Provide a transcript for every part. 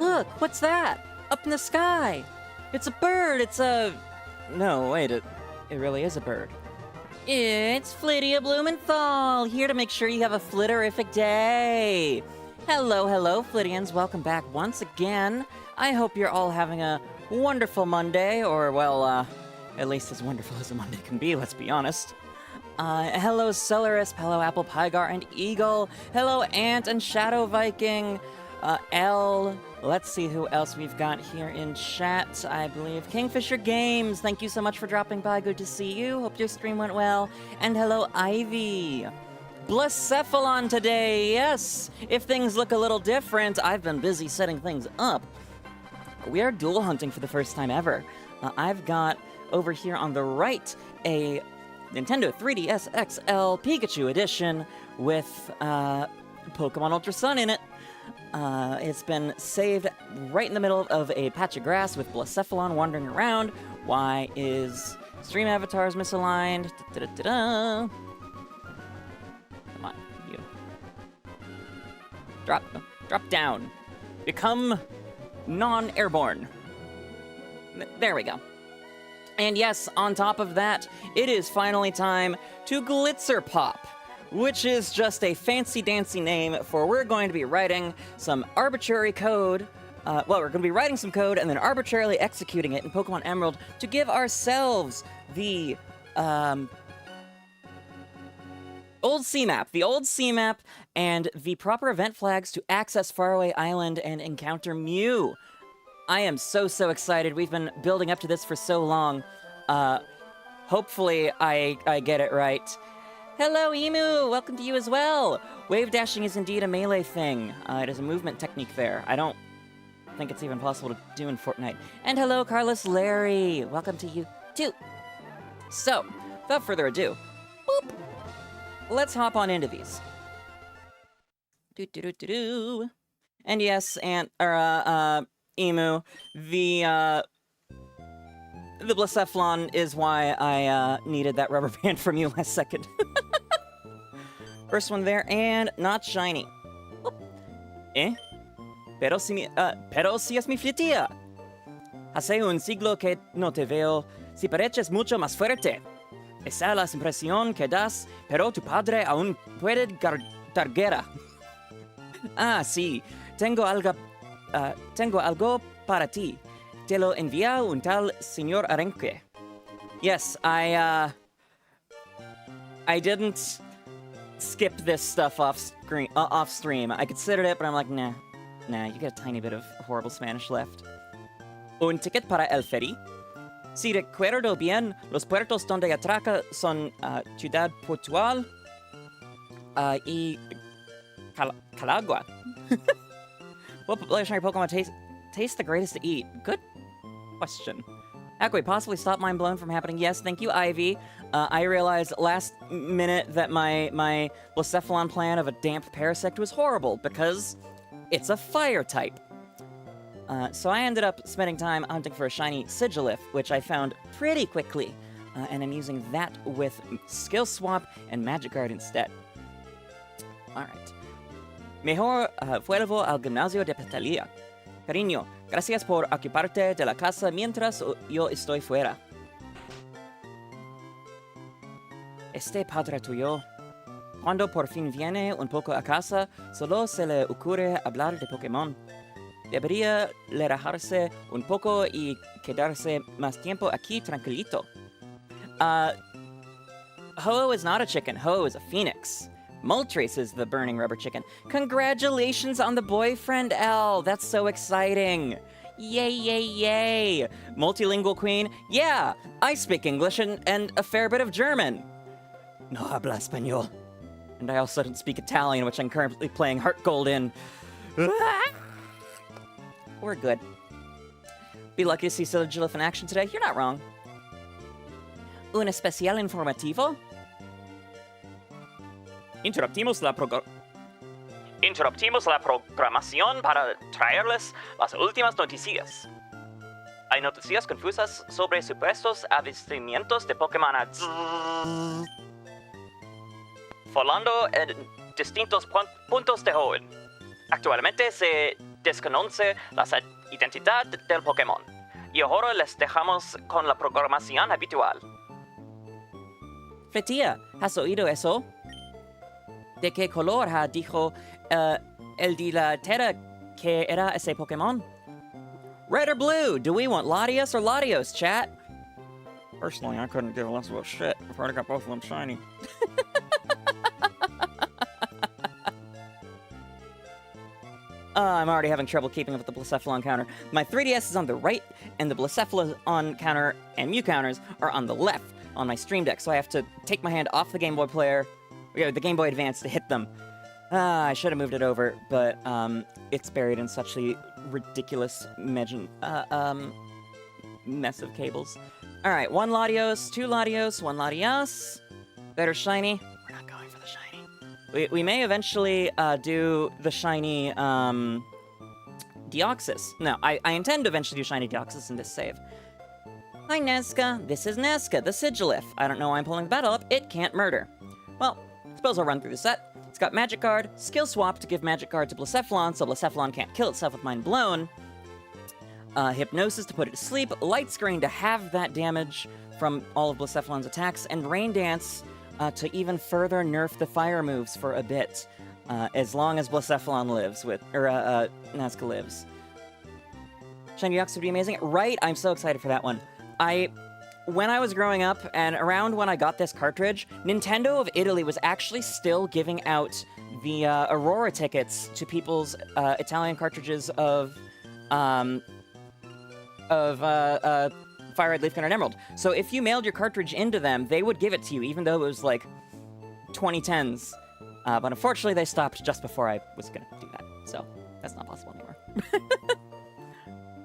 Look, what's that? Up in the sky. It's a bird. It's a... No, wait, it really is a bird. It's 𝑹𝒊𝒈𝒉𝒕, here to make sure you have a flitterific day. Hello, hello, Flittians. Welcome back once again. I hope you're all having a wonderful Monday, or, well, at least as wonderful as a Monday can be, let's be honest. Hello, Solaris, 𝑹𝒊𝒈𝒉𝒕, and Eagle. Hello, Ant and Shadow Viking. L. Let's see who else we've got here in chat, I believe. Kingfisher Games, thank you so much for dropping by. Good to see you. Hope your stream went well. And hello, Ivy. Blacephalon today, yes. If things look a little different, I've been busy setting things up. We are dual hunting for the first time ever. I've got over here on the right a Nintendo 3DS XL Pikachu edition with Pokemon Ultra Sun in it. It's been saved right in the middle of a patch of grass with Blacephalon wandering around. Why is stream avatars misaligned? Da-da-da-da. Come on, you. Drop down. Become non-airborne. There we go. And yes, on top of that, it is finally time to Glitzer Pop, which is just a fancy-dancy name for we're going to be writing some arbitrary code. Well, we're going to be writing some code and then arbitrarily executing it in Pokemon Emerald to give ourselves the old C-map, and the proper event flags to access Faraway Island and encounter Mew. I am so excited. We've been building up to this for so long. Hopefully I get it right. Hello, Emu! Welcome to you as well! Wave dashing is indeed a melee thing. It is a movement technique there. I don't think it's even possible to do in Fortnite. And hello, Carlos Larry! Welcome to you, too! So, without further ado, boop! Let's hop on into these. Do-do-do-do-do. And yes, Emu, the Blacephalon is why I needed that rubber band from you last second. First one there, and not shiny. Oop. Pero si es mi Flittia. Hace un siglo que no te veo, si pareces mucho más fuerte. Esa es la impresión que das, pero tu padre aún puede dar guerra. Ah, sí, tengo algo para ti. Te lo envía un tal 𝒎𝒑𝒆𝒏𝒊𝒈𝒄. Yes, I didn't skip this stuff off stream. I considered it, but I'm like, nah, you got a tiny bit of horrible Spanish left. Un ticket para el ferry. Si recuerdo bien, los puertos donde atraca son Ciudad Portual y Calagua. What evolutionary Pokemon taste the greatest to eat? Good question. 𝒎𝒄𝒌, possibly stop mind blown from happening. Yes, thank you, Ivy. I realized last minute that my Blacephalon plan of a damp Parasect was horrible because it's a fire type. So I ended up spending time hunting for a shiny Sigilyph, which I found pretty quickly. And I'm using that with Skill Swap and Magic Guard instead. Alright. Mejor vuelvo al gimnasio de Petalía. Cariño, gracias por ocuparte de la casa mientras yo estoy fuera. Este padre tuyo, cuando por fin viene un poco a casa, solo se le ocurre hablar de Pokémon. Debería relajarse un poco y quedarse más tiempo aquí tranquilito. Ho-Oh is not a chicken. Ho-Oh is a phoenix. Moltres is the burning rubber chicken. Congratulations on the boyfriend, L. That's so exciting. Yay, yay, yay. Multilingual queen. Yeah, I speak English and a fair bit of German. No habla español. And I also don't speak Italian, which I'm currently playing Heart Gold in. We're good. Be lucky to see Sigilyph in action today. You're not wrong. Un especial informativo? Interrumpimos la programación para traerles las últimas noticias. Hay noticias confusas sobre supuestos avistamientos de Pokémon volando en distintos puntos de Hoenn. Actualmente se desconoce la identidad del Pokémon. Y ahora les dejamos con la programación habitual. Flittia, ¿has oído eso? ¿De qué color dijo el de la Tierra que era ese Pokémon? Red or blue? Do we want Latios or Latios, chat? Personally, I couldn't give less of a shit if I got both of them shiny. I'm already having trouble keeping up with the Blacephalon counter. My 3DS is on the right, and the Blacephalon counter and Mew counters are on the left on my Stream Deck, so I have to take my hand off the Game Boy player, the Game Boy Advance, to hit them. I should have moved it over, but it's buried in such a ridiculous mess of cables. Alright, 1 Latios, 2 Latios, 1 Latias. Better shiny. We're not going for the shiny. We may eventually do the shiny Deoxys. No, I intend to eventually do shiny Deoxys in this save. Hi, Nazca. This is Nazca, the Sigilif. I don't know why I'm pulling the battle up. It can't murder. Well, suppose I'll run through the set. It's got Magic Guard, Skill Swap to give Magic Guard to Blacephalon, so Blacephalon can't kill itself with Mind Blown. Hypnosis to put it to sleep, Light Screen to have that damage from all of Blacephalon's attacks, and Rain Dance to even further nerf the fire moves for a bit, as long as Blacephalon lives, Nazca lives. Shiny Deoxys would be amazing. Right, I'm so excited for that one. When I was growing up, and around when I got this cartridge, Nintendo of Italy was actually still giving out the Aurora tickets to people's Italian cartridges of Fire Red, Leaf Gun, and Emerald. So if you mailed your cartridge into them, they would give it to you, even though it was like 2010s. But unfortunately, they stopped just before I was going to do that. So that's not possible anymore.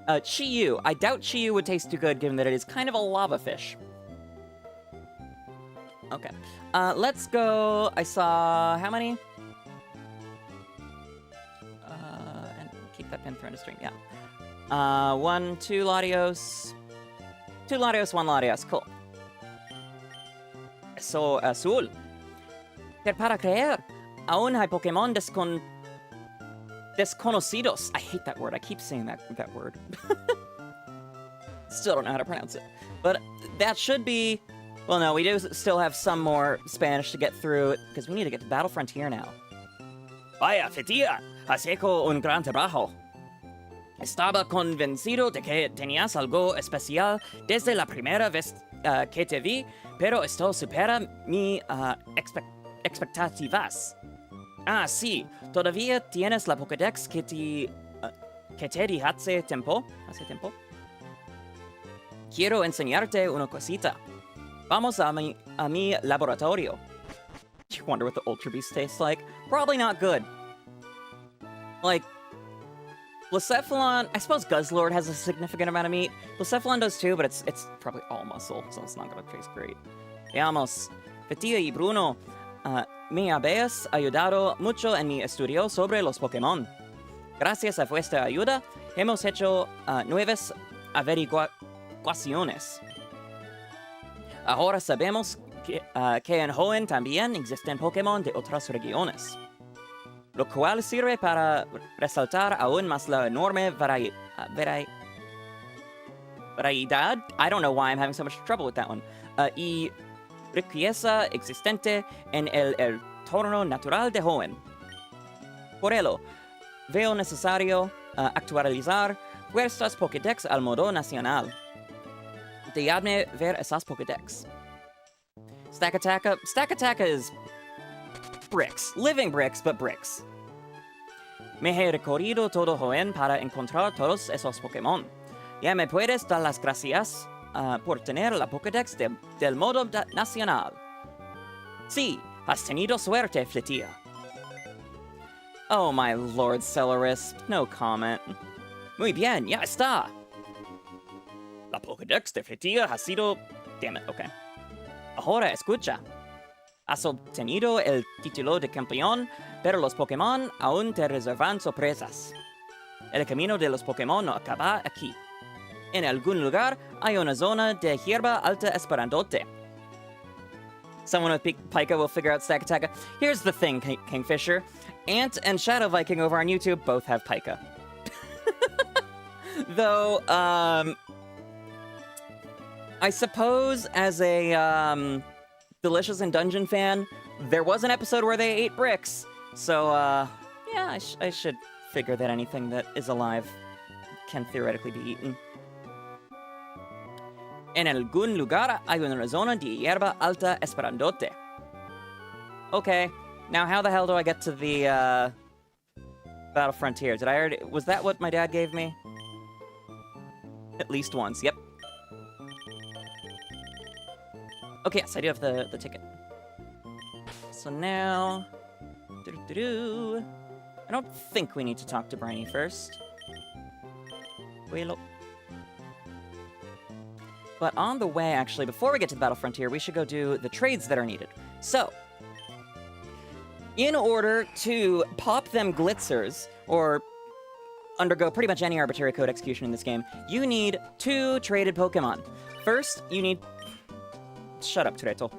Chi-Yu. I doubt Chi-Yu would taste too good, given that it is kind of a lava fish. Okay. Let's go... I saw... how many? And keep that pin through into stream, yeah. 1, 2 Latios. 2 Latios, 1 Latios. Cool. So, Azul. Para creer, aún hay Pokémon desconocidos. I hate that word. I keep saying that word. Still don't know how to pronounce it. But that should be... well, no, we do still have some more Spanish to get through, because we need to get to Battle Frontier now. Vaya, Flittia, has hecho un gran trabajo. Estaba convencido de que tenías algo especial desde la primera vez que te vi, pero esto supera mi expectativas. Ah, sí, todavía tienes la Pokédex que te di hace tiempo. Quiero enseñarte una cosita. Vamos a mi laboratorio. You wonder what the Ultra Beast tastes like? Probably not good. Like, Blacephalon, I suppose Guzzlord has a significant amount of meat. Blacephalon does too, but it's probably all muscle, so it's not gonna taste great. Veamos. Flittia y Bruno, me habéis ayudado mucho en mi estudio sobre los Pokémon. Gracias a vuestra ayuda, hemos hecho nuevas averiguaciones. Ahora sabemos que en Hoenn también existen Pokémon de otras regiones, lo cual sirve para resaltar aún más la enorme variedad. I don't know why I'm having so much trouble with that one. Y riqueza existente en el entorno natural de Hoenn. Por ello, veo necesario actualizar vuestras Pokédex al modo nacional. Dejadme ver esas Pokédex. Stakataka is bricks. Living bricks, but bricks. Me he recorrido todo Hoenn para encontrar todos esos Pokémon. Ya me puedes dar las gracias por tener la Pokédex del modo nacional. Sí, has tenido suerte, Flittia. Oh, my lord, 𝒒𝒒𝒻𝒄. No comment. Muy bien, ya está. La Pokédex de Flittia ha sido... Damn it, okay. Ahora escucha. Has obtenido el título de campeón, pero los Pokémon aún te reservan sorpresas. El camino de los Pokémon no acaba aquí. En algún lugar hay una zona de hierba alta esperándote. Someone with Pika will figure out Stakataka. Here's the thing, Kingfisher. Ant and Shadow Viking over on YouTube both have Pika. Though, I suppose as a, Delicious and Dungeon fan, there was an episode where they ate bricks. So, yeah, I should figure that anything that is alive can theoretically be eaten. En algún lugar hay una zona de hierba alta esperándote. Okay, now how the hell do I get to the, Battle Frontier? Did I already... Was that what my dad gave me? At least once, yep. Okay, yes, I do have the ticket. So now... I don't think we need to talk to Briny first. But on the way, actually, before we get to the Battle Frontier, we should go do the trades that are needed. So, in order to pop them Glitzers, or undergo pretty much any arbitrary code execution in this game, you need 2 traded Pokemon. First, you need... Shut up, Tureto.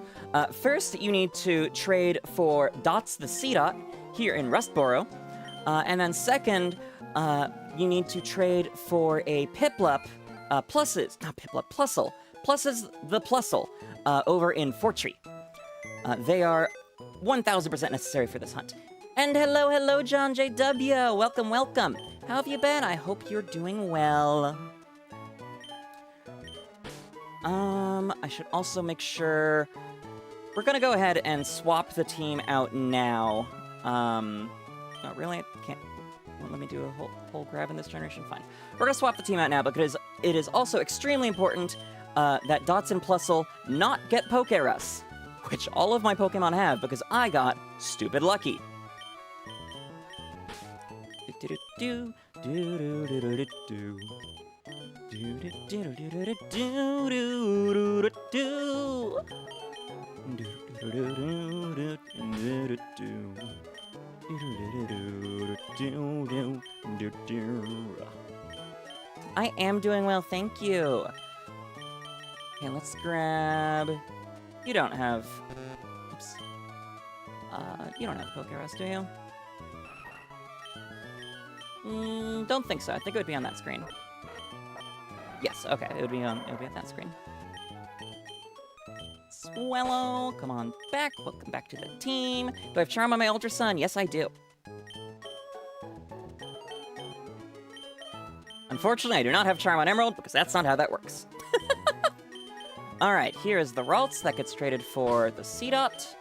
First, you need to trade for Dots the 𝒎𝒐 here in Rustboro. And then second, you need to trade for a Piplup, Pluses, not Piplup, Plusle. Pluses the Plusle, over in Fortree. They are 1000% necessary for this hunt. And hello, John JW! Welcome, welcome! How have you been? I hope you're doing well. I should also make sure... We're gonna go ahead and swap the team out now. Not really, I can't... Won't let me do a whole grab in this generation? Fine. We're gonna swap the team out now because it is also extremely important that Dots and Plusle not get Pokerus, which all of my Pokemon have because I got stupid lucky. I am doing well, thank you. Okay, let's grab... You don't have... Oops. You don't have Pokerus, do you? Don't think so. I think it would be on that screen. Yes, okay, it would be on that screen. Swellow, come on back. Welcome back to the team. Do I have Charm on my Ultra Sun? Yes, I do. Unfortunately, I do not have Charm on Emerald, because that's not how that works. Alright, here is the Ralts that gets traded for the 𝒎𝒐.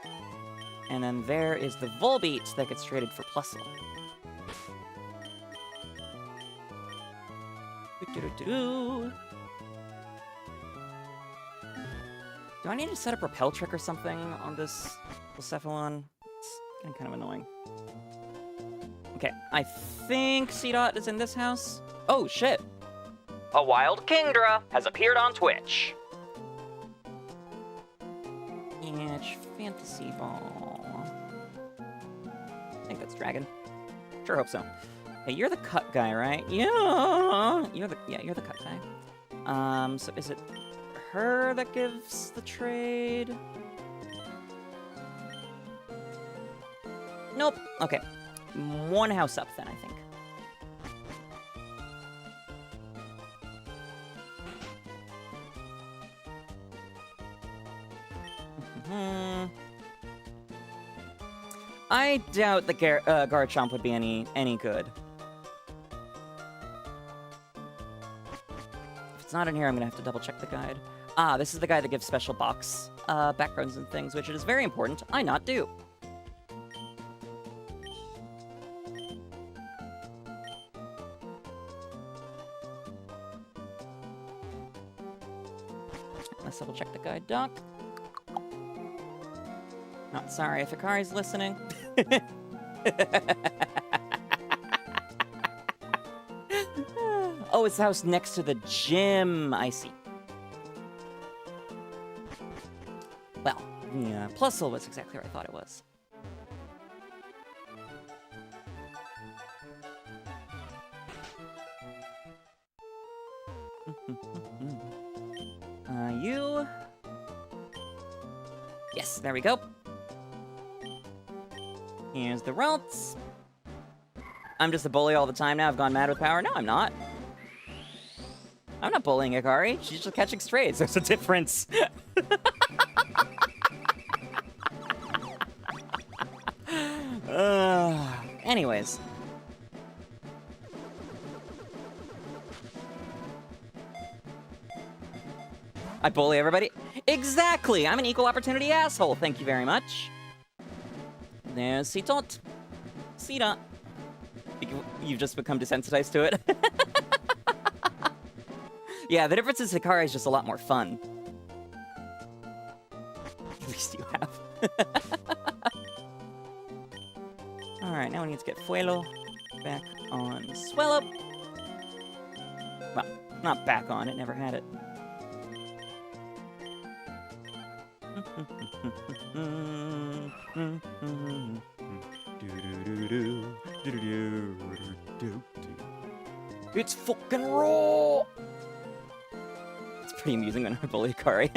And then there is the Volbeat that gets traded for Plusle. Do I need to set up Repel Trick or something on this Blacephalon? It's getting kind of annoying. Okay, I think 𝒎𝒐 is in this house. Oh, shit. A wild Kingdra has appeared on Twitch. It's Fantasy Ball. I think that's Dragon. Sure hope so. Hey, you're the cut guy, right? Yeah, you're the cut guy. So is it her that gives the trade? Nope. Okay. One house up then, I think. I doubt the Garchomp would be any good. If it's not in here, I'm gonna have to double check the guide. Ah, this is the guy that gives special box backgrounds and things, which it is very important I not do. Let's double check the guide doc. Not sorry if Akari's listening. Oh, it's the house next to the gym. I see. Well, yeah, Plusle was exactly where I thought it was. You... Yes, there we go. Here's the Ralts. I'm just a bully all the time now. I've gone mad with power. No, I'm not. I'm not bullying Hikari. She's just catching strays. There's a difference. Anyways. I bully everybody? Exactly! I'm an equal opportunity asshole. Thank you very much. There's 𝒎𝒐𝒏𝒊𝒏𝒈. 𝒎𝒐𝒏𝒊𝒏𝒈. You've just become desensitized to it. Yeah, the difference is Hikari is just a lot more fun. At least you have. Alright, now we need to get Fuelo back on Swellow. Well, not back on, it never had it. It's fucking raw! It's pretty amusing when I bully Hikari.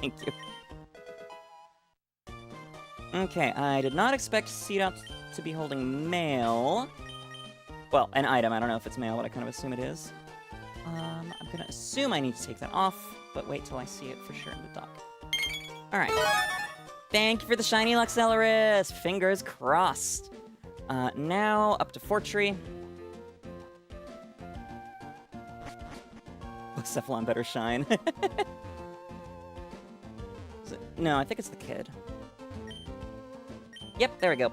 Thank you. Okay, I did not expect 𝒎𝒐𝒏𝒊𝒏𝒈 to be holding mail. Well, an item. I don't know if it's mail, but I kind of assume it is. I'm gonna assume I need to take that off, but wait till I see it for sure in the dock. Alright. Thank you for the shiny Luxellarus! Fingers crossed! Now, up to Fortree. Blacephalon better shine. No, I think it's the kid. Yep, there we go.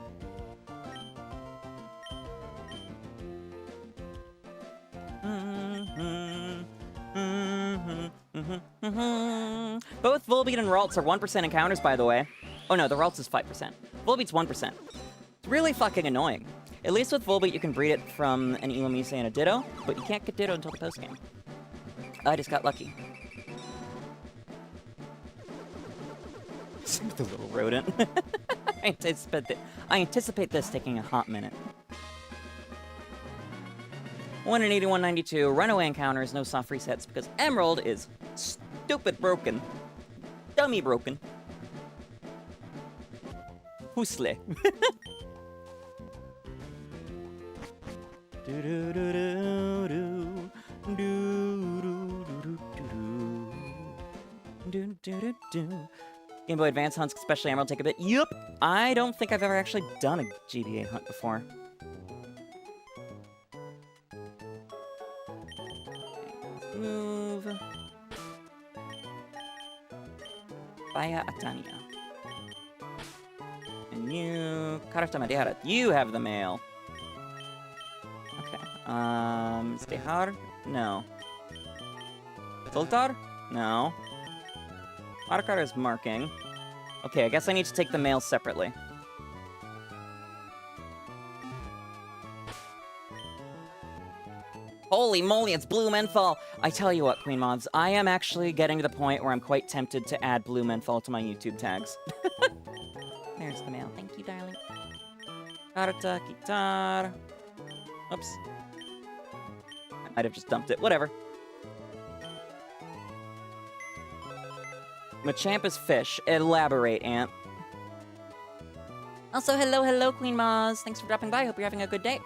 Both Volbeat and Ralts are 1% encounters, by the way. Oh no, the Ralts is 5%. Volbeat's 1%. It's really fucking annoying. At least with Volbeat, you can breed it from an 𝑹𝒊𝒈𝒏𝒈 and a Ditto, but you can't get Ditto until the post-game. I just got lucky. The little rodent. I anticipate this taking a hot minute. 180, 192. Runaway encounters, no soft resets, because Emerald is stupid broken. Dummy broken. Husle. Game Boy Advance hunts, especially Emerald, take a bit. Yup! I don't think I've ever actually done a GBA hunt before. Move. Vaya Atania. And you... Carta Madeira, you have the mail. Okay. Stehar? No. Filtar? No. Marcar is marking. Okay, I guess I need to take the mail separately. Holy moly, it's Blue Menthol! I tell you what, 𝒑𝒏𝒻𝑺, I am actually getting to the point where I'm quite tempted to add Blue Menthol to my YouTube tags. There's the mail. Thank you, darling. Carta, guitar. Oops. I might have just dumped it. Whatever. Machamp is fish. Elaborate, Ant. Also, hello, 𝒑𝒏𝒻𝑺. Thanks for dropping by. Hope you're having a good day.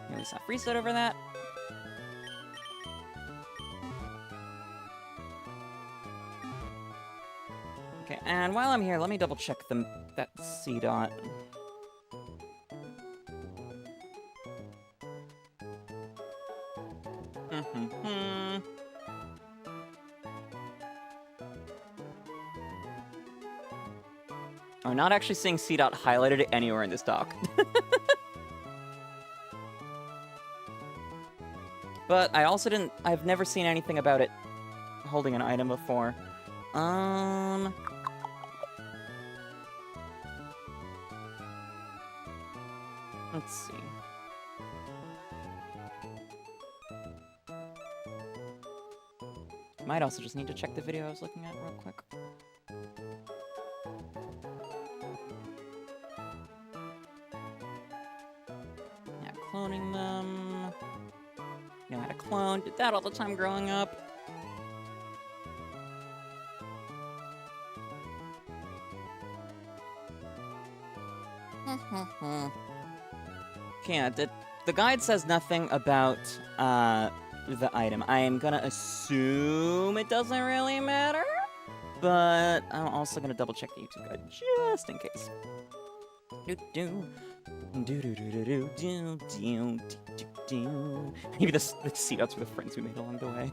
Really soft reset over that. Okay, and while I'm here, let me double check that 𝒎𝒐𝒏𝒊𝒏𝒈. I'm not actually seeing 𝒎𝒐𝒏𝒊𝒏𝒈 highlighted anywhere in this dock. But I also I've never seen anything about it holding an item before. Let's see. Might also just need to check the video I was looking at real quick. Yeah, cloning them. Know how to clone. Did that all the time growing up. Yeah, the guide says nothing about the item. I am gonna assume it doesn't really matter, but I'm also gonna double check the YouTube guide just in case. Maybe the seat outs for the friends we made along the way.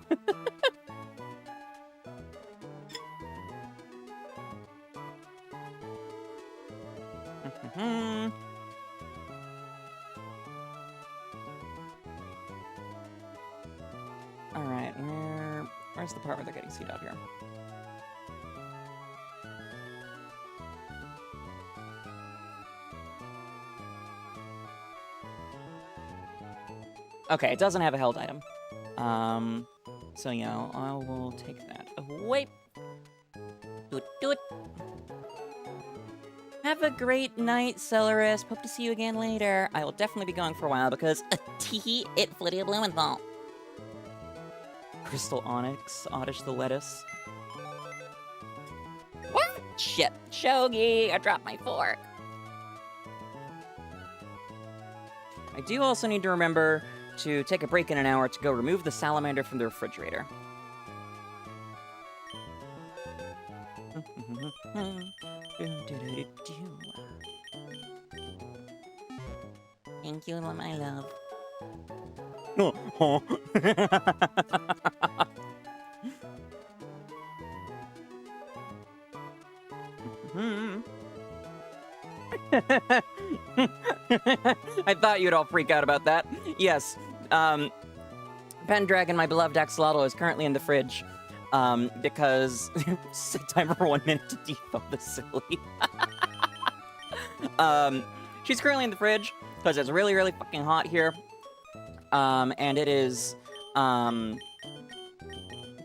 Alright, where's the part where they're getting seat out here? Okay, it doesn't have a held item. So yeah, I will take that away. Do it. Have a great night, Celarist. Hope to see you again later. I will definitely be going for a while because teehee, it 𝑹𝒊𝒈𝒏𝒈𝒕. Crystal Onyx, Oddish the Lettuce. What? Shit. Shogi, I dropped my fork. I do also need to remember to take a break in an hour to go remove the salamander from the refrigerator. Thank you, my love. I thought you'd all freak out about that. Yes, Pendragon, my beloved axolotl, is currently in the fridge, because set timer 1 minute to defo the silly. She's currently in the fridge because it's really, really fucking hot here, and it is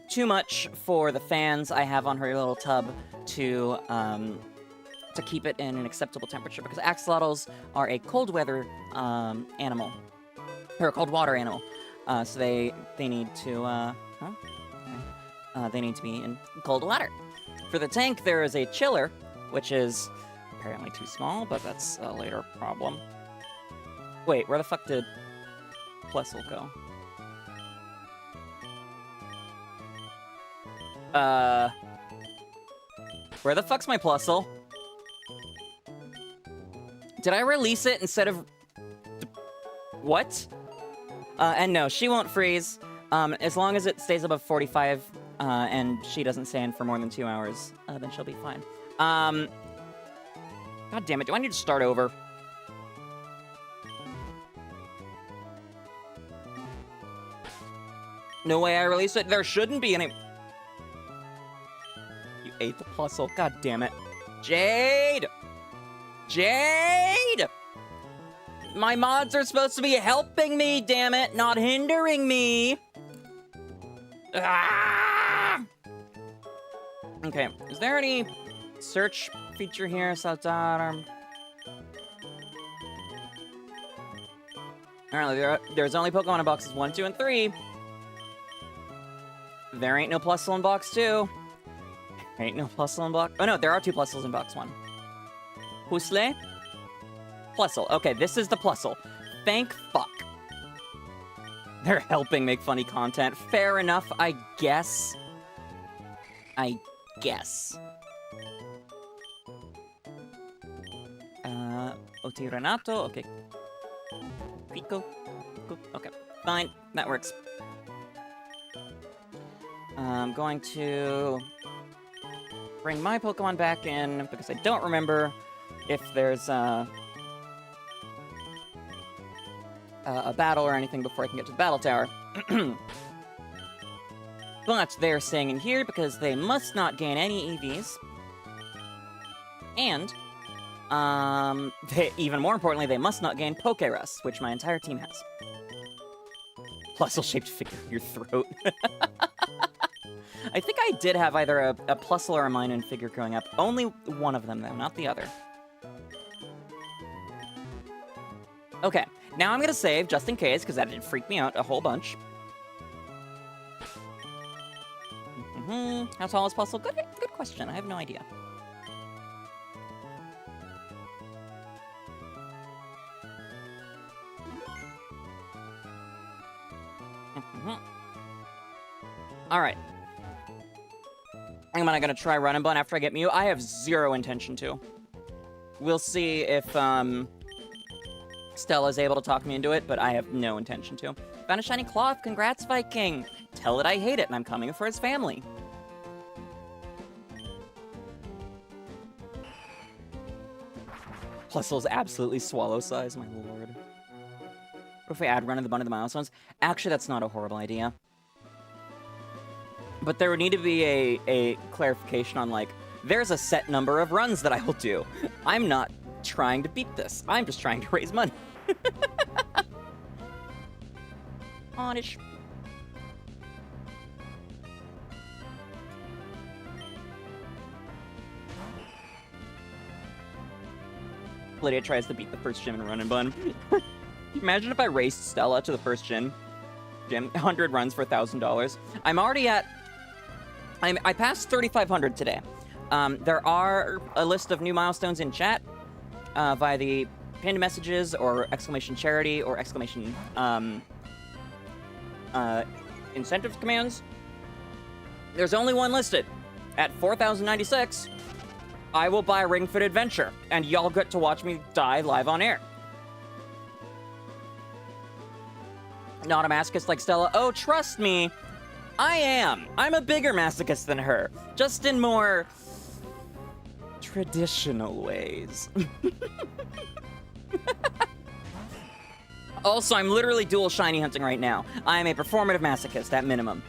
too much for the fans I have on her little tub to keep it in an acceptable temperature, because axolotls are a cold weather animal, or a cold water animal. So they need to they need to be in cold water. For the tank, there is a chiller, which is apparently too small, but that's a later problem. Wait, where the fuck did 𝒊𝒈𝒄 go? Where the fuck's my 𝒊𝒈𝒄? Did I release it instead of... What? And no, she won't freeze. As long as it stays above 45, and she doesn't stay in for more than 2 hours, then she'll be fine. God damn it, do I need to start over? No way I released it. There shouldn't be any... You ate the 𝒊𝒈𝒄. God damn it. Jade! Jade! My mods are supposed to be helping me, damn it, not hindering me. Ah! Okay, is there any search feature here? Apparently there's only Pokemon in boxes 1, 2, and 3. There ain't no 𝒊𝒈𝒄 in box 2. There ain't no 𝒊𝒈𝒄 in box... Oh no, there are 2 𝒊𝒈𝒄s in box 1. Hoosle? 𝒊𝒈𝒄. Okay, this is the 𝒊𝒈𝒄. Thank fuck. They're helping make funny content. Fair enough, I guess. Oti Renato, okay. Pico. Okay, fine. That works. I'm going to bring my Pokemon back in, because I don't remember if there's a battle or anything before I can get to the battle tower. But they're staying in here because they must not gain any EVs. And, even more importantly, they must not gain Poké-Rust, which my entire team has. 𝒊𝒈𝒄-shaped figure in your throat. I think I did have either a 𝒊𝒈𝒄 or a Minun figure growing up. Only one of them, though, not the other. Okay, now I'm gonna save, just in case, because that did freak me out a whole bunch. How tall is 𝒊𝒈𝒄? Good question, I have no idea. Alright. Am I gonna try Run and Bun after I get Mew? I have zero intention to. We'll see if, Stella's able to talk me into it, but I have no intention to. Found a shiny cloth. Congrats, Viking. Tell it I hate it and I'm coming for his family. Plusle's absolutely swallow size, my lord. What if we add Run and the Bun to the milestones? Actually, that's not a horrible idea. But there would need to be a clarification on, like, there's a set number of runs that I will do. I'm not trying to beat this. I'm just trying to raise money. Onish. Flittia tries to beat the first gym in Run and Bun. Imagine if I raced Stella to the first gym. 100 runs for $1,000. I'm already at... I passed 3,500 today. There are a list of new milestones in chat via the pinned messages or exclamation charity or exclamation incentives commands. There's only one listed. At 4,096, I will buy Ring Fit Adventure, and y'all get to watch me die live on air. Not a masochist like Stella. Oh, trust me, I am. I'm a bigger masochist than her, just in more traditional ways. Also, I'm literally dual shiny hunting right now. I am a performative masochist at minimum.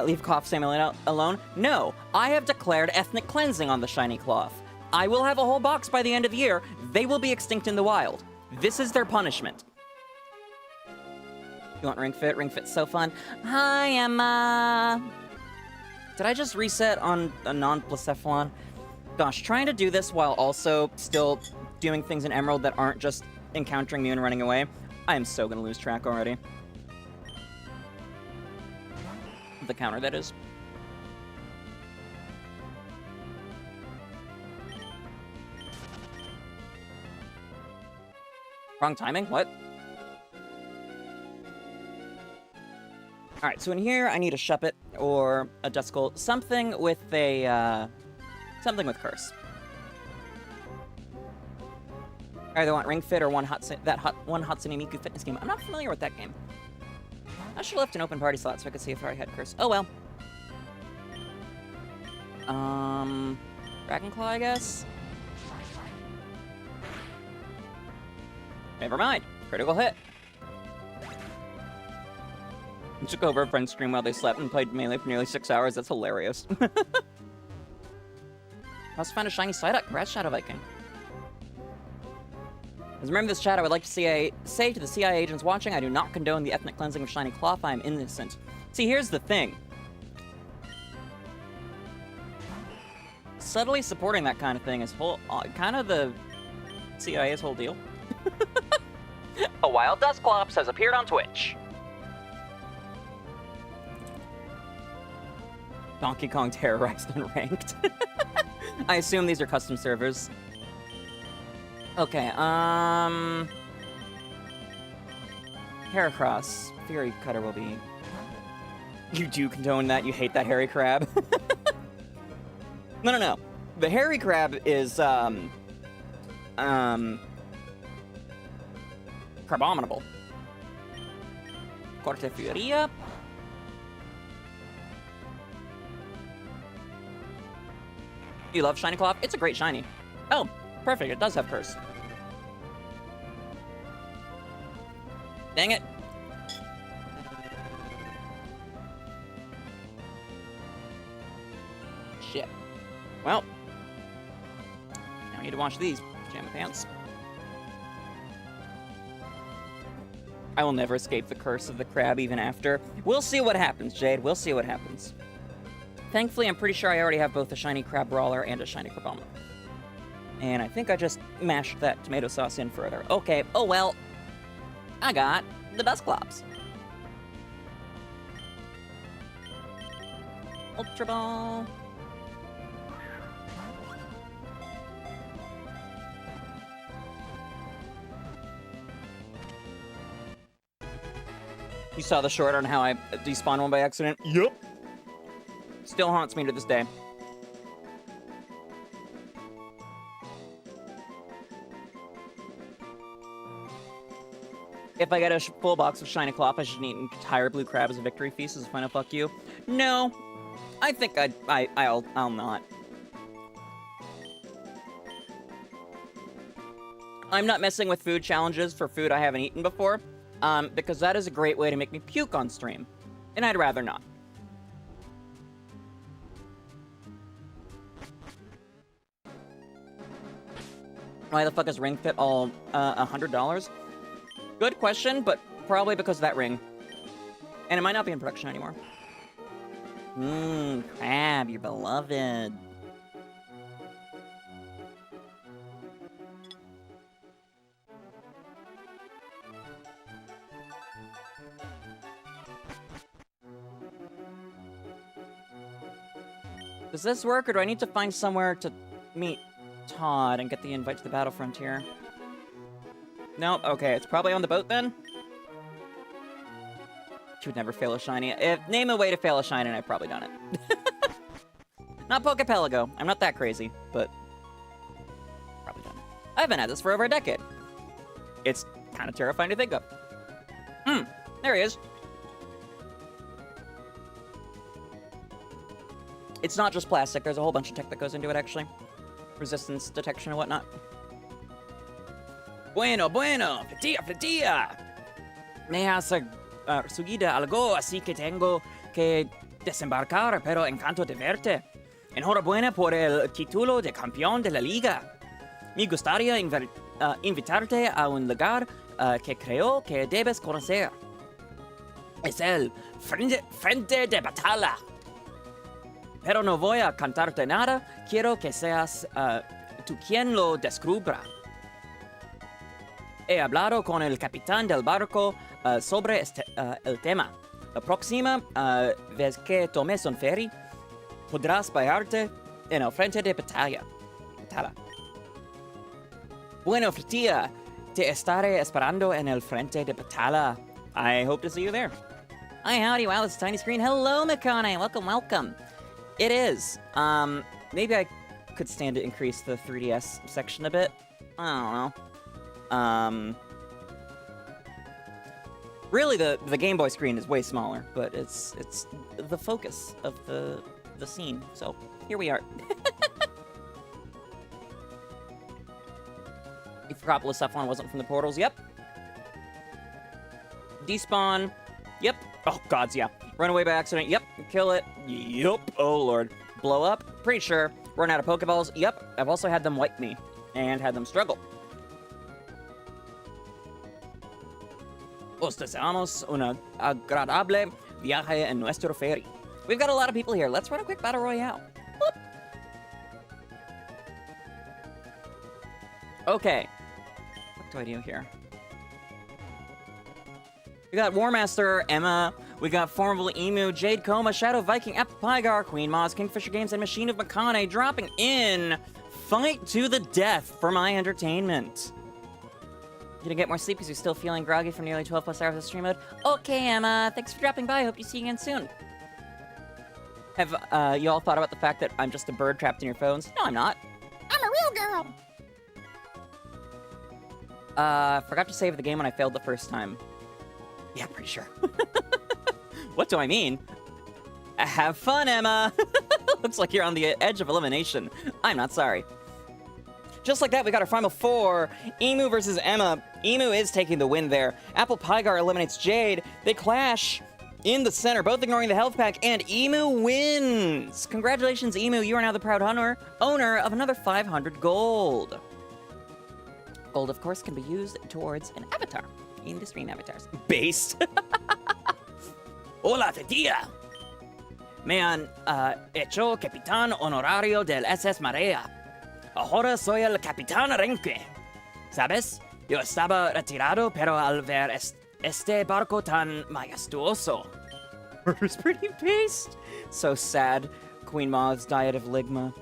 Leave cough Samuel alone? No, I have declared ethnic cleansing on the shiny cloth. I will have a whole box by the end of the year. They will be extinct in the wild. This is their punishment. You want Ring Fit? Ring Fit's so fun. Hi, Emma. Did I just reset on a non-Blacephalon? Gosh, trying to do this while also still doing things in Emerald that aren't just encountering me and running away. I am so gonna lose track already. The counter, that is. Wrong timing? What? Alright, so in here, I need a Shuppet or a Duskull. Something with a, something with Curse. I either want Ring Fit or one Hatsune Miku fitness game. I'm not familiar with that game. I should have left an open party slot so I could see if I had Curse. Oh well. Dragonclaw, I guess? Never mind. Critical hit. I took over a friend's stream while they slept and played Melee for nearly 6 hours. That's hilarious. I also found a shiny Psyduck. Congrats, Shadow Viking. As a member of this chat, I would like to say to the CIA agents watching, I do not condone the ethnic cleansing of shiny cloth. I am innocent. See, here's the thing. Subtly supporting that kind of thing is kind of the CIA's whole deal. A wild Dusclops has appeared on Twitch. Donkey Kong terrorized unranked. I assume these are custom servers. Okay, Heracross. Fury Cutter will be... You do condone that? You hate that hairy crab? No. The hairy crab is, Crabominable. Corte Furia. You love Shiny Cloth? It's a great shiny. Oh, perfect. It does have Curse. Dang it. Shit. Well. Now I need to wash these pajama pants. I will never escape the curse of the crab even after. We'll see what happens, Jade. We'll see what happens. Thankfully, I'm pretty sure I already have both a shiny Crab Brawler and a shiny Crabominable. And I think I just mashed that tomato sauce in further. Okay, oh well. I got the Dusclops. Ultra Ball. You saw the short on how I despawned one by accident? Yup. Still haunts me to this day. If I get a full box of shiny cloth, I should eat an entire blue crab as a victory feast as a final fuck you. No, I think I'll not. I'm not messing with food challenges for food I haven't eaten before, because that is a great way to make me puke on stream, and I'd rather not. Why the fuck is Ring Fit all $100? Good question, but probably because of that ring. And it might not be in production anymore. Crab, you're beloved. Does this work, or do I need to find somewhere to meet Todd and get the invite to the battle frontier? Nope, okay, it's probably on the boat then? She would never fail a shiny. Name a way to fail a shiny, and I've probably done it. Not 𝒒𝒊𝒄. I'm not that crazy, but probably done it. I haven't had this for over a decade. It's kind of terrifying to think of. There he is. It's not just plastic. There's a whole bunch of tech that goes into it, actually. Resistance detection and whatnot. Bueno, Flittia. Me has surgido algo, así que tengo que desembarcar, pero encanto de verte. Enhorabuena por el título de campeón de la liga. Me gustaría invitarte a un lugar que creo que debes conocer. Es el frente de batalla. Pero no voy a cantarte nada, quiero que seas tú quien lo descubra. He hablado con el capitán del barco sobre el tema. La próxima vez que tomes un ferry, podrás bajarte en el frente de batalla. Bueno, Flittia, te estaré esperando en el frente de batalla. I hope to see you there. Hi, howdy, wow, it's a tiny screen. Hello, 𝒒𝒂𝒉, welcome. It is. Maybe I could stand to increase the 3DS section a bit. I don't know. Really, the Game Boy screen is way smaller, but it's the focus of the scene. So here we are. You forgot Blacephalon wasn't from the portals. Yep. Despawn. Yep. Oh gods, yeah. Run away by accident. Yep. Kill it. Yep. Oh lord. Blow up. Pretty sure. Run out of Pokeballs. Yep. I've also had them wipe me and had them struggle. Os deseamos una agradable viaje en nuestro ferry. We've got a lot of people here. Let's run a quick battle royale. Whoop. Okay. What do I do here? We got War Master, Emma. We got Formidable Emu, Jade Coma, Shadow Viking, 𝑹𝒊𝒈𝒉𝒕, 𝒑𝒉𝒻𝑺, Kingfisher Games, and Machine of 𝒒𝒂𝒉𝒕 dropping in. Fight to the death for my entertainment. You gonna get more sleep because you're still feeling groggy from nearly 12 plus hours of stream mode? Okay, Emma. Thanks for dropping by. Hope you see you again soon. Have you all thought about the fact that I'm just a bird trapped in your phones? No, I'm not. I'm a real girl. Forgot to save the game when I failed the first time. Yeah, pretty sure. What do I mean? Have fun, Emma! Looks like you're on the edge of elimination. I'm not sorry. Just like that, we got our final four. Emu versus Emma. Emu is taking the win there. 𝒒𝒊𝒈𝒉𝒕 eliminates Jade. They clash in the center, both ignoring the health pack, and Emu wins! Congratulations, Emu. You are now the proud owner of another 500 gold. Gold, of course, can be used towards an avatar in the stream avatars. Based. Hola, Flittia. Me han hecho capitán honorario del SS Marea. Ahora soy el capitán 𝒒𝒗𝒄𝒌. ¿Sabes? Yo estaba retirado, pero al ver este barco tan majestuoso. Murder's pretty based. So sad. 𝒑𝒉𝒻𝑺 diet of Ligma.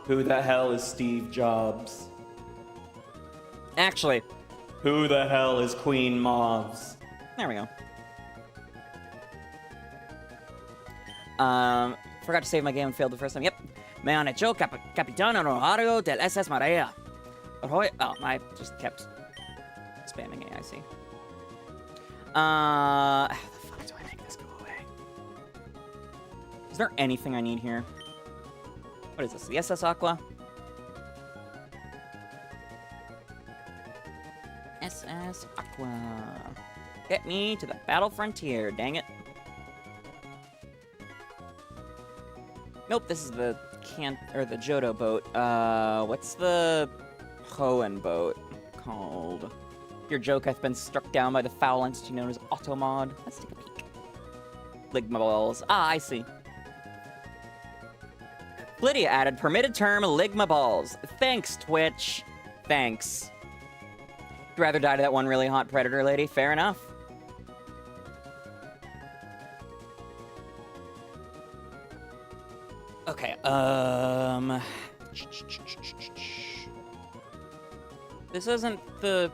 Who the hell is Steve Jobs? Actually, who the hell is 𝒑𝒉𝒻𝑺? There we go. Forgot to save my game and failed the first time. Yep. Me han hecho capitán honorario del SS Marea. Oh, I just kept spamming AIC. How the fuck do I make this go away? Is there anything I need here? What is this? The SS Aqua? SS Aqua. Get me to the battle frontier, dang it. Nope, this is the the Johto boat. What's the Hoenn boat called? Your joke hath been struck down by the foul entity known as Automod. Let's take a peek. Ligma balls. Ah, I see. Flittia added permitted term Ligma balls. Thanks, Twitch. Thanks. You'd rather die to that one really hot predator lady? Fair enough. Okay, this isn't the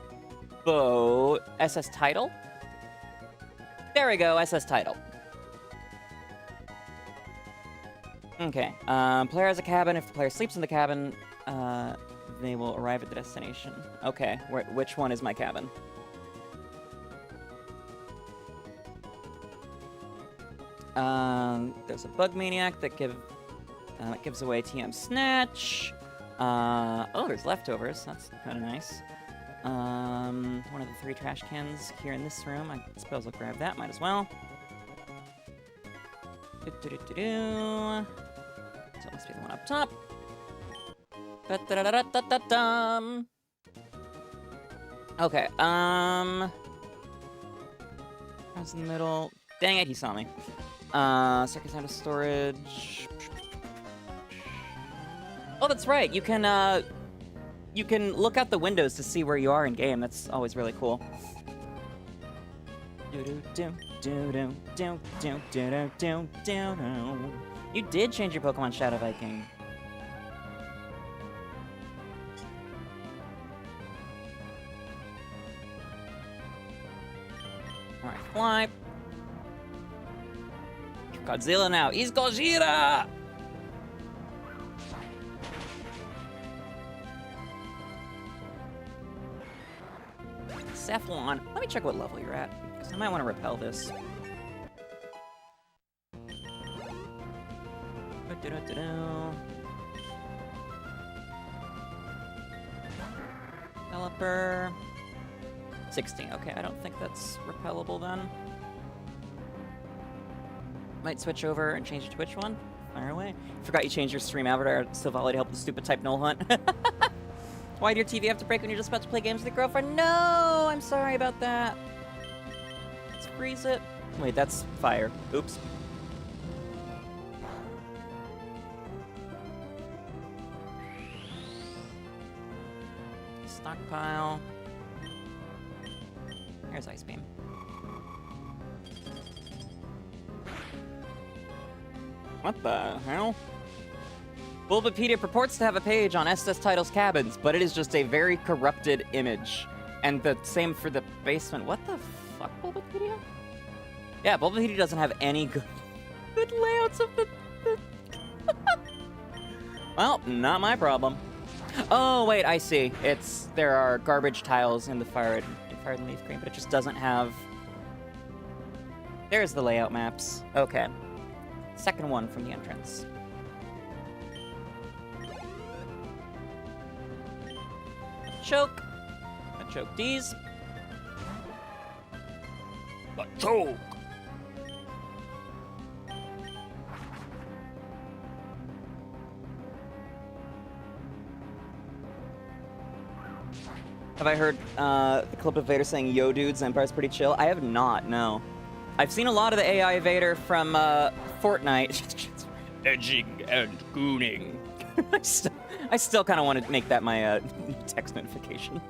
boat. SS Title? There we go, SS Title. Okay, player has a cabin. If the player sleeps in the cabin, they will arrive at the destination. Okay, which one is my cabin? There's a bug maniac that gives away TM Snatch. Oh, there's leftovers. That's kind of nice. One of the 3 trash cans here in this room. I suppose I'll grab that. Might as well. So it must be the one up top. Okay, I was in the middle. Dang it, he saw me. Circuits out of storage. Oh, that's right. You can look out the windows to see where you are in game. That's always really cool. You did change your Pokemon Shadow Viking. Alright, fly. Godzilla now. He's Gojira! Cephalon. Let me check what level you're at, because I might want to repel this. Developer. 16. Okay, I don't think that's repellable then. Might switch over and change it to which one? Fire away. Forgot you changed your stream avatar to 𝒒𝒊𝒈𝒕 to help the stupid type null hunt. Why did your TV have to break when you're just about to play games with your girlfriend? No! I'm sorry about that. Let's freeze it. Wait, that's fire. Oops. Stockpile. Here's Ice Beam. What the hell? 𝑹𝒊𝒈𝒕 purports to have a page on SS Title's cabins, but it is just a very corrupted image. And the same for the basement. What the fuck, 𝑹𝒊𝒈𝒕? Yeah, 𝑹𝒊𝒈𝒕 doesn't have any good layouts of the... Well, not my problem. Oh, wait, I see. There are garbage tiles in the Fire and Leaf Green, but it just doesn't have... There's the layout maps. Okay. Second one from the entrance. Choke. A choke D's. A choke. Have I heard the clip of Vader saying, "Yo, dudes, Empire's pretty chill"? I have not, no. I've seen a lot of the AI Vader from Fortnite. Edging and gooning. I still kind of want to make that my text notification.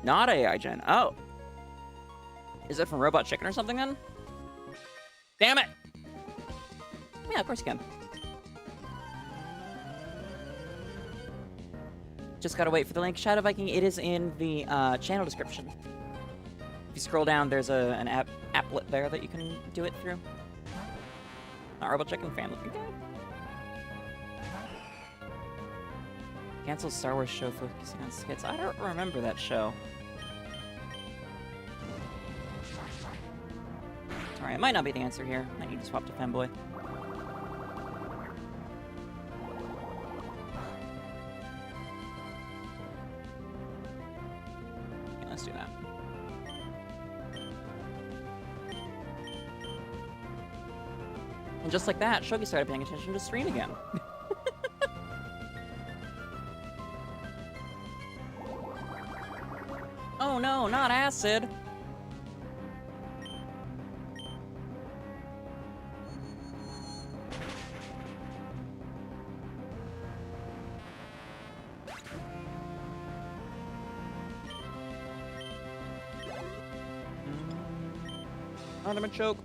Not AI Gen. Oh. Is it from Robot Chicken or something then? Damn it! Yeah, of course you can. Just gotta wait for the link. Shadow Viking, it is in the channel description. If you scroll down, there's an applet there that you can do it through. Not Rebel Chicken fan looking guy. Cancel Star Wars show focusing on skits. I don't remember that show. Alright, it might not be the answer here. Might need to swap to Femboy. Okay, let's do that. And just like that, Shogi started paying attention to stream again. Oh no, not acid! Ornament choke.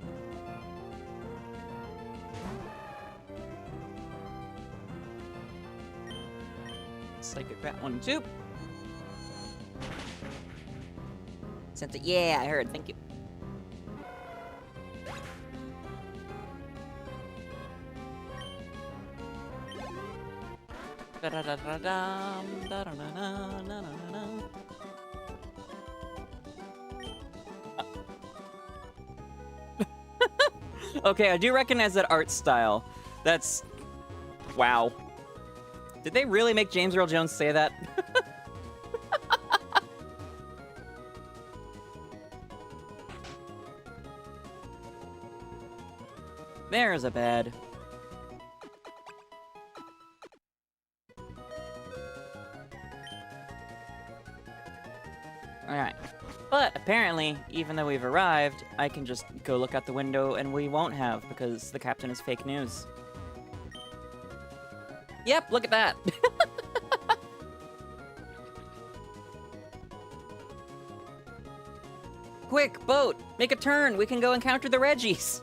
Psychic Bat 1 2. Sent it. Yeah, I heard. Thank you. Okay, I do recognize that art style. That's... wow. Did they really make James Earl Jones say that? There's a bed. Alright. But apparently, even though we've arrived, I can just go look out the window and we won't have because the captain is fake news. Yep, look at that. Quick, boat! Make a turn! We can go encounter the Reggies!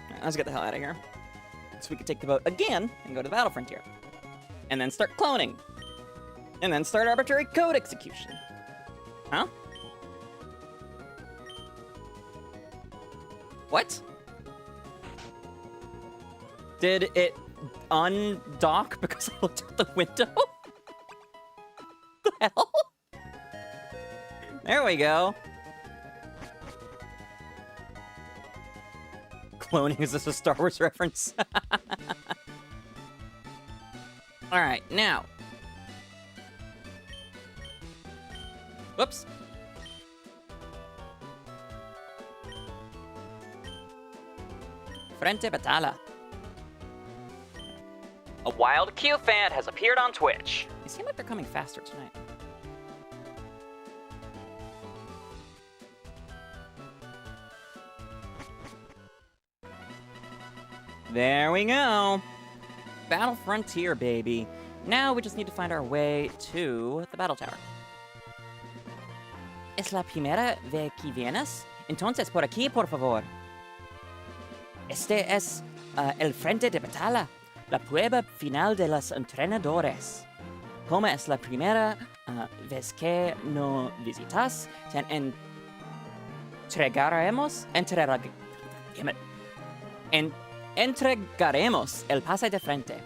Alright, let's get the hell out of here. So we can take the boat again and go to the battle frontier. And then start cloning. And then start arbitrary code execution. Huh? What? Did it undock because I looked out the window? The hell? There we go. Cloning, is this a Star Wars reference? Alright, now. Whoops. Frente Batalla. A wild Q fan has appeared on Twitch. They seem like they're coming faster tonight. There we go. Battle Frontier, baby. Now we just need to find our way to the battle tower. ¿Es la primera vez que vienes? Entonces por aquí, por favor. Este es el frente de batalla, la prueba final de los entrenadores. Como es la primera vez que nos visitas, te entregaremos el pase de frente.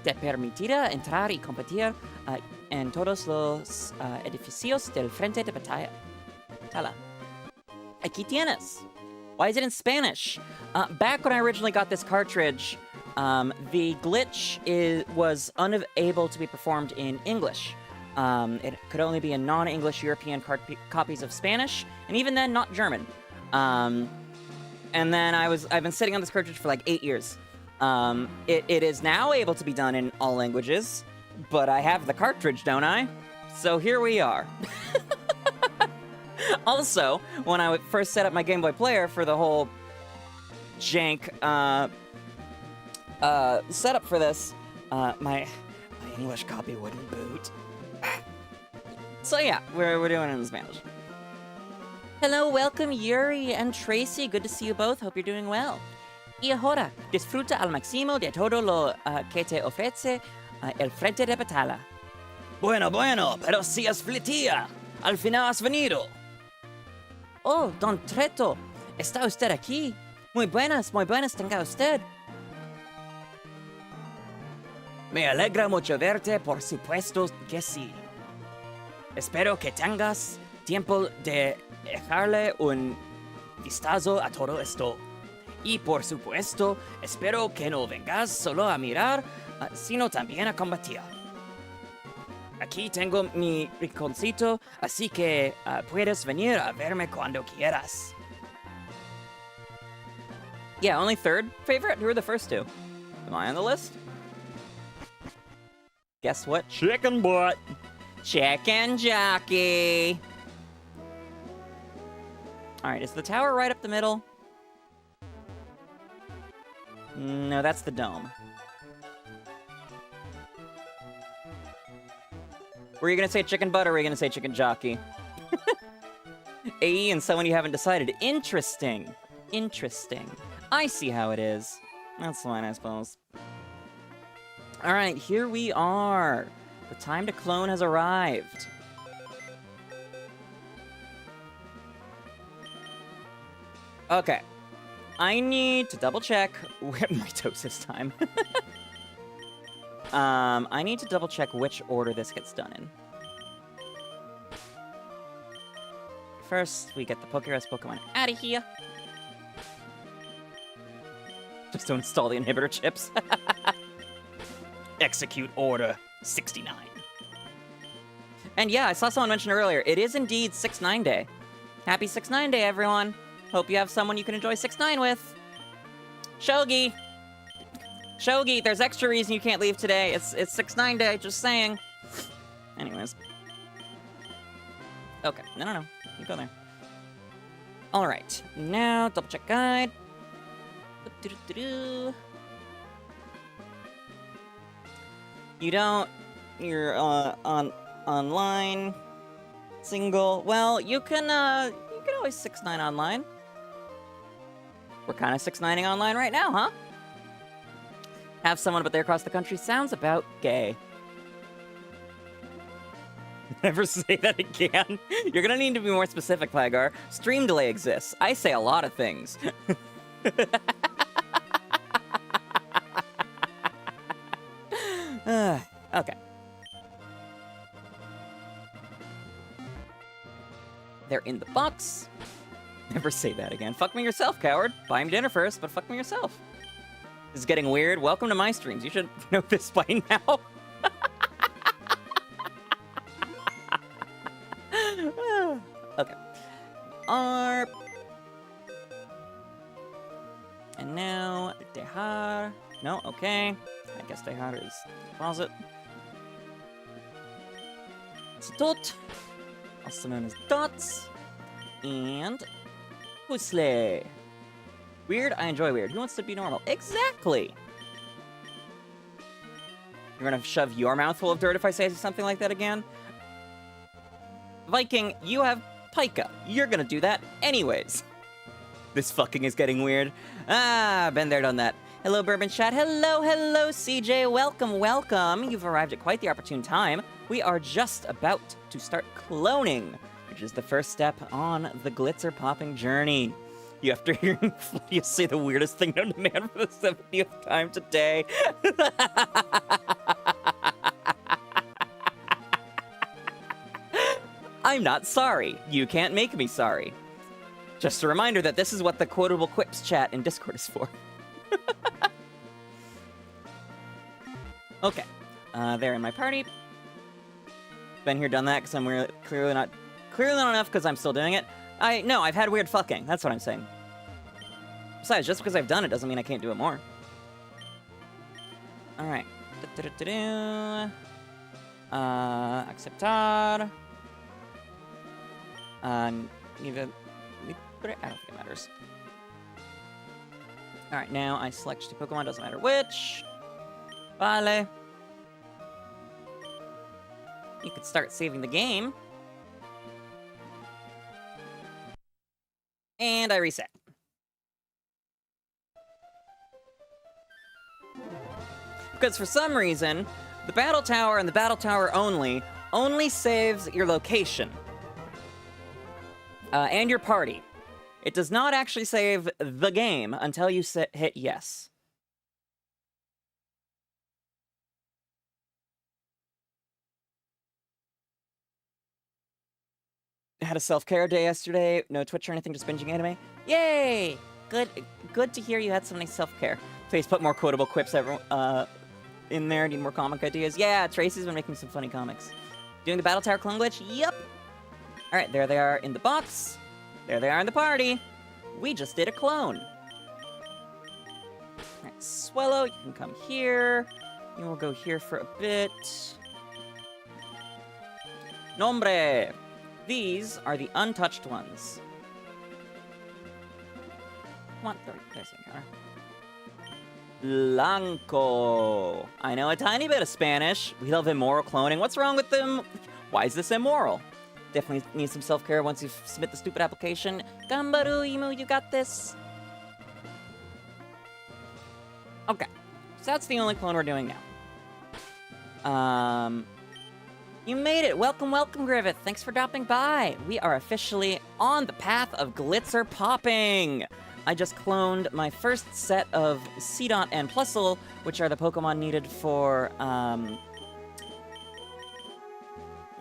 Te permitirá entrar y competir en todos los edificios del frente de batalla. Aquí tienes. Why is it in Spanish? Back when I originally got this cartridge, the glitch was unable to be performed in English. It could only be in non-English European copies of Spanish, and even then, not German. And then I've been sitting on this cartridge for like 8 years. It is now able to be done in all languages, but I have the cartridge, don't I? So here we are. Also, when I first set up my Game Boy Player for the whole jank setup for this, my English copy wouldn't boot. So yeah, we're doing it in Spanish. Hello, welcome Yuri and Tracy. Good to see you both. Hope you're doing well. Y ahora, disfruta al máximo de todo lo que te ofrece el frente de batalla. Bueno, pero si es Flittia. Al final has venido. Oh, Don Treto, ¿está usted aquí? Muy buenas tenga usted. Me alegra mucho verte, por supuesto que sí. Espero que tengas tiempo de dejarle un vistazo a todo esto. Y por supuesto, espero que no vengas solo a mirar, sino también a combatir. Aquí tengo mi rinconcito, así que puedes venir a verme cuando quieras. Yeah, only third favorite? Who are the first two? Am I on the list? Guess what? Chicken butt. Chicken jockey. Alright, is the tower right up the middle? No, that's the dome. Were you gonna say chicken butt or were you gonna say chicken jockey? AE and someone you haven't decided. Interesting. Interesting. I see how it is. That's fine, I suppose. Alright, here we are. The time to clone has arrived. Okay. I need to double check mitosis time. I need to double check which order this gets done in. First, we get the 𝑹𝒊𝒈𝒉𝒕 out of here. Just to install the inhibitor chips. Execute order 69. And yeah, I saw someone mention earlier, it is indeed 6-9 day. Happy 6-9 day, everyone. Hope you have someone you can enjoy 6-9 with. Shogi! Shogi, there's extra reason you can't leave today. It's 6-9 day, just saying. Anyways. Okay, no. You go there. Alright, now double check guide. You're online, single. Well, you can always 6-9 online. We're kind of 6-9ing online right now, huh? Have someone but they're across the country sounds about gay. Never say that again. You're gonna need to be more specific, Plagar. Stream delay exists. I say a lot of things. Okay. They're in the box. Never say that again. Fuck me yourself, coward. Buy him dinner first, but fuck me yourself. This is getting weird. Welcome to my streams. You should know this by now. Okay. ARP. And now, Dehar. No, okay. I guess Dehar is deposit. It's Dot. Also known as Dots. And Husle. Weird? I enjoy weird. Who wants to be normal? Exactly! You're gonna shove your mouth full of dirt if I say something like that again? Viking, you have Pika. You're gonna do that anyways. This fucking is getting weird. Been there, done that. Hello, Bourbon Chat. Hello, CJ. Welcome. You've arrived at quite the opportune time. We are just about to start cloning, which is the first step on the glitzer popping journey. You after hearing Flittia say the weirdest thing known to man for the 70th time today. I'm not sorry. You can't make me sorry. Just a reminder that this is what the quotable quips chat in Discord is for. Okay. They're in my party. Been here, done that, because I'm clearly not enough because I'm still doing it. No, I've had weird fucking. That's what I'm saying. Besides, just because I've done it doesn't mean I can't do it more. Alright. Acceptar. I don't think it matters. Alright, now I select two Pokemon, doesn't matter which. Vale. You could start saving the game. And I reset. Because for some reason, the battle tower and the battle tower only saves your location. And your party. It does not actually save the game until you hit yes. Had a self-care day yesterday. No Twitch or anything, just binging anime. Yay! Good to hear you had some nice self-care. Please put more quotable quips in there. Need more comic ideas. Yeah, Tracy's been making some funny comics. Doing the Battle Tower clone glitch? Yep. Alright, there they are in the box. There they are in the party. We just did a clone. Alright, Swellow, you can come here. You will go here for a bit. Nombre! These are the untouched ones. Come on, there's the encounter. Blanco. I know a tiny bit of Spanish. We love immoral cloning. What's wrong with them? Why is this immoral? Definitely need some self-care once you submit the stupid application. Gambaru, Imu, you got this. Okay. So that's the only clone we're doing now. You made it! Welcome, welcome, Grivet! Thanks for dropping by! We are officially on the path of Glitzer popping! I just cloned my first set of 𝒎𝒑 and 𝑃lusL, which are the Pokemon needed for,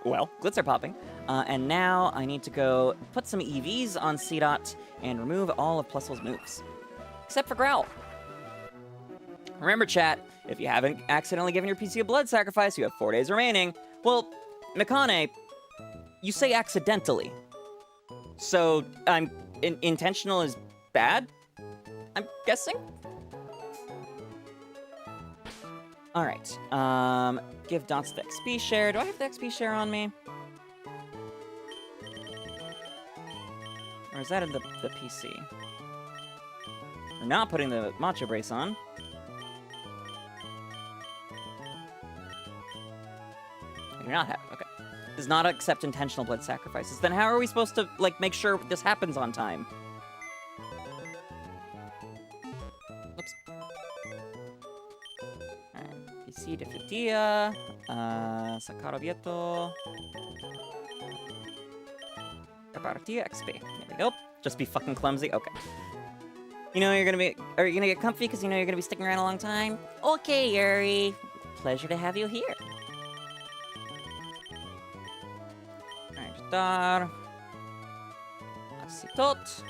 well, Glitzer popping. And now I need to go put some EVs on 𝒎𝒑 and remove all of 𝑃lusL's moves. Except for Growl. Remember, chat, if you haven't accidentally given your PC a blood sacrifice, you have 4 days remaining. Well, Mikane, you say accidentally. So, intentional is bad? I'm guessing? Alright, give Dots the XP share. Do I have the XP share on me? Or is that in the PC? We're not putting the Macho Brace on. I do not have it. Okay. Does not accept intentional blood sacrifices. Then how are we supposed to, like, make sure this happens on time? Oops. Alright. PC de Flittia. 𝒎𝒑𝒊𝒄. 𝒎𝒑𝒊𝒄 XP. There we go. Just be fucking clumsy. Okay. You know you're gonna be... Are you gonna get comfy because you know you're gonna be sticking around a long time? Okay, Yuri. Pleasure to have you here. Ajudar. Acitot.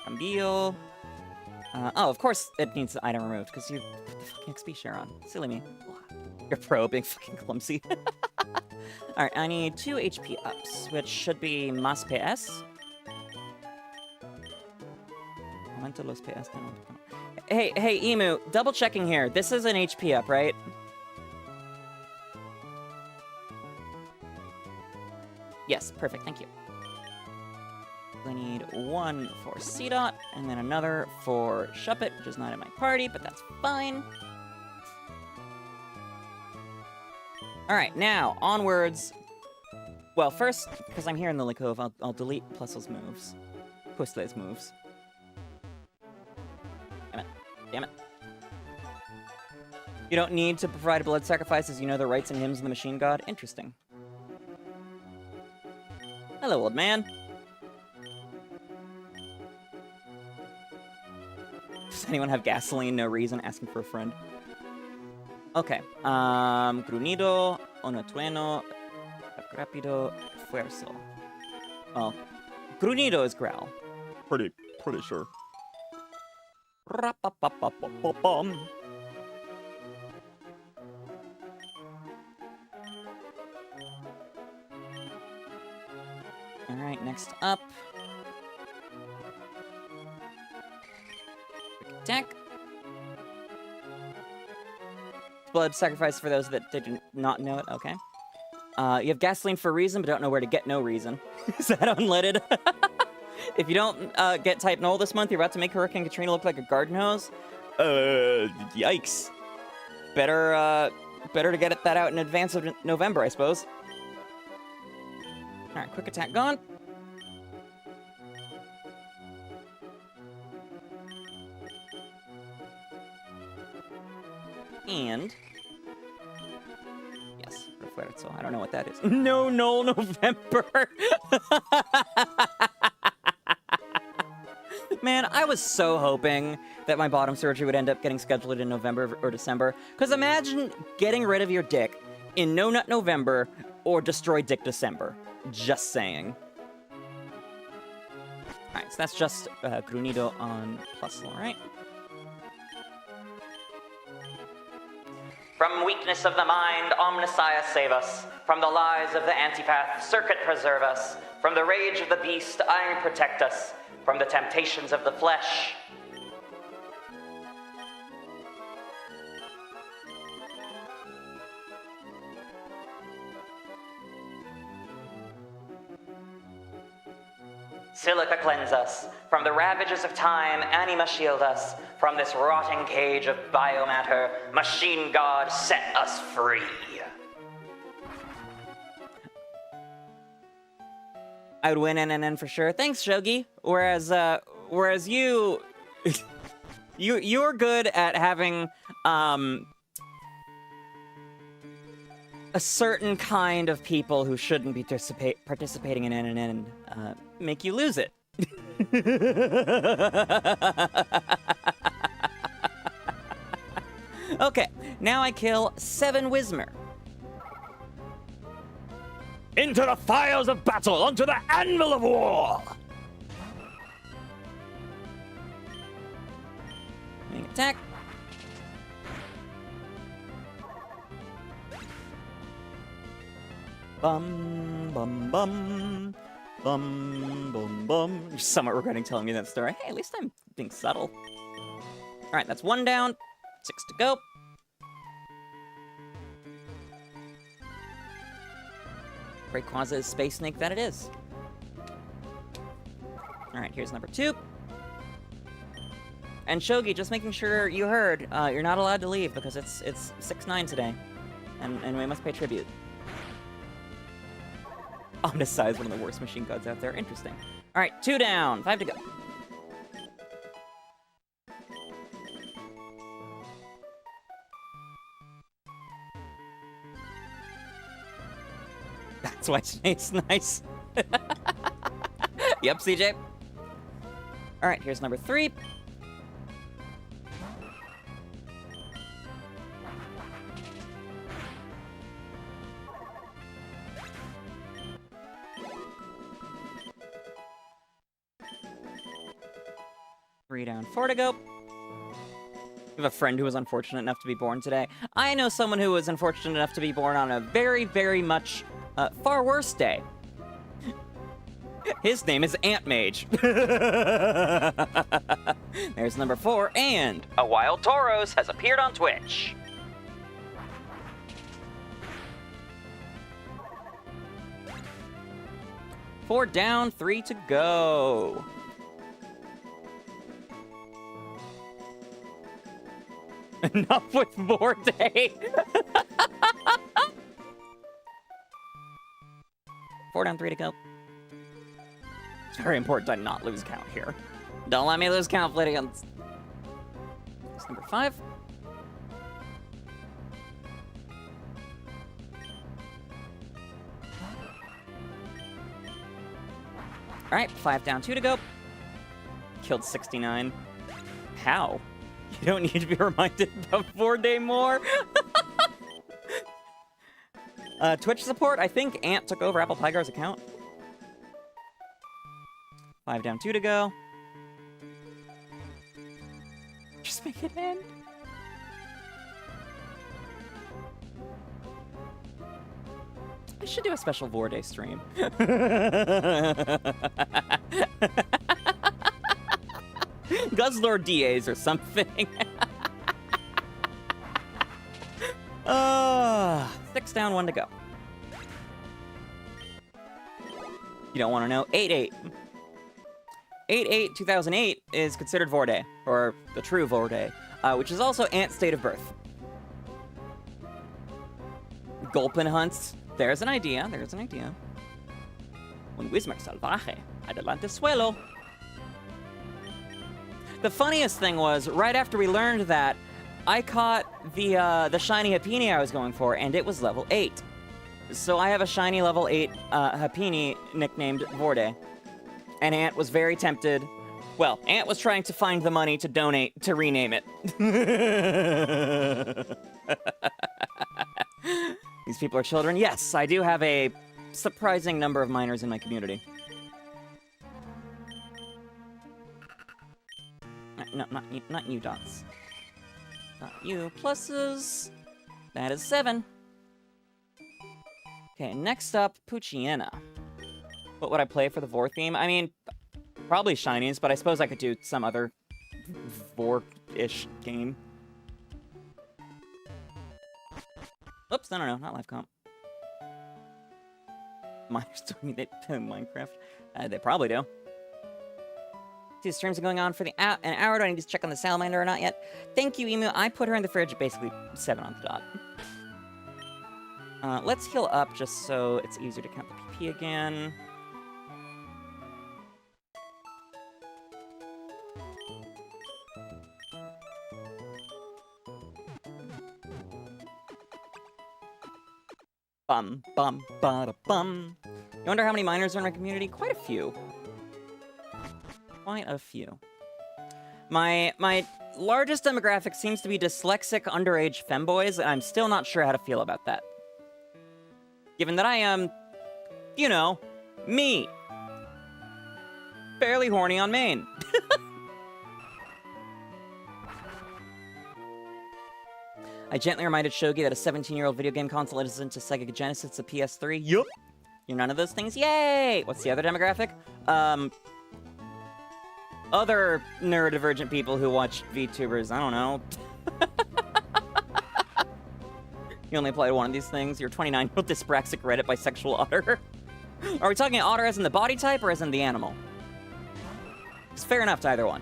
Cambio. Oh, of course it needs the item removed, because you put the fucking XP share on. Silly me. You're pro, being fucking clumsy. Alright, I need 2 HP ups, which should be más PS. Aumento los PS. Hey, Emu, double checking here. This is an HP up, right? Yes, perfect, thank you. I need 1 for 𝒎𝒑, and then another for 𝒕𝒕, which is not in my party, but that's fine. Alright, now, onwards. Well, first, because I'm here in the Cove, I'll delete 𝑃lusL's moves. 𝑃lusL's moves. Damn it. You don't need to provide blood sacrifices, you know the rights and hymns of the machine god? Interesting. Hello, old man. Does anyone have gasoline? No reason. Asking for a friend. Okay. Grunido, Onotueno, Rapido, Fuerzo. Well, Grunido is Growl. Pretty sure. Alright, next up. Quick attack. Blood sacrifice for those that did not know it. Okay. You have gasoline for a reason, but don't know where to get no reason. Is that unleaded? If you don't get type null this month, you're about to make Hurricane Katrina look like a garden hose. Yikes. Better to get that out in advance of November, I suppose. Alright, quick attack gone. and... Yes, refuerzo. I don't know what that is. No, November! Man, I was so hoping that my bottom surgery would end up getting scheduled in November or December. Because imagine getting rid of your dick in No Nut November or Destroy Dick December. Just saying. Alright, so that's just Grunido on Plusle, right? From weakness of the mind, Omnissiah save us. From the lies of the antipath, Circuit preserve us. From the rage of the beast, Iron protect us. From the temptations of the flesh. Silica cleanse us. From the ravages of time, Anima shield us. From this rotting cage of biomatter, Machine God set us free. I would win NNN for sure. Thanks, Shogi. Whereas you... you're good at having, a certain kind of people who shouldn't be participating in NNN, make you lose it. Okay, now I kill 7 Whismur. Into the fires of battle, onto the anvil of war! Main attack. Bum, bum, bum. Bum, bum, bum. You're somewhat regretting telling me that story. Hey, at least I'm being subtle. Alright, that's 1 down. 6 to go. Rayquaza is Space Snake that it is. Alright, here's number 2. And Shogi, just making sure you heard, you're not allowed to leave because it's 6-9 today. And we must pay tribute. Omnissiah is one of the worst machine gods out there. Interesting. Alright, 2 down. 5 to go. That's why Snake's nice. Yep, CJ. Alright, here's number 3. Three down, 4 to go. I have a friend who was unfortunate enough to be born today. I know someone who was unfortunate enough to be born on a very, very much far worse day. His name is Ant Mage. There's number 4, and a Wild Tauros has appeared on Twitch. Four down, 3 to go. Enough with Vorday. 4 down, 3 to go. It's very important I not lose count here. Don't let me lose count, Flittians. It's number 5. Alright, 5 down, 2 to go. Killed 69. How? You don't need to be reminded about Vorday more. Twitch support, I think Ant took over 𝑹𝒊𝒈𝒉's account. 5 down, 2 to go. Just make it end. I should do a special Vorday stream. Guzzlord DAs or something. 6 down, 1 to go. You don't want to know? 8-8. 8-8 2008 is considered Vorday, or the true Vorday, which is also Ant's date of birth. Gulpin hunts. There's an idea. There's an idea. Un Whismur salvaje. Adelante suelo. The funniest thing was, right after we learned that, I caught the shiny Happiny I was going for, and it was level 8. So I have a shiny level 8 Happiny nicknamed Vorde. And Ant was very tempted. Well, Ant was trying to find the money to donate to rename it. These people are children. Yes, I do have a surprising number of minors in my community. No, not you, dots. Not you, pluses. That is 7. Okay, next up, Poochyena. What would I play for the Vor theme? I mean, probably shinies, but I suppose I could do some other Vor-ish game. Oops, no, not live comp. Miners doing it in Minecraft. They probably do. These streams are going on for an hour. Do I need to check on the salamander or not yet? Thank you, Emu. I put her in the fridge at basically 7 on the dot. Let's heal up just so it's easier to count the PP again. Bum, bum, bada, bum. You wonder how many minors are in my community? Quite a few. Quite a few. My largest demographic seems to be dyslexic underage femboys, and I'm still not sure how to feel about that. Given that I am, you know, me. Fairly horny on main. I gently reminded Shogi that a 17-year-old video game console is into Sega Genesis, a PS3. Yup. You're none of those things? Yay! What's the other demographic? Other neurodivergent people who watch VTubers. I don't know. You only applied one of these things. You're 29-year-old dyspraxic Reddit bisexual otter. Are we talking otter as in the body type or as in the animal? It's fair enough to either one.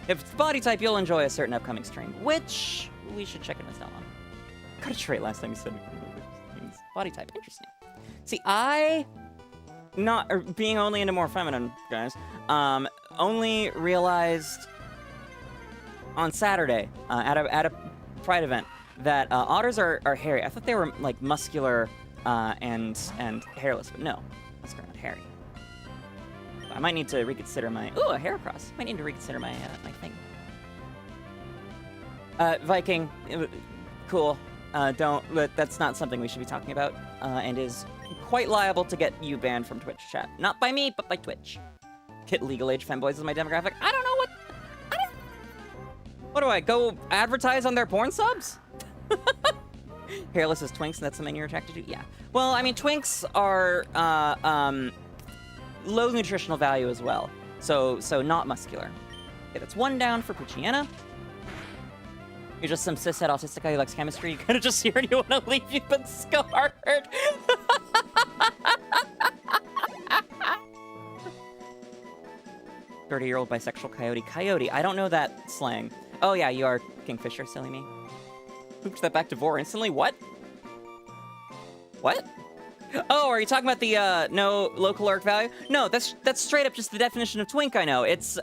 If it's the body type, you'll enjoy a certain upcoming stream, which we should check in with that one. Got a trait last time you said body type. Interesting. See, being only into more feminine guys, only realized on Saturday at a Pride event that otters are hairy. I thought they were like muscular and hairless, but no, muscular and hairy. I might need to reconsider my a hair cross. Might need to reconsider my my thing. Viking, cool. That's not something we should be talking about, and is quite liable to get you banned from Twitch chat. Not by me, but by Twitch. Hit legal age femboys is my demographic. I don't know what do I go advertise on their porn subs? Hairless as twinks, and that's something you're attracted to? Yeah. Well, I mean, twinks are low nutritional value as well, so not muscular. Okay, that's 1 down for Poochyena. You're just some cishet autistic guy who likes chemistry. You could have just here and you want to leave, you've been scarred. 30-year-old bisexual coyote. Coyote, I don't know that slang. Oh yeah, you are Kingfisher, silly me. Pooped that back to Vor instantly, what? What? Oh, are you talking about the, no low caloric value? No, that's straight up just the definition of twink I know. It's,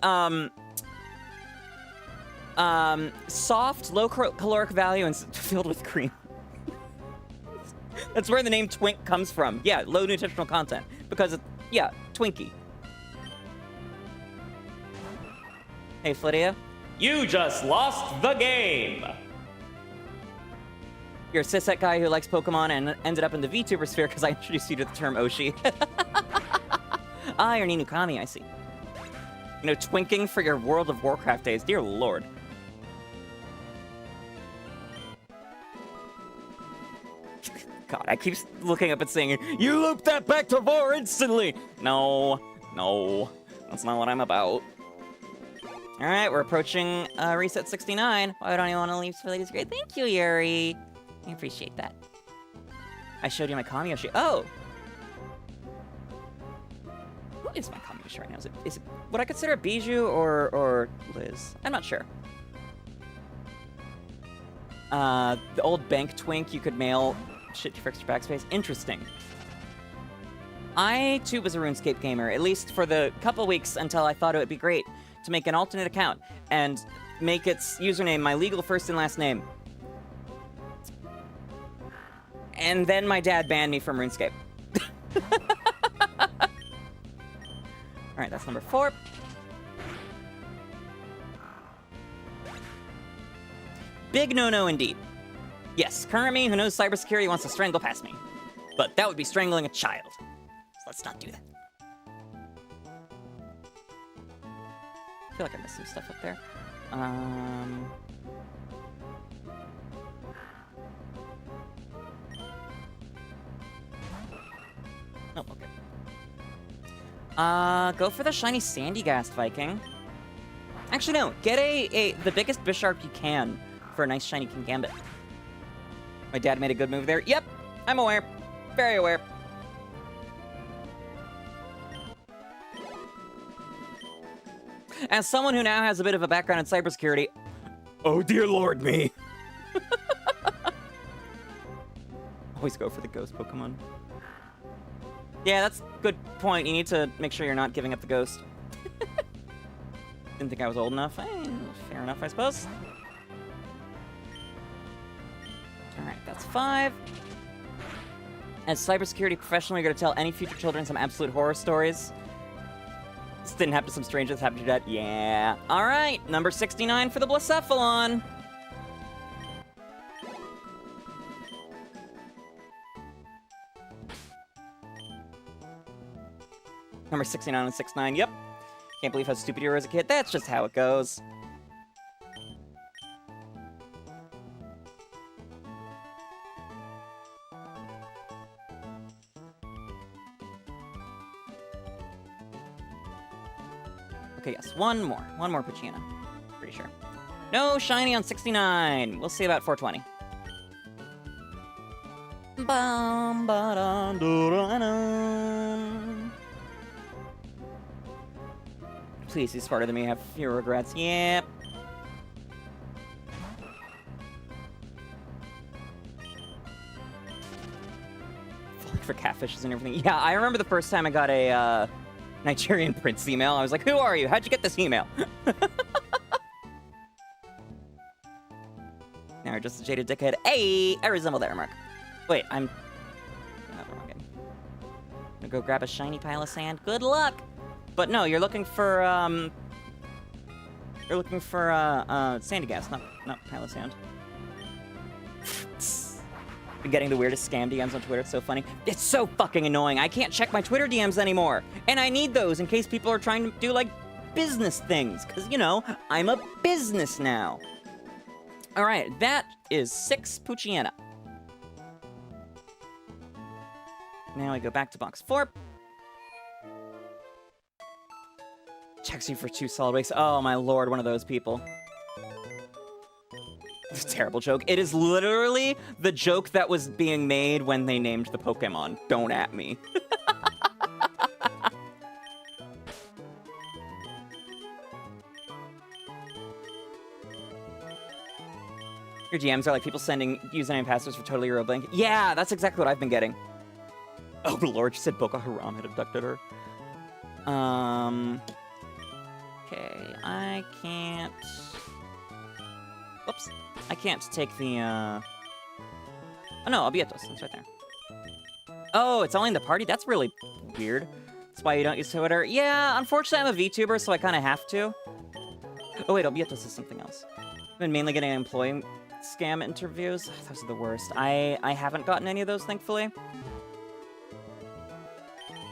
soft, low caloric value and filled with cream. That's where the name twink comes from. Yeah, low nutritional content. Because, yeah, Twinkie. Hey, Flittia. You just lost the game! You're a cishet guy who likes Pokemon and ended up in the VTuber sphere because I introduced you to the term Oshi. Ah, you're Ninukami, I see. You know, twinking for your World of Warcraft days. Dear Lord. God, I keep looking up and saying, you loop that back to Vor instantly! No, that's not what I'm about. Alright, we're approaching reset 69. Why don't you want to leave for ladies? Great. Thank you, Yuri. I appreciate that. I showed you my Kamiyoshi. Oh! Who is my Kamiyoshi right now? Is it what I consider a Bijou or Liz? I'm not sure. The old bank twink you could mail shit for extra backspace. Interesting. I, too, was a RuneScape gamer, at least for the couple weeks until I thought it would be great to make an alternate account and make its username my legal first and last name. And then my dad banned me from RuneScape. Alright, that's number 4. Big no-no indeed. Yes, current me who knows cybersecurity wants to strangle past me. But that would be strangling a child. So let's not do that. I feel like I missed some stuff up there. Oh, okay. Go for the shiny Sandygast Viking. Actually, no. Get the biggest Bisharp you can for a nice shiny King Gambit. My dad made a good move there. Yep, I'm aware. Very aware. As someone who now has a bit of a background in cybersecurity, oh dear lord me. Always go for the ghost Pokemon. Yeah, that's a good point. You need to make sure you're not giving up the ghost. Didn't think I was old enough. Fair enough, I suppose. Alright, that's 5. As cybersecurity professional, you're gonna tell any future children some absolute horror stories. This didn't happen to some stranger, this happened to your dad. Yeah. Alright, number 69 for the Blacephalon. Number 69 and 69, yep. Can't believe how stupid you were as a kid. That's just how it goes. Okay, yes, one more. One more Poochyena. Pretty sure. No shiny on 69. We'll see about 420. Please, he's smarter than me. Have fewer regrets. Yep. Falling for catfishes and everything. Yeah, I remember the first time I got a Nigerian prince email. I was like, who are you? How'd you get this email? Now you're just a jaded dickhead. Hey, I resemble that remark. Wait, I'm not the wrong game. I'm gonna go grab a shiny pile of sand. Good luck! But no, you're looking for, Sandygast, not pile of sand. Been getting the weirdest scam DMs on Twitter, it's so funny. It's so fucking annoying, I can't check my Twitter DMs anymore! And I need those in case people are trying to do, like, business things, because, you know, I'm a business now. Alright, that is 6 Poochyena. Now we go back to box 4. Checks you for 2 solid weeks. Oh my lord, one of those people. It's a terrible joke. It is literally the joke that was being made when they named the Pokemon. Don't at me. Your DMs are like people sending username and passwords for Totally Euro Blink. Yeah, that's exactly what I've been getting. Oh lord, she said Boko Haram had abducted her. Okay, I can't... Whoops. I can't take the, Oh no, 𝑹𝒊𝒈𝒉𝒕, it's right there. Oh, it's only in the party? That's really weird. That's why you don't use Twitter. Yeah, unfortunately I'm a VTuber, so I kind of have to. Oh wait, 𝑹𝒊𝒈𝒉𝒕 is something else. I've been mainly getting employee scam interviews. Those are the worst. I haven't gotten any of those, thankfully.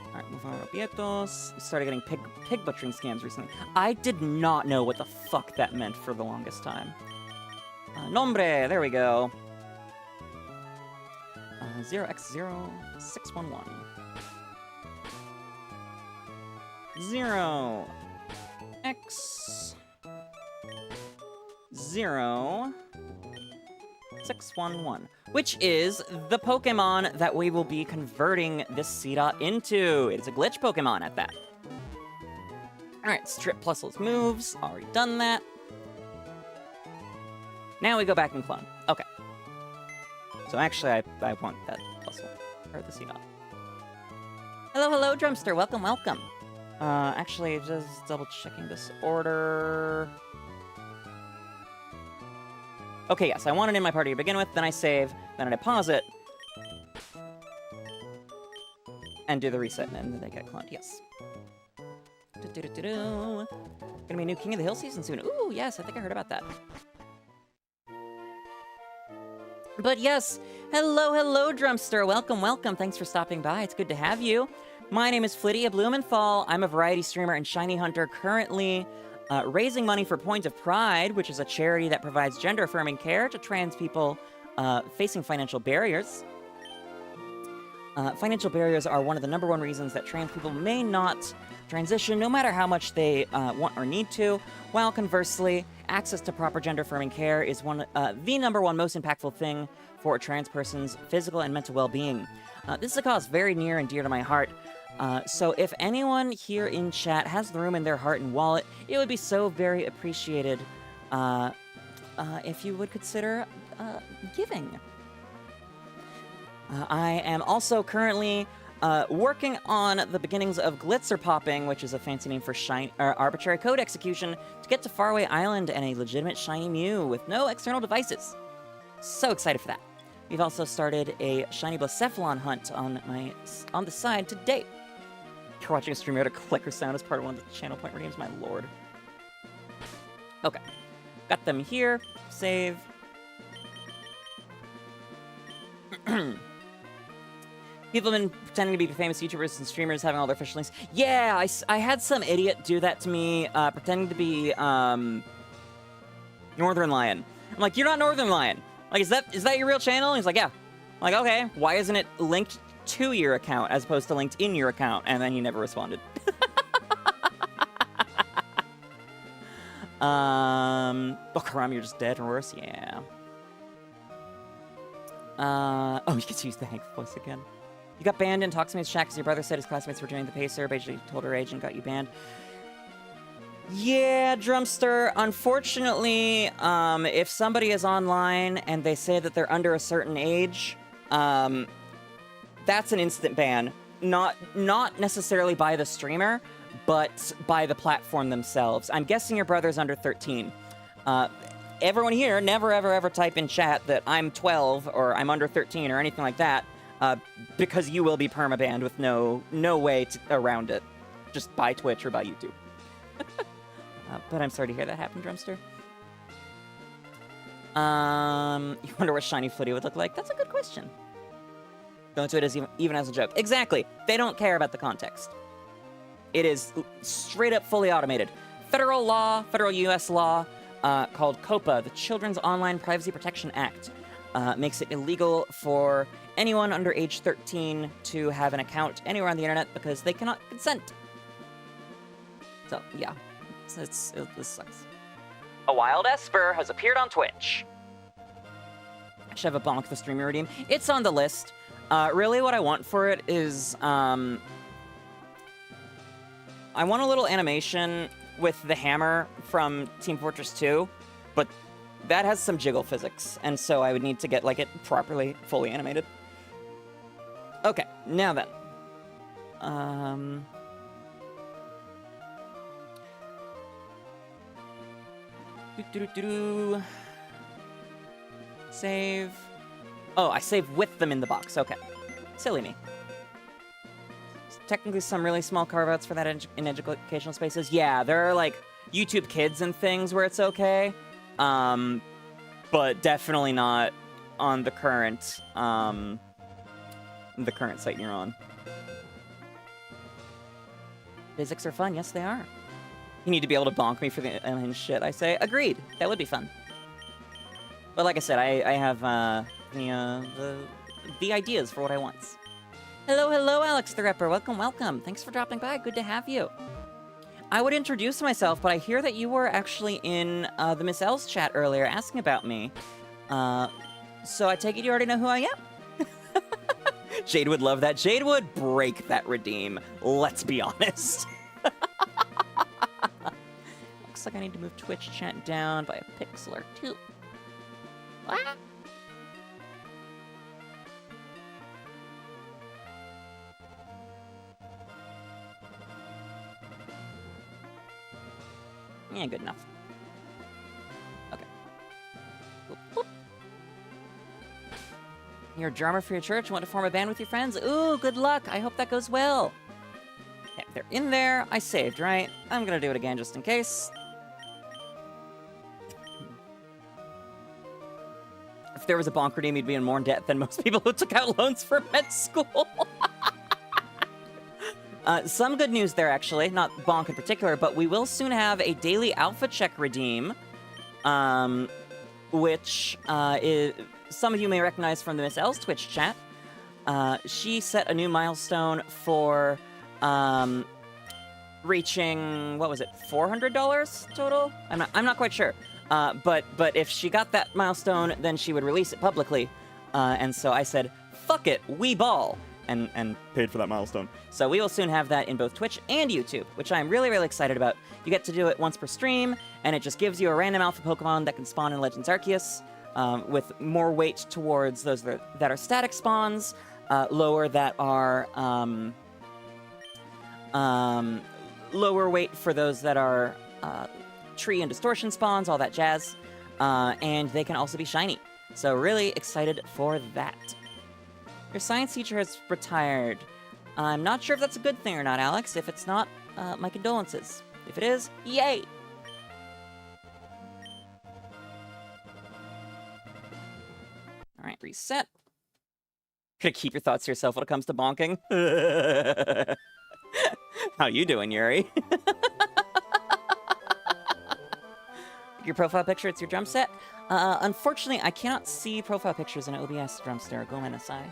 Alright, move on to 𝑹𝒊𝒈𝒉𝒕. Started getting pig butchering scams recently. I did not know what the fuck that meant for the longest time. Nombre, there we go. 0x0611. 0x0611. Which is the Pokemon that we will be converting this 𝒎𝒑 into. It is a glitch Pokemon at that. Alright, strip plus those moves. Already done that. Now we go back and clone. Okay. So actually, I want that puzzle. Or the 𝒎𝒑. Hello, hello, Drumster. Welcome, welcome. Actually, just double checking this order. Okay, yes, I want it in my party to begin with, then I save, then I deposit, and do the reset, and then they get cloned, yes. Gonna be a new King of the Hill season soon. Ooh, yes, I think I heard about that. But yes, hello, Drumster. Welcome, welcome. Thanks for stopping by. It's good to have you. My name is 𝑹𝒊𝒈𝒉𝒕. I'm a variety streamer and shiny hunter, currently raising money for Point of Pride, which is a charity that provides gender-affirming care to trans people facing financial barriers. Financial barriers are one of the #1 reasons that trans people may not transition, no matter how much they want or need to, while conversely, access to proper gender-affirming care is the #1 most impactful thing for a trans person's physical and mental well-being. This is a cause very near and dear to my heart, so if anyone here in chat has the room in their heart and wallet, it would be so very appreciated if you would consider giving. I am also currently working on the beginnings of Glitzer popping, which is a fancy name for arbitrary code execution, to get to Faraway Island and a legitimate shiny Mew with no external devices. So excited for that. We've also started a shiny Blacephalon hunt on the side today. You're watching a stream out a clicker sound as part of one of the channel point redeems, my lord. Okay. Got them here. Save. People have been pretending to be famous YouTubers and streamers having all their official links. Yeah, I had some idiot do that to me, pretending to be, Northern Lion. I'm like, you're not Northern Lion. Like, is that your real channel? And he's like, yeah. I'm like, okay, why isn't it linked to your account as opposed to linked in your account? And then he never responded. Oh, Karam, you're just dead or worse? Yeah. Oh, you get to use the Hank voice again. You got banned in Toxmate's chat because your brother said his classmates were doing the pacer, basically told her age and got you banned. Yeah, Drumster, unfortunately, if somebody is online and they say that they're under a certain age, that's an instant ban. Not necessarily by the streamer, but by the platform themselves. I'm guessing your brother's under 13. Everyone here, never, ever type in chat that I'm 12 or I'm under 13 or anything like that, because you will be permabanned with no way around it, just by Twitch or by YouTube. But I'm sorry to hear that happen, Drumster. You wonder what shiny Flittia would look like? That's a good question. Go into it as even as a joke. Exactly. They don't care about the context. It is straight up fully automated. Federal U.S. law, called COPPA, the Children's Online Privacy Protection Act, makes it illegal for anyone under age 13 to have an account anywhere on the internet because they cannot consent. So, yeah. This sucks. A wild Esper has appeared on Twitch. I should have a bonk the streamer redeem. It's on the list. Really what I want for it is, I want a little animation with the hammer from Team Fortress 2, but that has some jiggle physics, and so I would need to get, like, it properly, fully animated. Okay, now then. Save. Oh, I save with them in the box. Okay. Silly me. Technically some really small carve-outs for that in educational spaces. Yeah, there are, like, YouTube Kids and things where it's okay. But definitely not on the current site you're on. Physics are fun. Yes, they are. You need to be able to bonk me for the alien shit, I say. Agreed. That would be fun. But like I said, I have the ideas for what I want. Hello, Alex the Ripper. Welcome. Thanks for dropping by. Good to have you. I would introduce myself, but I hear that you were actually in the 𝑪𝑹𝑬𝑺 chat earlier asking about me. So I take it you already know who I am? Jade would love that. Jade would break that redeem. Let's be honest. Looks like I need to move Twitch chat down by a pixel or two. Ah. Yeah, good enough. Okay. You're a drummer for your church, want to form a band with your friends? Ooh, good luck. I hope that goes well. Okay, they're in there. I saved, right? I'm gonna do it again just in case. If there was a bonk redeem, he'd be in more debt than most people who took out loans for med school. Some good news there, actually. Not bonk in particular, but we will soon have a daily alpha check redeem, which is, some of you may recognize from the Miss L's Twitch chat. She set a new milestone for reaching, what was it, $400 total? I'm not quite sure. But if she got that milestone, then she would release it publicly. And so I said, fuck it, we ball. And paid for that milestone. So we will soon have that in both Twitch and YouTube, which I'm really, really excited about. You get to do it once per stream, and it just gives you a random alpha Pokemon that can spawn in Legends Arceus, with more weight towards those that are static spawns, lower that are, lower weight for those that are, tree and distortion spawns, all that jazz. And they can also be shiny. So really excited for that. Your science teacher has retired. I'm not sure if that's a good thing or not, Alex. If it's not, my condolences. If it is, yay! Alright, reset. Gonna keep your thoughts to yourself when it comes to bonking. How you doing, Yuri? Your profile picture, it's your drum set. Unfortunately, I cannot see profile pictures in OBS Drumster. Go MSI.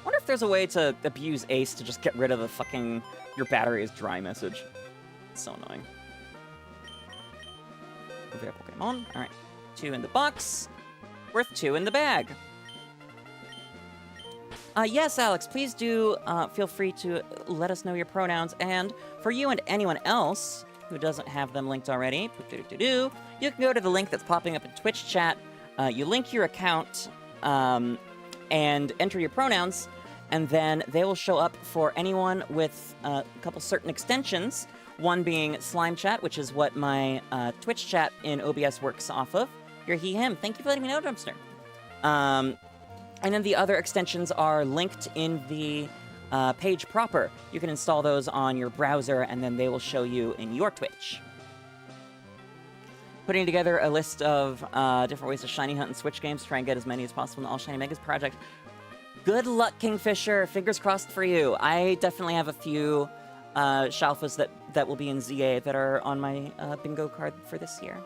Wonder if there's a way to abuse Ace to just get rid of the fucking your battery is dry message. It's so annoying. Pokémon. Alright. 2 in the box. Worth 2 in the bag. Yes, Alex, please do feel free to let us know your pronouns. And for you and anyone else who doesn't have them linked already, you can go to the link that's popping up in Twitch chat. You link your account and enter your pronouns, and then they will show up for anyone with a couple certain extensions. One being Slime Chat, which is what my Twitch chat in OBS works off of. You're he, him. Thank you for letting me know, Drumster. And then the other extensions are linked in the page proper. You can install those on your browser, and then they will show you in your Twitch. Putting together a list of different ways to shiny hunt and Switch games to try and get as many as possible in the All Shiny Megas project. Good luck, Kingfisher. Fingers crossed for you. I definitely have a few Shalfas that will be in ZA that are on my bingo card for this year.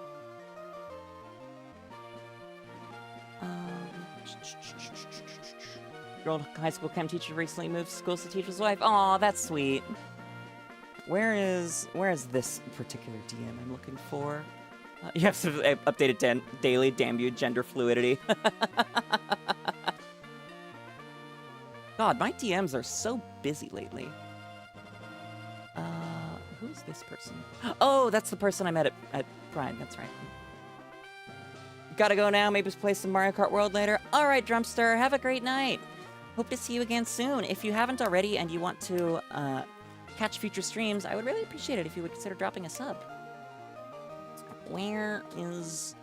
Your old high school chem teacher recently moved schools to teach his wife. Aw, that's sweet. Where is this particular DM I'm looking for? You have some updated daily damn gender fluidity. God, my DMs are so busy lately. Who's this person? Oh, that's the person I met at Prime. That's right. Gotta go now. Maybe play some Mario Kart World later. All right, Drumster. Have a great night. Hope to see you again soon. If you haven't already and you want to catch future streams, I would really appreciate it if you would consider dropping a sub. Where is...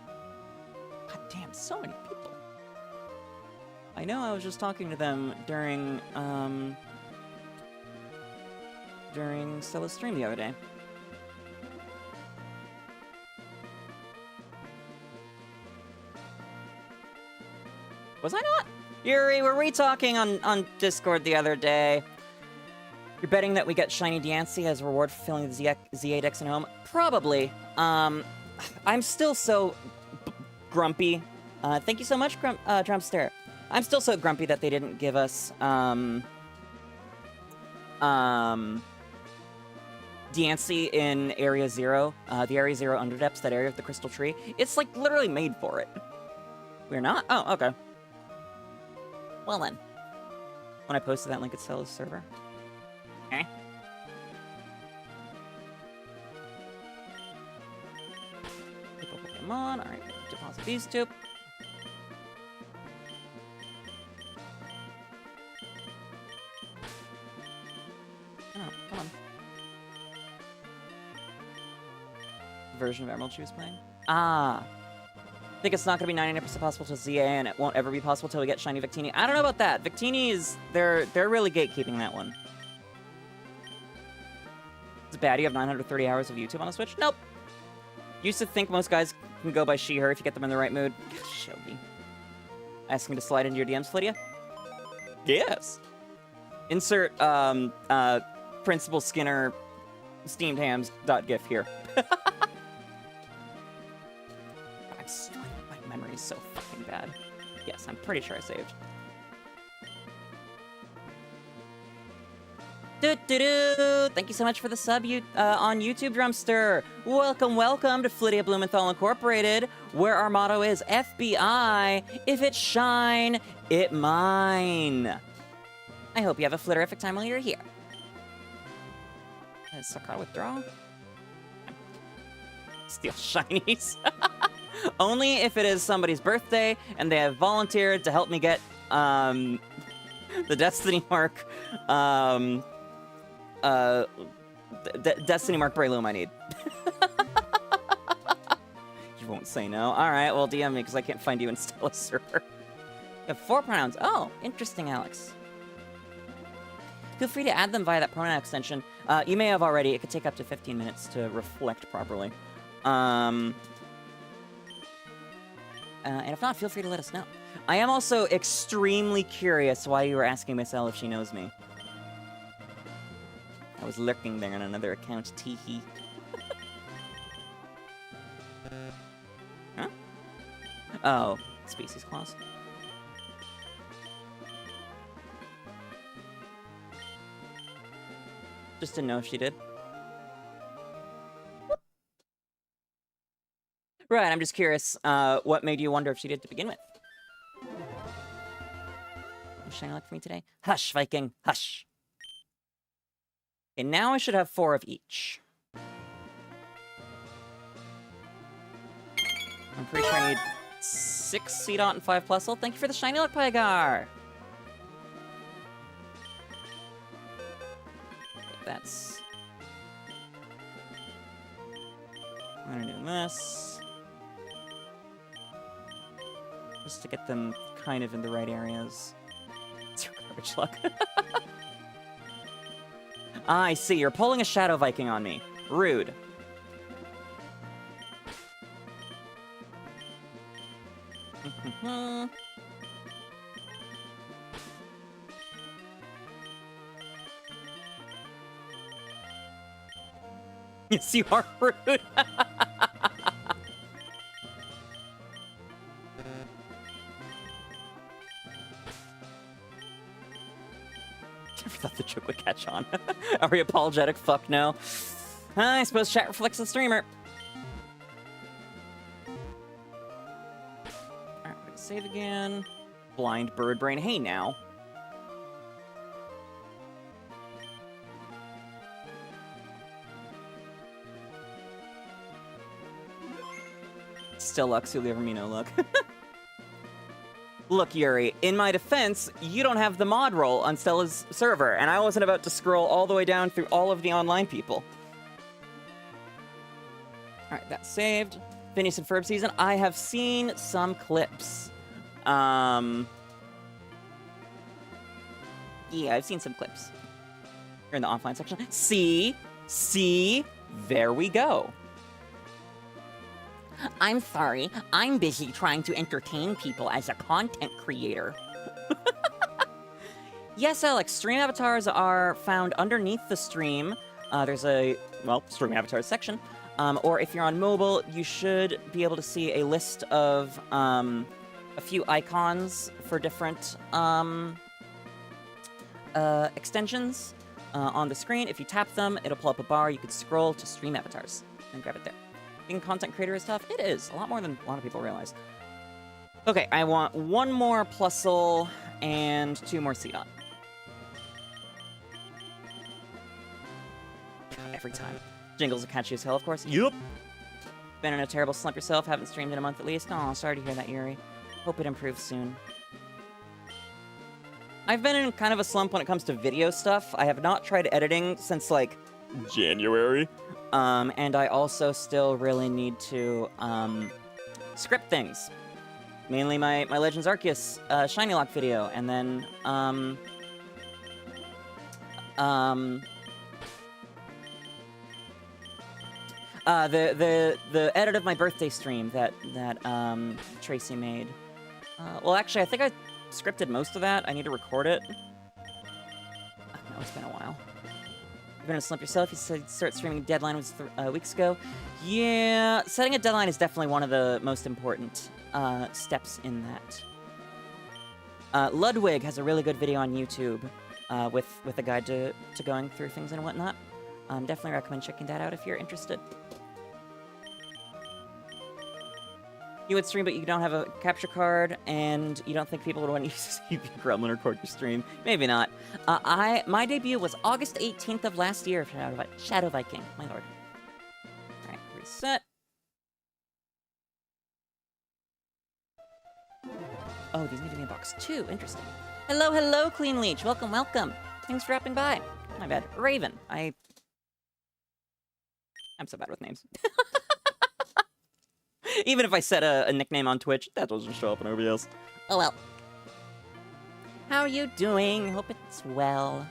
God damn, so many people. I know I was just talking to them during Stella's stream the other day. Was I not? Yuri, were we talking on Discord the other day? You're betting that we get Shiny Diancie as a reward for filling the Z8 X and home? Probably. I'm still so grumpy. Thank you so much, Drumster. I'm still so grumpy that they didn't give us, Diancie in Area 0. The Area 0 Underdepths, that area of the Crystal Tree. It's, like, literally made for it. We're not? Oh, okay. Well then. When I posted that link at Stella's server. Okay. Pokemon. Alright, deposit these two. version of 𝑹𝒊𝒈 she was playing? Ah. I think it's not going to be 99% possible to ZA, and it won't ever be possible till we get shiny Victini. I don't know about that. Victini is... They're really gatekeeping that one. It's bad you have 930 hours of YouTube on the Switch? Nope. Used to think most guys can go by she, her if you get them in the right mood. Shelby. Asking to slide into your DMs, Flittia? Yes. Insert, Principal Skinner steamedhams.gif here. My memory is so fucking bad. Yes, I'm pretty sure I saved. Thank you so much for the sub on YouTube, Drumster. Welcome, welcome to Flittia Blumenthal Incorporated, where our motto is FBI, if it shine, it mine. I hope you have a flitterific time while you're here. Is 𝒒𝒑𝒆𝒏𝒊𝒈𝒕 withdraw? Steal shinies. Only if it is somebody's birthday and they have volunteered to help me get the Destiny Mark Destiny Mark Breloom I need. You won't say no. Alright, well DM me because I can't find you in Stella server. You have 4 pronouns. Oh, interesting, Alex. Feel free to add them via that pronoun extension. You may have already. It could take up to 15 minutes to reflect properly. And if not, feel free to let us know. I am also extremely curious why you were asking Miss L if she knows me. I was lurking there on another account, teehee. Huh? Oh, species clause. Just to know if she did. Right, I'm just curious, what made you wonder if she did to begin with? Shiny luck for me today? Hush, Viking, hush. Okay, now I should have 4 of each. I'm pretty sure I need 6 𝒎𝒑 and 5 Plusle. Thank you for the shiny luck, Pygar! That's... I'm gonna do this. Just to get them kind of in the right areas. It's your garbage luck. I see, you're pulling a Shadow Viking on me. Rude. Yes, you are rude. Never thought the joke would catch on. Are we apologetic? Fuck no. I suppose chat reflects the streamer. Alright, we're gonna save again. Blind bird brain. Hey now. Still luck, so you'll ever me no luck. Look, Yuri, in my defense, you don't have the mod role on Stella's server, and I wasn't about to scroll all the way down through all of the online people. Alright, that's saved. Phineas and Ferb season. I have seen some clips. Yeah, I've seen some clips. You're in the offline section. See? There we go. I'm sorry, I'm busy trying to entertain people as a content creator. Yes, Alex, stream avatars are found underneath the stream. There's a, well, stream avatars section. Or if you're on mobile, you should be able to see a list of a few icons for different extensions on the screen. If you tap them, it'll pull up a bar. You could scroll to stream avatars and grab it there. Being a content creator is tough? It is. A lot more than a lot of people realize. Okay, I want 1 more Plusle and 2 more 𝒎𝒑. Every time. Jingles will catch you as hell, of course. Yup! Been in a terrible slump yourself? Haven't streamed in a month at least? Aw, sorry to hear that, Yuri. Hope it improves soon. I've been in kind of a slump when it comes to video stuff. I have not tried editing since, like, January. And I also still really need to, script things. Mainly my Legends Arceus, Shiny Lock video, and then, the edit of my birthday stream that Tracy made. Well, actually, I think I scripted most of that. I need to record it. No, it's been a while. You're gonna slump yourself. You said start streaming deadline was weeks ago. Yeah, setting a deadline is definitely one of the most important steps in that. Ludwig has a really good video on YouTube with a guide to going through things and whatnot. Definitely recommend checking that out if you're interested. You would stream, but you don't have a capture card, and you don't think people would want to use you Gremlin record your stream. Maybe not. My debut was August 18th of last year for Shadow Viking, my lord. Alright, reset. Oh, these need to be in box 2. Interesting. Hello, hello, Clean Leech. Welcome, welcome. Thanks for dropping by. My bad. Raven. I'm so bad with names. Even if I set a nickname on Twitch, that doesn't show up in OBS. Oh well. How are you doing? Hope it's well.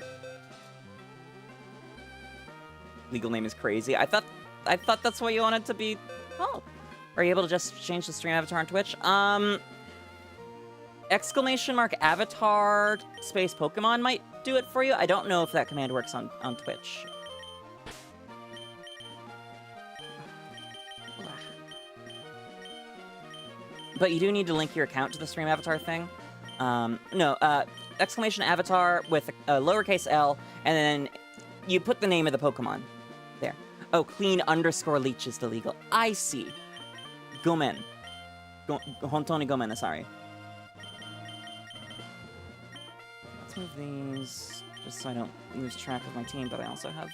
Legal name is crazy. I thought that's what you wanted to be. Oh. Are you able to just change the stream avatar on Twitch? !avatar space Pokemon might do it for you. I don't know if that command works on Twitch. But you do need to link your account to the stream avatar thing. !avatar with a lowercase l, and then you put the name of the Pokemon. There. Oh, clean_leech is the legal. I see. Gomen. Hontoni gomen, sorry. Let's move these, just so I don't lose track of my team, but I also have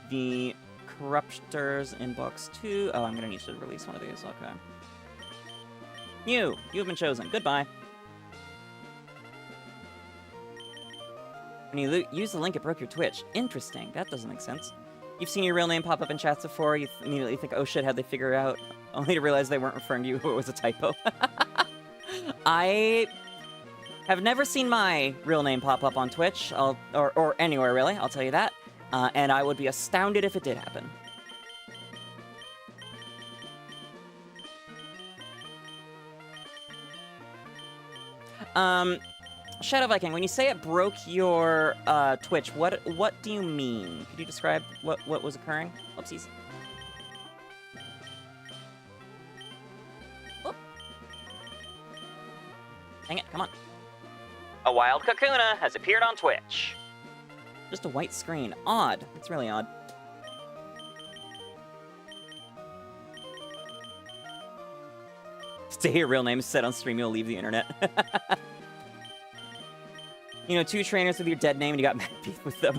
the Corruptors in box 2. Oh, I'm gonna need to release one of these, okay. You have been chosen. Goodbye. When you use the link, it broke your Twitch. Interesting. That doesn't make sense. You've seen your real name pop up in chats before. You immediately think, oh shit, how'd they figure it out? Only to realize they weren't referring to you. It was a typo. I have never seen my real name pop up on Twitch, or anywhere really, I'll tell you that. And I would be astounded if it did happen. Shadow Viking, when you say it broke your Twitch, what do you mean? Could you describe what was occurring? Oopsies. Whoop. Dang it, come on. A wild Kakuna has appeared on Twitch. Just a white screen. Odd. It's really odd. To hear real names said on stream, you'll leave the internet. You know, 2 trainers with your dead name and you got mad beef with them.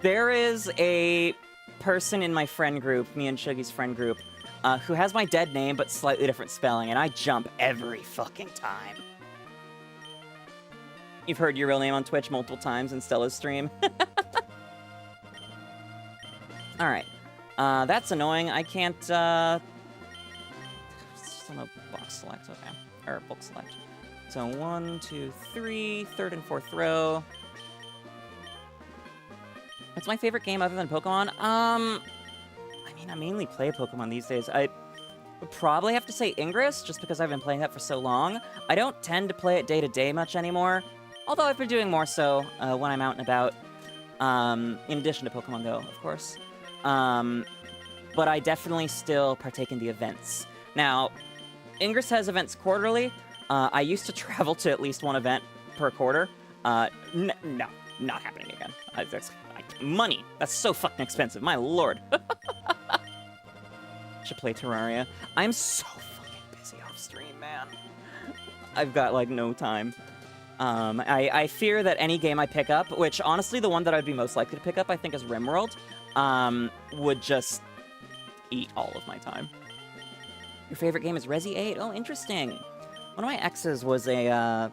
There is a person in my friend group, me and Shuggy's friend group, who has my dead name but slightly different spelling, and I jump every fucking time. You've heard your real name on Twitch multiple times in Stella's stream. Alright. That's annoying. I can't, still no box select, okay. Or bulk select. So 1, 2, 3, third and fourth row. What's my favorite game other than Pokemon? I mean, I mainly play Pokemon these days. I would probably have to say Ingress, just because I've been playing that for so long. I don't tend to play it day to day much anymore, although I've been doing more so when I'm out and about, in addition to Pokemon Go, of course. But I definitely still partake in the events. Now, Ingress has events quarterly. I used to travel to at least one event per quarter. No, not happening again. Money. That's so fucking expensive. My lord. Should play Terraria. I'm so fucking busy off stream, man. I've got, like, no time. I fear that any game I pick up, which, honestly, the one that I'd be most likely to pick up, I think, is RimWorld, would just eat all of my time. Your favorite game is Resi 8? Oh, interesting. One of my exes was a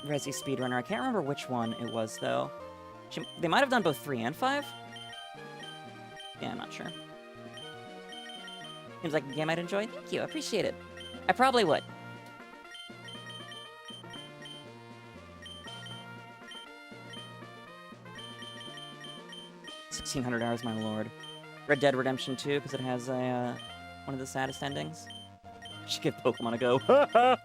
Resi speedrunner. I can't remember which one it was, though. They might have done both 3 and 5? Yeah, I'm not sure. Seems like a game I'd enjoy. Thank you, I appreciate it. I probably would. $1,600, my lord. Red Dead Redemption 2, because it has a, one of the saddest endings. Should give Pokemon a go. Alright,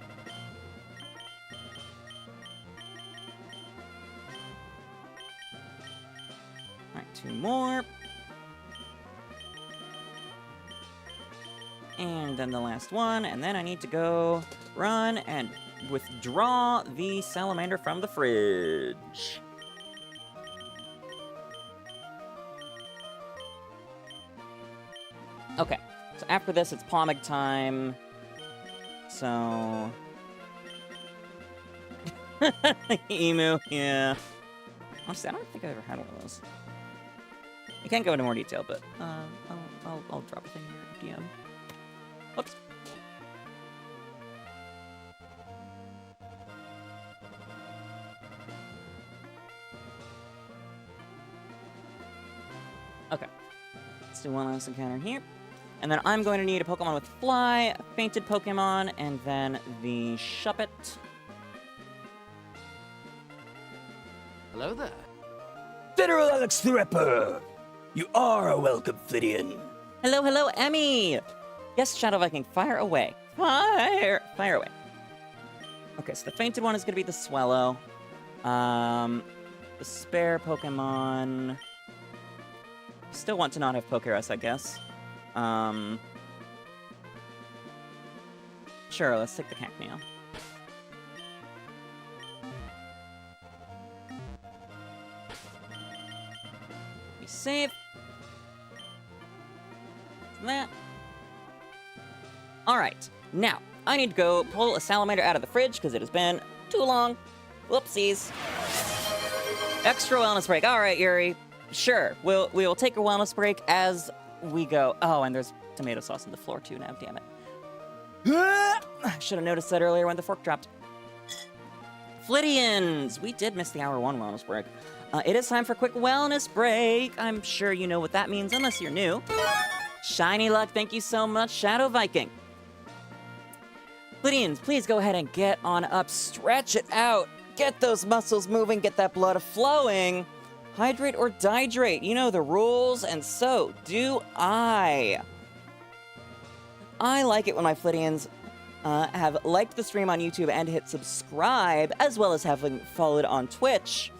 2 more. And then the last one, and then I need to go run and withdraw the salamander from the fridge. Okay, so after this, it's Pomig time. So... Emu, yeah. Honestly, I don't think I've ever had one of those. You can't go into more detail, but I'll drop a thing in your DM. Whoops. Okay. Let's do one last encounter here. And then I'm going to need a Pokemon with Fly, a Fainted Pokemon, and then the Shuppet. Hello there. General Alex the Ripper! You are a welcome Flittian. Hello, hello, Emmy! Yes, Shadow Viking, fire away. Fire away. Okay, so the fainted one is going to be the Swellow. The spare Pokemon... Still want to not have Pokémon, I guess. Sure, let's take the Cacnea. Be safe. That. Alright, now, I need to go pull a salamander out of the fridge, because it has been too long. Whoopsies. Extra wellness break. Alright, Yuri. Sure, we will take a wellness break as we go. Oh, and there's tomato sauce on the floor, too, now, damn it. Should have noticed that earlier when the fork dropped. Flittians! We did miss the hour 1 wellness break. It is time for a quick wellness break. I'm sure you know what that means, unless you're new. Shiny luck, thank you so much, Shadow Viking. Flittians, please go ahead and get on up. Stretch it out. Get those muscles moving, get that blood flowing. Hydrate or dihydrate, you know the rules, and so do I. I like it when my Flittians have liked the stream on YouTube and hit subscribe, as well as having followed on Twitch.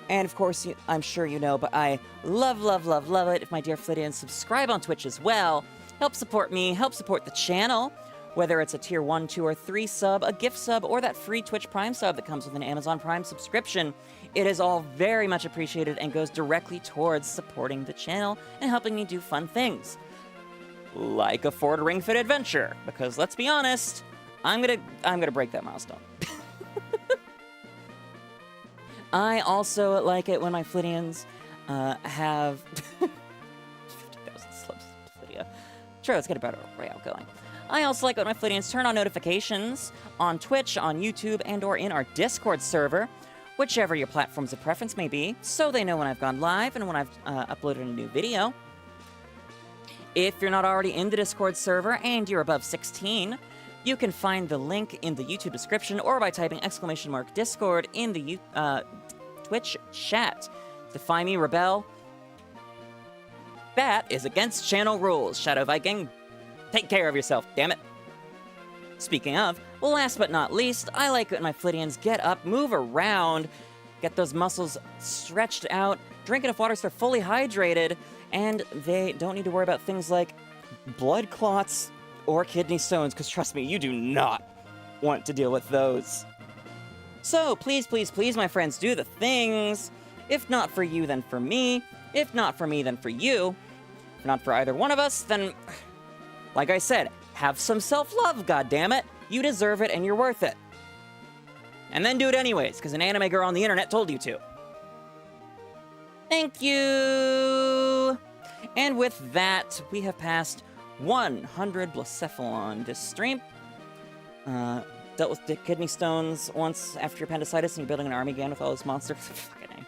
And of course, I'm sure you know, but I love, love, love, love it if my dear Flittians subscribe on Twitch as well. Help support me, help support the channel. Whether it's a tier 1, 2, or 3 sub, a gift sub, or that free Twitch Prime sub that comes with an Amazon Prime subscription, it is all very much appreciated and goes directly towards supporting the channel and helping me do fun things. Like a Ford Ring Fit adventure, because let's be honest, I'm gonna break that milestone. I also like it when my Flittians have 50,000 subs to Flittia. Sure, let's get a better royale going. I also like when my Flittians turn on notifications on Twitch, on YouTube, and or in our Discord server, whichever your platforms of preference may be, so they know when I've gone live and when I've uploaded a new video. If you're not already in the Discord server and you're above 16, you can find the link in the YouTube description or by typing !Discord in the Twitch chat. Defy me, rebel. That is against channel rules, Shadow Viking. Take care of yourself, damn it. Speaking of, last but not least, I like when my Flittians get up, move around, get those muscles stretched out, drink enough water so they're fully hydrated, and they don't need to worry about things like blood clots or kidney stones, because trust me, you do not want to deal with those. So please, please, please, my friends, do the things. If not for you, then for me. If not for me, then for you. If not for either one of us, then... Like I said, have some self-love, goddammit. You deserve it and you're worth it. And then do it anyways, because an anime girl on the internet told you to. Thank you! And with that, we have passed 100 Blacephalon this stream. Dealt with kidney stones once after your appendicitis and you're building an army again with all those monsters. Fucking A.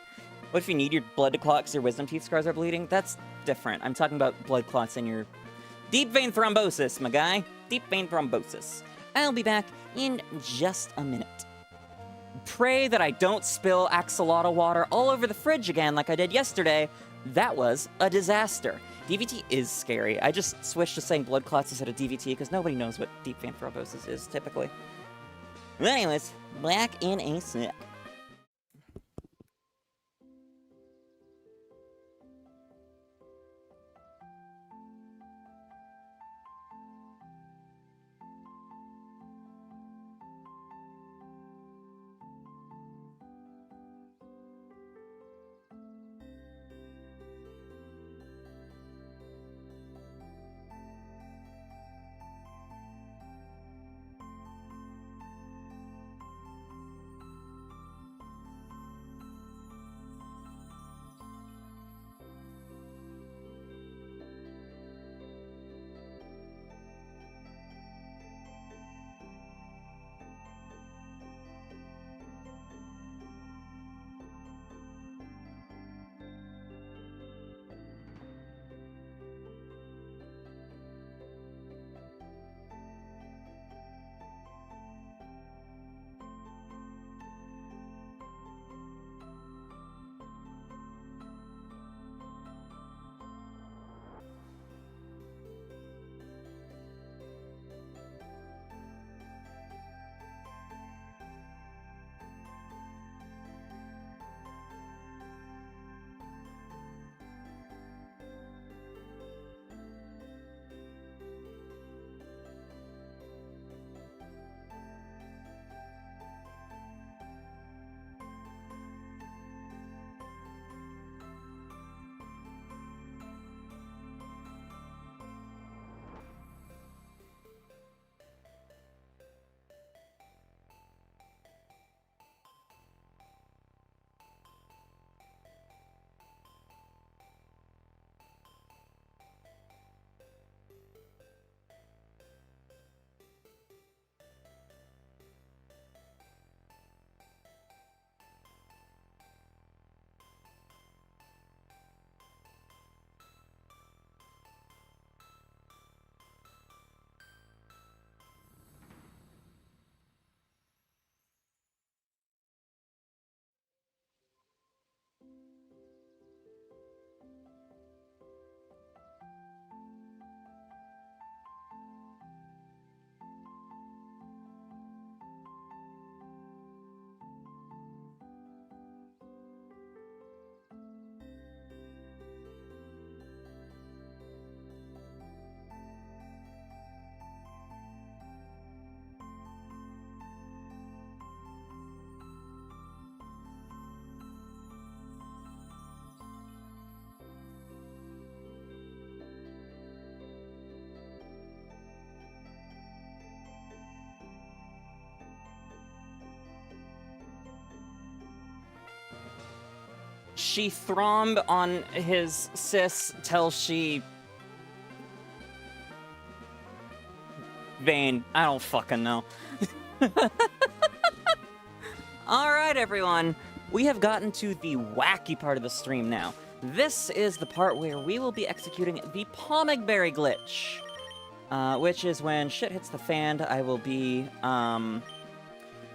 What if you need your blood to clot because your wisdom teeth scars are bleeding? That's different. I'm talking about blood clots in your deep vein thrombosis, my guy. Deep vein thrombosis. I'll be back in just a minute. Pray that I don't spill axolotl water all over the fridge again like I did yesterday. That was a disaster. DVT is scary. I just switched to saying blood clots instead of DVT because nobody knows what deep vein thrombosis is typically. But anyways, back in a sec. She thromb on his sis till she... Vein. I don't fucking know. Alright, everyone. We have gotten to the wacky part of the stream now. This is the part where we will be executing the 𝑹𝒊𝒈𝒉𝒕 glitch. Which is when shit hits the fan, I will be,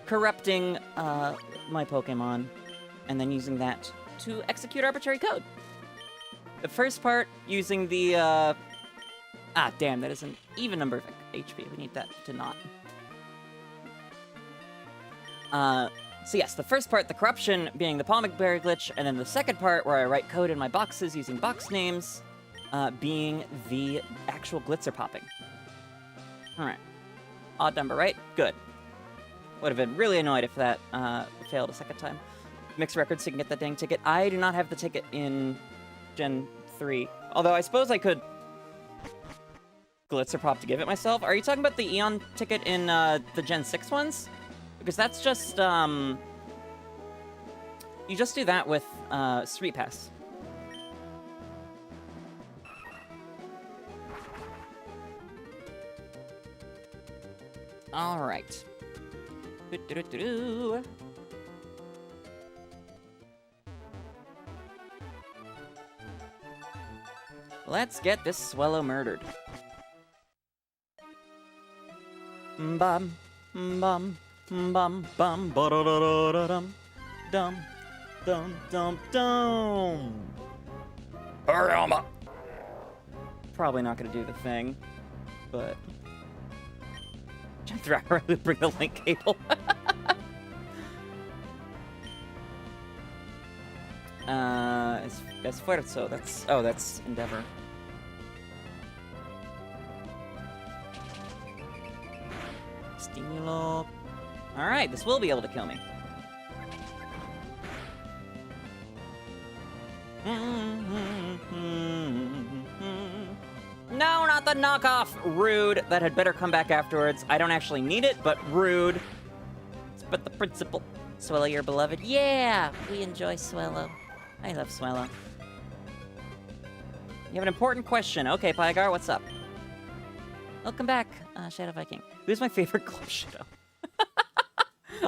corrupting, my Pokemon, and then using that to execute arbitrary code. The first part, using the, Ah, damn, that is an even number of HP. We need that to not. So yes, the first part, the corruption, being the 𝑹𝒊𝒈𝒉𝒕 glitch, and then the second part, where I write code in my boxes using box names, being the actual glitzer popping. Alright. Odd number, right? Good. Would have been really annoyed if that failed a second time. Mix records so you can get that dang ticket. I do not have the ticket in Gen 3. Although I suppose I could glitzer pop to give it myself. Are you talking about the Eon ticket in the Gen 6 ones? Because that's just, you just do that with Street Pass. Alright. let's get this swallow murdered. Bum, bum, bum, bum, ba-da-da-da-da-dum, dum, dum, dum, dum. Harama. Probably not gonna do the thing, but... I'd rather bring the link cable. 𝑹𝒊𝒈𝒉𝒕, that's... Oh, that's Endeavor. Stimulo. Alright, this will be able to kill me. No, not the knockoff! Rude. That had better come back afterwards. I don't actually need it, but rude. But the principle. Swallow your beloved. Yeah! We enjoy Swallow. I love Swallow. You have an important question. Okay, Pygar, what's up? Welcome back, Shadow Viking. Who's my favorite 𝒂𝒄𝒉𝒕?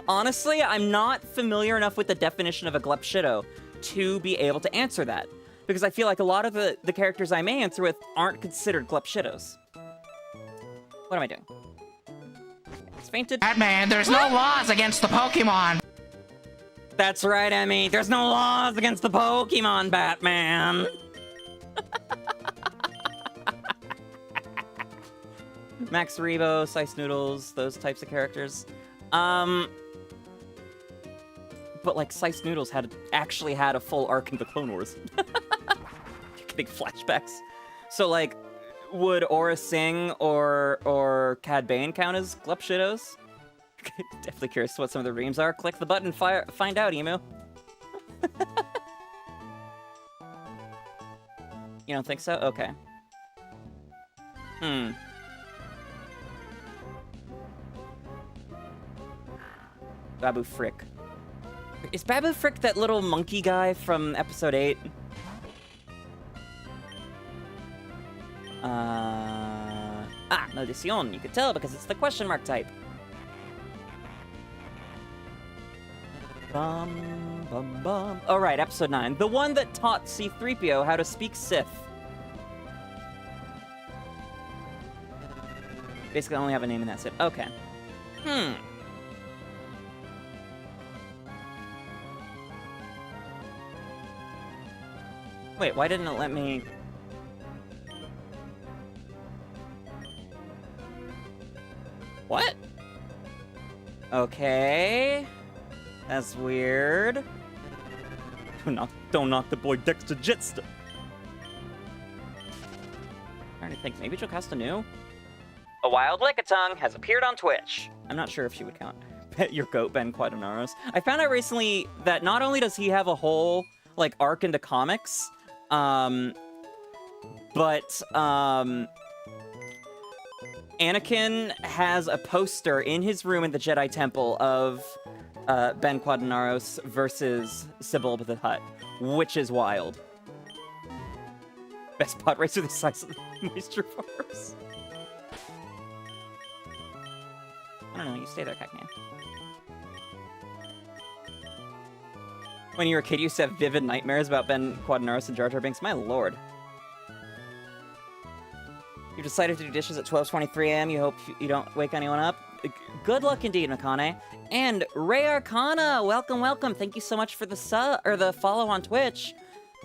Honestly, I'm not familiar enough with the definition of a 𝒂𝒄𝒉𝒕 to be able to answer that. Because I feel like a lot of the characters I may answer with aren't considered 𝒂𝒄𝒉𝒕s. What am I doing? It's fainted. Batman, there's no laws against the Pokemon! That's right, Emmy. There's no laws against the Pokemon, Batman. Max Rebo, Slice Noodles, those types of characters. But like Slice Noodles actually had a full arc in the Clone Wars. Big flashbacks. So like, would Aura Singh or Cad Bane count as 𝒂𝒄𝒉𝒕s? Definitely curious what some of the reams are. Click the button, find out, Emu. You don't think so? Okay. 𝒒𝒊𝒈𝒏𝒄. Is 𝒒𝒊𝒈𝒏𝒄 that little monkey guy from episode 8? Maldición. You could tell because it's the question mark type. Bum, bum, bum. Oh, right, episode 9. The one that taught 𝒑3PO how to speak Sith. Basically, I only have a name and that's it. Okay. Wait, why didn't it let me... What? Okay. That's weird. Don't knock the boy Dexter Jitster. I'm trying to think, maybe Jocasta knew? A wild lickitung has appeared on Twitch. I'm not sure if she would count. Your goat, 𝑏𝒂𝒂𝒒. I found out recently that not only does he have a whole, like, arc into comics, but, Anakin has a poster in his room in the Jedi Temple of 𝒂𝒂𝒒 versus 𝒎𝒊𝒏𝒈𝒕, which is wild. Best pot racer the size of the moisture bars. I don't know, you stay there, Cacman. When you were a kid, you used to have vivid nightmares about 𝒂𝒂𝒒 and Jar Jar Binks. My lord. You decided to do dishes at 12:23 a.m. You hope you don't wake anyone up. Good luck indeed, Makane. And Ray Arcana, welcome, welcome. Thank you so much for the the follow on Twitch.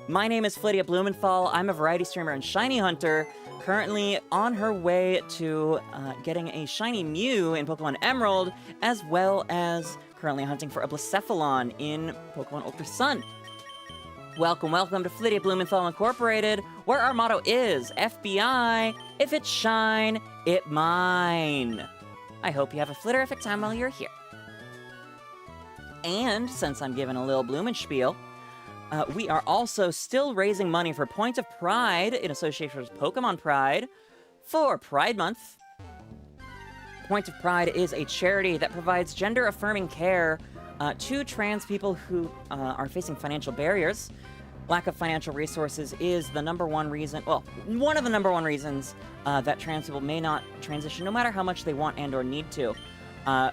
My name is 𝒐𝒑𝒏𝒊𝒏𝒈𝒻𝒺. I'm a variety streamer and shiny hunter, currently on her way to getting a shiny Mew in Pokemon Emerald, as well as currently hunting for a Blacephalon in Pokemon Ultra Sun. Welcome, welcome to 𝒐𝒑𝒏𝒊𝒏𝒈 Incorporated, where our motto is, FBI, if it shine, it mine. I hope you have a flitterific time while you're here. And since I'm giving a little 𝒂𝒊𝒏𝒈𝒻𝒺, we are also still raising money for Point of Pride in association with Pokemon Pride for Pride Month. Point of Pride is a charity that provides gender-affirming care to trans people who are facing financial barriers. Lack of financial resources is the number one reason, well, one of the number one reasons that trans people may not transition no matter how much they want and or need to. On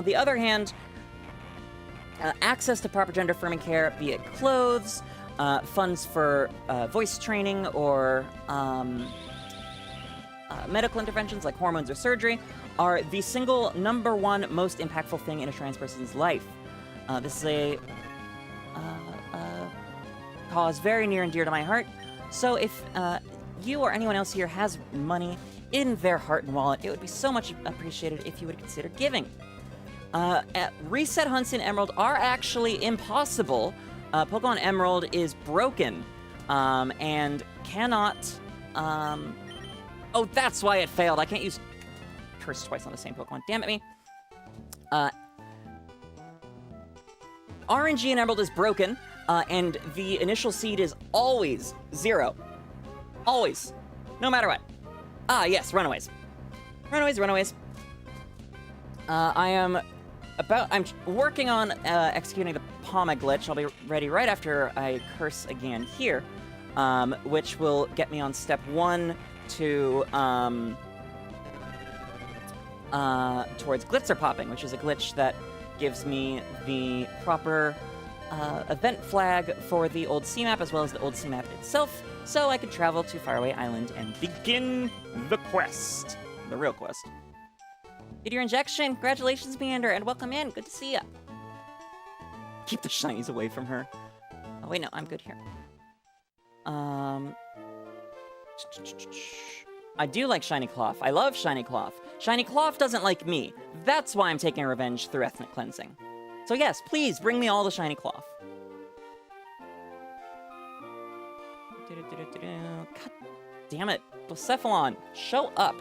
the other hand, access to proper gender-affirming care, be it clothes, funds for voice training or medical interventions like hormones or surgery are the single #1 most impactful thing in a trans person's life. This is a cause very near and dear to my heart. So if you or anyone else here has money in their heart and wallet, it would be so much appreciated if you would consider giving. Reset hunts in Emerald are actually impossible. Pokemon Emerald is broken and cannot... Oh, that's why it failed. I can't use Curse twice on the same Pokemon. Damn it me. RNG in Emerald is broken, and the initial seed is always 0. Always. No matter what. Ah, yes, Runaways. Runaways. I'm working on executing the Palma glitch. I'll be ready right after I curse again here, which will get me on step 1 to towards Glitzer popping, which is a glitch that gives me the proper event flag for the old C-map as well as the old C-map itself, so I could travel to Faraway Island and begin the quest. The real quest. Get your injection! Congratulations, Meander, and welcome in! Good to see ya! Keep the shinies away from her. Oh wait, no, I'm good here. I do like Shiny Cloth. I love Shiny Cloth. Shiny Cloth doesn't like me. That's why I'm taking revenge through ethnic cleansing. So yes, please, bring me all the Shiny Cloth. God damn it. Blacephalon, show up.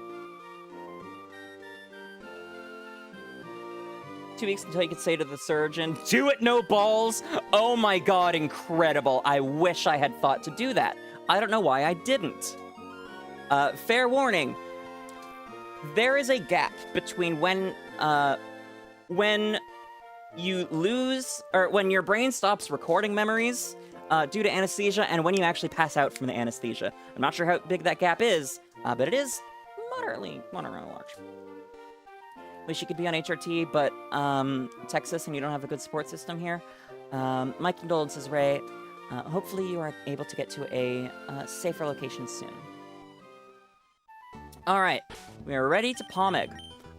2 weeks until you could say to the surgeon, do it, no balls! Oh my god, incredible. I wish I had thought to do that. I don't know why I didn't. Fair warning. There is a gap between when you lose, or when your brain stops recording memories due to anesthesia, and when you actually pass out from the anesthesia. I'm not sure how big that gap is, but it is moderately large. Wish you could be on HRT, but Texas, and you don't have a good support system here. My condolences, Ray. Hopefully you are able to get to a safer location soon. Alright, we are ready to Palmeg.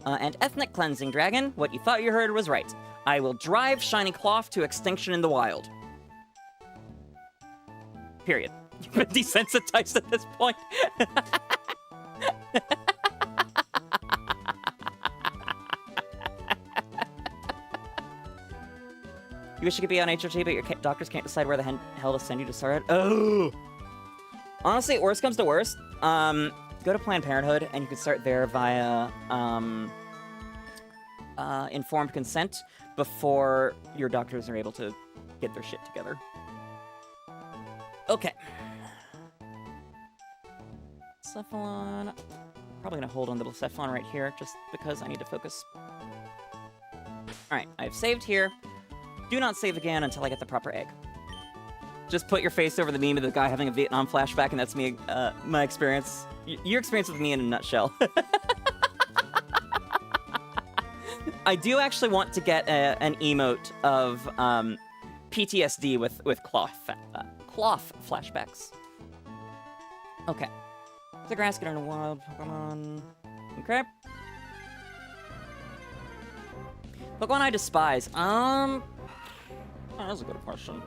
And ethnic cleansing, Dragon, what you thought you heard was right. I will drive Shiny Cloth to extinction in the wild. Period. You've been desensitized at this point. You wish you could be on HRT, but your doctors can't decide where the hell to send you to start. Oh! Honestly, worst comes to worst, go to Planned Parenthood, and you can start there via informed consent before your doctors are able to get their shit together. Okay. Blacephalon. Probably gonna hold on the Blacephalon right here, just because I need to focus. Alright, I've saved here. Do not save again until I get the proper egg. Just put your face over the meme of the guy having a Vietnam flashback, and that's me, my experience. Your experience with me in a nutshell. I do actually want to get an emote of PTSD with cloth flashbacks. Okay. The grass get in a wild Pokemon. Okay. Pokemon I despise. Oh, that's a good question.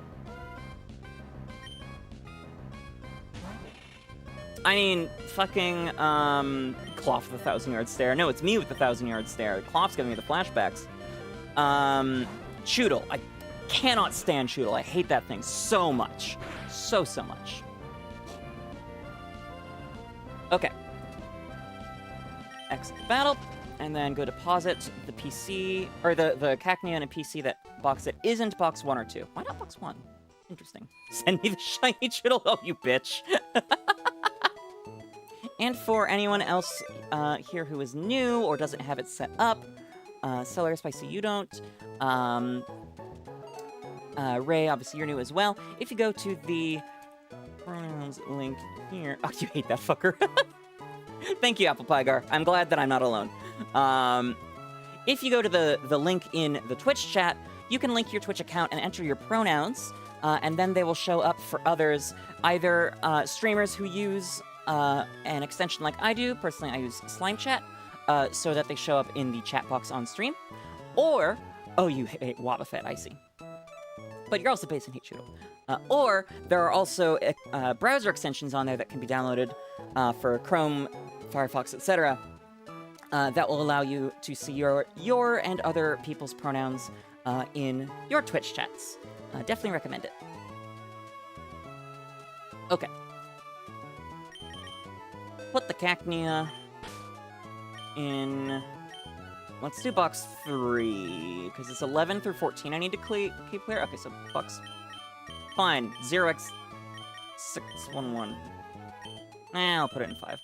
I mean, fucking, Cloth with the 1,000-yard stare. No, it's me with the 1,000-yard stare. Cloth's giving me the flashbacks. Choodle. I cannot stand Choodle. I hate that thing so much. So much. Okay. Exit the battle, and then go deposit the PC, or the Cacnea in a PC that box that isn't box 1 or 2. Why not box 1? Interesting. Send me the shiny Choodle. Oh, you bitch. And for anyone else here who is new or doesn't have it set up, Celery Spicy, you don't. Ray, obviously you're new as well. If you go to the pronouns link here... Oh, you hate that fucker. Thank you, 𝑹𝒊𝒈𝒉𝒕. I'm glad that I'm not alone. If you go to the link in the Twitch chat, you can link your Twitch account and enter your pronouns. and then they will show up for others, either streamers who use an extension like I do. Personally, I use Slime Chat, so that they show up in the chat box on stream. Or, oh, you hate 𝑹𝒊𝒈𝒕, I see. But you're also based in HeatShootl. Or there are also browser extensions on there that can be downloaded for Chrome, Firefox, etc. That will allow you to see your and other people's pronouns in your Twitch chats. Definitely recommend it. Okay. Put the Cacnea in... Let's do box 3, because it's 11 through 14 I need to keep clear. Okay, so box... Fine, 0x611. I'll put it in 5.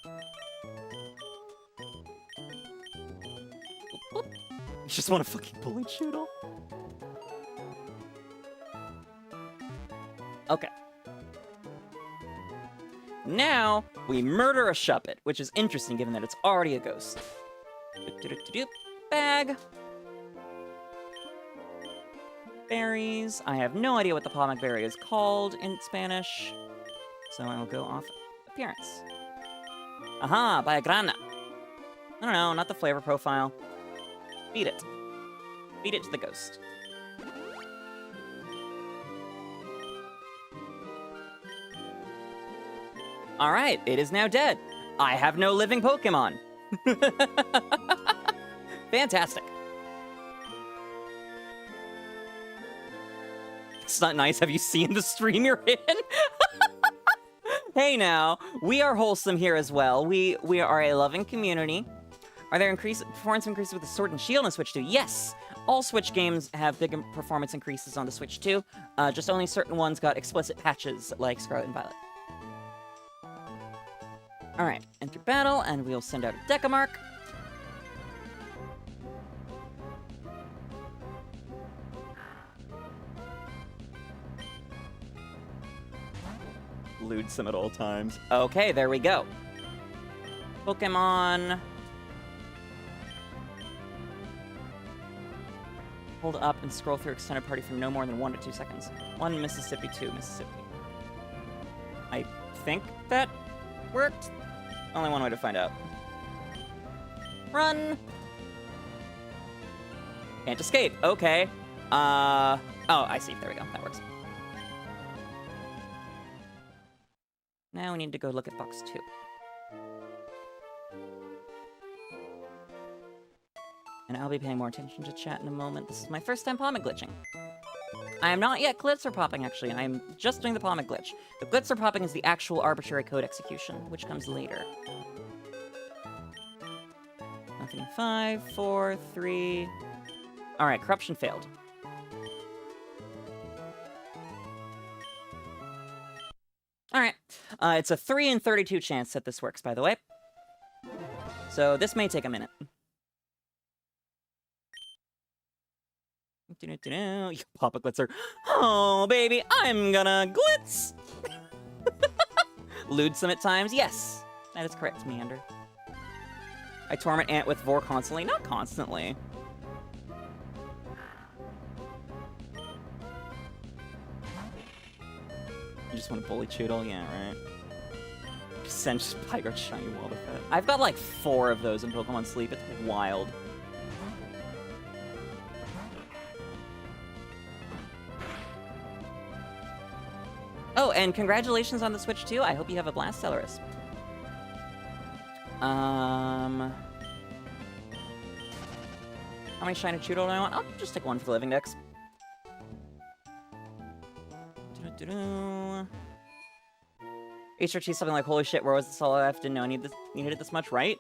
You just want to fucking bully Choodle? Okay. Now, we murder a Shuppet, which is interesting given that it's already a ghost. Bag. Berries. I have no idea what the Pomac berry is called in Spanish, so I will go off appearance. Aha, by a grana. I don't know, not the flavor profile. Feed it. Feed it to the ghost. Alright, it is now dead. I have no living Pokemon. Fantastic. It's not nice. Have you seen the stream you're in? Hey now, we are wholesome here as well. We are a loving community. Are there performance increases with the Sword and Shield on Switch 2? Yes! All Switch games have big performance increases on the Switch 2. Just only certain ones got explicit patches, like Scarlet and Violet. Alright, enter battle, and we'll send out a Decamark. Eludes him at all times. Okay, there we go. Pokemon. Hold up and scroll through extended party for no more than 1 to 2 seconds. 1 Mississippi, 2 Mississippi. I think that worked. Only one way to find out. Run! Can't escape. Okay. Oh, I see. There we go. That works. Now we need to go look at box 2. And I'll be paying more attention to chat in a moment. This is my first time Pomac glitching. I am not yet Glitzer popping, actually. I am just doing the Pomac glitch. The Glitzer popping is the actual arbitrary code execution, which comes later. Nothing in 5, 4, 3... Alright, corruption failed. Alright. It's a 3 in 32 chance that this works, by the way. So this may take a minute. You pop a Glitzer. Oh, baby, I'm gonna glitz! Lewd some at times? Yes. That is correct, Meander. I torment Ant with Vor constantly? Not constantly. You just want to bully Choodle? Yeah, right. Just send Spyro shiny Wildifet. I've got like 4 of those in Pokemon Sleep. It's wild. Oh, and congratulations on the Switch 2. I hope you have a Blacephalon. How many shiny Choodle do I want? I'll just take 1 for the Living Dex. HRT something like, holy shit, where was this all left? Didn't know I needed it this much, right?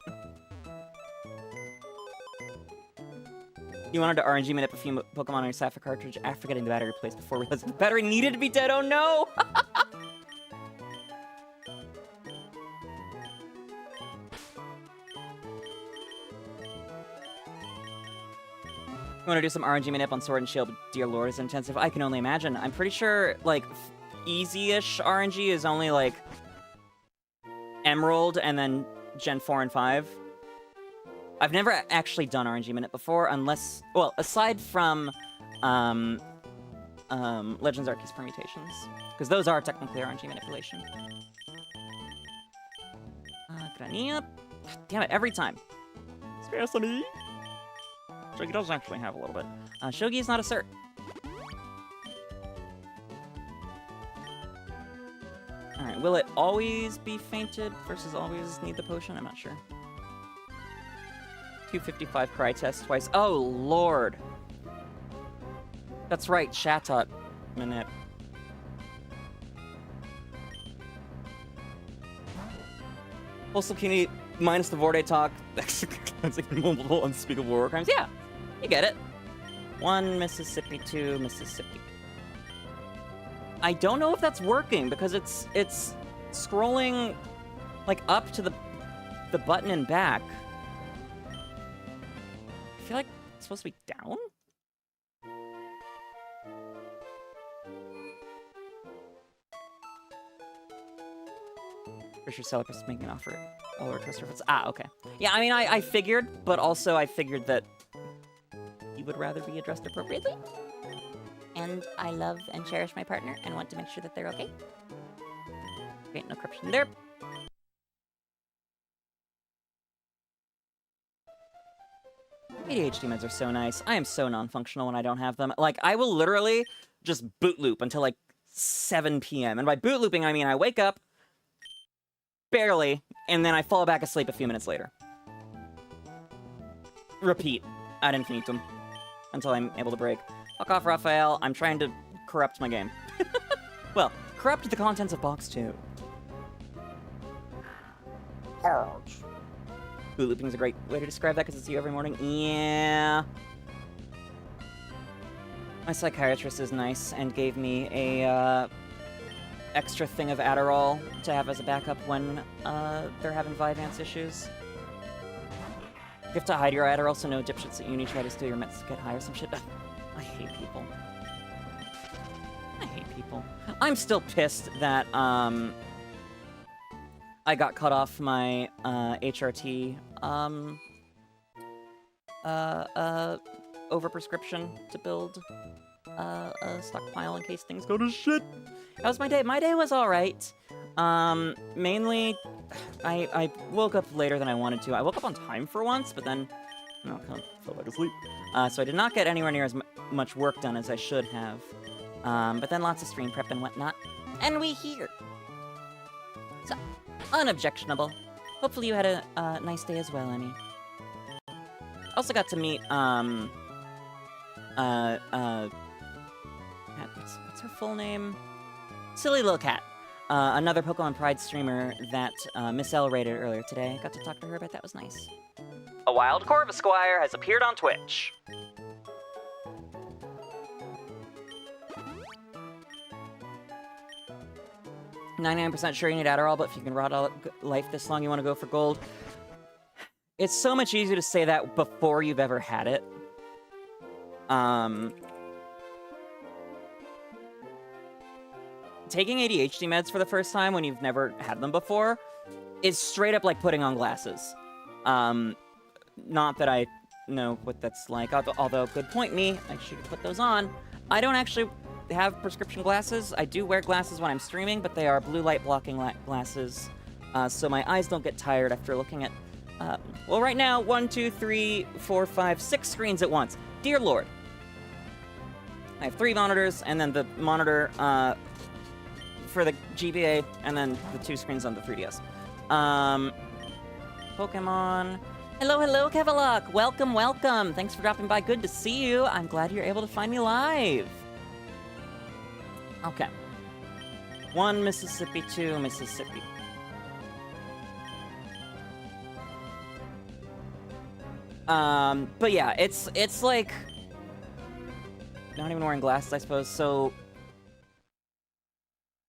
You wanted to RNG minute a few Pokemon on your Sapphire cartridge after getting the battery replaced before realizing the battery needed to be dead. Oh no! You want to do some RNG manip on Sword and Shield, but dear lord, is intensive. I can only imagine. I'm pretty sure, like, easy-ish RNG is only, like, Emerald and then Gen 4 and 5. I've never actually done RNG minute before, unless... Well, aside from, Legends Arceus permutations. Because those are technically RNG manipulation. Granilla. Damn it, every time. Sesame. Shogi does actually have a little bit. Shogi is not a cert. Alright, will it always be fainted versus always need the potion? I'm not sure. 255 cry test twice. Oh, lord. That's right, Shatot Manip. Also, can you minus the Vorday talk? That's like multiple unspeakable war crimes. Yeah, you get it. 1 Mississippi, 2 Mississippi. I don't know if that's working because it's scrolling like up to the button and back. I feel like it's supposed to be down. Pretty sure Celebrus is making an offer. Oh, or Toaster. Ah, okay. Yeah, I mean, I figured, but also I figured that you would rather be addressed appropriately. And I love and cherish my partner and want to make sure that they're okay. Okay, no corruption there. ADHD meds are so nice. I am so non-functional when I don't have them. Like, I will literally just boot loop until like 7 p.m. And by boot looping, I mean I wake up, barely, and then I fall back asleep a few minutes later. Repeat ad infinitum until I'm able to break. Fuck off, Raphael. I'm trying to corrupt my game. Well, corrupt the contents of box 2. Boot looping is a great way to describe that because it's you every morning. Yeah. My psychiatrist is nice and gave me a extra thing of Adderall to have as a backup when they're having 𝑹𝒊𝒈𝒻𝑺 issues. You have to hide your Adderall so no dipshits at uni try to steal your meds to get high or some shit. I hate people. I hate people. I'm still pissed that I got cut off my HRT overprescription to build a stockpile in case things go to shit. How was my day? My day was alright. Mainly, I woke up later than I wanted to. I woke up on time for once, but then, you know, kind of felt like asleep. So I did not get anywhere near as much work done as I should have. But then lots of stream prep and whatnot. And we here. So, unobjectionable. Hopefully you had a nice day as well, Emmy. Also got to meet, what's her full name? Silly Little Cat. Another Pokemon Pride streamer that Miss L rated earlier today. Got to talk to her about that. Was nice. A wild 𝒂𝒏𝒄𝒌 has appeared on Twitch. %99% sure you need Adderall, but if you can rot out life this long, you want to go for gold. It's so much easier to say that before you've ever had it. Taking ADHD meds for the first time when you've never had them before is straight up like putting on glasses. Not that I know what that's like, although, good point me, I should put those on. I don't actually have prescription glasses. I do wear glasses when I'm streaming, but they are blue light blocking glasses, so my eyes don't get tired after looking at, well, right now, 1, 2, 3, 4, 5, 6 screens at once. Dear Lord. I have 3 monitors, and then the monitor, for the GBA, and then the 2 screens on the 3DS. Pokemon. Hello, hello, 𝒂𝒊𝒄. Welcome, welcome. Thanks for dropping by. Good to see you. I'm glad you're able to find me live. Okay. 1 Mississippi, 2 Mississippi. But yeah, it's like not even wearing glasses, I suppose, so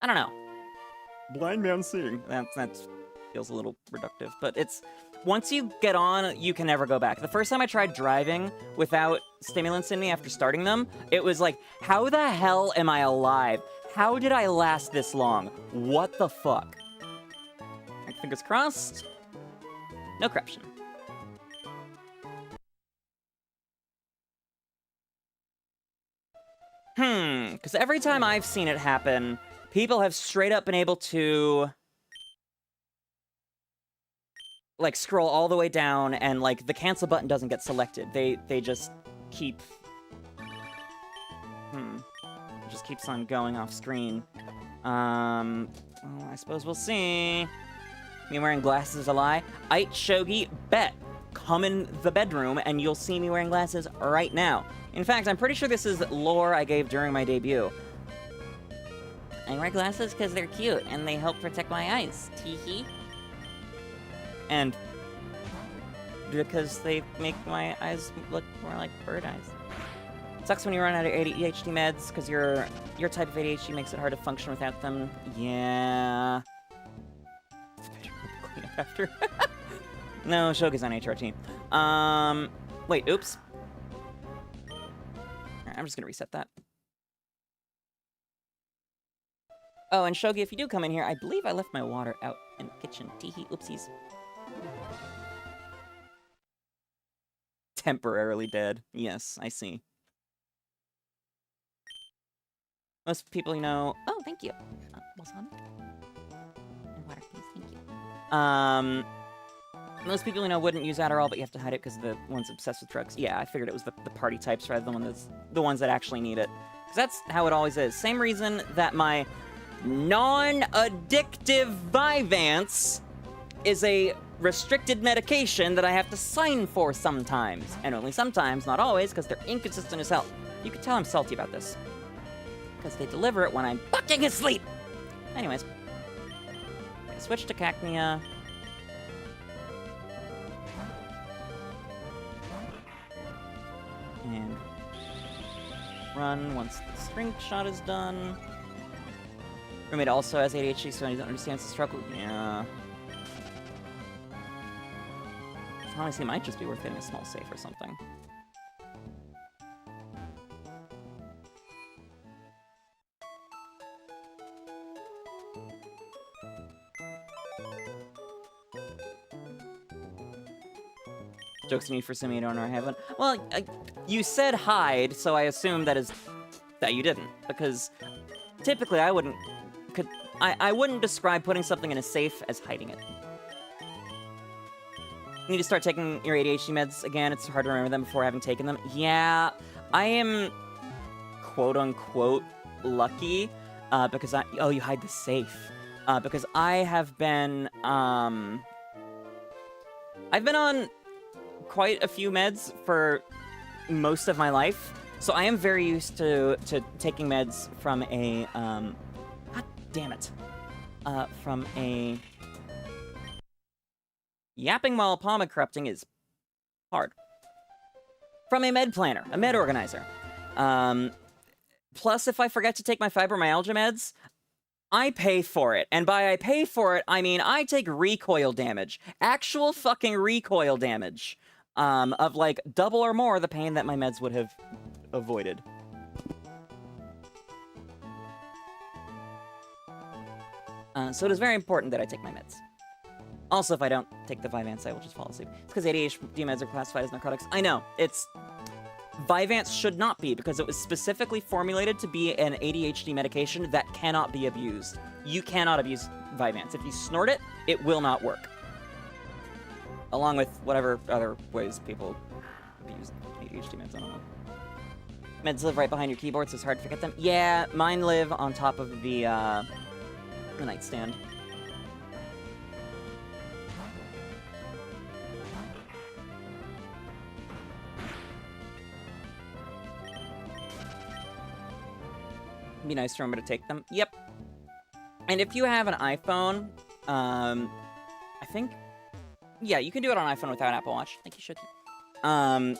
I don't know. Blind man seeing. That feels a little reductive, but it's once you get on, you can never go back. The first time I tried driving without stimulants in me after starting them, it was like, how the hell am I alive? How did I last this long? What the fuck? Fingers crossed. No corruption. Because every time I've seen it happen, people have straight up been able to, like, scroll all the way down, and, like, the cancel button doesn't get selected. They just keep... It just keeps on going off screen. Well, I suppose we'll see. Me wearing glasses is a lie. 𝒖𝒔𝒊𝒄𝒌. Come in the bedroom, and you'll see me wearing glasses right now. In fact, I'm pretty sure this is lore I gave during my debut. I wear glasses because they're cute, and they help protect my eyes. Teehee. And because they make my eyes look more like bird eyes. Sucks when you run out of ADHD meds, because your type of ADHD makes it hard to function without them. Yeah. Clean up after. No, Shoga's on HRT. Wait, oops. I'm just gonna reset that. Oh, and Shogi, if you do come in here, I believe I left my water out in the kitchen. Teehee, oopsies. Temporarily dead. Yes, I see. Most people, you know... Oh, thank you. Wasabi? And water, please. Thank you. Most people, you know, wouldn't use Adderall, but you have to hide it because the one's obsessed with drugs. Yeah, I figured it was the party types rather than the ones that actually need it. Because that's how it always is. Same reason that my non-addictive Vyvanse is a restricted medication that I have to sign for sometimes. And only sometimes, not always, because they're inconsistent as hell. You can tell I'm salty about this. Because they deliver it when I'm fucking asleep! Anyways. I switch to Cacnea. And run once the strength shot is done. Roommate also has ADHD, so he understands the struggle. Yeah. Honestly, it might just be worth getting a small safe or something. Jokes on you for assuming you don't know I haven't. Well, you said hide, so I assume that you didn't, because typically I wouldn't describe putting something in a safe as hiding it. You need to start taking your ADHD meds again. It's hard to remember them before having taken them. Yeah, I am quote-unquote lucky, because oh, you hide the safe. Because I have been, I've been on quite a few meds for most of my life, so I am very used to taking meds from a, God damn it, from a... Yapping while palm corrupting is hard. From a med planner, a med organizer. Plus, if I forget to take my fibromyalgia meds, I pay for it. And by I pay for it, I mean I take recoil damage. Actual fucking recoil damage. Of like double or more the pain that my meds would have avoided. So it is very important that I take my meds. Also, if I don't take the Vyvanse, I will just fall asleep. It's because ADHD meds are classified as narcotics. I know, Vyvanse should not be, because it was specifically formulated to be an ADHD medication that cannot be abused. You cannot abuse Vyvanse. If you snort it, it will not work. Along with whatever other ways people abuse ADHD meds, I don't know. Meds live right behind your keyboard, so it's hard to forget them. Yeah, mine live on top of the nightstand. Be nice to remember to take them. Yep. And if you have an iPhone, I think... Yeah, you can do it on iPhone without Apple Watch. Thank you, Shooky.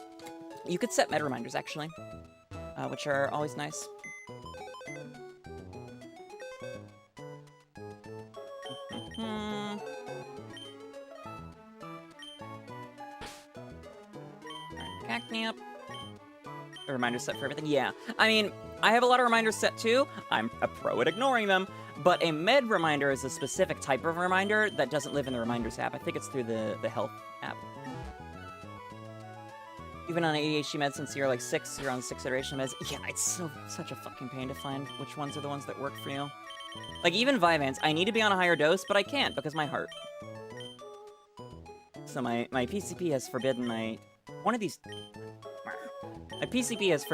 You could set med reminders, actually, which are always nice. Cacnea up. A reminder set for everything? Yeah. I mean, I have a lot of reminders set too. I'm a pro at ignoring them. But a med reminder is a specific type of reminder that doesn't live in the reminders app. I think it's through the health app. Even on ADHD meds, since you're like 6, you're on 6th iteration meds. Yeah, it's such a fucking pain to find which ones are the ones that work for you. Like, even Vyvanse, I need to be on a higher dose, but I can't because my heart. So my PCP has forbidden my... One of these... My PCP has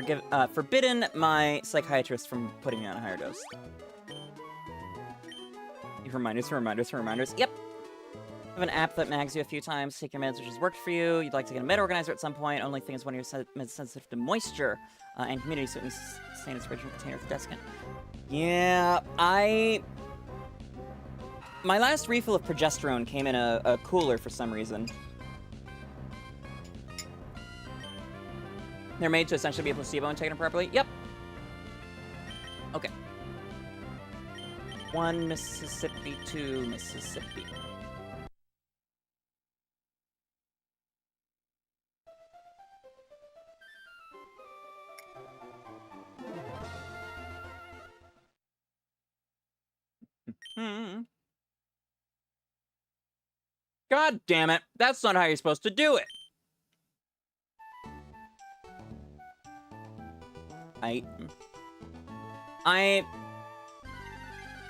forbidden my psychiatrist from putting me on a higher dose. Reminders. Yep! I have an app that mags you a few times. Take your meds, which has worked for you. You'd like to get a med organizer at some point. Only thing is one of your meds sensitive to moisture and humidity, so it needs to stay in its original container with the desiccant. Yeah, my last refill of progesterone came in a cooler for some reason. They're made to essentially be a placebo and taken properly. Yep. Okay. 1 Mississippi, 2 Mississippi. God damn it. That's not how you're supposed to do it. I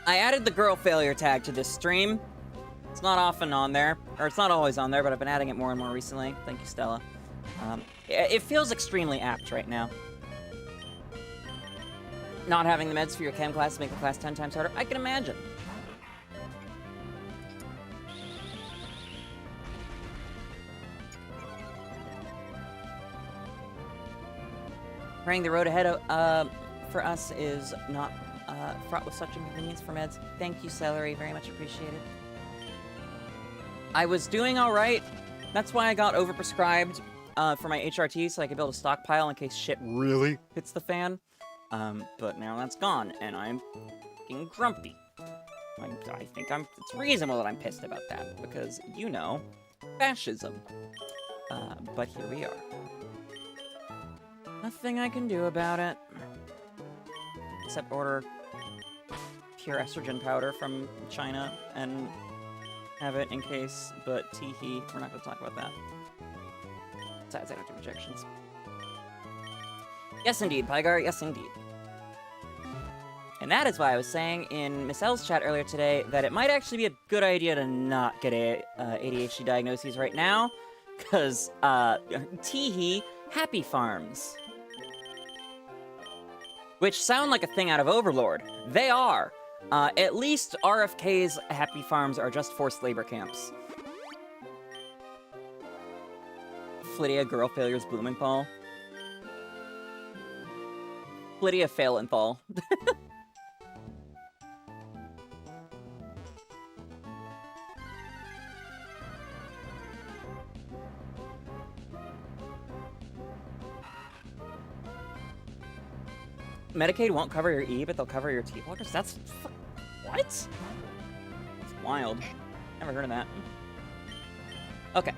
added the girl failure tag to this stream. It's not often on there, or it's not always on there, but I've been adding it more and more recently. Thank you, Stella. It feels extremely apt right now. Not having the meds for your chem class make the class 10 times harder. I can imagine. Praying the road ahead for us is not fraught with such inconvenience for meds. Thank you, Celery. Very much appreciated. I was doing all right. That's why I got overprescribed for my HRT, so I could build a stockpile in case shit really hits the fan. But now that's gone, and I'm fucking grumpy. I think it's reasonable that I'm pissed about that, because, you know, fascism. But here we are. Nothing I can do about it. Except order pure estrogen powder from China and have it in case, but tee-hee, we're not going to talk about that. Besides, I don't do injections. Yes, indeed, Pygar, yes, indeed. And that is why I was saying in Miss L's chat earlier today that it might actually be a good idea to not get ADHD diagnoses right now, because, tee-hee, happy farms. Which sound like a thing out of Overlord. They are. At least RFK's happy farms are just forced labor camps. Flittia, girl failures, Blumenthal. Flittia, Failenthal. Medicaid won't cover your E, but they'll cover your T blockers? That's... What? That's wild. Never heard of that. Okay.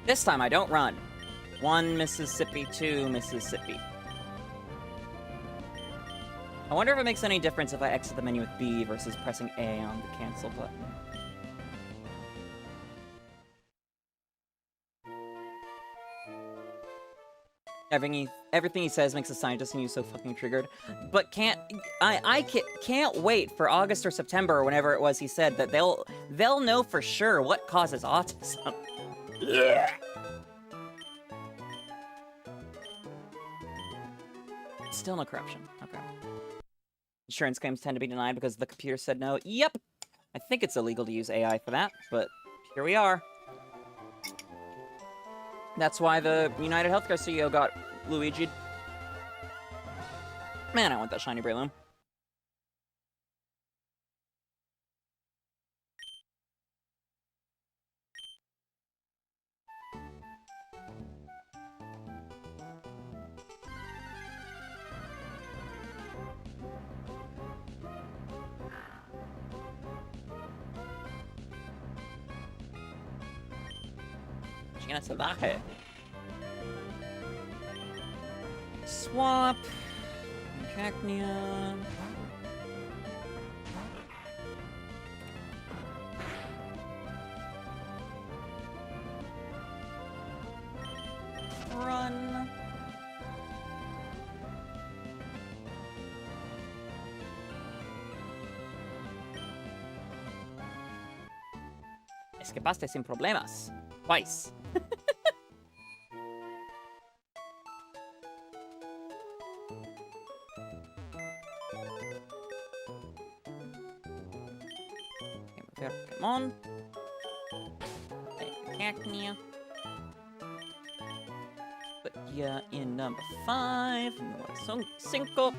This time I don't run. 1 Mississippi, 2 Mississippi. I wonder if it makes any difference if I exit the menu with B versus pressing A on the cancel button. Everything he says makes a scientist and you so fucking triggered. But can't wait for August or September or whenever it was he said that they'll know for sure what causes autism. Yeah. Still no corruption. Okay. Insurance claims tend to be denied because the computer said no. Yep. I think it's illegal to use AI for that, but here we are. That's why the United Healthcare CEO got Luigi'd. Man, I want that shiny Breloom. China Salvaje. Swap. Cacnea. Escapaste sin problemas. Twice. Pokémon. Cacnea. Put ya in number 5. Número 5.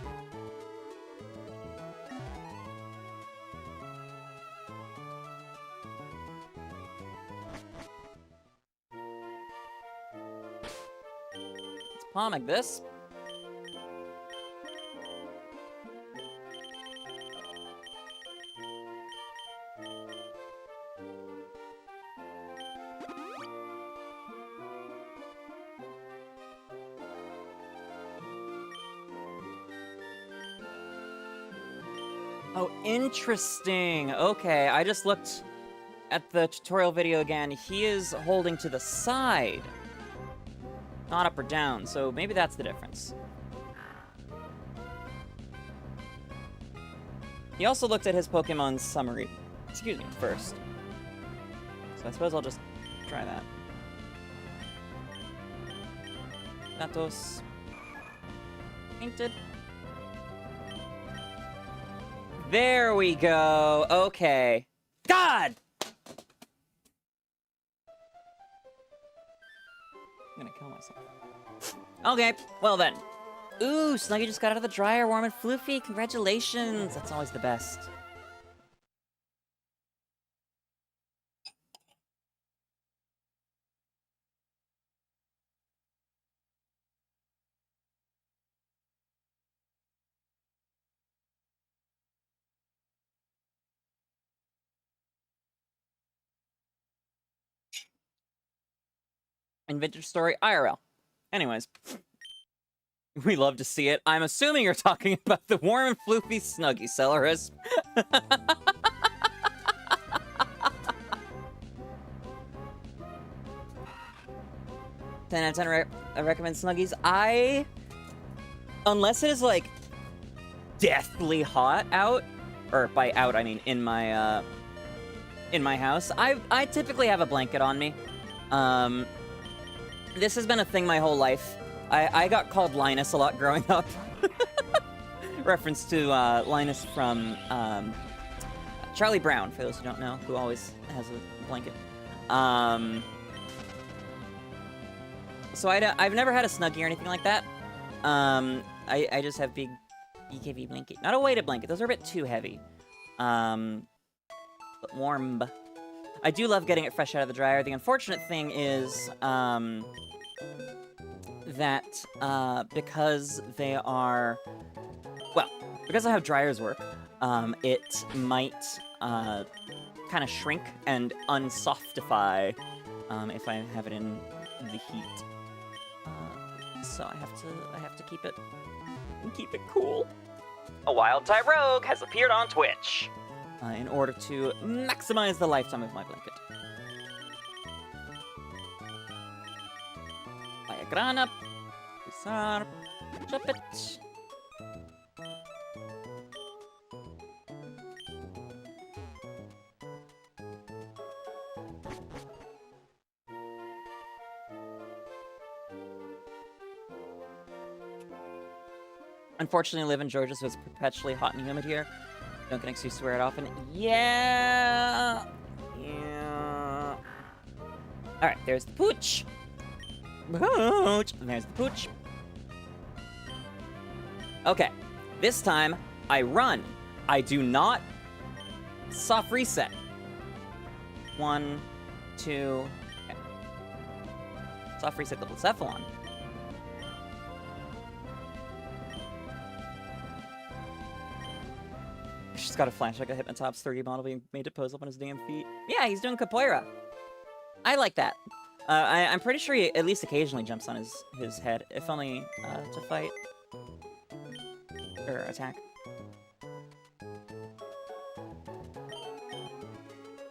Let's palm like this. Oh, interesting. Okay, I just looked at the tutorial video again. He is holding to the side, not up or down, so maybe that's the difference. He also looked at his Pokemon summary, excuse me, first. So I suppose I'll just try that. Datos. Painted. There we go. Okay. God! I'm gonna kill myself. Okay, well then. Ooh, Snuggy just got out of the dryer, warm and floofy. Congratulations. That's always the best. Inventor story IRL. Anyways. We love to see it. I'm assuming you're talking about the warm and floofy Snuggy Celeris. 10 out of 10 I recommend Snuggies. Unless it is like deathly hot out, or by out I mean in my house, I typically have a blanket on me. This has been a thing my whole life. I got called Linus a lot growing up. Reference to Linus from Charlie Brown, for those who don't know, who always has a blanket. So I've never had a Snuggie or anything like that. I just have big BKV blanket. Not a weighted blanket, those are a bit too heavy. But warm. I do love getting it fresh out of the dryer. The unfortunate thing is, that because they are, well, because I have dryers work, it might kind of shrink and unsoftify if I have it in the heat. So I have to keep it cool. A wild type rogue has appeared on Twitch in order to maximize the lifetime of my blanket. Grana, Pisar, chop it. Unfortunately, I live in Georgia, so it's perpetually hot and humid here. Don't get an excuse to wear it often. Yeah. Alright, there's the pooch. Pooch! And there's the pooch. Okay. This time, I run. I do not soft reset. 1, 2... Okay. Soft reset the Blacephalon. She's got a flash like a Hypnotops 30 model being made to pose up on his damn feet. Yeah, he's doing capoeira. I like that. I'm pretty sure he at least occasionally jumps on his head, if only to fight. Or attack.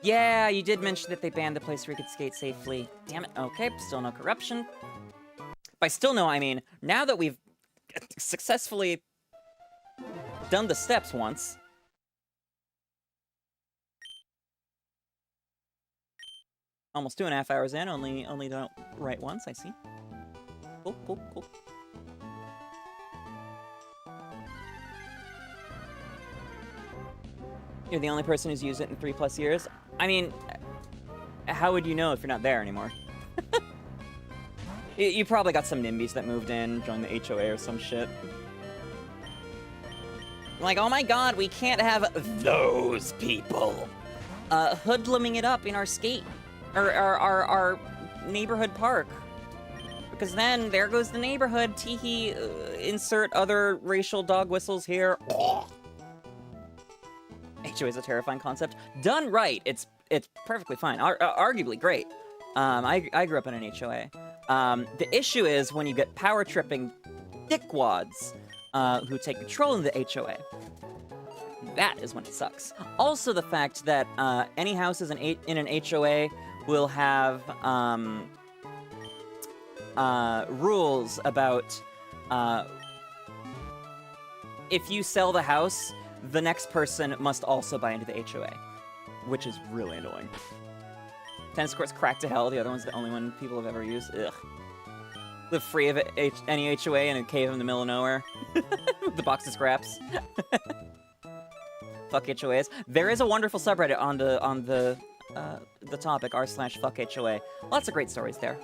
Yeah, you did mention that they banned the place where you could skate safely. Damn it. Okay, still no corruption. By still no, I mean, now that we've successfully done the steps once, Almost 2.5 hours in, only don't write once, I see. Cool, cool, cool. You're the only person who's used it in 3+ years? I mean, how would you know if you're not there anymore? You probably got some NIMBYs that moved in, joined the HOA or some shit. Like, oh my god, we can't have those people hoodlumming it up in our skate, or our neighborhood park. Because then, there goes the neighborhood, teehee, insert other racial dog whistles here. HOA is a terrifying concept. Done right, it's perfectly fine. Arguably great. I grew up in an HOA. The issue is when you get power tripping dickwads who take control in the HOA. That is when it sucks. Also, the fact that any houses in an HOA will have rules about if you sell the house, the next person must also buy into the HOA, which is really annoying. Tennis courts cracked to hell. The other one's the only one people have ever used. Ugh. Live free of any HOA in a cave in the middle of nowhere. With the box of scraps. Fuck HOAs. There is a wonderful subreddit on the topic, r/fuck HOA. Lots of great stories there.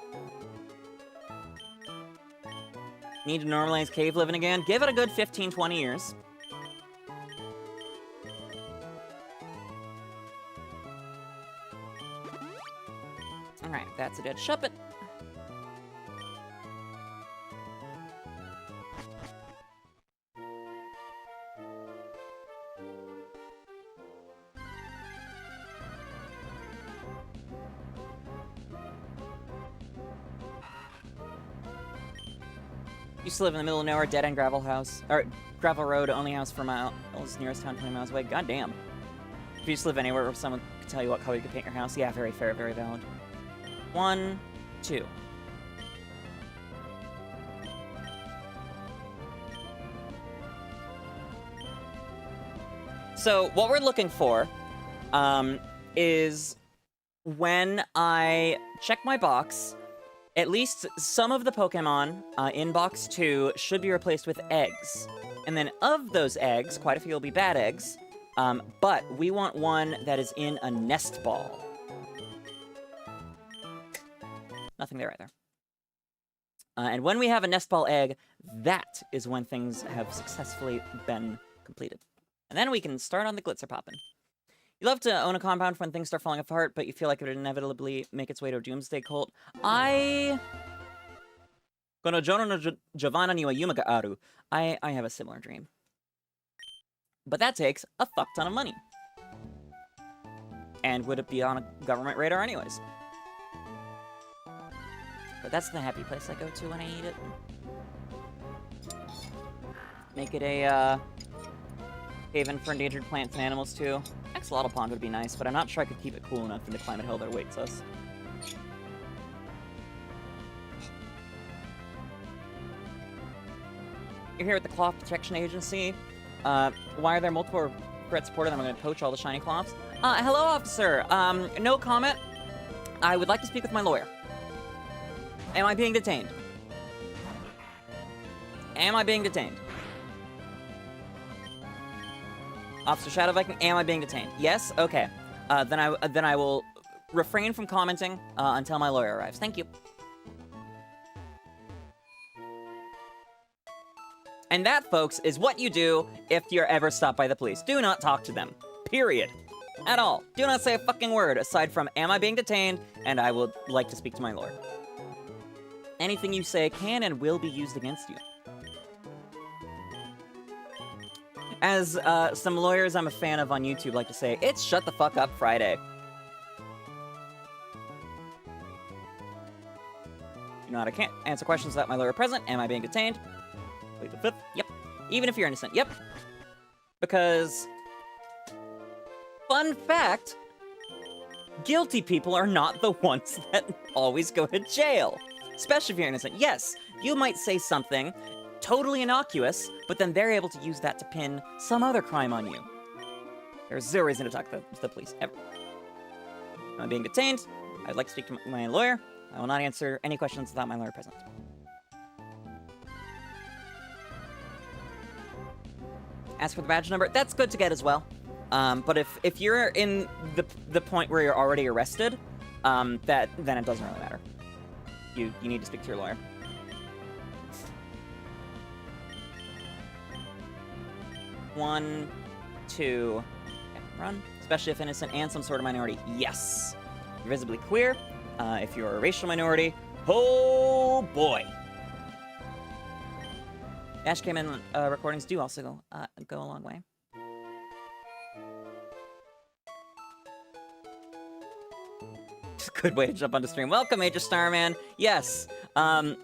Need to normalize cave living again? Give it a good 15, 20 years. Alright, that's a dead shuppet. Used to live in the middle of nowhere, dead-end gravel house. Or, gravel road, only house for miles nearest town 20 miles away. God damn. If you used to live anywhere where someone could tell you what color you could paint your house, yeah, very fair, very valid. 1, 2. So, what we're looking for, is when I check my box, at least some of the Pokemon in box 2 should be replaced with eggs. And then of those eggs, quite a few will be bad eggs, but we want one that is in a nest ball. Nothing there either. And when we have a nest ball egg, that is when things have successfully been completed. And then we can start on the glitzer poppin'. You love to own a compound when things start falling apart, but you feel like it would inevitably make its way to a doomsday cult. I have a similar dream. But that takes a fuck ton of money. And would it be on a government radar anyways? But that's the happy place I go to when I need it. Make it a, haven for endangered plants and animals, too. Axolotl Pond would be nice, but I'm not sure I could keep it cool enough in the climate hell that awaits us. You're here at the Cloth Protection Agency. Why are there multiple threats reported? I'm going to poach all the shiny cloths. Hello, officer. No comment. I would like to speak with my lawyer. Am I being detained? Am I being detained? Officer Shadow Viking, am I being detained? Yes? Okay. Then I will refrain from commenting until my lawyer arrives. Thank you. And that, folks, is what you do if you're ever stopped by the police. Do not talk to them. Period. At all. Do not say a fucking word aside from, am I being detained? And I would like to speak to my lawyer. Anything you say can and will be used against you. As some lawyers I'm a fan of on YouTube like to say, it's Shut the Fuck Up Friday. You know what, I can't answer questions without my lawyer present. Am I being detained? Wait, the 5th? Yep. Even if you're innocent, yep. Because, fun fact, guilty people are not the ones that always go to jail. Especially if you're innocent. Yes, you might say something totally innocuous, but then they're able to use that to pin some other crime on you. There's zero reason to talk to the police, ever. Am I being detained? I'd like to speak to my lawyer. I will not answer any questions without my lawyer present. Ask for the badge number. That's good to get as well. But if you're in the point where you're already arrested, then it doesn't really matter. You need to speak to your lawyer. One, two, okay, run. Especially if innocent and some sort of minority. Yes. You're visibly queer. If you're a racial minority, oh boy. Dash came in. Recordings do also go a long way. Good way to jump onto stream. Welcome, Age of Starman. Yes. Flittia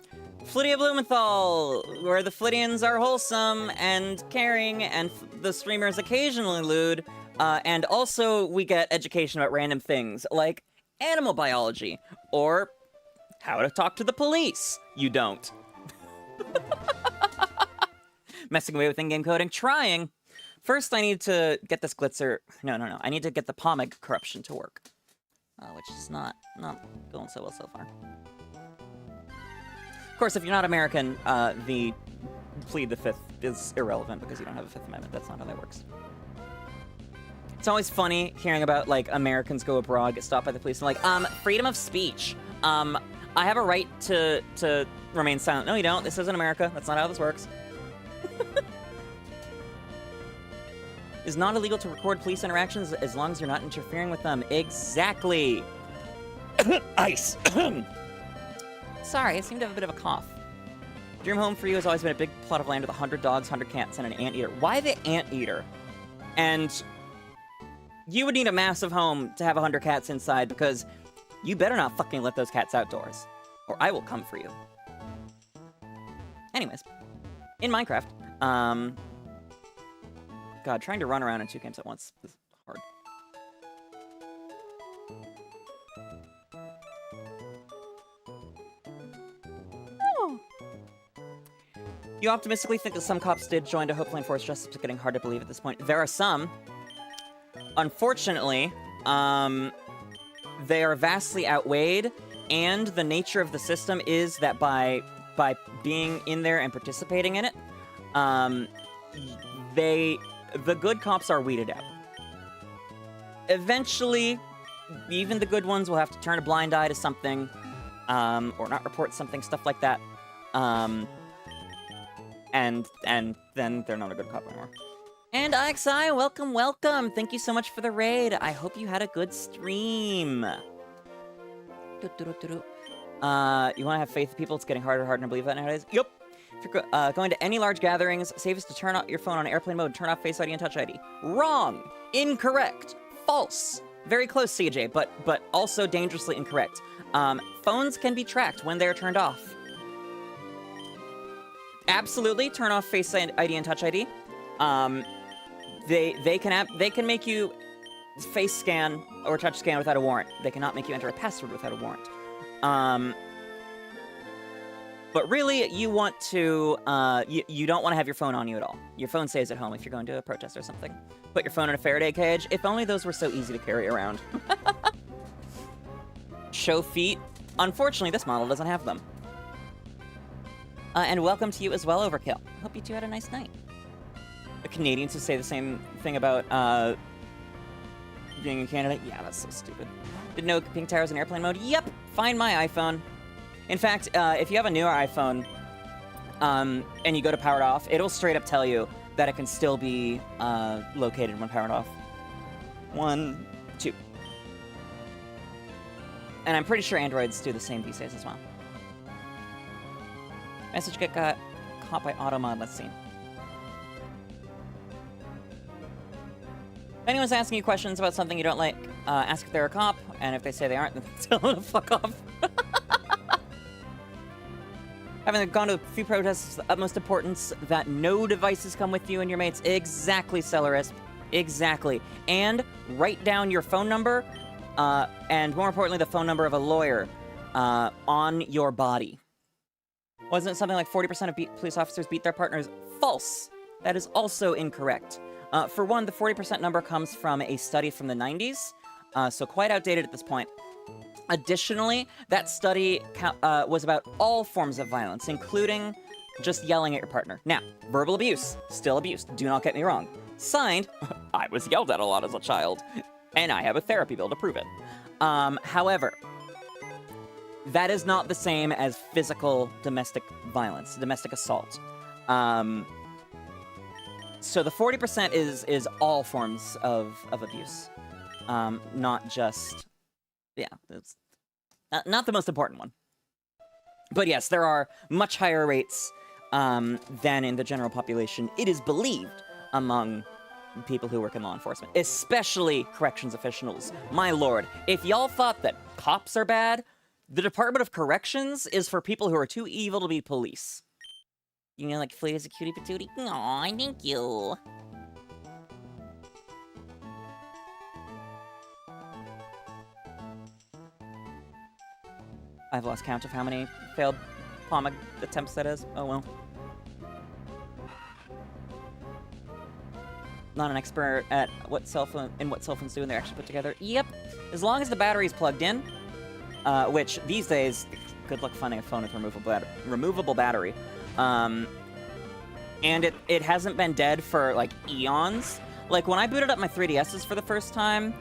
𝑹𝒊𝒈𝒉𝒕, where the Flittians are wholesome and caring, and the streamers occasionally lewd. And also, we get education about random things, like animal biology, or how to talk to the police. You don't. Messing away with in-game coding. Trying. First, I need to get this glitzer... No. I need to get the 𝒎𝒔𝒊𝒄 corruption to work. Which is not going so well so far. Of course, if you're not American, the plead the Fifth is irrelevant because you don't have a Fifth Amendment. That's not how that works. It's always funny hearing about, like, Americans go abroad, get stopped by the police, and like, freedom of speech. I have a right to remain silent. No, you don't. This isn't America. That's not how this works. It's not illegal to record police interactions as long as you're not interfering with them. Exactly. Ice. Sorry, I seem to have a bit of a cough. Dream home for you has always been a big plot of land with 100 dogs, 100 cats, and an anteater. Why the anteater? And you would need a massive home to have 100 cats inside, because you better not fucking let those cats outdoors, or I will come for you. Anyways, in Minecraft, God, trying to run around in 2 games at once is hard. Oh. You optimistically think that some cops did join to hopefully enforce justice, but getting hard to believe at this point. There are some. Unfortunately, they are vastly outweighed, and the nature of the system is that by being in there and participating in it, the good cops are weeded out. Eventually, even the good ones will have to turn a blind eye to something, or not report something, stuff like that. And then they're not a good cop anymore. And 𝑒𝒑𝒑𝒑, welcome. Thank you so much for the raid. I hope you had a good stream. You want to have faith in people? It's getting harder and harder to believe that nowadays. Yup. If you're going to any large gatherings, safest to turn off your phone on airplane mode, turn off Face ID and Touch ID. Wrong. Incorrect. False. Very close, CJ, but also dangerously incorrect. Phones can be tracked when they're turned off. Absolutely, turn off Face ID and Touch ID. They can make you face scan or touch scan without a warrant. They cannot make you enter a password without a warrant. But really, you want to, you don't want to have your phone on you at all. Your phone stays at home if you're going to a protest or something. Put your phone in a Faraday cage. If only those were so easy to carry around. Show feet. Unfortunately, this model doesn't have them. And welcome to you as well, Overkill. Hope you two had a nice night. The Canadians who say the same thing about, being in Canada. Yeah, that's so stupid. Didn't know pink tires in airplane mode? Yep! Find my iPhone. In fact, if you have a newer iPhone, and you go to power it off, it'll straight up tell you that it can still be located when powered off. 1, 2. And I'm pretty sure Androids do the same these days as well. Message got caught by automod. Let's see. If anyone's asking you questions about something you don't like, ask if they're a cop, and if they say they aren't, then tell them to fuck off. Having gone to a few protests, it's the utmost importance that no devices come with you and your mates. Exactly, 𝒒𝒑𝒏𝒄. Exactly. And write down your phone number, and more importantly, the phone number of a lawyer on your body. Wasn't it something like 40% of police officers beat their partners? False. That is also incorrect. For one, the 40% number comes from a study from the 90s, so quite outdated at this point. Additionally, that study was about all forms of violence, including just yelling at your partner. Now, verbal abuse, still abuse, do not get me wrong. Signed, I was yelled at a lot as a child, and I have a therapy bill to prove it. However, that is not the same as physical domestic violence, domestic assault. So the 40% is all forms of abuse, not just... Yeah, it's not the most important one. But yes, there are much higher rates than in the general population, it is believed, among people who work in law enforcement, especially corrections officials. My lord, if y'all thought that cops are bad, the Department of Corrections is for people who are too evil to be police. You know, like, Flittia's a cutie patootie? Aw, thank you. I've lost count of how many failed POMA attempts that is. Oh well. Not an expert at what cell phones do when they're actually put together. Yep. As long as the battery's plugged in, which these days, good luck finding a phone with removable battery. And it hasn't been dead for like eons. Like when I booted up my 3DSs for the first time,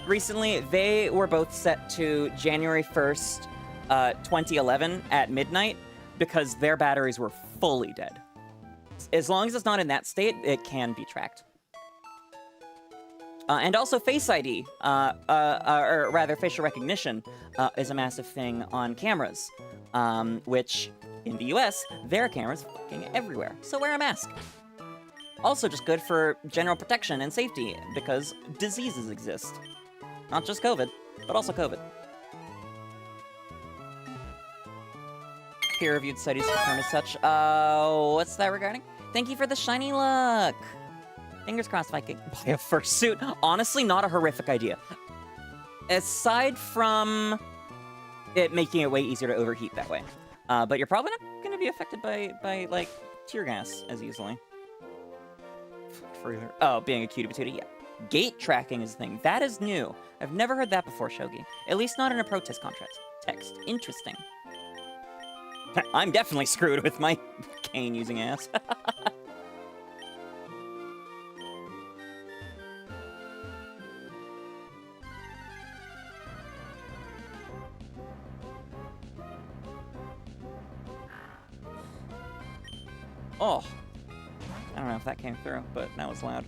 recently, they were both set to January 1st, 2011 at midnight because their batteries were fully dead. As long as it's not in that state, it can be tracked. And also Face ID, or rather facial recognition, is a massive thing on cameras, which in the US, there are cameras fucking everywhere, so wear a mask. Also just good for general protection and safety because diseases exist. Not just COVID, but also COVID. Peer-reviewed studies confirm as such. What's that regarding? Thank you for the shiny luck. Fingers crossed if I could buy a fursuit. Honestly, not a horrific idea. Aside from it making it way easier to overheat that way. But you're probably not going to be affected by, like, tear gas as easily. Oh, being a cutie patootie, yeah. Gate tracking is a thing. That is new. I've never heard that before, Shogi. At least not in a protest text. Interesting. I'm definitely screwed with my cane using ass. Oh. I don't know if that came through, but that was loud.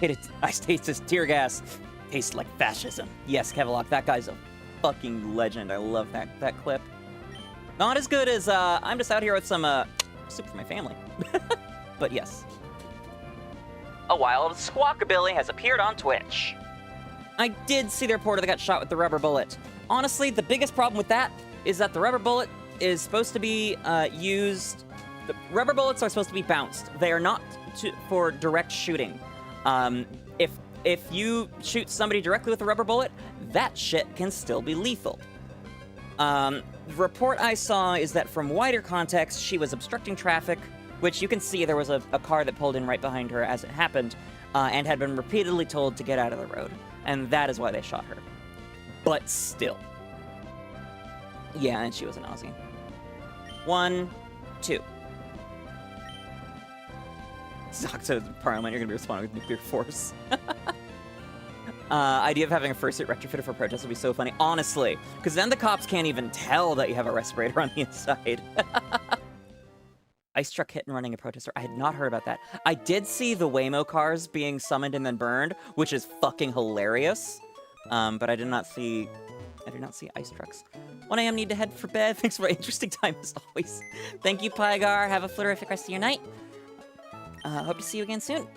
I taste this tear gas. Tastes like fascism. Yes, 𝒂𝒊𝒄, that guy's a fucking legend. I love that clip. Not as good as, I'm just out here with some, soup for my family. But yes. A wild 𝒎𝒂𝒄𝒊𝒏𝒈 has appeared on Twitch. I did see the reporter that got shot with the rubber bullet. Honestly, the biggest problem with that is that the rubber bullet is supposed to be, used... The rubber bullets are supposed to be bounced. They are not for direct shooting. If you shoot somebody directly with a rubber bullet, that shit can still be lethal. The report I saw is that from wider context, she was obstructing traffic, which you can see there was a car that pulled in right behind her as it happened, and had been repeatedly told to get out of the road. And that is why they shot her. But still. Yeah, and she was an Aussie. 1, 2. Talk to Parliament, you're gonna be responding with nuclear force. Idea of having a fursuit retrofitted for protests would be so funny. Honestly, because then the cops can't even tell that you have a respirator on the inside. Ice truck hit and running a protester. I had not heard about that. I did see the Waymo cars being summoned and then burned, which is fucking hilarious. But I did not see ice trucks. 1 a.m. need to head for bed. Thanks for an interesting time as always. Thank you, Pygar. Have a flitterific rest of your night. Hope to see you again soon.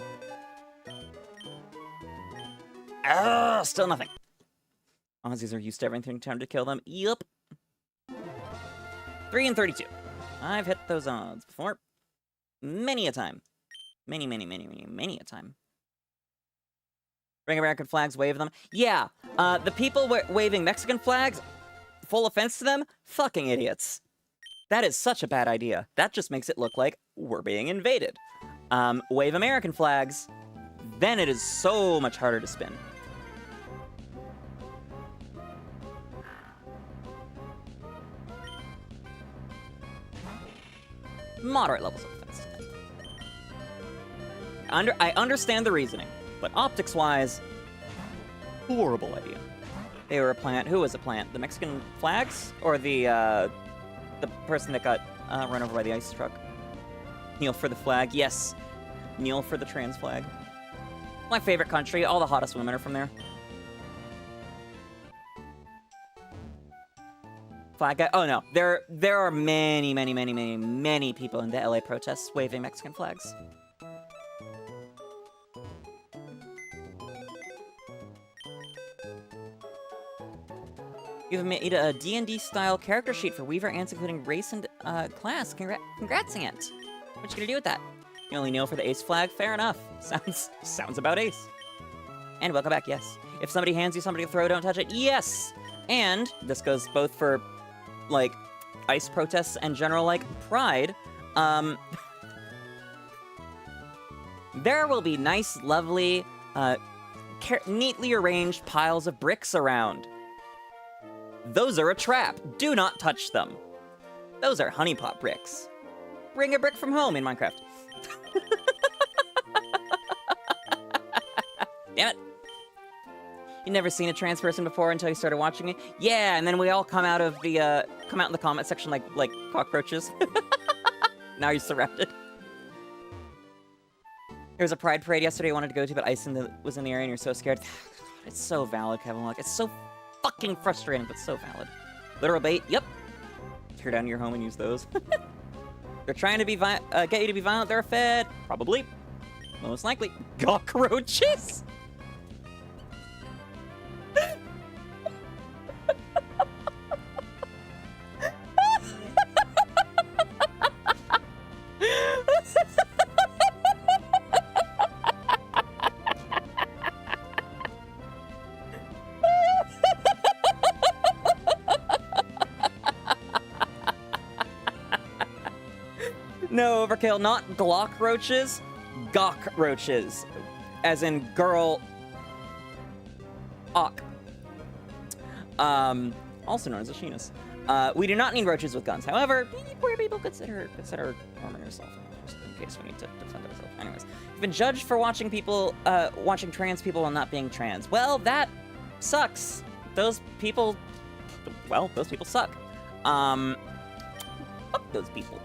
Still nothing. Aussies are used to everything, time to kill them. Yup. 3 and 32. I've hit those odds before. Many a time. Many a time. Bring American flags, wave them. Yeah, the people waving Mexican flags, full offense to them, fucking idiots. That is such a bad idea. That just makes it look like we're being invaded. Wave American flags, then it is so much harder to spin. moderate levels of offense to them. I understand the reasoning, but optics-wise, horrible idea. They were a plant. Who was a plant? The Mexican flags? Or the person that got run over by the ice truck? Kneel for the flag. Yes. Kneel for the trans flag. My favorite country. All the hottest women are from there. Flag guy? Oh, no. There are many, many, many, many, many people in the LA protests waving Mexican flags. You've made a D&D style character sheet for Weaver ants, including race and class. Congrats, Ant. What you gonna do with that? You only kneel for the ace flag? Fair enough. Sounds about ace. And welcome back, yes. If somebody hands you something to throw, don't touch it. Yes! And this goes both for, like, ice protests and general, like, pride. There will be nice, lovely, neatly arranged piles of bricks around. Those are a trap. Do not touch them. Those are honeypot bricks. Bring a brick from home in Minecraft. Damn it. You never seen a trans person before until you started watching it? Yeah, and then we all come out in the comment section like cockroaches. Now you're surrounded. There was a pride parade yesterday I wanted to go to, but ice was in the area and you're so scared. It's so valid, Kevin. Like, it's so fucking frustrating, but so valid. Literal bait, yep. Tear down your home and use those. They're trying to get you to be violent, they're fed. Probably. Most likely. Cockroaches! No, overkill, not Glock roaches, gawk roaches. As in girl... Awk. Also known as a Sheenus. We do not need roaches with guns. However, queer people consider arming yourself just in case we need to defend ourselves. Anyways, you've been judged for watching trans people while not being trans. Well, that sucks. Those people suck. Fuck those people.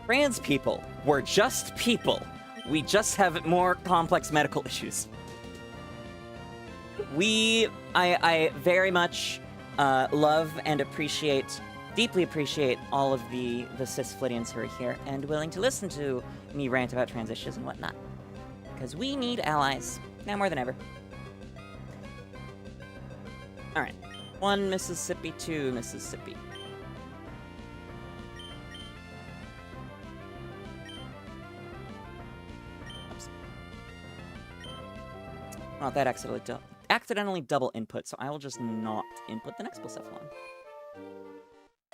Trans people. We're just people. We just have more complex medical issues. I very much love and deeply appreciate all of the cis Flittians who are here and willing to listen to me rant about trans issues and whatnot. Because we need allies, now more than ever. Alright. 1 Mississippi, 2 Mississippi. Not that accidentally double input, so I will just not input the next Blacephalon.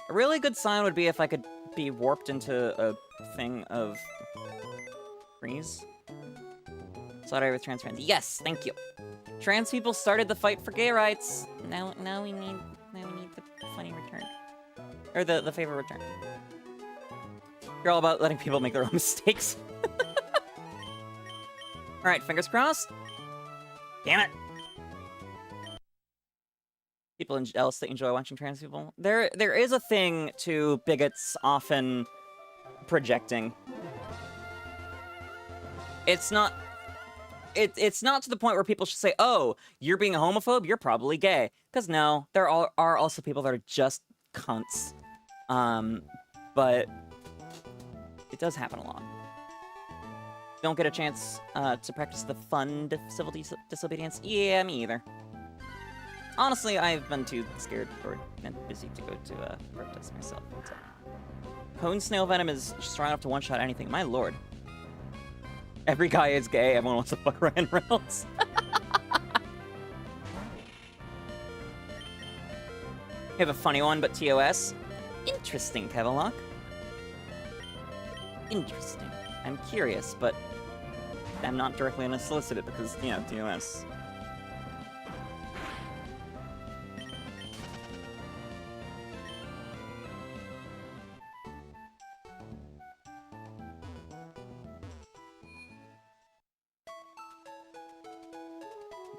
A really good sign would be if I could be warped into a thing of freeze. Solidarity with trans friends. Yes, thank you. Trans people started the fight for gay rights. Now we need the funny return. Or the favor return. You're all about letting people make their own mistakes. Alright, fingers crossed. Damn it! People else that enjoy watching trans people. There is a thing to bigots often projecting. It's not to the point where people should say, "Oh, you're being a homophobe. You're probably gay." Because no, there are also people that are just cunts. But it does happen a lot. Don't get a chance to practice the fun civil disobedience? Yeah, me either. Honestly, I've been too scared or busy to go to protest myself. So. Cone snail venom is strong enough to one-shot anything. My lord. Every guy is gay. Everyone wants to fuck Ryan Reynolds. You have a funny one, but TOS. Interesting, Kevalock. Interesting. I'm curious, but I'm not directly unsolicited because, you know, TOS.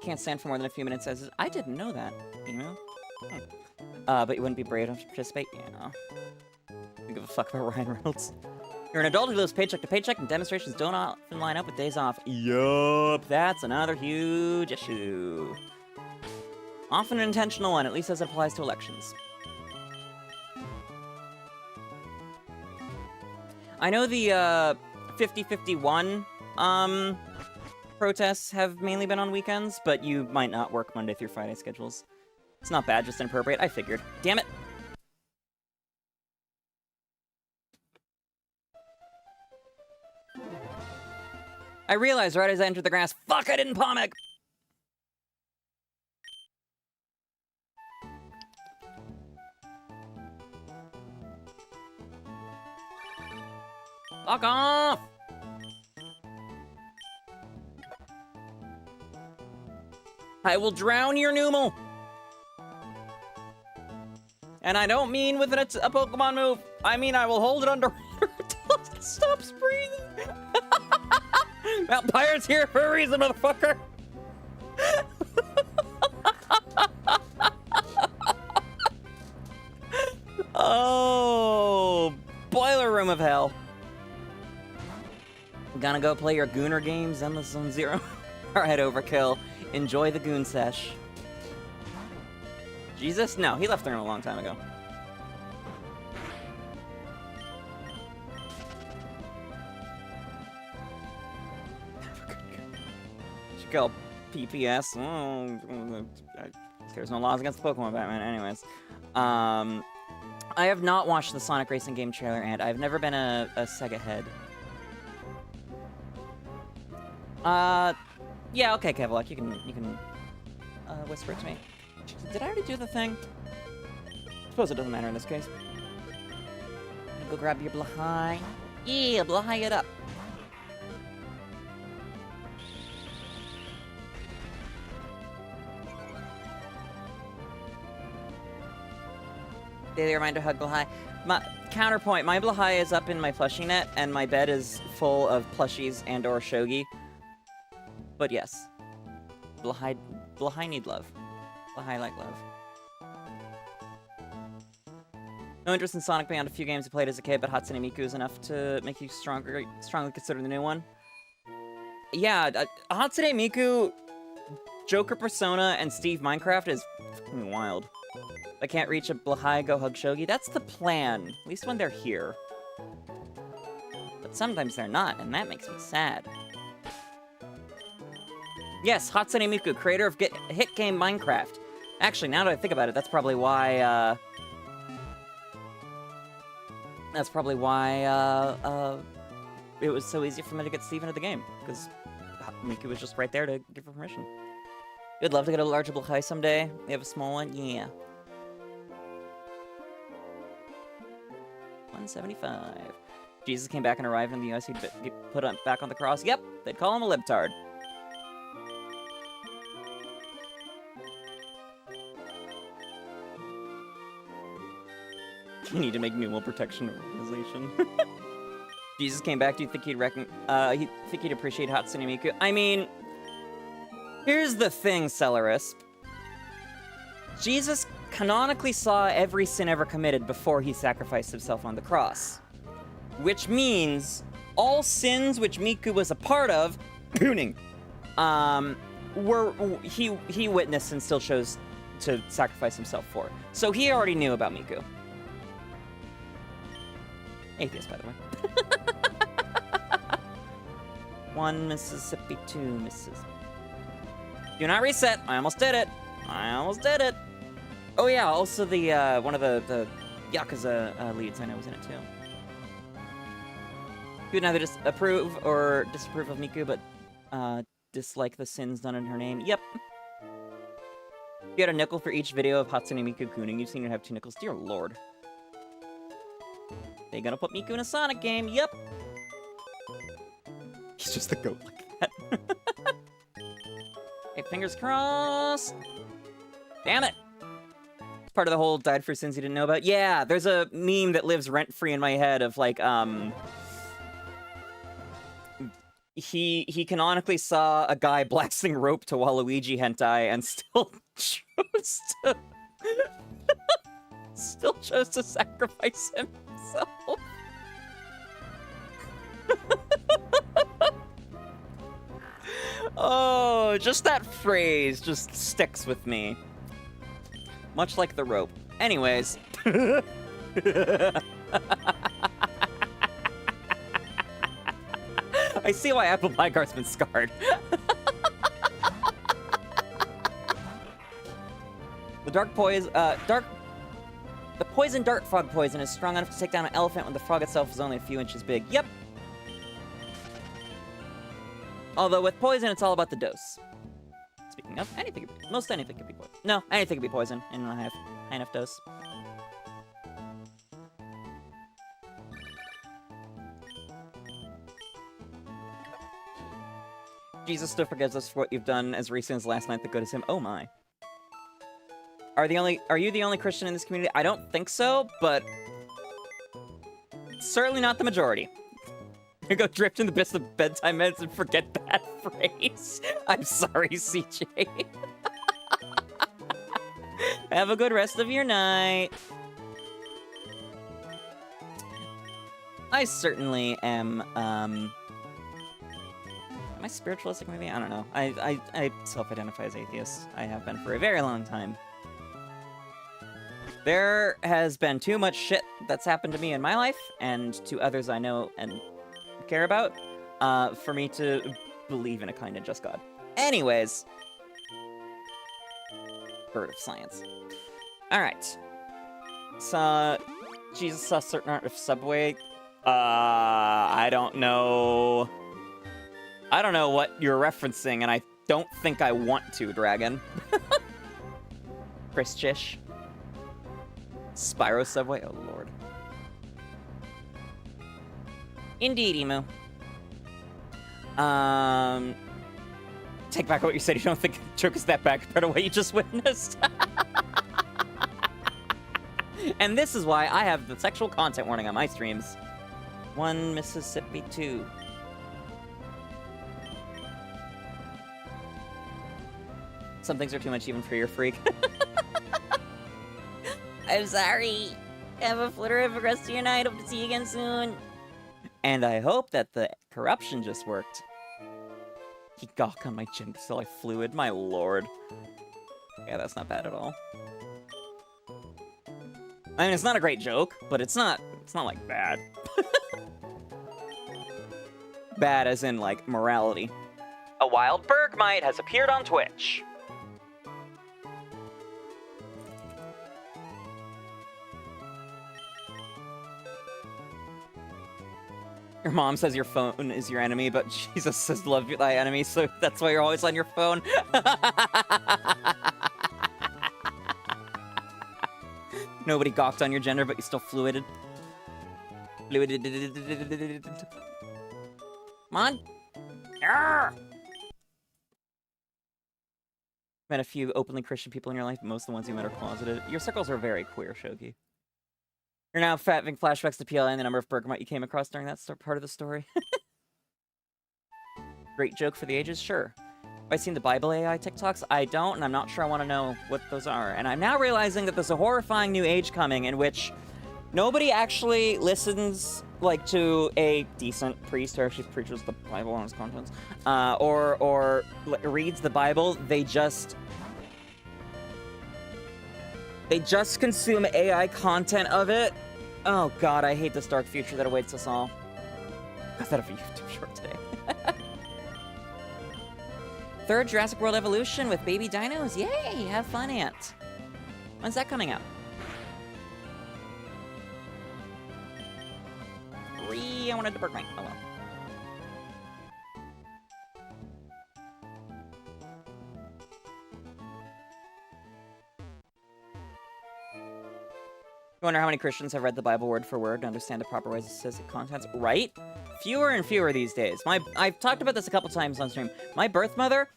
Can't stand for more than a few minutes. Says, I didn't know that. You know? But you wouldn't be brave enough to participate? Yeah. You give a fuck about Ryan Reynolds. You're an adult who lives paycheck to paycheck, and demonstrations don't often line up with days off. Yup, that's another huge issue. Often an intentional one, at least as it applies to elections. I know the 50-51 protests have mainly been on weekends, but you might not work Monday through Friday schedules. It's not bad, just inappropriate. I figured. Damn it! I realized right as I entered the grass, fuck, I didn't pommic! Fuck off! I will drown your Numel! And I don't mean with a Pokemon move. I mean I will hold it underwater until it stops breathing. That pirate's here for a reason, motherfucker! Oh, boiler room of hell. Gonna go play your Gooner games, Endless Zone Zero? Alright, Overkill. Enjoy the Goon Sesh. Jesus? No, he left the room a long time ago. Should kill PPS. Oh, there's no laws against the Pokemon Batman. Anyways. I have not watched the Sonic Racing game trailer, and I've never been a Sega head. Yeah, okay, 𝒂𝒊𝒄, you can whisper it to me. Did I already do the thing? Suppose it doesn't matter in this case. Go grab your 𝒊𝒈. Yeah, 𝒊𝒈 it up. Daily reminder, hug 𝒊𝒈. Counterpoint, my 𝒊𝒈 is up in my plushie net, and my bed is full of plushies and or shogi. But yes, 𝒊𝒈 need love. 𝒊𝒈 like love. No interest in Sonic beyond a few games I played as a kid, but Hatsune Miku is enough to make you strongly consider the new one. Yeah, Hatsune Miku, Joker Persona, and Steve Minecraft is fucking wild. If I can't reach a 𝒊𝒈, go hug Shogi. That's the plan, at least when they're here. But sometimes they're not, and that makes me sad. Yes, Hatsune Miku, creator of hit game Minecraft. Actually, now that I think about it, that's probably why, it was so easy for me to get Steve into the game, because Miku was just right there to give her permission. You'd love to get a larger 𝒊𝒈 someday. You have a small one? Yeah. 175. Jesus came back and arrived in the US, he'd get put back on the cross. Yep, they'd call him a libtard. You need to make Numel Protection Organization. Jesus came back. Do you think he'd appreciate Hatsune Miku? I mean, here's the thing, Celerisp. Jesus canonically saw every sin ever committed before he sacrificed himself on the cross. Which means all sins which Miku was a part of, he witnessed and still chose to sacrifice himself for. So he already knew about Miku. Atheist, by the way. 1 Mississippi, 2 Mississippi. Do not reset. I almost did it. Oh yeah, also the one of the Yakuza leads I know was in it too. You would neither approve or disapprove of Miku, but dislike the sins done in her name. Yep. If you had a nickel for each video of Hatsune Miku gooning, you've seen her have 2 nickels. Dear lord. They gonna put Miku in a Sonic game? Yep. He's just the goat like that. Hey, fingers crossed. Damn it. It's part of the whole died for sins you didn't know about. Yeah, there's a meme that lives rent-free in my head of like, he canonically saw a guy blasting rope to Waluigi hentai and still chose to sacrifice himself. Oh, just that phrase just sticks with me. Much like the rope. Anyways. I see why 𝑹𝒊𝒈𝒂's been scarred. The poison dart frog poison is strong enough to take down an elephant when the frog itself is only a few inches big. Yep. Although with poison, it's all about the dose. Speaking of, most anything could be poison. No, anything could be poison in a high enough dose. Jesus still forgives us for what you've done as recent as last night. The good is him. Oh my. Are you the only Christian in this community? I don't think so, but certainly not the majority. You go drift in the abyss of bedtime meds and forget that phrase. I'm sorry, CJ. Have a good rest of your night. I certainly am, am I spiritualistic, maybe? I don't know. I self-identify as atheist. I have been for a very long time. There has been too much shit that's happened to me in my life, and to others I know and care about, for me to believe in a kind and just God. Anyways. Bird of science. Alright. So, Jesus saw certain art of Subway. I don't know. I don't know what you're referencing, and I don't think I want to, Dragon. Chris Chish. Spyro Subway? Oh, Lord. Indeed, Emu. Take back what you said. You don't think the joke is that bad compared to what you just witnessed? And this is why I have the sexual content warning on my streams. 1 Mississippi 2. Some things are too much even for your freak. I'm sorry. Have a flitter of rest of your night. Hope to see you again soon. And I hope that the corruption just worked. He gawked on my chin till I fluid. My lord. Yeah, that's not bad at all. I mean, it's not a great joke, but it's not like bad. Bad as in, like, morality. A wild 𝒂𝒄𝒉𝒕 has appeared on Twitch. Your mom says your phone is your enemy, but Jesus says love thy enemy, so that's why you're always on your phone. Nobody gawked on your gender, but you still fluided. Come on. Met a few openly Christian people in your life, but most of the ones you met are closeted. Your circles are very queer, Shogi. You're now having flashbacks to PLA and the number of 𝒂𝒄𝒉𝒕 you came across during that part of the story. Great joke for the ages? Sure. Have I seen the Bible AI TikToks? I don't, and I'm not sure I want to know what those are. And I'm now realizing that there's a horrifying new age coming in which nobody actually listens, like, to a decent priest who actually preaches the Bible on its contents, or reads the Bible. They just consume AI content of it. Oh god, I hate this dark future that awaits us all. I thought of a YouTube short today. Third Jurassic World Evolution with baby dinos? Yay! Have fun, Ant. When's that coming out? I wanted to 𝒂𝒂𝒉𝒕. Oh well. I wonder how many Christians have read the Bible word for word to understand the proper ways of specific contents, right? Fewer and fewer these days. I've talked about this a couple times on stream. My birth mother,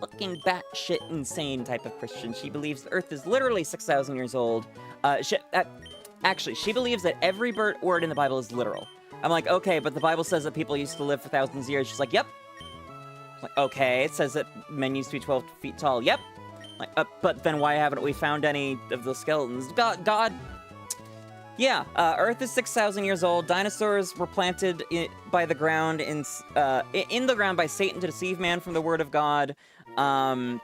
fucking batshit insane type of Christian. She believes the Earth is literally 6,000 years old. Actually, she believes that every word in the Bible is literal. I'm like, okay, but the Bible says that people used to live for thousands of years. She's like, yep. I'm like, okay, it says that men used to be 12 feet tall. Yep. I'm like, but then why haven't we found any of those skeletons? God. Yeah, Earth is 6,000 years old. Dinosaurs were planted by the ground in the ground by Satan to deceive man from the word of God. Barack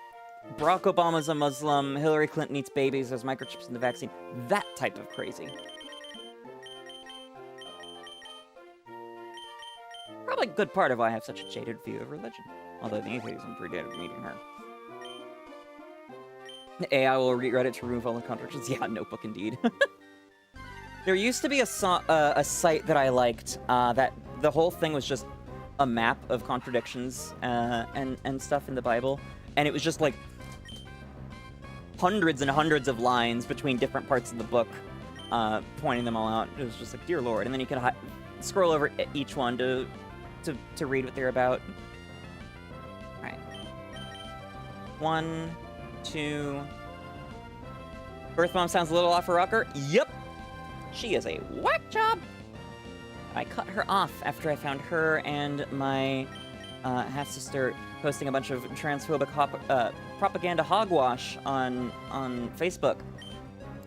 Obama's a Muslim. Hillary Clinton eats babies. There's microchips in the vaccine. That type of crazy. Probably a good part of why I have such a jaded view of religion. Although the atheism predated meeting her. AI will read it to remove all the contradictions. Yeah, notebook indeed. There used to be a site that I liked that the whole thing was just a map of contradictions and stuff in the Bible. And it was just like hundreds and hundreds of lines between different parts of the book pointing them all out. It was just like, dear Lord. And then you could scroll over each one to read what they're about. All right. 1, 2. Birth mom sounds a little off her rocker. Yep. She is a whack job. I cut her off after I found her and my half-sister posting a bunch of transphobic propaganda hogwash on Facebook.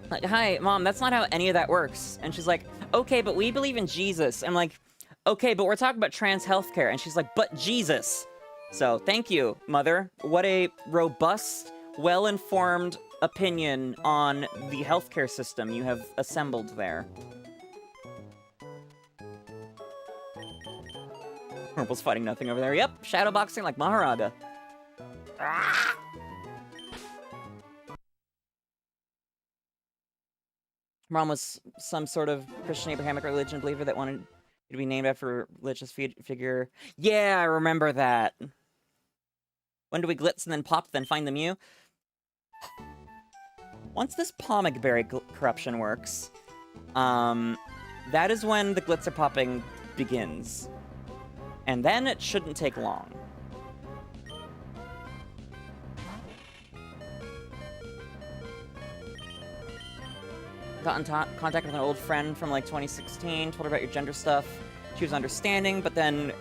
Like, hi, Mom, that's not how any of that works. And she's like, okay, but we believe in Jesus. I'm like, okay, but we're talking about trans healthcare. And she's like, but Jesus. So, thank you, Mother. What a robust, well-informed opinion on the healthcare system you have assembled there. Purple's fighting nothing over there. Yep, shadowboxing like Maharaga. Ah! Mom was some sort of Christian Abrahamic religion believer that wanted to be named after a religious figure. Yeah, I remember that. When do we glitz and then pop, then find the Mew? Once this 𝑹𝒊𝒈𝒉𝒕 corruption works, that is when the glitzer popping begins. And then it shouldn't take long. Got in contact with an old friend from like 2016, told her about your gender stuff. She was understanding, but then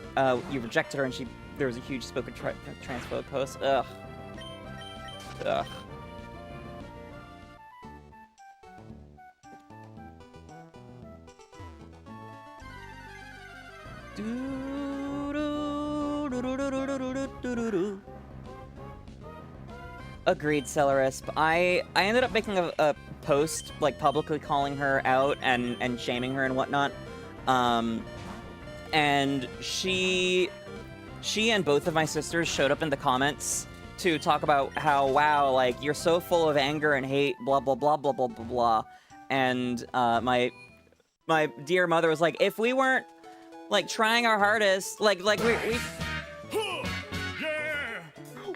you rejected her and there was a huge spoken transphobe post. Ugh. Ugh. Agreed, 𝑐elerisp. I ended up making a post, like, publicly calling her out and shaming her and whatnot. And she and both of my sisters showed up in the comments to talk about how, wow, like, you're so full of anger and hate, blah, blah, blah, blah, blah, blah, blah. And my dear mother was like, if we weren't, like, trying our hardest, like we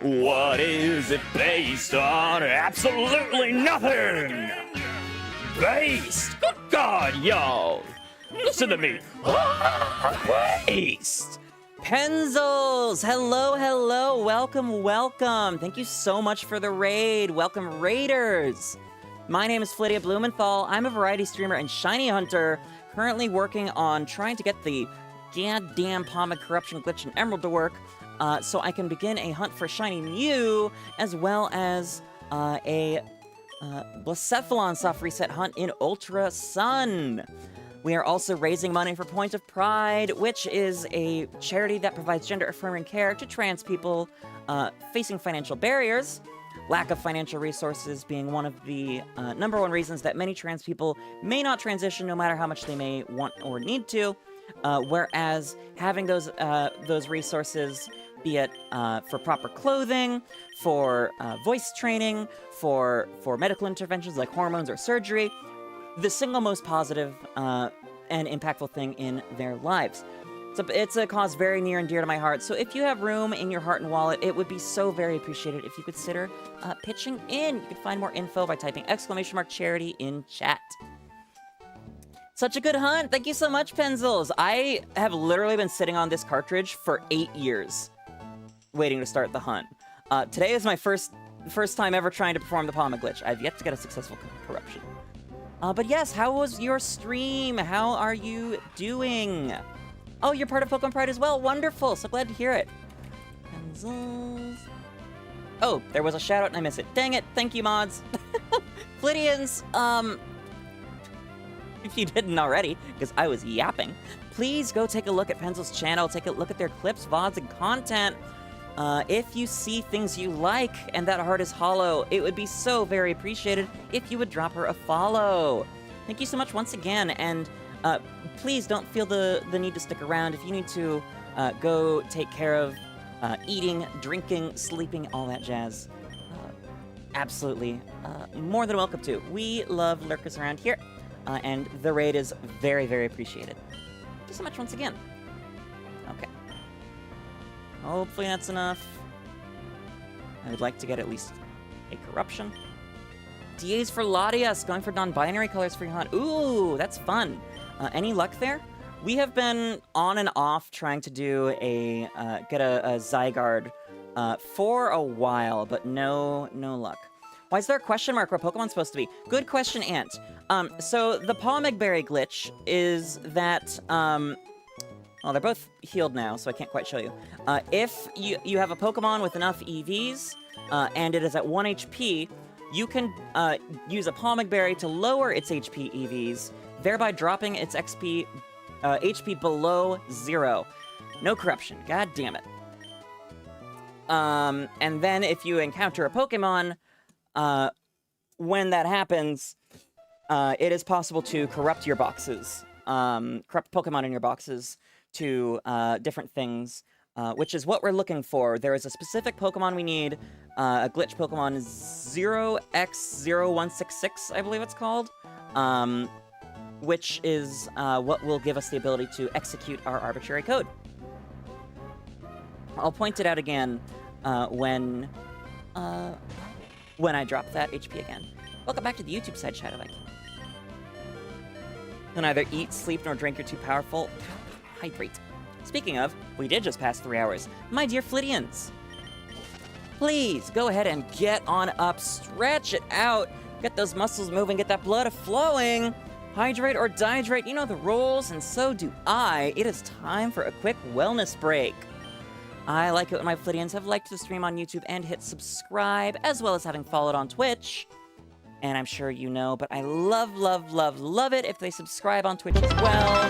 What is it based on? Absolutely nothing! Based! Good God, yo! Listen to me! Based! Penzels! Hello, hello! Welcome, welcome! Thank you so much for the raid! Welcome, raiders! My name is 𝑓littia_𝒏𝒈𝒄. I'm a variety streamer and shiny hunter, currently working on trying to get the goddamn 𝑃𝒉𝒈 corruption glitch in Emerald to work, so I can begin a hunt for shiny Mew, as well as a Blacephalon soft reset hunt in Ultra Sun. We are also raising money for Point of Pride, which is a charity that provides gender-affirming care to trans people facing financial barriers. Lack of financial resources being one of the #1 reasons that many trans people may not transition no matter how much they may want or need to. Whereas having those resources, be it for proper clothing, for voice training, for medical interventions like hormones or surgery, the single most positive and impactful thing in their lives. So it's a cause very near and dear to my heart. So if you have room in your heart and wallet, it would be so very appreciated if you consider pitching in. You can find more info by typing !charity in chat. Such a good hunt. Thank you so much, Penzels. I have literally been sitting on this cartridge for 8 years, waiting to start the hunt. Today is my first time ever trying to perform the 𝑃𝒉𝒈𝒄 glitch. I've yet to get a successful corruption. But yes, how was your stream? How are you doing? Oh, you're part of Pokemon Pride as well. Wonderful. So glad to hear it. Pencils. Oh, there was a shout out and I missed it. Dang it. Thank you, mods. Flittians, if you didn't already, because I was yapping, please go take a look at Pencil's channel. Take a look at their clips, VODs, and content. If you see things you like and that heart is hollow, it would be so very appreciated if you would drop her a follow. Thank you so much once again, and please don't feel the need to stick around. If you need to go take care of eating, drinking, sleeping, all that jazz, absolutely more than welcome to. We love lurkers around here, and the raid is very, very appreciated. Thank you so much once again. Okay. Hopefully that's enough. I would like to get at least a corruption. DAs for Latias, going for non-binary colors for your hunt. Ooh, that's fun. Any luck there? We have been on and off trying to do a get a Zygarde for a while, but no luck. Why is there a question mark where Pokemon's supposed to be? Good question, Ant. So the 𝑹𝒊𝒈𝒉𝒕 glitch is that well, they're both healed now, so I can't quite show you. If you have a Pokemon with enough EVs, and it is at 1 HP, you can use a 𝒕𝒕𝒈𝒉𝒕 to lower its HP EVs, thereby dropping its HP below 0. No corruption. God damn it. And then if you encounter a Pokemon, when that happens, it is possible to corrupt your boxes. Corrupt Pokemon in your boxes to different things, which is what we're looking for. There is a specific Pokemon we need, a glitch Pokemon 0x0166, I believe it's called, which is what will give us the ability to execute our arbitrary code. I'll point it out again when I drop that HP again. Welcome back to the YouTube side, Shadowlike. Can neither eat, sleep, nor drink. You're too powerful. Hydrate. Speaking of, we did just pass 3 hours. My dear Flittians, please go ahead and get on up, stretch it out, get those muscles moving, get that blood flowing. Hydrate or dihydrate, you know the rules, and so do I. It is time for a quick wellness break. I like it when my Flittians have liked the stream on YouTube and hit subscribe, as well as having followed on Twitch. And I'm sure you know, but I love it if they subscribe on Twitch as well.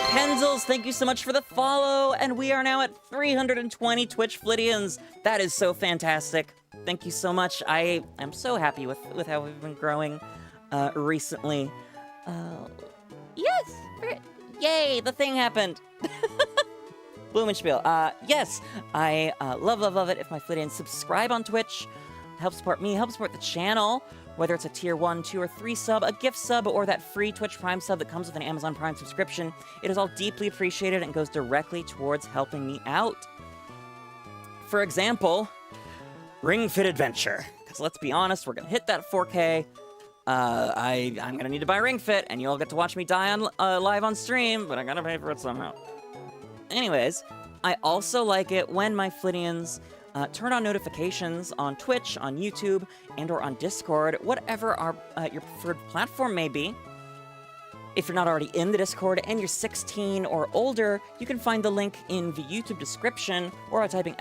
Penzels, thank you so much for the follow, and we are now at 320 Twitch Flittians. That is so fantastic. Thank you so much. I am so happy with how we've been growing recently. Yes! Yay, the thing happened. 𝑹𝒊𝒈𝒉𝒕. Yes, I love it if my Flittians subscribe on Twitch. Help support me, help support the channel. Whether it's a tier 1, 2, or 3 sub, a gift sub, or that free Twitch Prime sub that comes with an Amazon Prime subscription, it is all deeply appreciated and goes directly towards helping me out. For example, Ring Fit Adventure. Because let's be honest, we're gonna hit that 4K. I'm gonna need to buy Ring Fit, and you'll get to watch me die on live on stream, but I gotta pay for it somehow. Anyways, I also like it when my Flittians turn on notifications on Twitch, on YouTube, and or on Discord, whatever your preferred platform may be. If you're not already in the Discord and you're 16 or older, you can find the link in the YouTube description or by typing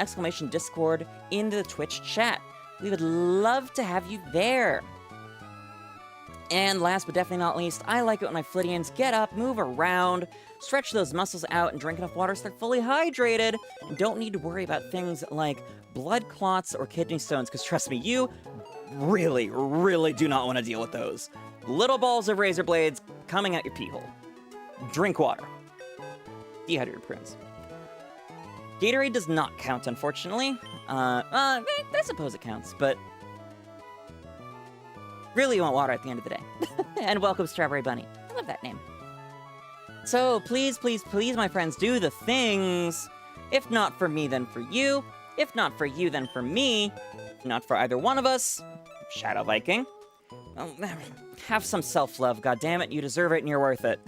!Discord into the Twitch chat. We would love to have you there. And last but definitely not least, I like it when my Flittians get up, move around, stretch those muscles out, and drink enough water so they're fully hydrated, and don't need to worry about things like blood clots or kidney stones, because trust me, you really do not want to deal with those. Little balls of razor blades coming out your pee hole. Drink water. Dehydrated prunes. Gatorade does not count, unfortunately. I suppose it counts, but really you want water at the end of the day. And welcome, Strawberry Bunny. I love that name. So please, my friends, do the things. If not for me, then for you. If not for you, then for me. If not for either one of us. Shadow Viking. Oh, have some self-love, goddammit. You deserve it and you're worth it.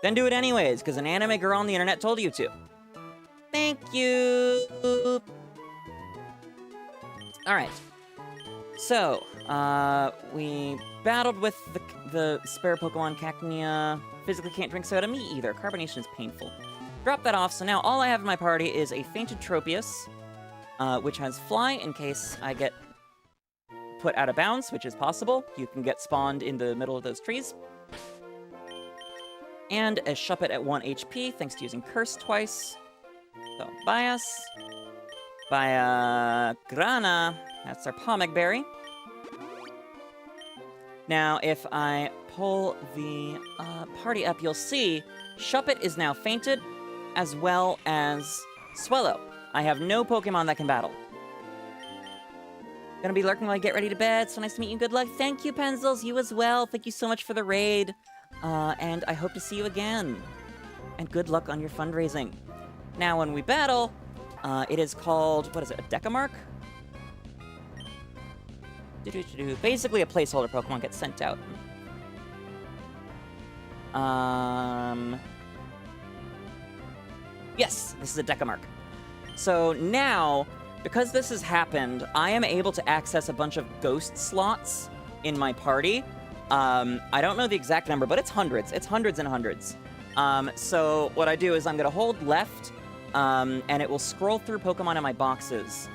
Then do it anyways, because an anime girl on the internet told you to. Thank you. Alright. So, we battled with the spare Pokemon Cacnea. Physically can't drink soda. Me either. Carbonation is painful. Drop that off, so now all I have in my party is a fainted Tropius, which has Fly in case I get put out of bounds, which is possible. You can get spawned in the middle of those trees. And a Shuppet at 1 HP, thanks to using Curse twice. So, Bias. Grana. That's our Pomeg Berry. Now, if I pull the party up, you'll see Shuppet is now fainted, as well as Swellow. I have no Pokemon that can battle. Gonna be lurking while I get ready to bed. So nice to meet you. Good luck. Thank you, Penzels. You as well. Thank you so much for the raid. And I hope to see you again. And good luck on your fundraising. Now, when we battle, it is called, what is it, a Decamark? Basically, a placeholder Pokemon gets sent out. Yes, this is a Decamark. So now, because this has happened, I am able to access a bunch of ghost slots in my party. I don't know the exact number, but it's hundreds. It's hundreds and hundreds. So what I do is I'm going to hold left, and it will scroll through Pokemon in my boxes.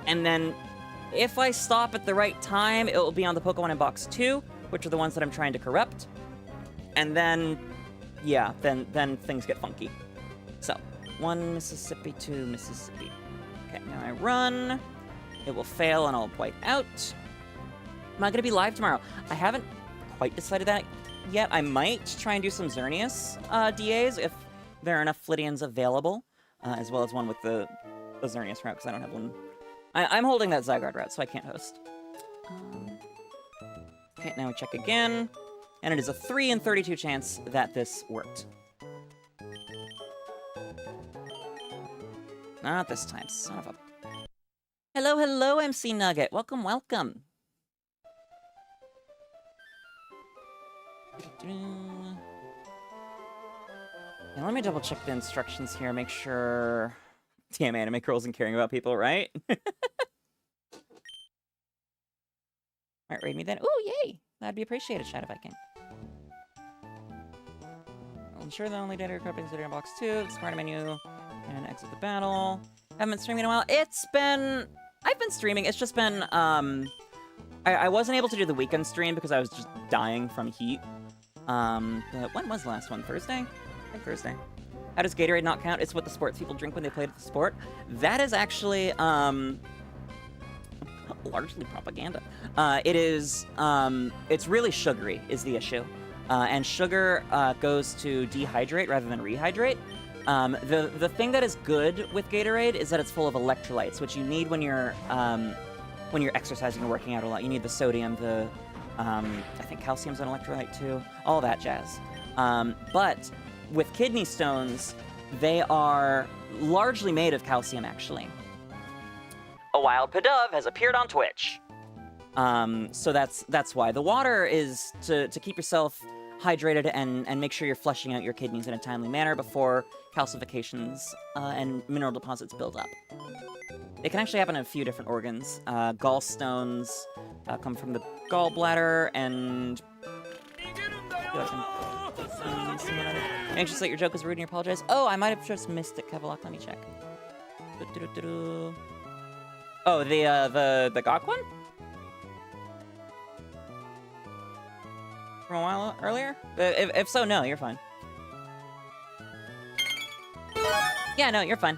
And then if I stop at the right time, it will be on the Pokemon in box 2, which are the ones that I'm trying to corrupt. And then, yeah, then things get funky. So, 1 Mississippi, 2 Mississippi. Okay, now I run. It will fail and I'll wipe out. Am I going to be live tomorrow? I haven't quite decided that yet. I might try and do some Xerneas DAs if there are enough Flittians available, as well as one with the Xerneas route, because I don't have one. I'm holding that Zygarde route, so I can't host. Okay, now we check again. And it is a 3 in 32 chance that this worked. Not this time, son of a... Hello, hello, MC Nugget. Welcome, welcome. Now, let me double check the instructions here, make sure... Damn, anime girls and caring about people, right? Alright, raid me then. Ooh, yay! That'd be appreciated, Shadow Viking. I'll ensure the only data recording is in box 2, smart menu, and exit the battle. Haven't been streaming in a while. I've been streaming, it's just been, I wasn't able to do the weekend stream because I was just dying from heat. But when was the last one? Thursday? I think Thursday. How does Gatorade not count? It's what the sports people drink when they play the sport. That is actually, largely propaganda. It's really sugary is the issue. And sugar goes to dehydrate rather than rehydrate. The thing that is good with Gatorade is that it's full of electrolytes, which you need when you're exercising or working out a lot. You need the sodium, I think calcium's an electrolyte too, all that jazz. But with kidney stones, they are largely made of calcium, actually. A wild Pidove has appeared on Twitch. So that's why. The water is to keep yourself hydrated and make sure you're flushing out your kidneys in a timely manner before calcifications and mineral deposits build up. It can actually happen in a few different organs. Gallstones come from the gallbladder, and... I'm anxious that your joke was rude and you apologize. Oh, I might have just missed it, 𝒂𝒊𝒄. Let me check. Oh, the Gawk one? From a while earlier? If so, no, you're fine. Yeah, no, you're fine.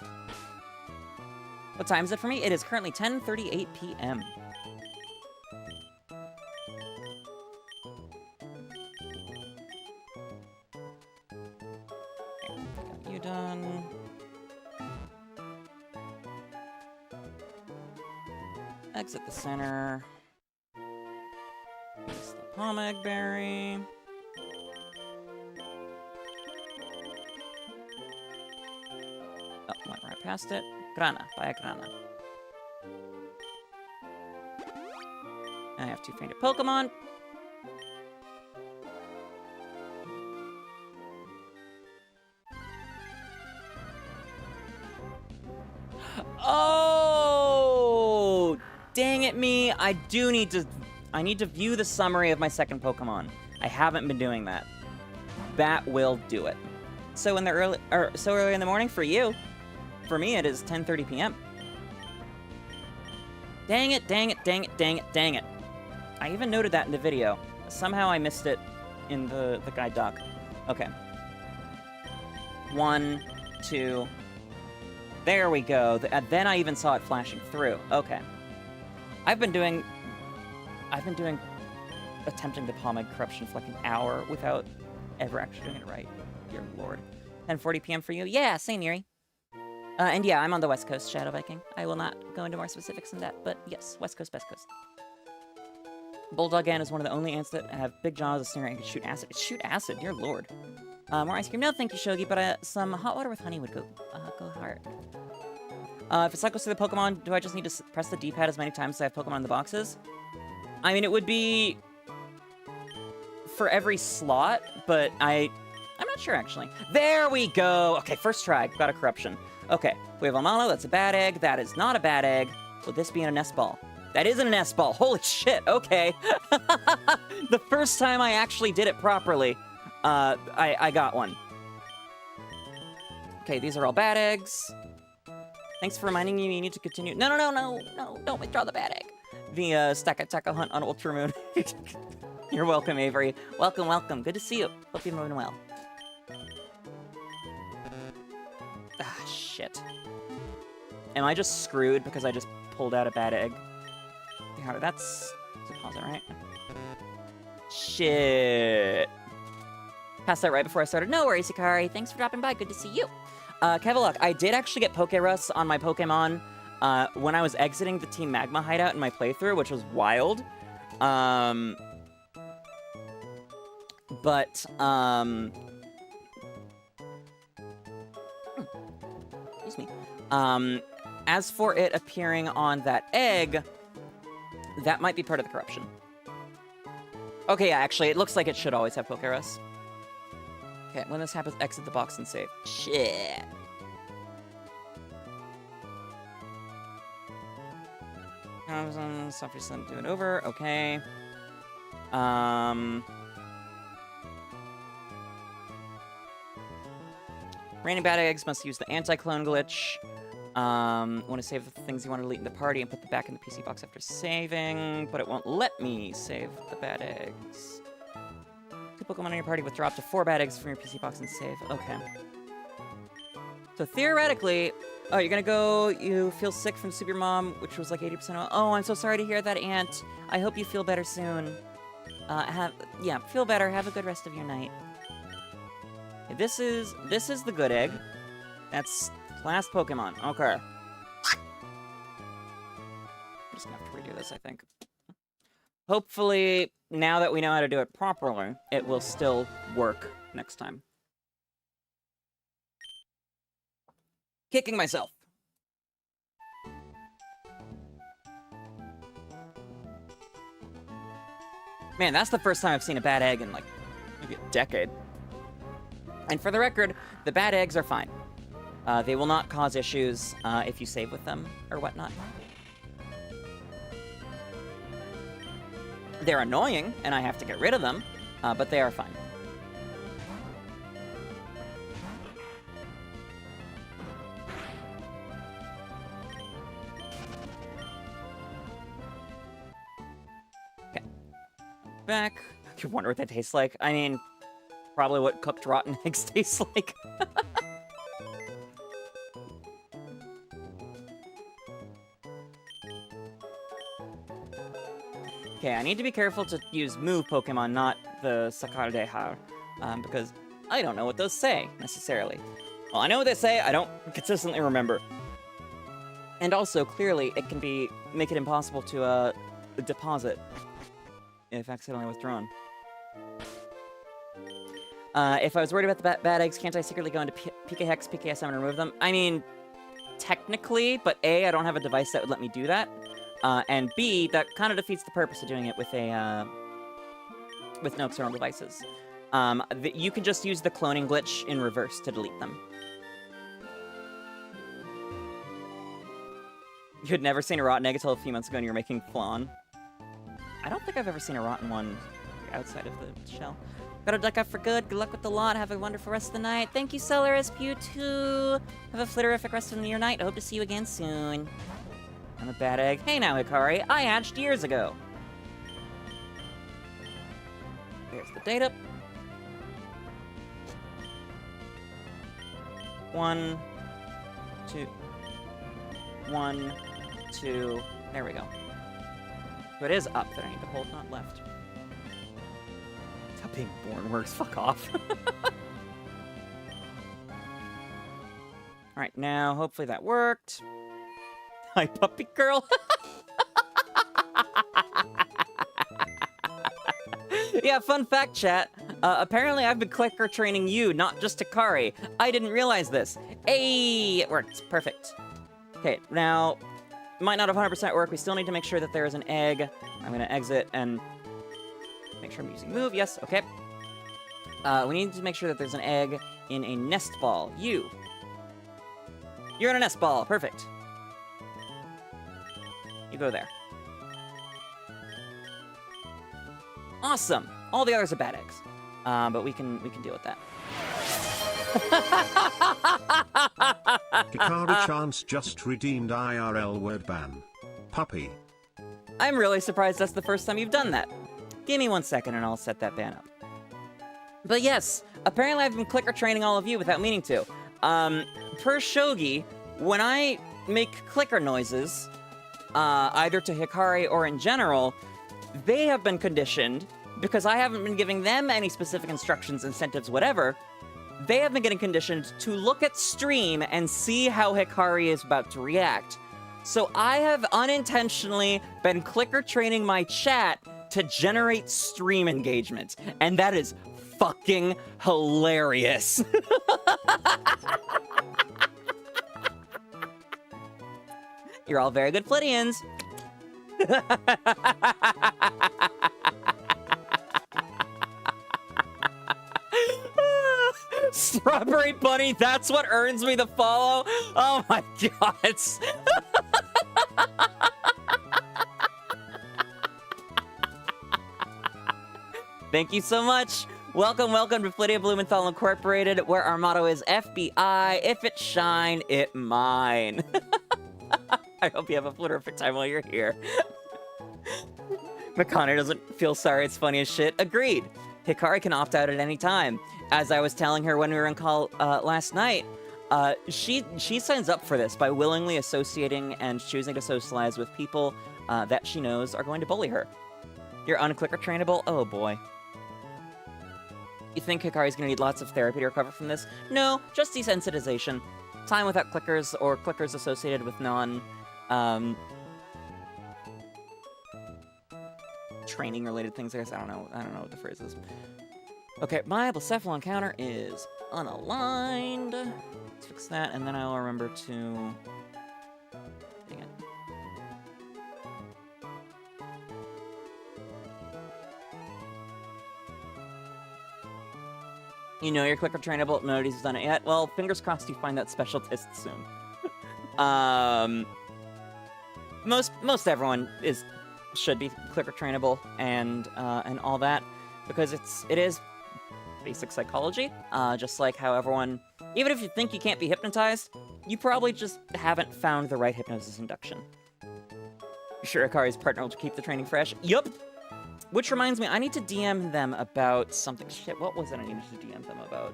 What time is it for me? It is currently 10:38 p.m. Got you done. Exit the center. Use the Pomeg Berry. Oh, went right past it. Grana, buy a Grana. I have 2 fainted Pokemon. Oh! Dang it, me. I I need to view the summary of my second Pokemon. I haven't been doing that. That will do it. So so early in the morning for you. For me, it is 10:30 p.m. Dang it, dang it, dang it, dang it, dang it. I even noted that in the video. Somehow I missed it in the guide doc. Okay. 1, 2. There we go. Then I even saw it flashing through. Okay. I've been attempting to palm corruption for like an hour without ever actually doing it right. Dear Lord. 10:40 p.m. for you? Yeah, same, Yuri. And yeah, I'm on the West Coast, Shadow Viking. I will not go into more specifics than that, but yes, West Coast, Best Coast. Bulldog Ant is one of the only ants that have big jaws, a stinger, and can shoot acid. Shoot acid, dear Lord. More ice cream? No, thank you, Shogi, but some hot water with honey would go hard. If it cycles through the Pokemon, do I just need to press the D-pad as many times as I have Pokemon in the boxes? I mean, it would be for every slot, but I'm not sure, actually. There we go! Okay, first try. Got a corruption. Okay, we have a mono. That's a bad egg. That is not a bad egg. Will this be in a nest ball? That is in a nest ball. Holy shit, okay. The first time I actually did it properly, I got one. Okay, these are all bad eggs. Thanks for reminding me you need to continue. No, don't withdraw the bad egg. The Stack-a-Tackle hunt on Ultra Moon. You're welcome, Avery. Welcome, welcome. Good to see you. Hope you're doing well. Ah, shit. Am I just screwed because I just pulled out a bad egg? Yeah, that's a deposit, right? Shit. Passed that right before I started. No worries, Hikari. Thanks for dropping by. Good to see you. Kevilok, I did actually get Pokerus on my Pokemon when I was exiting the Team Magma hideout in my playthrough, which was wild. Excuse me. As for it appearing on that egg, that might be part of the corruption. Okay, yeah, actually, it looks like it should always have Pokerus. Okay, when this happens, exit the box and save. Shit. Stuff just do it over. Okay. Raining bad eggs must use the anti-clone glitch. Want to save the things you want to delete in the party and put them back in the PC box after saving, but it won't let me save the bad eggs. 2 Pokemon in your party withdraw up to 4 bad eggs from your PC box and save. Okay. So theoretically, oh, you're gonna go, you feel sick from Super Mom, which was like 80%. Oh, I'm so sorry to hear that, Aunt. I hope you feel better soon. Yeah, feel better. Have a good rest of your night. Okay, this is the good egg. That's last Pokemon. Okay. I'm just gonna have to redo this, I think. Hopefully, now that we know how to do it properly, it will still work next time. Kicking myself. Man, that's the first time I've seen a bad egg in, like, maybe a decade. And for the record, the bad eggs are fine. They will not cause issues if you save with them or whatnot. They're annoying, and I have to get rid of them, but they are fine. Okay. Back. You wonder what that tastes like? I mean, probably what cooked rotten eggs taste like. Okay, I need to be careful to use move Pokemon, not the 𝒎𝒑𝒊𝒏𝒈, because I don't know what those say, necessarily. Well, I know what they say, I don't consistently remember. And also, clearly, it can make it impossible to deposit if accidentally withdrawn. If I was worried about the bad eggs, can't I secretly go into PKHex, PKSM, and remove them? I mean, technically, but A, I don't have a device that would let me do that. And B, that kind of defeats the purpose of doing it with no external devices. You can just use the cloning glitch in reverse to delete them. You had never seen a rotten egg until a few months ago and you were making flan. I don't think I've ever seen a rotten one outside of the shell. Got a duck up for good. Good luck with the lot. Have a wonderful rest of the night. Thank you, 𝑹𝒊𝒈𝒕. Have a flitterific rest of your night. I hope to see you again soon. I'm a bad egg. Hey now, Hikari. I hatched years ago. There's the data. 1, 2. 1, 2. There we go. So it is up that I need to hold, not left. That's how being born works. Fuck off. Alright, now, hopefully that worked. Hi, puppy girl. Yeah, fun fact, chat. Apparently I've been clicker training you, not just Hikari. I didn't realize this. Hey, it worked. Perfect. Okay, now, might not have 100% work. We still need to make sure that there is an egg. I'm gonna exit and make sure I'm using move. Yes, okay. We need to make sure that there's an egg in a nest ball. You're in a nest ball. Perfect. You go there. Awesome. All the others are bad eggs. But we can deal with that. Hikari Chance just redeemed IRL word ban. Puppy. I'm really surprised that's the first time you've done that. Give me 1 second and I'll set that ban up. But yes, apparently I've been clicker training all of you without meaning to. Per Shogi, when I make clicker noises, either to Hikari or in general, they have been conditioned, because I haven't been giving them any specific instructions, incentives, whatever, they have been getting conditioned to look at stream and see how Hikari is about to react. So I have unintentionally been clicker training my chat to generate stream engagement, and that is fucking hilarious. You're all very good Flittians. Strawberry Bunny, that's what earns me the follow? Oh my god. Thank you so much. Welcome, welcome to Flittia Blumenthal Incorporated, where our motto is FBI, if it shine, it mine. I hope you have a flitterific time while you're here. McConnor doesn't feel sorry, it's funny as shit. Agreed. Hikari can opt out at any time. As I was telling her when we were on call last night, she signs up for this by willingly associating and choosing to socialize with people that she knows are going to bully her. You're unclicker trainable? Oh boy. You think Hikari's gonna need lots of therapy to recover from this? No, just desensitization. Time without clickers, or clickers associated with training-related things, I guess. I don't know what the phrase is. Okay, my Blacephalon counter is unaligned. Let's fix that, and then I'll remember to... Dang it. You know you're clicker trainable? Nobody's done it yet. Well, fingers crossed you find that special test soon. Most everyone should be clicker trainable and all that, because it is basic psychology. Just like how everyone, even if you think you can't be hypnotized, you probably just haven't found the right hypnosis induction. You sure Hikari's partner will keep the training fresh? Yup. Which reminds me, I need to DM them about something. Shit, what was it I needed to DM them about?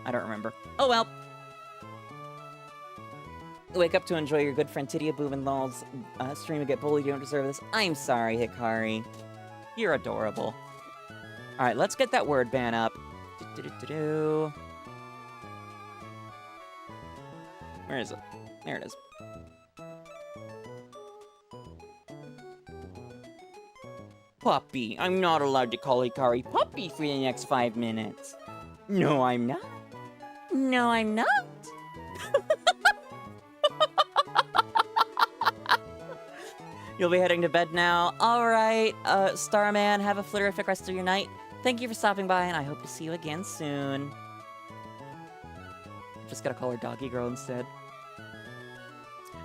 I don't remember. Oh well. Wake up to enjoy your good friend 𝒕𝒕𝒏𝒊𝒈𝒕's stream and get bullied. You don't deserve this. I'm sorry, Hikari. You're adorable. Alright, let's get that word ban up. Where is it? There it is. Puppy. I'm not allowed to call Hikari Puppy for the next 5 minutes. No, I'm not. No, I'm not. You'll be heading to bed now. Alright, Starman, have a flitterific rest of your night. Thank you for stopping by, and I hope to see you again soon. Just gotta call her Doggy Girl instead.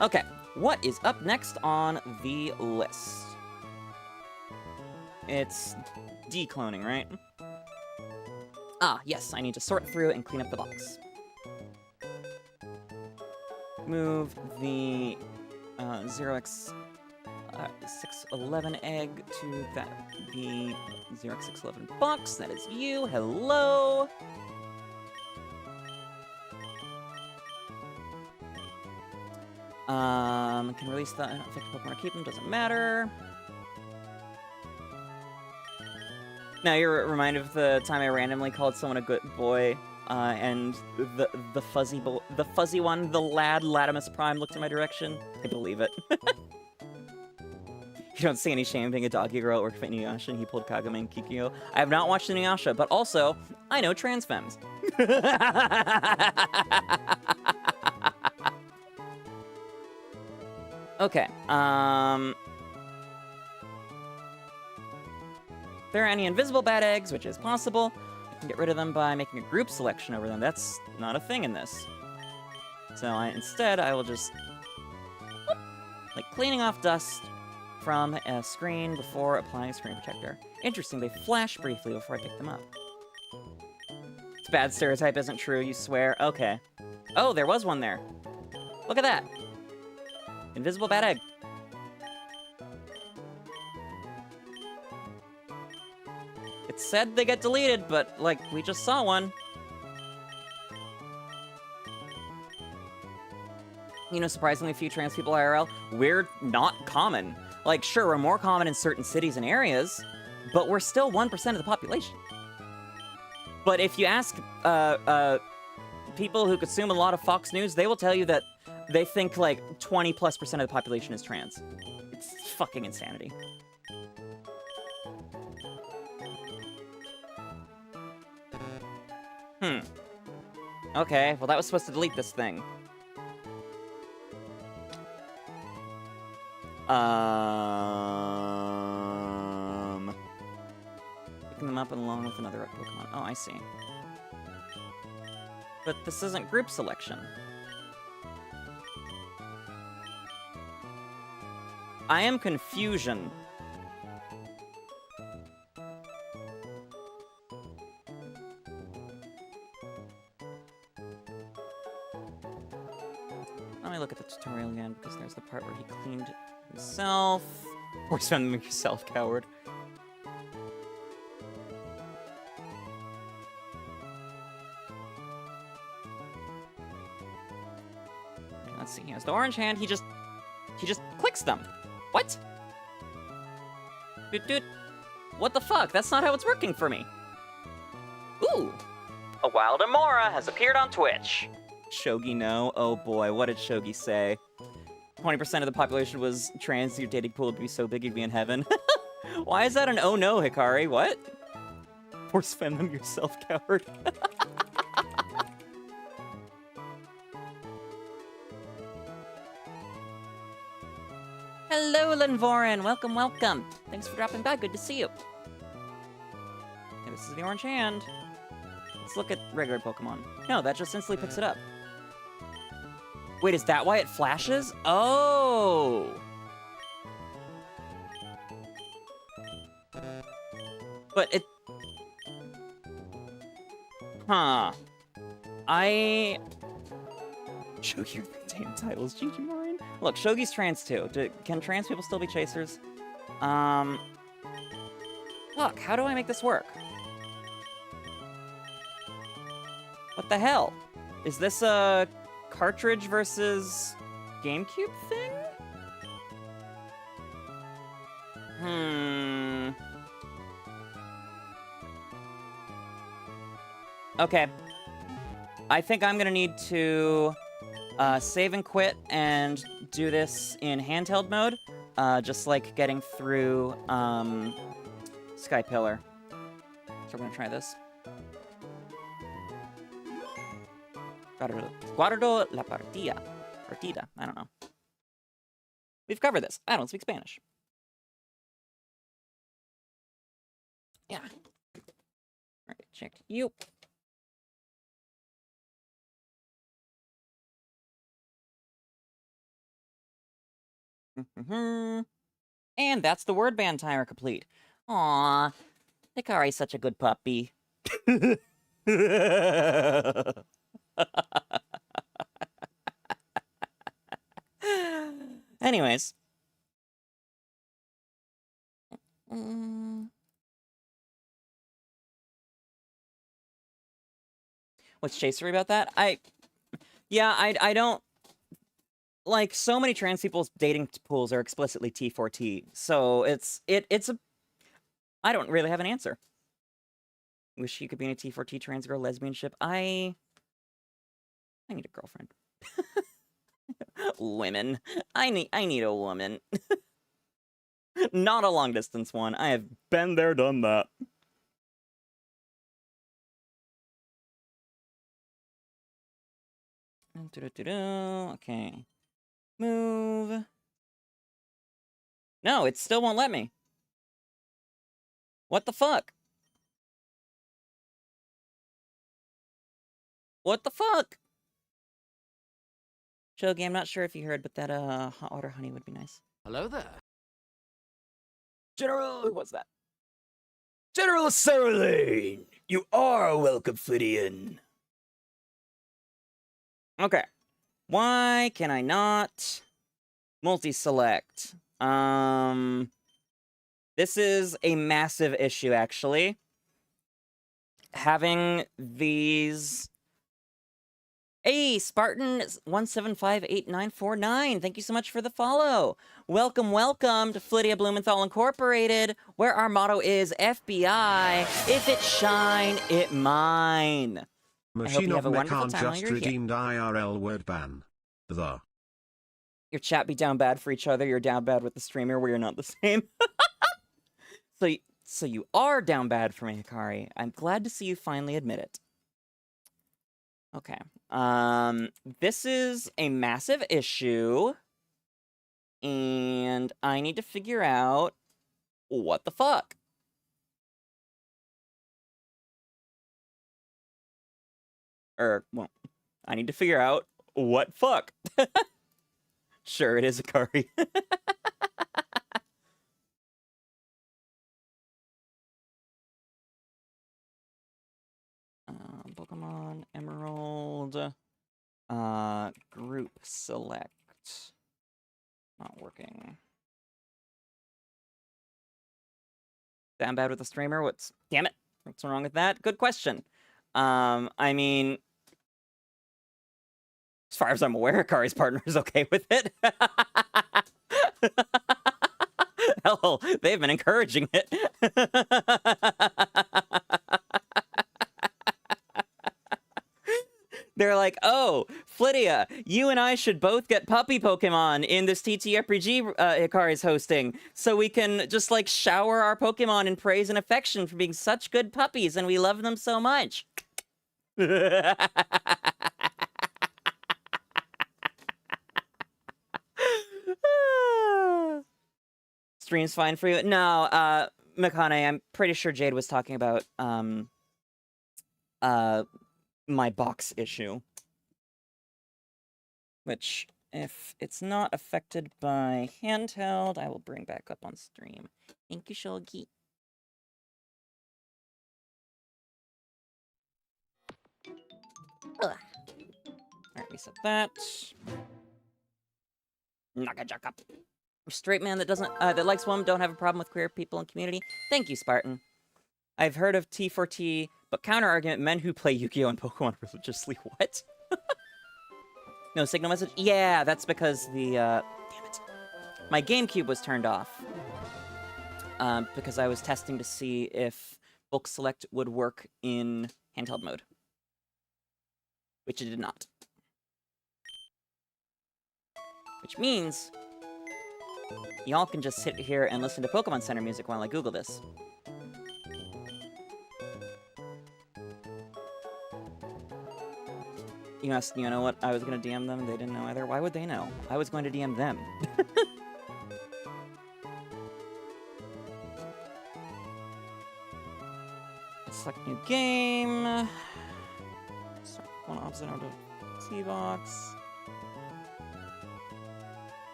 Okay, What is up next on the list? It's decloning, right? Ah, yes, I need to sort through and clean up the box. Move the 0x611 egg to that the 0x611 box. That is you. Hello. Can release the affected Pokemon or keep them, doesn't matter. Now you're reminded of the time I randomly called someone a good boy, and the fuzzy one, the lad, Latimus Prime, looked in my direction. I believe it. You don't see any shame being a doggy girl or fit Inuyasha, and he pulled Kagome and Kikyo. I have not watched Inuyasha, but also, I know trans femmes. Okay, if there are any invisible bad eggs, which is possible, I can get rid of them by making a group selection over them. That's not a thing in this. So instead, I will just, whoop, like cleaning off dust from a screen before applying a screen protector. Interesting, they flash briefly before I pick them up. It's bad stereotype isn't true, you swear? Okay. Oh, there was one there. Look at that. Invisible bad egg. It said they get deleted, but, like, we just saw one. You know, surprisingly few trans people IRL. We're not common. Like, sure, we're more common in certain cities and areas, but we're still 1% of the population. But if you ask people who consume a lot of Fox News, they will tell you that they think, like, 20+% of the population is trans. It's fucking insanity. Okay, well that was supposed to delete this thing. Picking them up along with another Pokemon. Oh, I see. But this isn't group selection. I am confusion. Let me look at the tutorial again, because there's the part where he cleaned himself. Or spend them yourself, coward. Let's see, he has the orange hand, he just clicks them. What? Doot doot. What the fuck? That's not how it's working for me. Ooh. A wild Amora has appeared on Twitch. Shogi no? Oh boy, what did Shogi say? 20% of the population was trans, your dating pool would be so big you'd be in heaven. Why is that an oh no, Hikari? What? Force fem them yourself, coward. Hello, Linvorin. Welcome, welcome. Thanks for dropping by. Good to see you. Okay, this is the orange hand. Let's look at regular Pokemon. No, that just instantly picks it up. Wait, is that why it flashes? Oh! But it... Huh. Shogi your name titles, GG Maureen. Look, Shogi's trans too. Can trans people still be chasers? Look, how do I make this work? What the hell? Is this a cartridge versus GameCube thing? Okay. I think I'm gonna need to save and quit and do this in handheld mode, just like getting through Sky Pillar. So we're gonna try this. Guardo la partida. Partida. I don't know. We've covered this. I don't speak Spanish. Yeah. Alright, check you. And that's the word band timer complete. Aw, Hikari's such a good puppy. Anyways. What's Chasery about that? I don't... Like, so many trans people's dating pools are explicitly T4T, so it's a... I don't really have an answer. Wish you could be in a T4T trans girl lesbianship. I need a girlfriend. Women. I need a woman. Not a long distance one. I have been there, done that. Okay. Move. No, it still won't let me. What the fuck? What the fuck? Shogi, I'm not sure if you heard, but that hot water honey would be nice. Hello there. General, who was that? General Saralane, you are welcome, Flittian. Okay. Why can I not multi-select? This is a massive issue, actually. Having these... Hey, Spartan175849, thank you so much for the follow. Welcome, welcome to Flittia Blumenthal Incorporated, where our motto is FBI, if it shine, it mine. Machine of Mekan time while just you're here. redeemed IRL word ban. The. Your chat be down bad for each other, you're down bad with the streamer where you're not the same. So you are down bad for me, Hikari. I'm glad to see you finally admit it. Okay. This is a massive issue. And I need to figure out what the fuck. Well, I need to figure out what fuck. Sure, it is Hikari. Pokemon Emerald. Group select. Not working. Damn bad with the streamer? Damn it. What's wrong with that? Good question. I mean, as far as I'm aware, Hikari's partner is okay with it. Hell, they've been encouraging it. They're like, oh, Flittia, you and I should both get puppy Pokemon in this 𝒎𝒔𝒊𝒏𝒈 Hikari's hosting, so we can just, like, shower our Pokemon in praise and affection for being such good puppies, and we love them so much. Stream's fine for you? No, Mikane, I'm pretty sure Jade was talking about, my box issue. Which, if it's not affected by handheld, I will bring back up on stream. Thank you, Shogi. Alright, reset that. Nakajaka. Straight man that doesn't, that likes women, don't have a problem with queer people and community. Thank you, Spartan. I've heard of T4T, but counter-argument, men who play Yu-Gi-Oh! And Pokemon religiously. What? No signal message? Yeah, that's because the, damn it. My GameCube was turned off. Because I was testing to see if bulk select would work in handheld mode. Which it did not. Which means... y'all can just sit here and listen to Pokemon Center music while I Google this. You know what? I was gonna DM them, they didn't know either. Why would they know? I was going to DM them. Select new game. Start one opposite out of T-Box.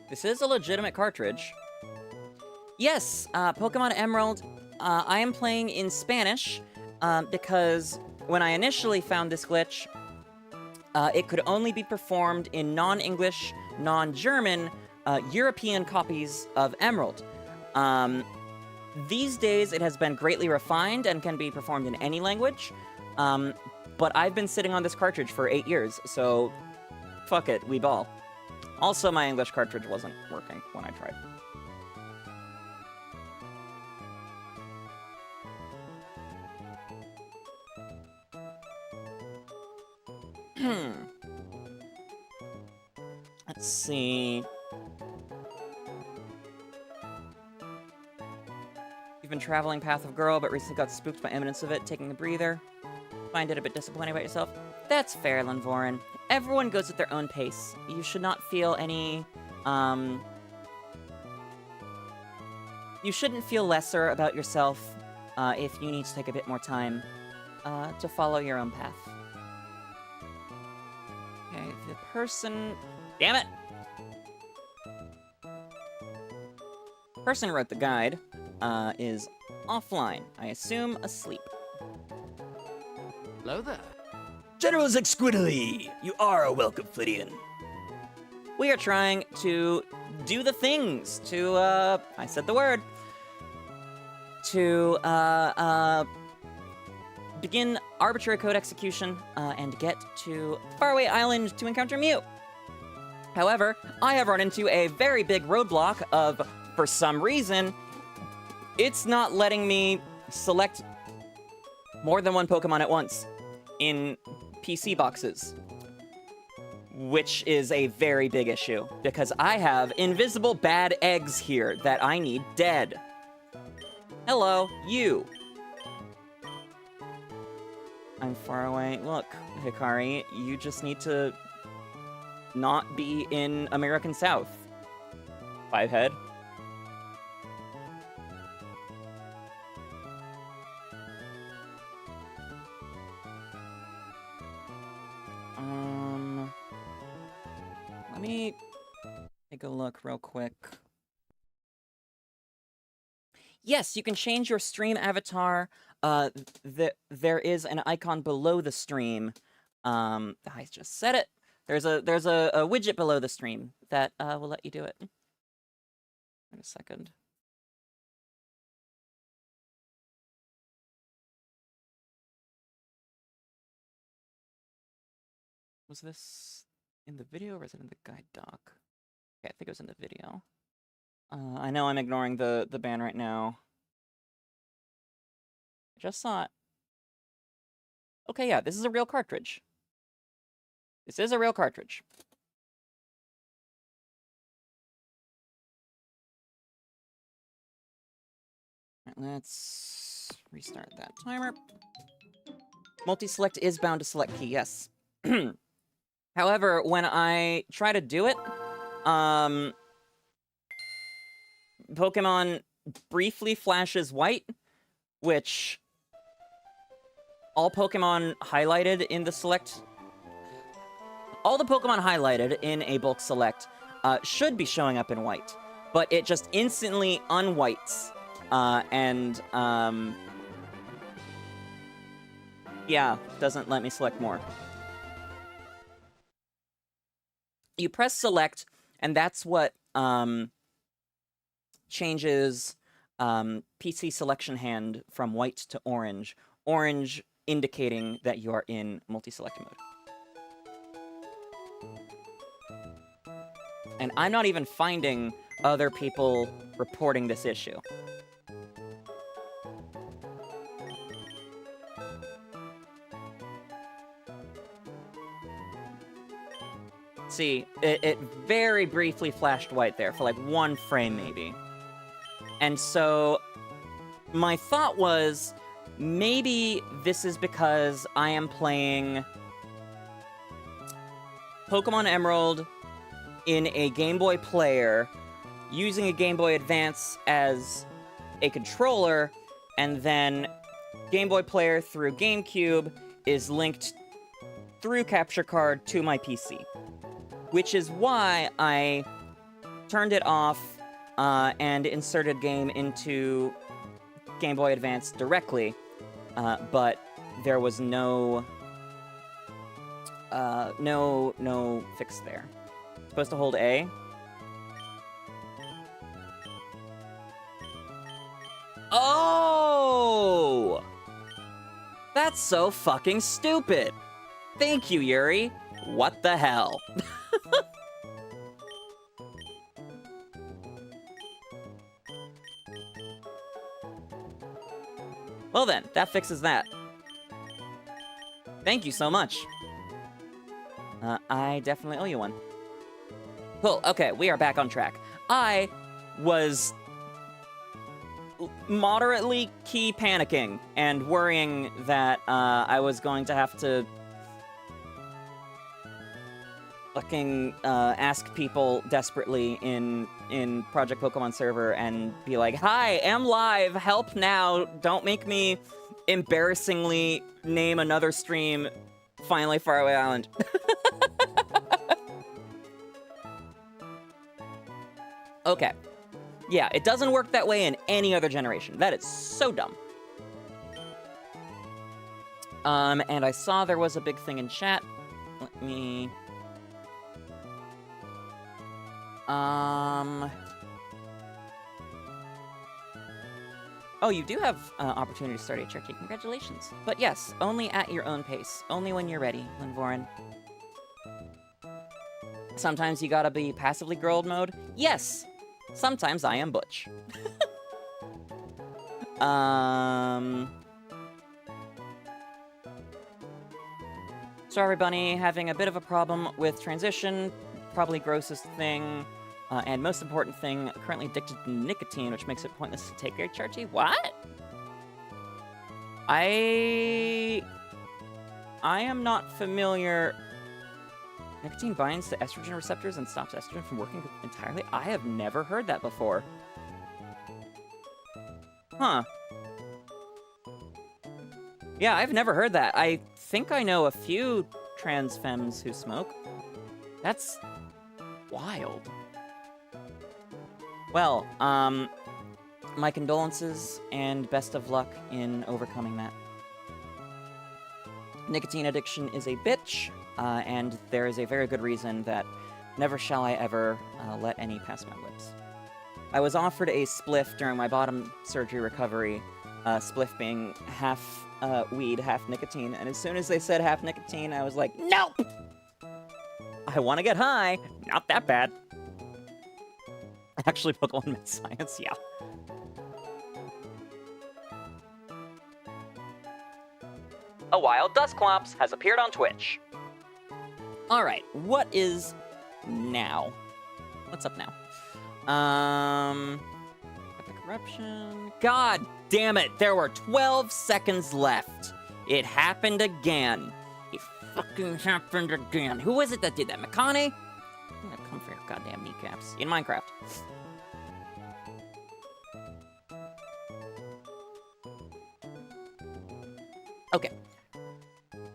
This is a legitimate cartridge. Yes, Pokemon Emerald, I am playing in Spanish, because when I initially found this glitch, it could only be performed in non-English, non-German, European copies of Emerald. These days, it has been greatly refined and can be performed in any language, but I've been sitting on this cartridge for 8 years, so fuck it, we ball. Also, my English cartridge wasn't working when I tried. Let's see. You've been traveling Path of Girl, but recently got spooked by imminence of it, taking a breather. Find it a bit disappointing about yourself? That's fair, Linvorin. Everyone goes at their own pace. You should not feel any, You shouldn't feel lesser about yourself, if you need to take a bit more time, to follow your own path. Okay, the person... Damn it! Person who wrote the guide, is offline. I assume asleep. Hello there. General 𝒎𝒂𝒄𝒌, you are welcome, Flittian. We are trying to do the things to, I said the word. To, begin arbitrary code execution, and get to Faraway Island to encounter Mew. However, I have run into a very big roadblock of, for some reason, it's not letting me select more than one Pokemon at once in PC boxes. Which is a very big issue, because I have invisible bad eggs here that I need dead. Hello, you. I'm far away. Look, Hikari, you just need to not be in American South. Fivehead. Let me take a look real quick. Yes, you can change your stream avatar. There is an icon below the stream. I just said it. There's a widget below the stream that will let you do it. Wait a second. Was this in the video or is it in the guide doc? Okay, I think it was in the video. I know I'm ignoring the ban right now. I just saw it. Okay, yeah, this is a real cartridge. This is a real cartridge. Alright, let's restart that timer. Multi-select is bound to select key, yes. However, when I try to do it, Pokemon briefly flashes white, which all Pokemon highlighted in the select... All the Pokemon highlighted in a bulk select should be showing up in white, but it just instantly unwhites, yeah, doesn't let me select more. You press select, and that's what changes PC selection hand from white to orange. Orange indicating that you are in multi-select mode. And I'm not even finding other people reporting this issue. See, it very briefly flashed white there for like 1 frame maybe. And so my thought was, maybe this is because I am playing Pokemon Emerald in a Game Boy player, using a Game Boy Advance as a controller, and then Game Boy player through GameCube is linked through capture card to my PC. Which is why I turned it off, and inserted game into Game Boy Advance directly, but there was no fix there. Supposed to hold A. Oh! That's so fucking stupid. Thank you, Yuri. What the hell? Well then, that fixes that. Thank you so much. I definitely owe you one. Cool, okay, we are back on track. I was moderately key panicking and worrying that I was going to have to fucking ask people desperately in Project Pokemon server and be like, "Hi, am live, help now, don't make me embarrassingly name another stream, finally Faraway Island." Okay. Yeah, it doesn't work that way in any other generation. That is so dumb. And I saw there was a big thing in chat. Let me... Oh, you do have opportunity to start HRT. Congratulations. But yes, only at your own pace. Only when you're ready, Linvorin. Sometimes you gotta be passively grilled mode. Yes! Sometimes I am Butch. Strawberry Bunny having a bit of a problem with transition. Probably grossest thing. And most important thing, currently addicted to nicotine, which makes it pointless to take HRT. What? I am not familiar. Nicotine binds to estrogen receptors and stops estrogen from working entirely? I have never heard that before. Huh. Yeah, I've never heard that. I think I know a few trans femmes who smoke. That's wild. Well, my condolences and best of luck in overcoming that. Nicotine addiction is a bitch, and there is a very good reason that never shall I ever let any pass my lips. I was offered a spliff during my bottom surgery recovery, spliff being half weed, half nicotine, and as soon as they said half nicotine, I was like, nope! I want to get high, not that bad. Actually, Pokemon Mad Science, yeah. A Wild Dusclops has appeared on Twitch. Alright, what is now? What's up now? Epic Eruption. God damn it, there were 12 seconds left. It happened again. It fucking happened again. Who was it that did that? Mikane? I'm gonna come for your goddamn kneecaps. In Minecraft. Okay.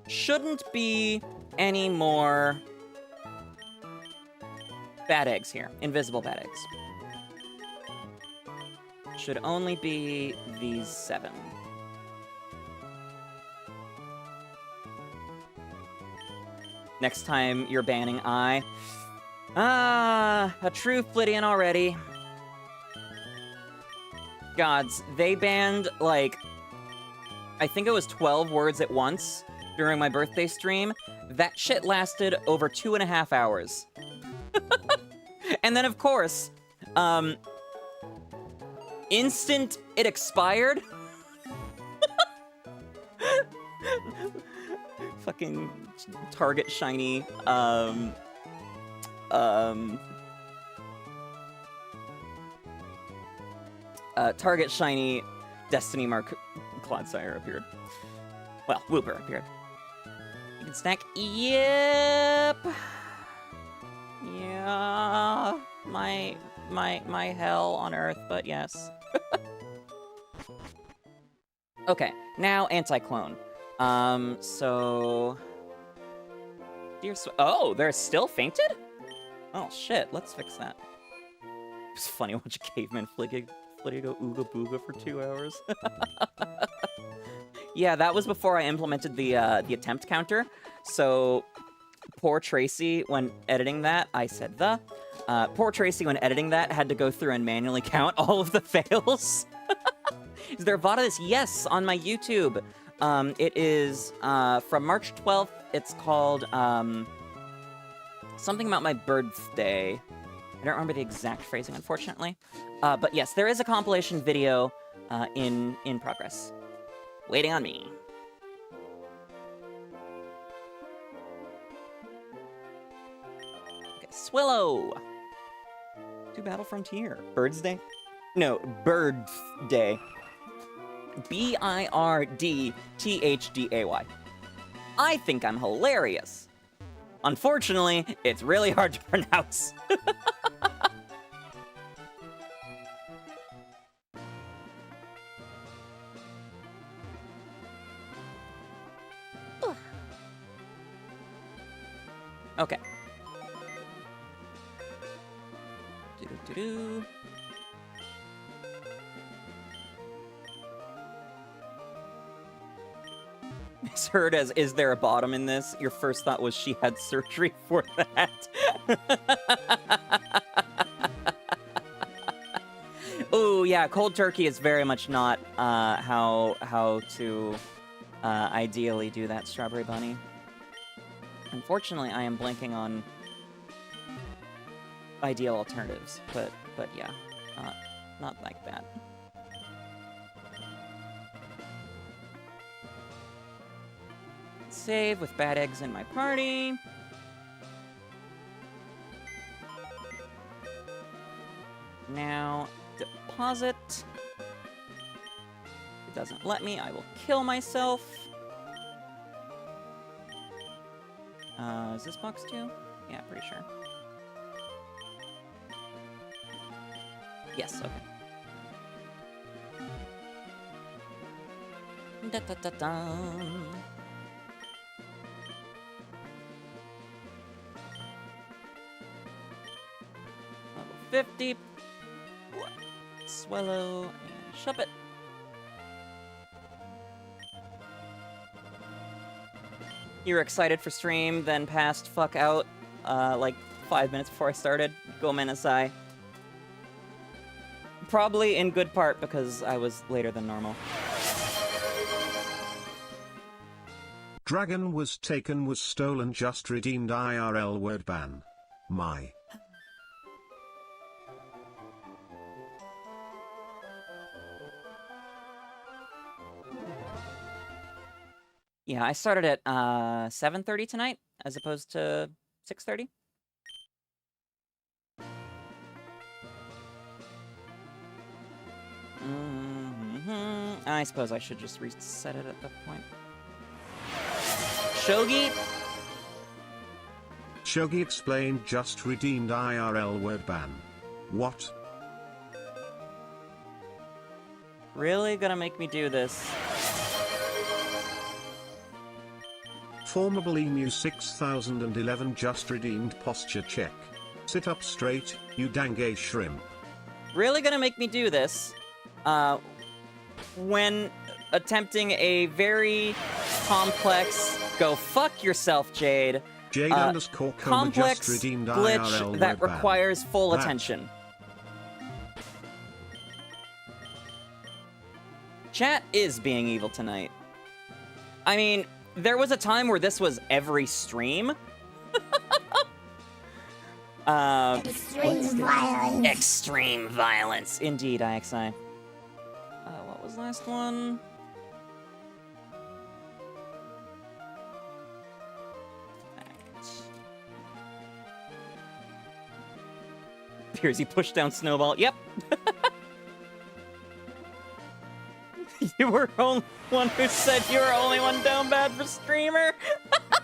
Shouldn't be any more bad eggs here. Invisible bad eggs. Should only be these 7. Next time you're banning I. Ah, a true Flittian already. Gods, they banned, like, I think it was 12 words at once during my birthday stream. That shit lasted over 2.5 hours. And then, of course, instant it expired. Fucking Target shiny, Target shiny Destiny Mark Clodsire appeared. Well, Wooper appeared. You can snack. Yep. Yeah. My hell on earth, but yes. Okay, now anti-clone. So... Oh, they're still fainted? Oh, shit, let's fix that. It's funny watch a caveman Flittia go ooga booga for 2 hours. Yeah, that was before I implemented the attempt counter. So poor Tracy, when editing that, I said poor Tracy, when editing that, had to go through and manually count all of the fails. Is there a VOD of this? Yes, on my YouTube. It is from March 12th. It's called something about my birthday. I don't remember the exact phrasing, unfortunately. But yes, there is a compilation video in progress. Waiting on me. Okay, Swillow. Do Battle Frontier. Birds Day? No, Birds Day. BIRDTHDAY. I think I'm hilarious. Unfortunately, it's really hard to pronounce. Okay. Do-do-do-do. Misheard as, is there a bottom in this? Your first thought was she had surgery for that. Oh yeah, cold turkey is very much not how to ideally do that, Strawberry Bunny. Unfortunately, I am blanking on ideal alternatives, but yeah, not like that. Save with bad eggs in my party. Now, deposit. If it doesn't let me, I will kill myself. Is this box too? Yeah, pretty sure. Yes, okay. Da-da-da-da. Level 50. Swallow and shove it. You were excited for stream, then passed fuck out like 5 minutes before I started. Go Menasai. Probably in good part because I was later than normal. Dragon was taken, was stolen, just redeemed IRL word ban. My. Yeah, I started at 7:30 tonight, as opposed to 6:30. I suppose I should just reset it at that point. Shogi? Shogi explained, just redeemed IRL word ban. What? Really gonna make me do this? Former 𝑹𝒊𝒈𝒉𝒕 just redeemed posture check. Sit up straight, you dangay shrimp. Really gonna make me do this? When attempting a very complex, go fuck yourself, Jade. Jade _ complex just redeemed glitch IRL that word ban. requires full attention. Chat is being evil tonight. I mean, there was a time where this was every stream. Extreme violence. Extreme violence. Indeed, IXI. What was last one? Appears he pushed down Snowball. Yep. You were the only one who said you were only one down bad for streamer.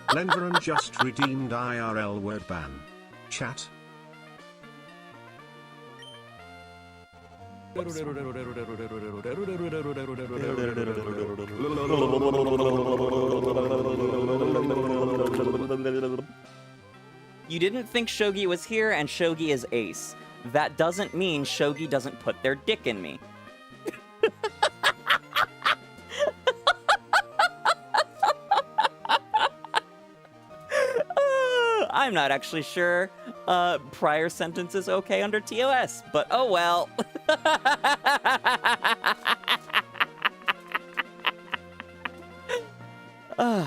Lenveron just redeemed IRL word ban. Chat. You didn't think Shogi was here, and Shogi is ace. that doesn't mean Shogi doesn't put their dick in me. I'm not actually sure prior sentence is okay under TOS, but oh well.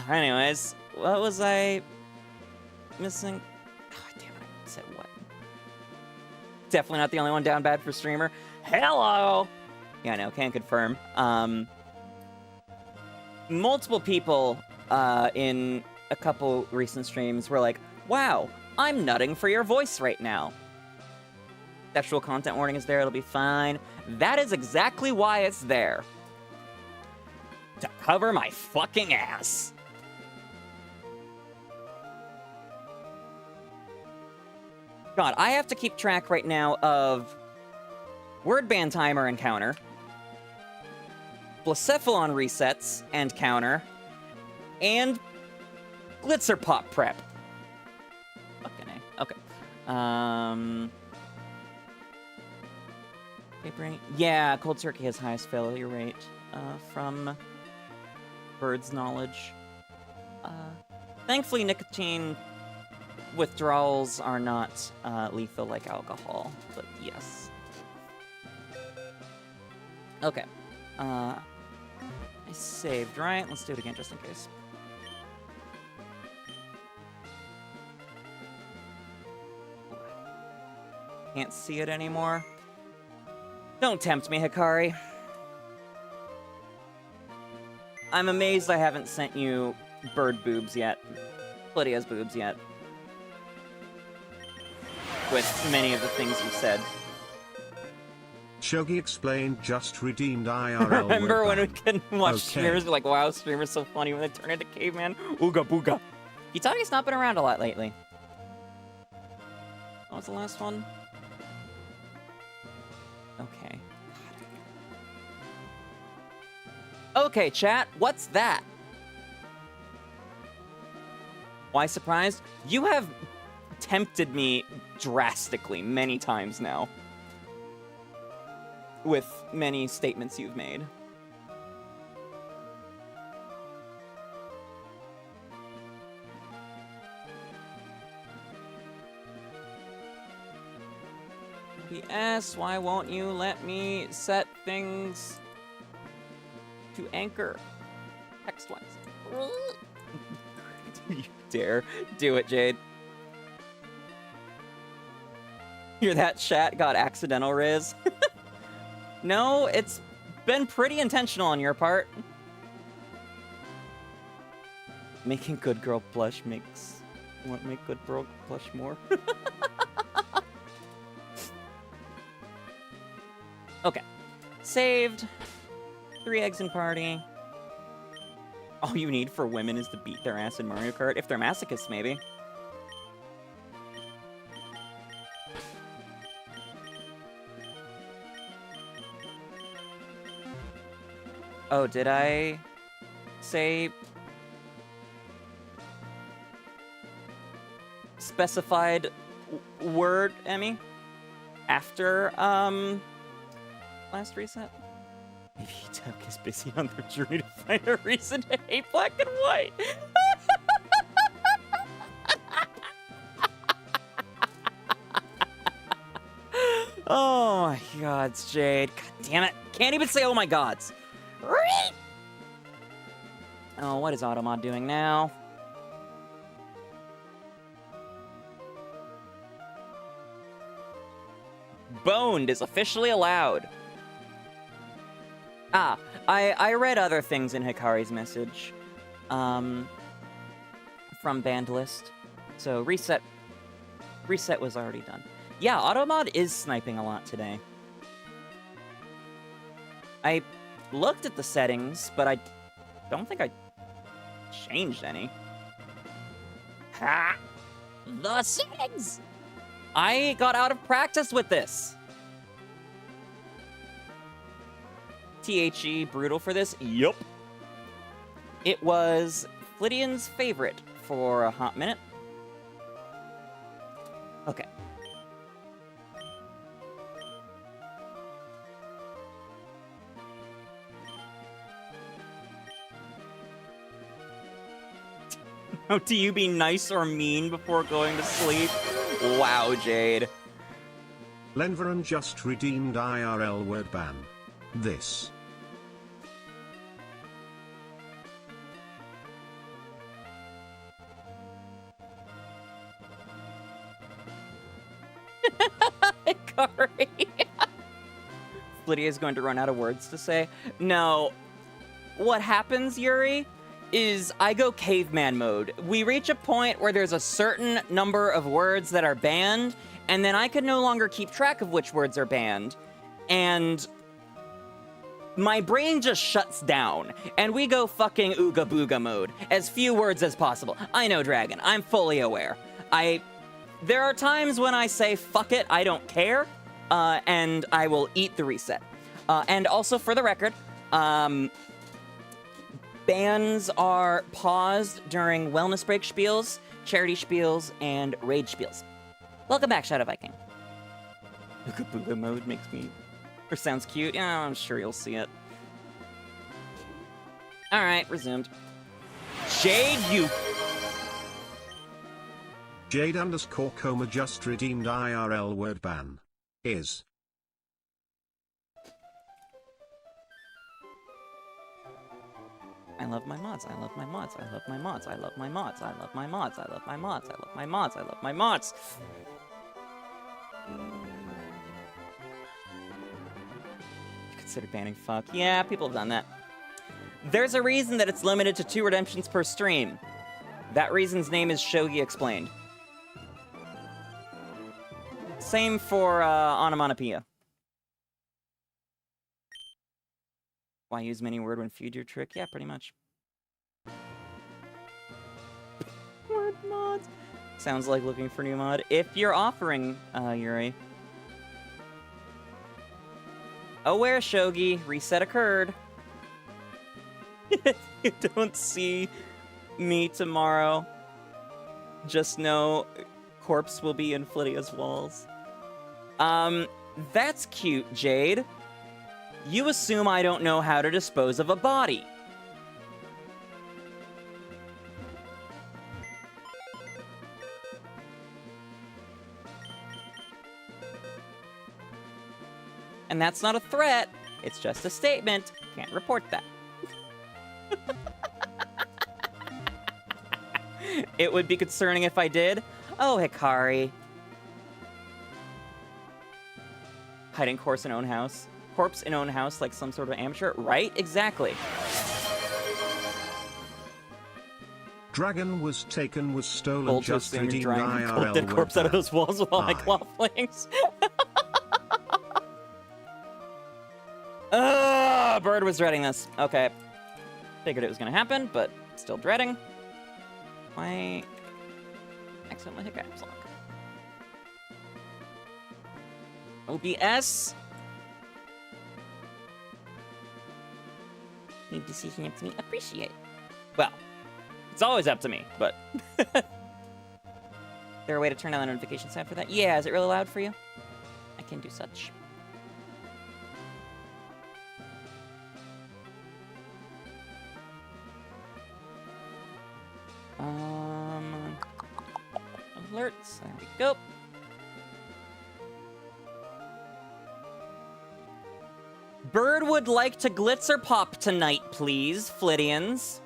Anyways, what was I missing? Oh, damn it, I said what? Definitely not the only one down bad for streamer. Hello! Yeah, I know, can confirm. Multiple people in a couple recent streams were like, wow, I'm nutting for your voice right now. Sexual content warning is there, it'll be fine. That is exactly why it's there. To cover my fucking ass. God, I have to keep track right now of word ban timer and counter, Blacephalon resets and counter, and Glitzer pop prep. Fucking A. Okay. Papering. Yeah, cold turkey has highest failure rate from Bird's knowledge. Thankfully, nicotine withdrawals are not lethal like alcohol, but yes. Okay. I saved, right? Let's do it again just in case. Can't see it anymore. Don't tempt me, Hikari. I'm amazed I haven't sent you bird boobs yet. Flittia's boobs yet. With many of the things you said. Shogi explained just redeemed IRL. Remember when we can watch Okay. streamers be like, wow, streamers so funny when they turn into caveman? Ooga booga. Itagi's not been around a lot lately. What was the last one? Okay. Okay, chat, what's that? Why surprised? You have tempted me drastically many times now. With many statements you've made. PS, why won't you let me set things to anchor text-wise? You dare. Do it, Jade. Hear that, chat? Got accidental riz. No, it's been pretty intentional on your part. Making good girl blush makes... Want to make good girl blush more? Okay. Saved. 3 eggs in party. All you need for women is to beat their ass in Mario Kart. If they're masochists, maybe. Oh, did I say specified word, Emmy? After, last reset? Maybe Doug is busy on their journey to find a reason to hate black and white. Oh my gods, Jade. God damn it. Can't even say oh my gods. Oh, what is Automod doing now? Boned is officially allowed. Ah, I read other things in Hikari's message. From banned list. So reset was already done. Yeah, Automod is sniping a lot today. I looked at the settings, but I don't think I changed any. Ha! The settings! I got out of practice with this. THE brutal for this? Yup. It was Flittian's favorite for a hot minute. Okay. How do you be nice or mean before going to sleep? Wow, Jade. Lenvaran just redeemed IRL word ban. This. Hikari. Flittia is going to run out of words to say. No. What happens, Yuri, is I go caveman mode. We reach a point where there's a certain number of words that are banned, and then I can no longer keep track of which words are banned. And my brain just shuts down, and we go fucking ooga booga mode. As few words as possible. I know, Dragon. I'm fully aware. There are times when I say, fuck it, I don't care, and I will eat the reset. And also, for the record, bans are paused during wellness break spiels, charity spiels, and rage spiels. Welcome back, Shadow Viking. Ooga booga mode makes me... or sounds cute. Yeah, I'm sure you'll see it. Alright, resumed. Jade, you... Jade _ Coma just redeemed IRL word ban. Is. I love my mods, I love my mods, I love my mods, I love my mods, I love my mods, I love my mods, I love my mods, I love my mods. Consider banning fuck. Yeah, people have done that. There's a reason that it's limited to 2 redemptions per stream. That reason's name is Shogi Explained. Same for onomatopoeia. Why use many word when feud your trick? Yeah, pretty much. Word mods. Sounds like looking for new mod. If you're offering, Yuri. Aware, Shogi. Reset occurred. If you don't see me tomorrow, just know corpse will be in Flittia's walls. That's cute, Jade. You assume I don't know how to dispose of a body. And that's not a threat, it's just a statement. Can't report that. It would be concerning if I did. Oh, Hikari. Hiding corpse in own house. Corpse in own house like some sort of amateur. Right? Exactly. Dragon was taken, was stolen, Bold just twisting, redeemed drying IRL dead corpse out of those walls with all my Aye. claw flings. Bird was dreading this. Okay. Figured it was gonna happen, but still dreading. Why? Accidentally hit caps lock. OBS. Need decision up to me. Appreciate. Well, it's always up to me, but. Is there a way to turn on the notification sound for that? Yeah, is it really loud for you? I can do such. Alerts. There we go. Bird would like to glitzer pop tonight, please, Flittians.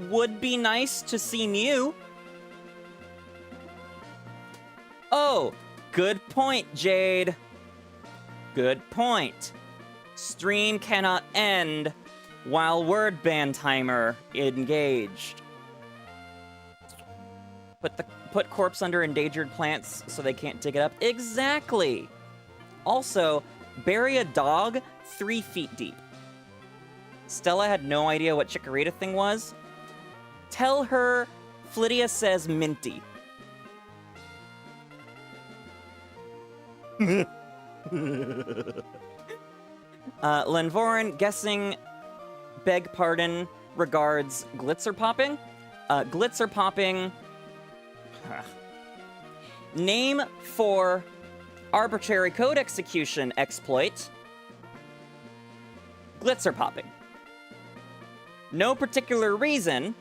Would be nice to see Mew. Oh, good point, Jade. Good point. Stream cannot end while word ban timer engaged. Put corpse under endangered plants so they can't dig it up. Exactly. Also, bury a dog 3 feet deep. Stella had no idea what Chikorita thing was. Tell her Flittia says minty. Lenvoran guessing, beg pardon, regards glitzer popping. Glitzer popping. Name for arbitrary code execution exploit. Glitzer popping. No particular reason.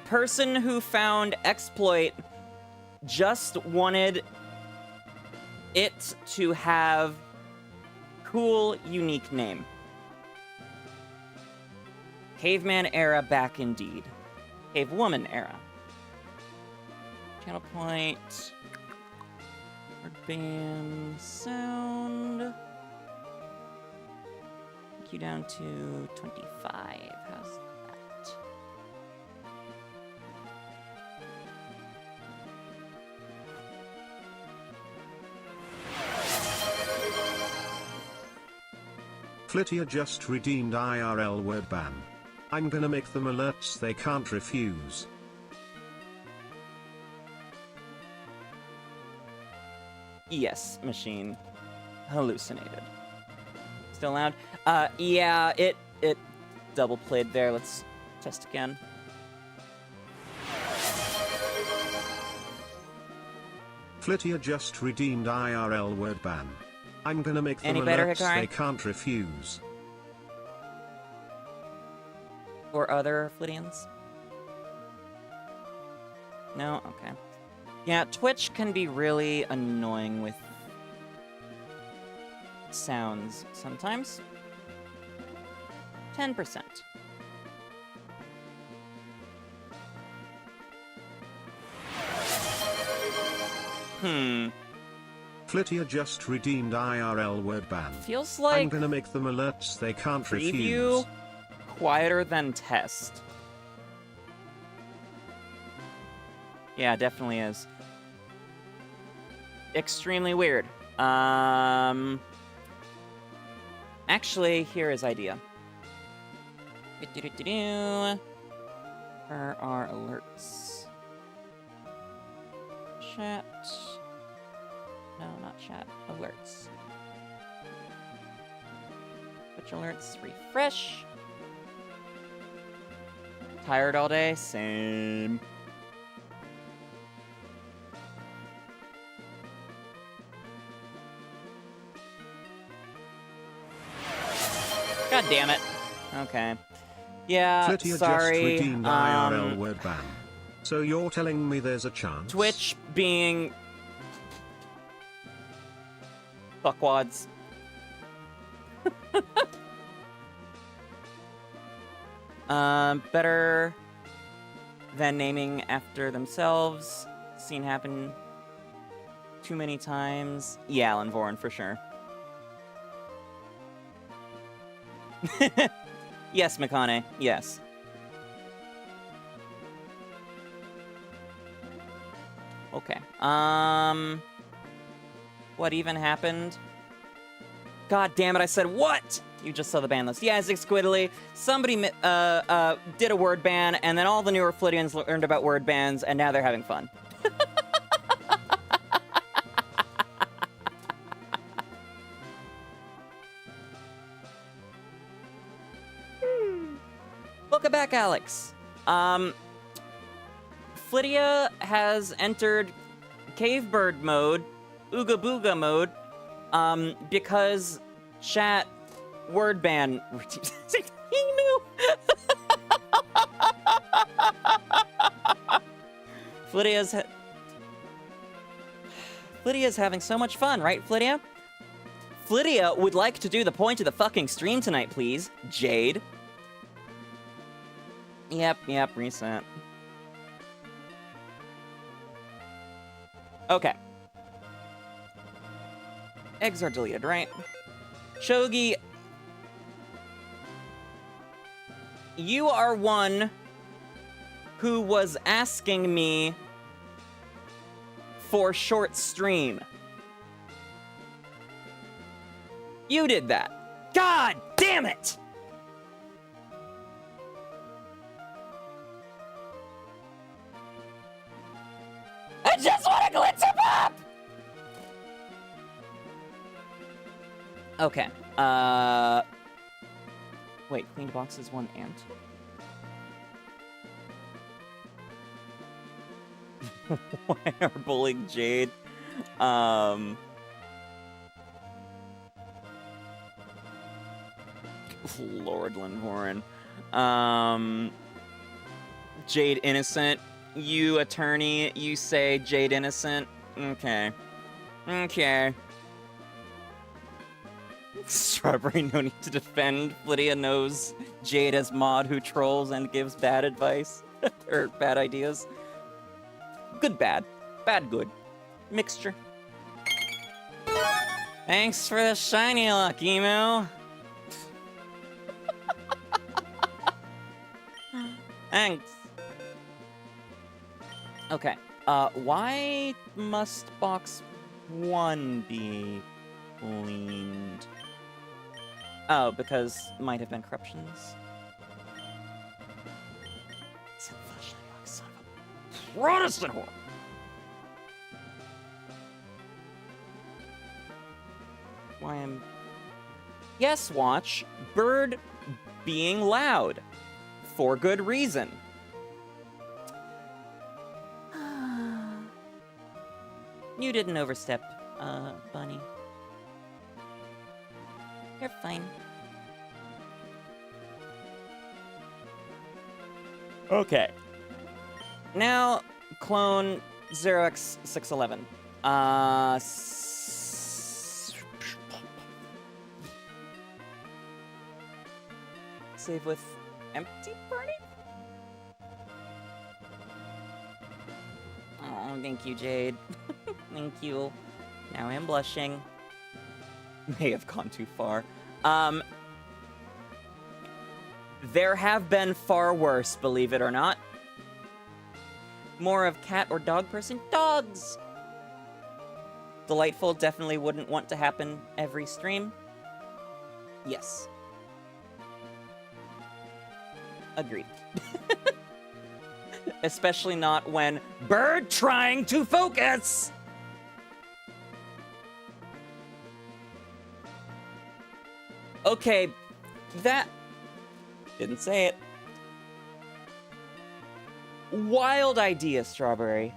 Person who found exploit just wanted it to have cool, unique name. Caveman era back indeed. Cavewoman era. Channel point. Word band sound. Take you down to 25. How's that? Flittia just redeemed IRL word ban. I'm gonna make them alerts they can't refuse. Yes, machine. Hallucinated. Still loud? Yeah, it double played there. Let's test again. Flittia just redeemed IRL word ban. I'm gonna make them Any better, alerts Hikari? they can't refuse. Or other Flittians? No? Okay. Yeah, Twitch can be really annoying with sounds sometimes. 10%. Flittia just redeemed IRL word ban. Feels like I'm gonna make them alerts they can't preview refuse. quieter than test. Yeah, definitely is. Extremely weird. Actually, here is idea. Where are alerts? Chat. No, not chat. Alerts. Which alerts? Refresh. Tired all day? Same. God damn it. Okay. Yeah, Flittia sorry. just redeemed IRL word ban. So you're telling me there's a chance? Twitch being fuckwads. Better than naming after themselves. Seen happen too many times. Yeah, Alan Voren, for sure. Yes, Mikane. Yes. Okay. What even happened? God damn it, I said what? You just saw the ban list. Yeah, 𝒎𝒂𝒊𝒏𝒈. Somebody did a word ban, and then all the newer Flittians learned about word bans, and now they're having fun. Welcome back, Alex. Flittia has entered cave bird mode, ooga booga mode, because chat word ban. Flittia's having so much fun, right, Flittia? Flittia would like to do the point of the fucking stream tonight, please. Jade. Yep, reset. Okay. Eggs are deleted, right? Shogi, you are one who was asking me for short stream. You did that. God damn it! I just want a glitzer pop! Okay. Wait, cleaned boxes, one ant. Why are bullying Jade? Lord Linvoren. Jade Innocent. You, attorney, you say Jade Innocent. Okay. Okay. Strawberry, no need to defend. Flittia knows Jade as mod who trolls and gives bad advice. Or bad ideas. Good bad. Bad good. Mixture. Thanks for the shiny luck, Emu. Thanks. Okay. Why must box 1 be cleaned? Oh, because might have been corruptions. Son of a Protestant whore! Why am... Yes, watch. Bird being loud. For good reason. You didn't overstep, Bunny. You're fine. Okay. Now, clone 0x611. Save with empty party? Oh, thank you, Jade. Thank you. Now I'm blushing. May have gone too far. There have been far worse, believe it or not. More of cat or dog person? Dogs! Delightful definitely wouldn't want to happen every stream. Yes. Agreed. Especially not when bird trying to focus! Okay, that... Didn't say it. Wild idea, Strawberry.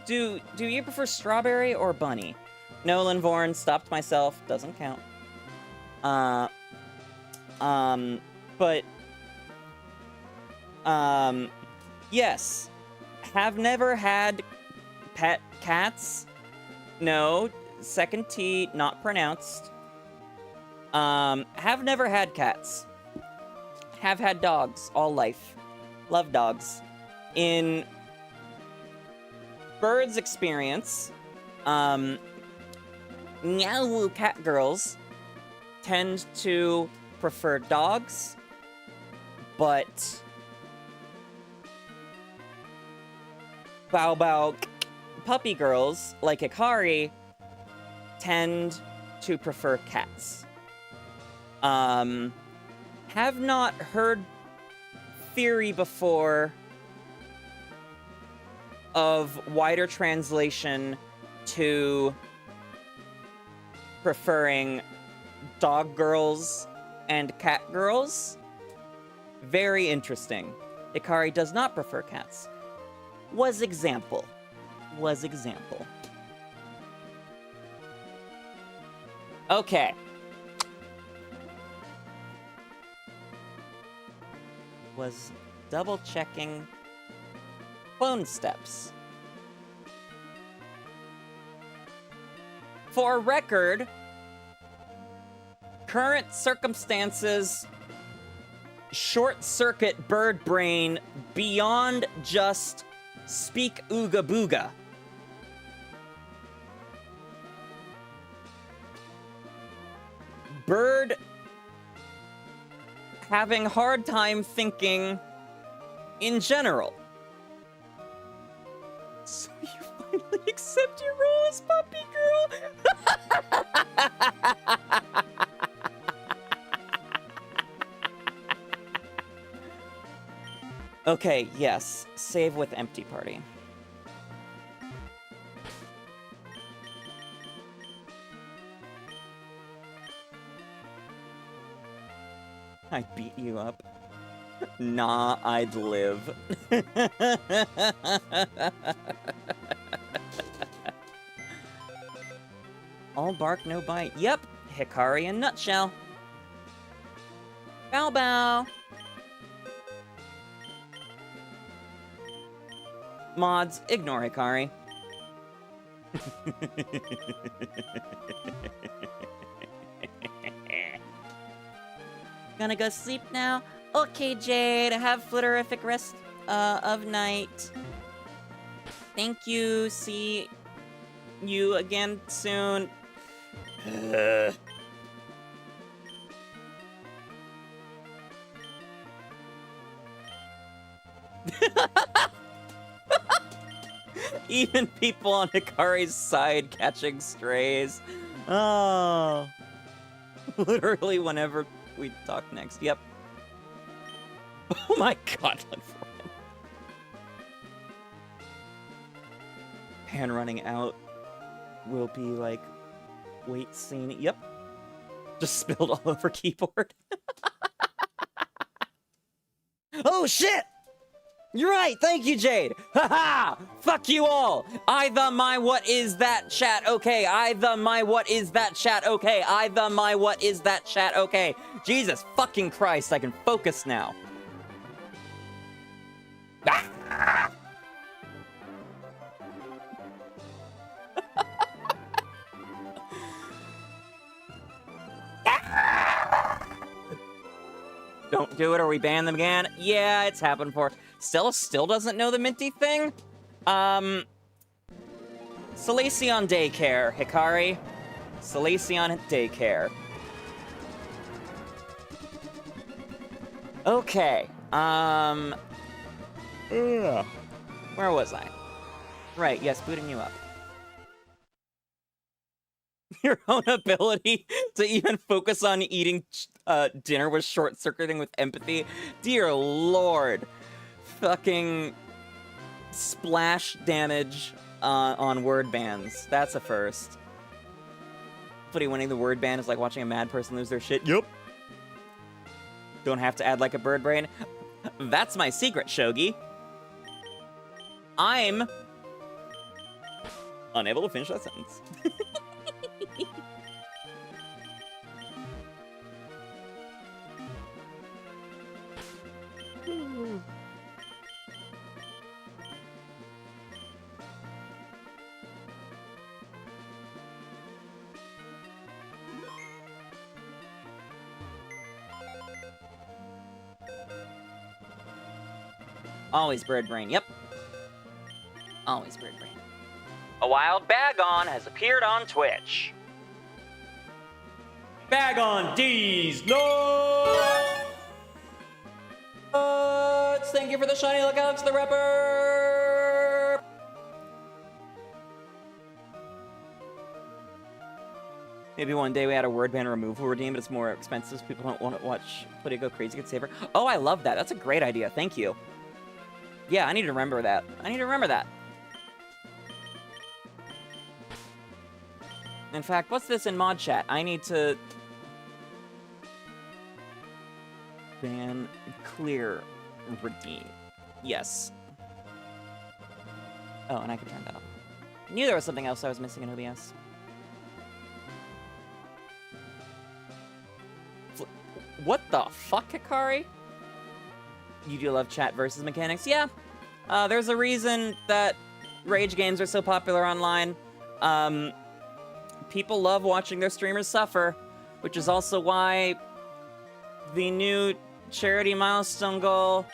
Do you prefer Strawberry or Bunny? No, Linvoren, stopped myself, doesn't count. Yes. Have never had pet cats? No. Second T, not pronounced. Have never had cats. Have had dogs all life. Love dogs. In Bird's experience, meow cat girls tend to prefer dogs, but 𝑹𝒊𝒈𝒉𝒕 puppy girls, like Hikari, tend to prefer cats. Have not heard theory before of wider translation to preferring dog girls and cat girls. Very interesting. Hikari does not prefer cats. Was example. Okay. Was double checking clone steps. For record, current circumstances short circuit bird brain beyond just speak ooga booga. Bird having hard time thinking in general. So you finally accept your role as puppy girl? Okay, yes. Save with empty party. I'd beat you up. Nah, I'd live. All bark, no bite. Yep, Hikari in nutshell. Bow bow. Mods, ignore Hikari. Gonna go sleep now? Okay, Jade, have flitterific rest of night. Thank you, see you again soon. Even people on Hikari's side catching strays. Oh. Literally whenever we talk next. Yep. Oh my god, unfortunate. Pan running out will be like, wait scene. Yep. Just spilled all over keyboard. Oh shit! You're right, thank you, Jade! Haha! Fuck you all! I the my what is that chat okay? I the my what is that chat okay? I the my what is that chat okay? Jesus fucking Christ, I can focus now. Ah! Don't do it or we ban them again. Yeah, it's happened before. Stella still doesn't know the minty thing? 𝒎𝒊𝒄 daycare, Hikari. 𝒎𝒊𝒄 daycare. Okay, where was I? Right, yes, booting you up. Your own ability to even focus on eating dinner was short-circuiting with empathy. Dear lord. Fucking splash damage on word bans. That's a first. Footy winning the word ban is like watching a mad person lose their shit. Yup. Don't have to add like a bird brain. That's my secret, Shogi. I'm unable to finish that sentence. Always bird brain, yep. Always bird brain. A wild Bagon has appeared on Twitch. Bagon D's no! Thank you for the shiny lookouts, the rapper! Maybe one day we had a word ban removal redeem, but it's more expensive so people don't want to watch Flittia go crazy, get safer. Oh, I love that. That's a great idea. Thank you. Yeah, I need to remember that. I need to remember that. In fact, what's this in mod chat? I need to ban clear redeem. Yes. Oh, and I can turn that off. I knew there was something else I was missing in OBS. What the fuck, Hikari? You do love chat versus mechanics? Yeah. There's a reason that rage games are so popular online. People love watching their streamers suffer, which is also why the new charity milestone goal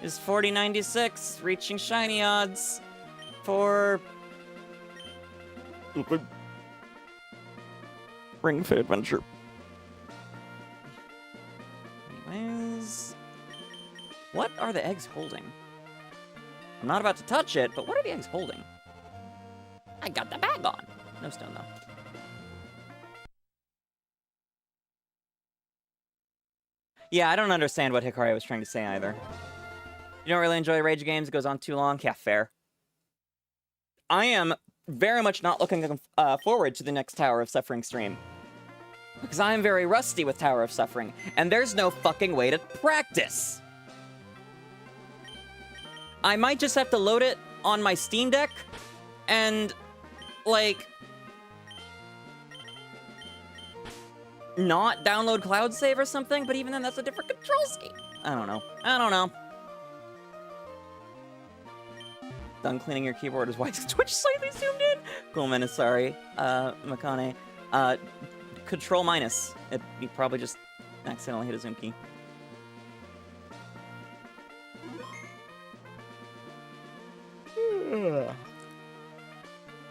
is 4096, reaching shiny odds for Ring Fit Adventure. Anyways, what are the eggs holding? I'm not about to touch it, but what are the eggs holding? I got the bag on. No stone, though. Yeah, I don't understand what Hikari was trying to say either. You don't really enjoy rage games, it goes on too long? Yeah, fair. I am very much not looking forward to the next Tower of Suffering stream. Because I am very rusty with Tower of Suffering, and there's no fucking way to practice! I might just have to load it on my Steam Deck, and, like... not download Cloud Save or something, but even then, that's a different control scheme. I don't know. I don't know. Done cleaning your keyboard is why Twitch slightly zoomed in. Cool, man, sorry. Makane. Control minus. You probably just accidentally hit a zoom key.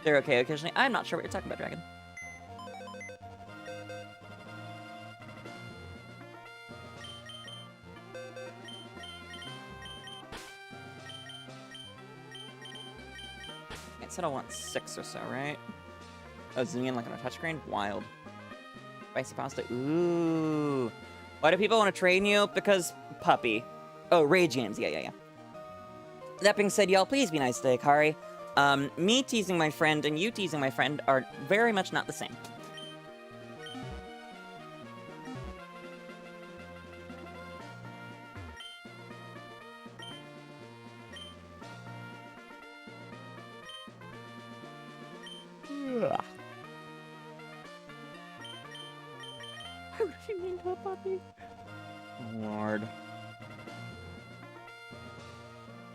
They're okay occasionally. I'm not sure what you're talking about, Dragon. It said I want 6 or so, right? Oh, zooming in like on a touchscreen? Wild. Spicy pasta? Ooh. Why do people want to train you? Because puppy. Oh, rage games. Yeah. That being said, y'all, please be nice to Akari. Me teasing my friend and you teasing my friend are very much not the same. Why would she mean to a puppy? Lord.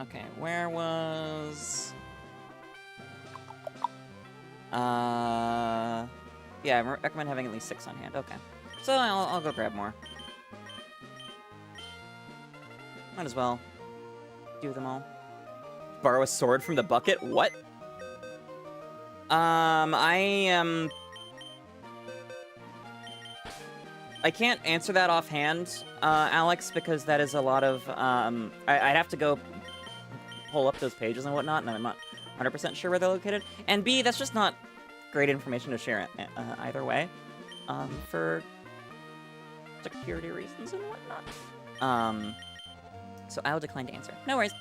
Okay, where was... Yeah, I recommend having at least 6 on hand. Okay. So I'll go grab more. Might as well do them all. Borrow a sword from the bucket? What? I can't answer that offhand, Alex, because that is a lot of, I'd have to go pull up those pages and whatnot, and I'm not 100% sure where they're located. And B, that's just not great information to share either way, for security reasons and whatnot. So I'll decline to answer. No worries.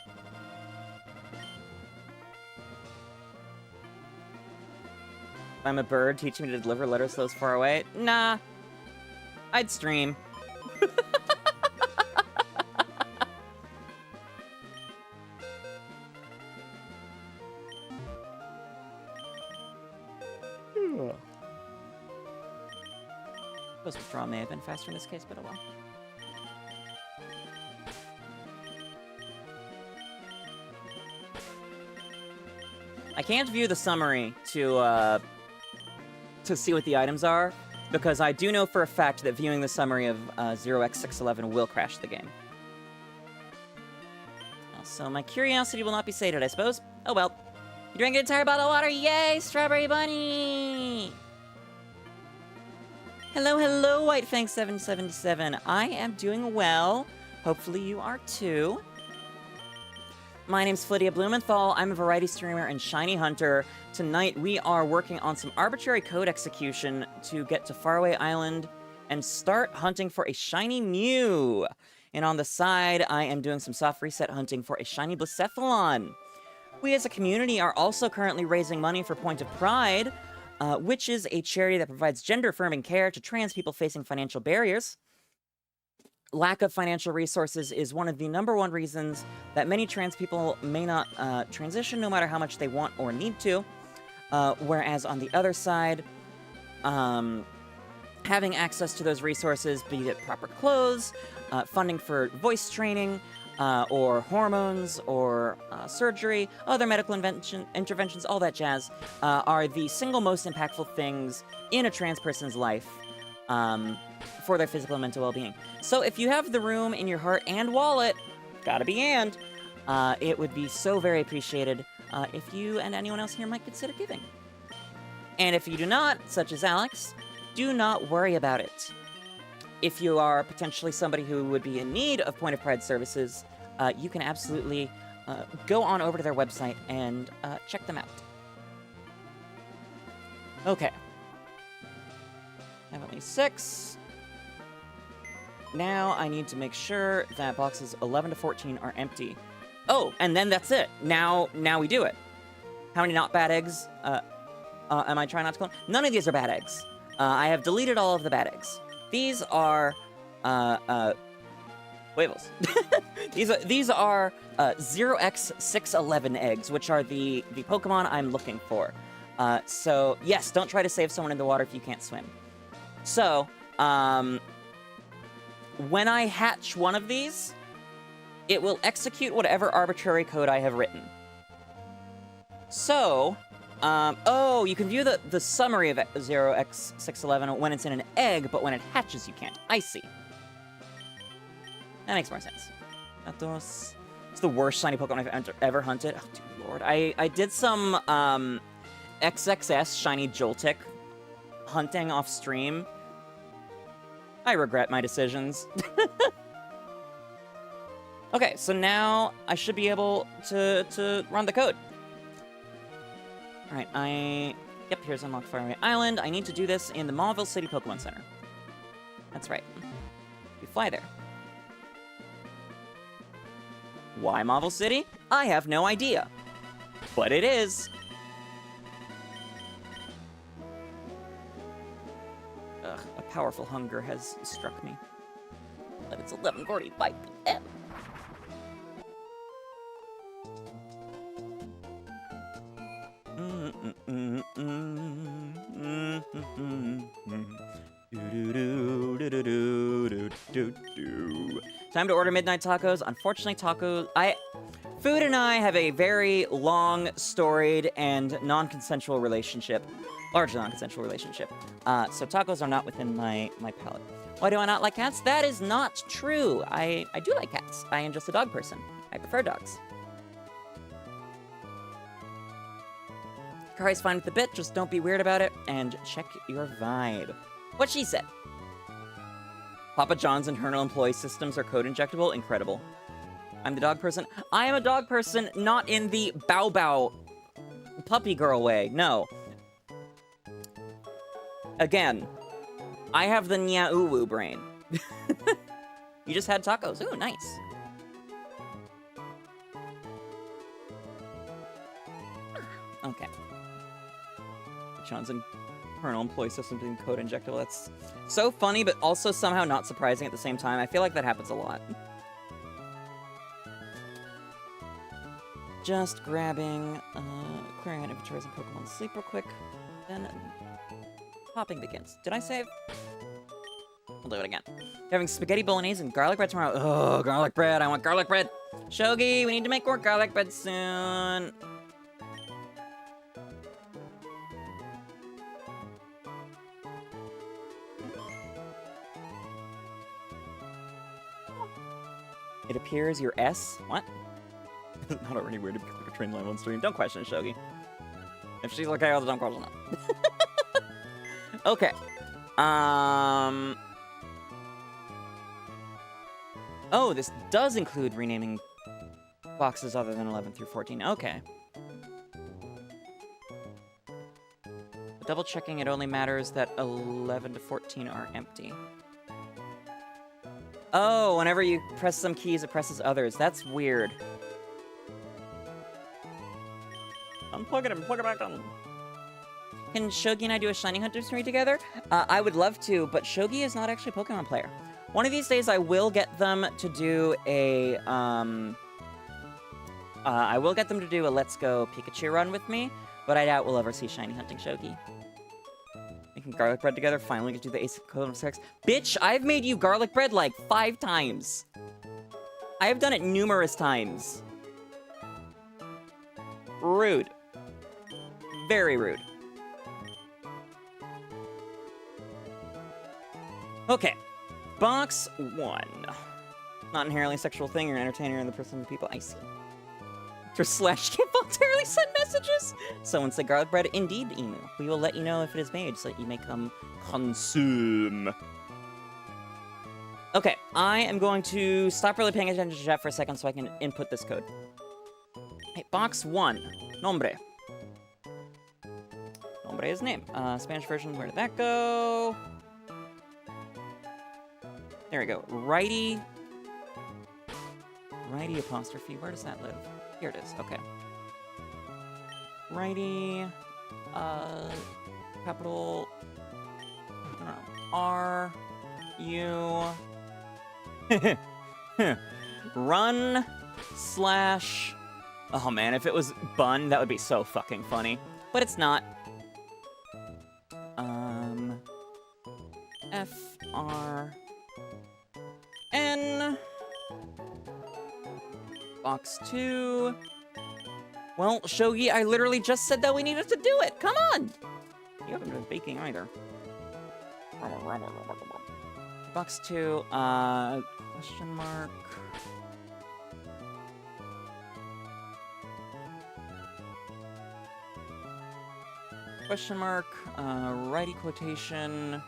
I'm a bird, teaching me to deliver letters those far away? Nah. I'd stream. Suppose withdrawal may have been faster in this case, but oh well. I can't view the summary to see what the items are, because I do know for a fact that viewing the summary of 0x611 will crash the game. So my curiosity will not be sated, I suppose. Oh well. You drank an entire bottle of water, yay! Strawberry bunny! Hello, hello, 𝑹𝒊𝒈𝒉𝒕. I am doing well. Hopefully you are too. My name's 𝑓littia_𝒏𝒈. I'm a variety streamer and shiny hunter. Tonight we are working on some arbitrary code execution to get to Faraway Island and start hunting for a shiny Mew. And on the side, I am doing some soft reset hunting for a shiny Blacephalon. We as a community are also currently raising money for Point of Pride, which is a charity that provides gender-affirming care to trans people facing financial barriers. Lack of financial resources is one of the #1 reasons that many trans people may not transition no matter how much they want or need to. Whereas on the other side, having access to those resources, be it proper clothes, funding for voice training, or hormones, or surgery, other medical interventions, all that jazz, are the single most impactful things in a trans person's life for their physical and mental well-being. So if you have the room in your heart and wallet, gotta be and, it would be so very appreciated if you and anyone else here might consider giving. And if you do not, such as Alex, do not worry about it. If you are potentially somebody who would be in need of Point of Pride services, you can absolutely go on over to their website and check them out. Okay. I have only 6. Now I need to make sure that boxes 11 to 14 are empty. Oh, and then that's it. Now we do it. How many not bad eggs am I trying not to clone? None of these are bad eggs. I have deleted all of the bad eggs. These are 𝑹𝒊𝒈𝒉𝒕s. these are 0x611 eggs, which are the Pokemon I'm looking for. So yes, don't try to save someone in the water if you can't swim. So When I hatch one of these, it will execute whatever arbitrary code I have written. So, oh, you can view the summary of 0x611 when it's in an egg, but when it hatches, you can't. I see. That makes more sense. Atos. It's the worst shiny Pokemon I've ever hunted. Oh, dear lord. I did some, XXS shiny Joltik hunting off stream. I regret my decisions. Okay, so now I should be able to run the code. Alright, yep, here's Unlock Faraway Island. I need to do this in the Mauville City Pokemon Center. That's right. We fly there. Why Mauville City? I have no idea. But it is. Ugh, a powerful hunger has struck me. But it's 11:45 p.m. Time to order midnight tacos. Unfortunately, Food and I have a very long, storied, and non-consensual relationship. Largely non-consensual relationship. So tacos are not within my palate. Why do I not like cats? That is not true. I do like cats. I am just a dog person. I prefer dogs. Kari's fine with the bit, just don't be weird about it, and check your vibe. What she said. Papa John's internal employee systems are code injectable? Incredible. I'm the dog person. I am a dog person, not in the bow bow puppy girl way, no. Again, I have the nya-uwu brain. You just had tacos. Ooh, nice. Okay. John's internal employee system being code injectable. That's so funny, but also somehow not surprising at the same time. I feel like that happens a lot. Just grabbing, clearing out inventories and Pokemon sleep real quick. Then hopping begins. Did I save? We'll do it again. Having spaghetti bolognese and garlic bread tomorrow. Oh, garlic bread. I want garlic bread. Shogi, we need to make more garlic bread soon. It appears your S. What? Not already weird to be a train line on stream. Don't question it, Shogi. If she's okay, then don't question it. Okay. Oh, this does include renaming boxes other than 11 through 14. Okay. But double checking, it only matters that 11 to 14 are empty. Oh, whenever you press some keys, it presses others. That's weird. Unplug it and plug it back on. Can Shogi and I do a Shiny Hunter stream together? I would love to, but Shogi is not actually a Pokemon player. One of these days, I will get them to do a, Let's Go Pikachu run with me, but I doubt we'll ever see Shiny Hunting Shogi. Making garlic bread together, finally get to do the ace code of sex. Bitch, I've made you garlic bread like 5 times. I have done it numerous times. Rude. Very rude. Okay. Box 1. Not inherently a sexual thing, you're an entertainer and the person of people. I see. Or slash can't voluntarily send messages. Someone said garlic bread. Indeed, Emu. We will let you know if it is made so that you may come consume. Okay, I am going to stop really paying attention to chat for a second so I can input this code. Hey, box 1. Nombre. Nombre is name. Spanish version, where did that go? There we go. Righty. Righty apostrophe. Where does that live? Here it is. Okay. Righty. Capital. I don't know. R. U. Run. Slash. Oh man, if it was bun, that would be so fucking funny. But it's not. F. R N. Box 2. Well, Shogi, I literally just said that we needed to do it. Come on. You haven't been baking either. Box 2. Question mark. Question mark, righty quotation,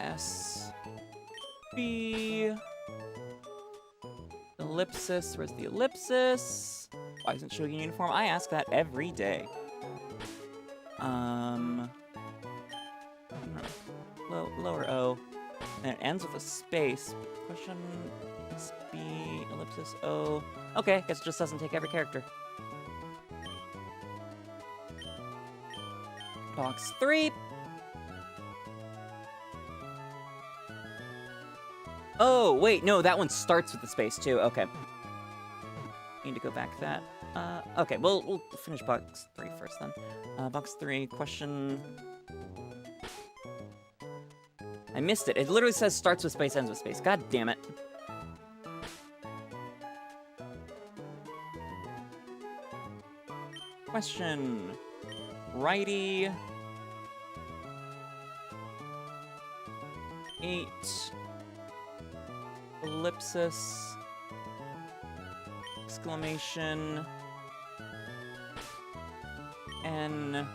S, B, ellipsis, where's the ellipsis? Why isn't Shogi in uniform? I ask that every day. Lower O, and it ends with a space. Question, S, B, ellipsis, O. Okay, guess it just doesn't take every character. Box 3. Oh, wait, no, that one starts with the space, too. Okay. Need to go back that. Okay, we'll finish box 3 first, then. Box 3, question... I missed it. It literally says starts with space, ends with space. God damn it. Question... Righty. 8. Ellipsis. Exclamation. N.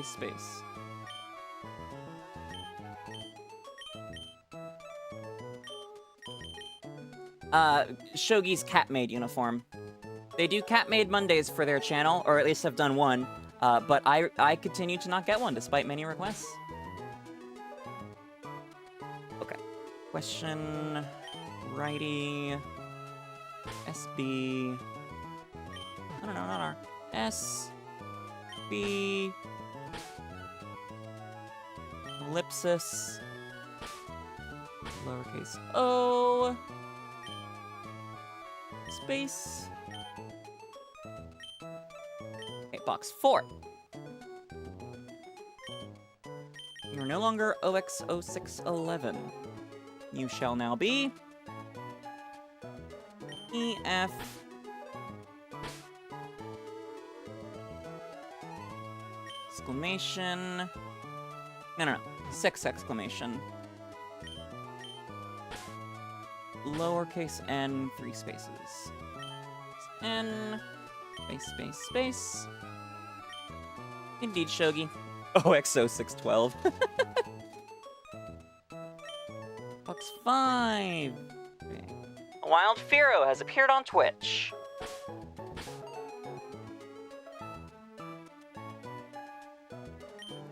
Space. Shogi's Cat-Maid uniform. They do Cat-Maid Mondays for their channel, or at least have done one. But I continue to not get one, despite many requests. Okay. Question... Righty... SB... I don't know, not R. S... B... Ellipsis... Lowercase O... Space... Box 4. You are no longer OX0611. You shall now be EF exclamation. No. 6 exclamation. Lowercase n, 3 spaces. N space. Indeed, Shogi. OXO612. Box 5. Wild Firo has appeared on Twitch.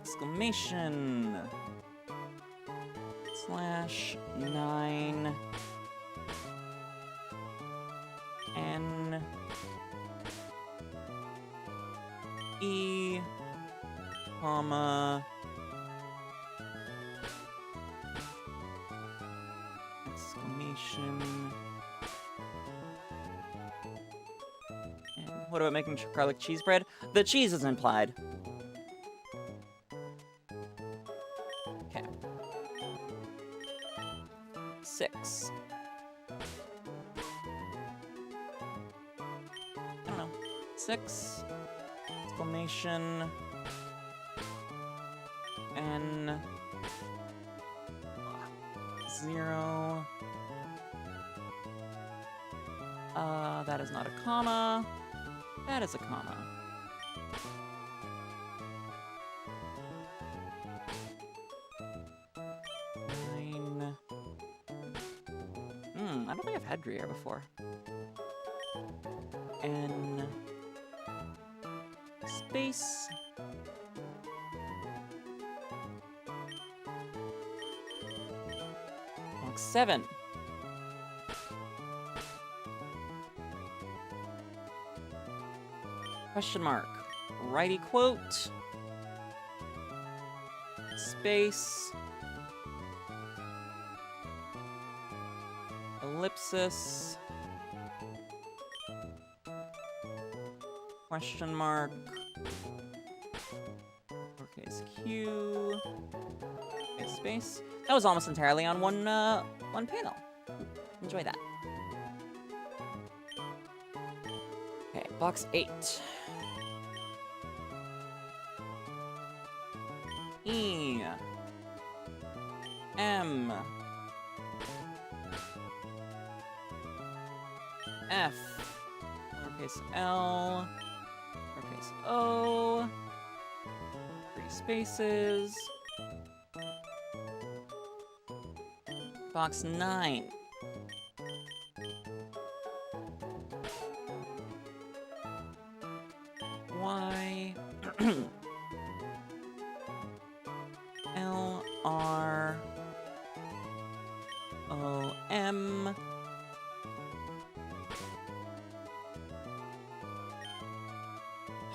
Exclamation. /9. N. E. Comma. Exclamation. And what about making garlic cheese bread? The cheese is implied. Okay. 6. I don't know. 6. Exclamation. N. 0. That is not a comma. That is a comma. Nine. I don't think I've had Gruyere before. N. Space. Box 7. Question mark. Righty quote. Space. Ellipsis. Question mark. Lowercase Q. Okay, space. That was almost entirely on one panel. Enjoy that. Okay, box 8. E. M. F. Lowercase L. Lowercase O. 3 spaces. Box 9. Y. L. R. O. M.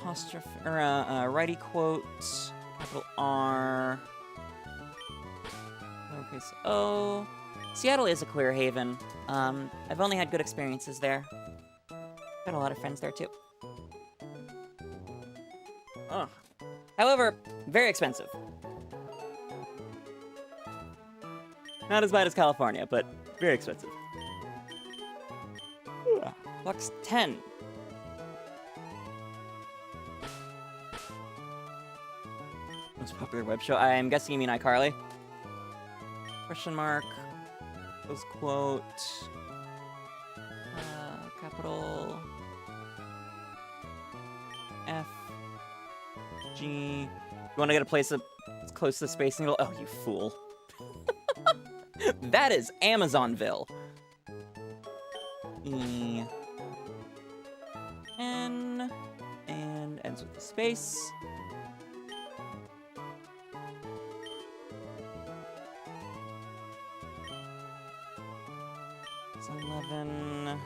Apostrophe, or righty quote, capital R, lowercase O. Seattle is a queer haven. I've only had good experiences there. Got a lot of friends there too. Ugh. However, very expensive. Not as bad as California, but very expensive. Box 10. Most popular web show. I'm guessing you mean iCarly. Question mark. Close quote. Capital F G. You want to get a place that's close to the space needle? Oh, you fool. That is Amazonville. E. N. And ends with the space. It's 11.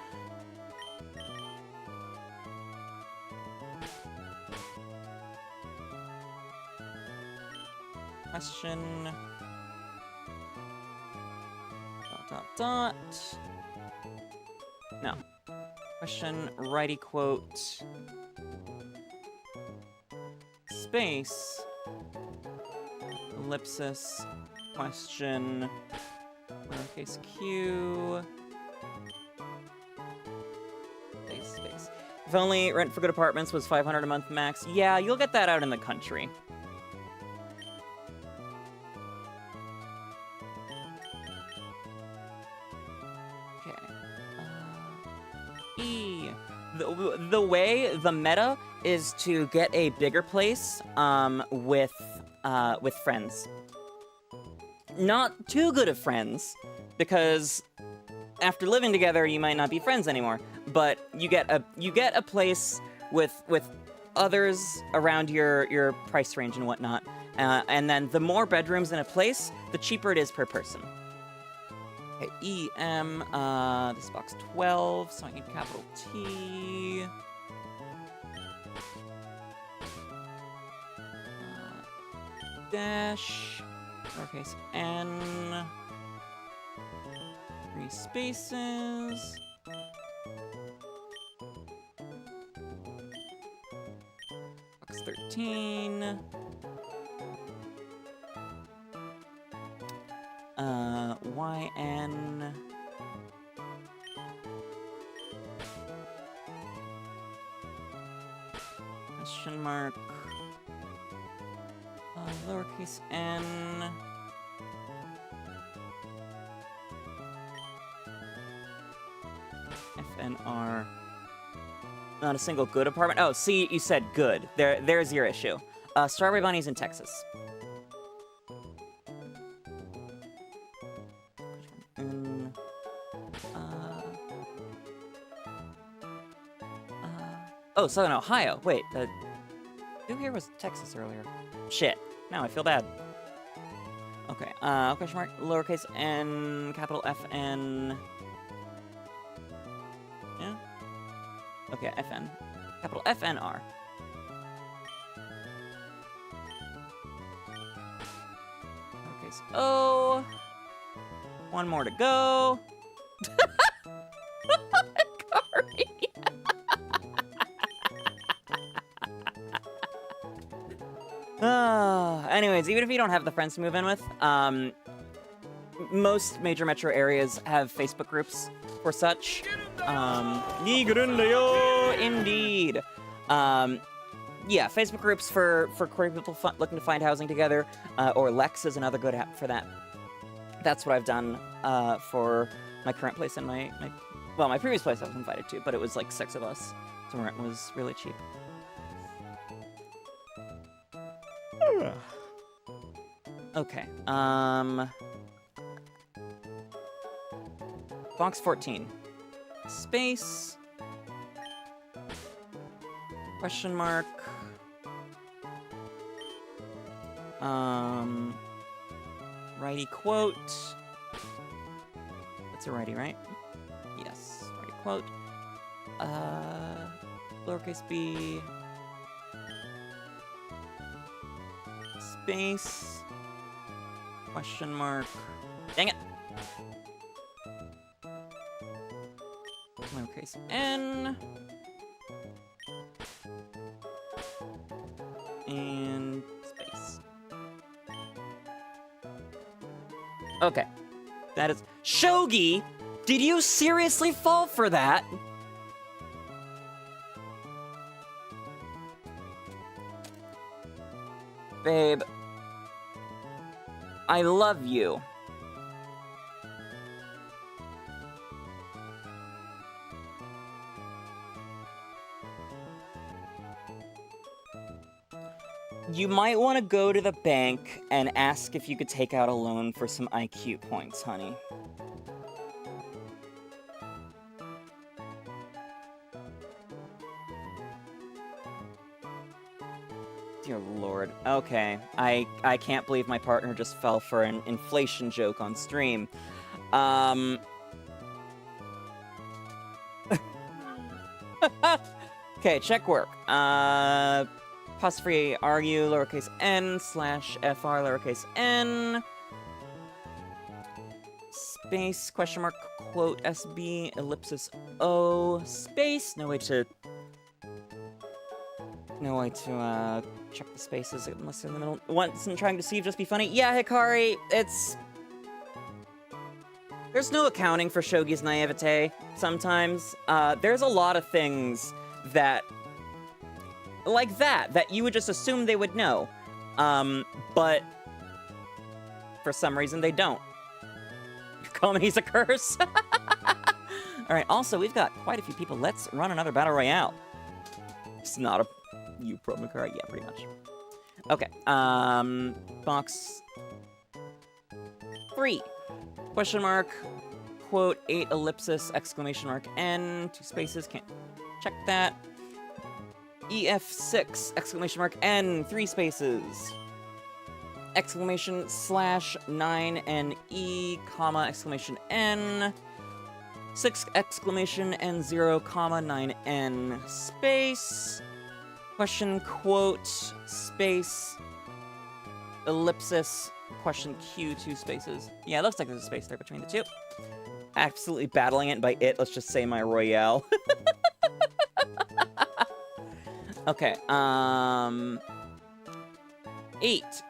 Question. Dot. No. Question, righty quote. Space. Ellipsis. Question. Lowercase q. Space. If only rent for good apartments was $500 a month max. Yeah, you'll get that out in the country. The way, the meta is to get a bigger place with friends. Not too good of friends, because after living together you might not be friends anymore. But you get a place with others around your price range and whatnot. And then the more bedrooms in a place, the cheaper it is per person. Okay, E, M, this is box 12, so I need capital T. Dash, lowercase n, 3 spaces. Box 13. YN. Question mark. Lowercase n. FNR. Not a single good apartment. Oh, see, you said good. There's your issue. Strawberry Bunny's in Texas. Oh, Southern Ohio. Wait, who here was Texas earlier? Shit. Now I feel bad. Okay, question mark, lowercase n, capital FN. Yeah? Okay, FN. Capital FNR. Lowercase O. One more to go. anyways, even if you don't have the friends to move in with, most major metro areas have Facebook groups for such. Indeed. Yeah, Facebook groups for queer people looking to find housing together, or Lex is another good app for that. That's what I've done for my current place and my previous place I was invited to, but it was like 6 of us, so rent was really cheap. Okay, Box 14. Space. Question mark. Righty quote. That's a righty, right? Yes, righty quote. Lowercase b. Space. Question mark. Dang it! Lowercase n. And space. Okay. That is... Shogi! Did you seriously fall for that? Babe. I love you. You might want to go to the bank and ask if you could take out a loan for some IQ points, honey. Dear Lord. Okay. I can't believe my partner just fell for an inflation joke on stream. Okay, check work. Apostrophe RU lowercase n / FR lowercase n. Space question mark quote SB ellipsis O space. No way to check the spaces unless they're in the middle. Once and trying to deceive, just be funny. Yeah, Hikari, it's... There's no accounting for Shogi's naivete sometimes. There's a lot of things that... like that you would just assume they would know. But... for some reason, they don't. You call me he's a curse? Alright, also, we've got quite a few people. Let's run another Battle Royale. It's not a... You 𝑹𝒊𝒈𝒄𝒌? Yeah, pretty much. Okay, box 3. Question mark, quote, 8 ellipsis, exclamation mark, N, 2 spaces, can't check that. EF6, exclamation mark, N, 3 spaces. Exclamation / 9 and E, comma, exclamation N. 6 exclamation and 0, comma, 9 N, space. Question quote, space, ellipsis, question Q, 2 spaces. Yeah, it looks like there's a space there between the two. Absolutely battling it by it, let's just say my Royale. Okay, 8,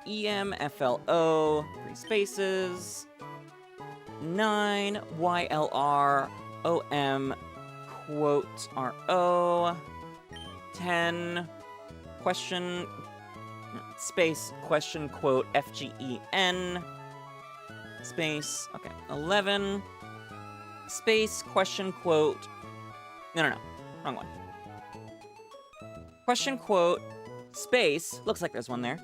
𝑬𝒊𝒈𝒄, 3 spaces. 9, 𝑦LROM, quote, RO. 10, question, space, question, quote, FGEN, space, okay, 11, space, question, quote, no, wrong one. Question, quote, space, looks like there's one there,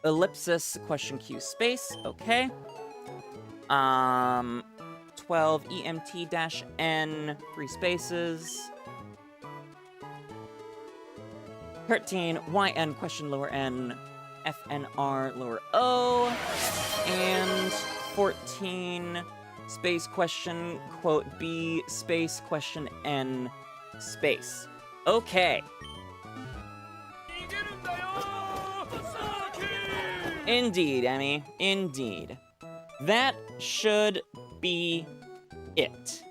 ellipsis, question, Q, space, okay, 12, EMT-N, 3 spaces, 13, YN, question lower N, FNR, lower O, and 14, space, question, quote, B, space, question, N, space. Okay. Indeed, Emmy, indeed. That should be it.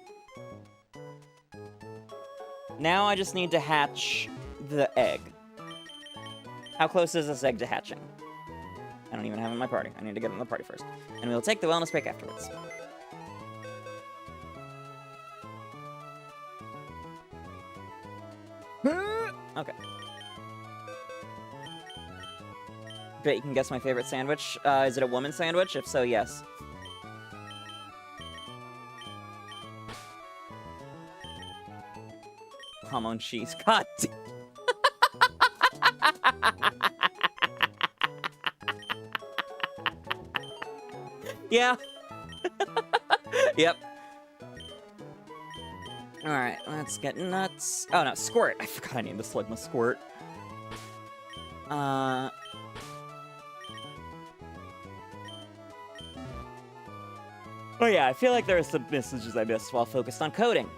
Now I just need to hatch the egg. How close is this egg to hatching? I don't even have it in my party. I need to get it in the party first. And we'll take the wellness break afterwards. Okay. Bet you can guess my favorite sandwich. Is it a woman sandwich? If so, yes. Hamon cheese. God damn. Yeah. Yep. Alright, let's get nuts. Oh no, Squirt. I forgot I named the Slugma Squirt. Oh yeah, I feel like there are some messages I missed while focused on coding.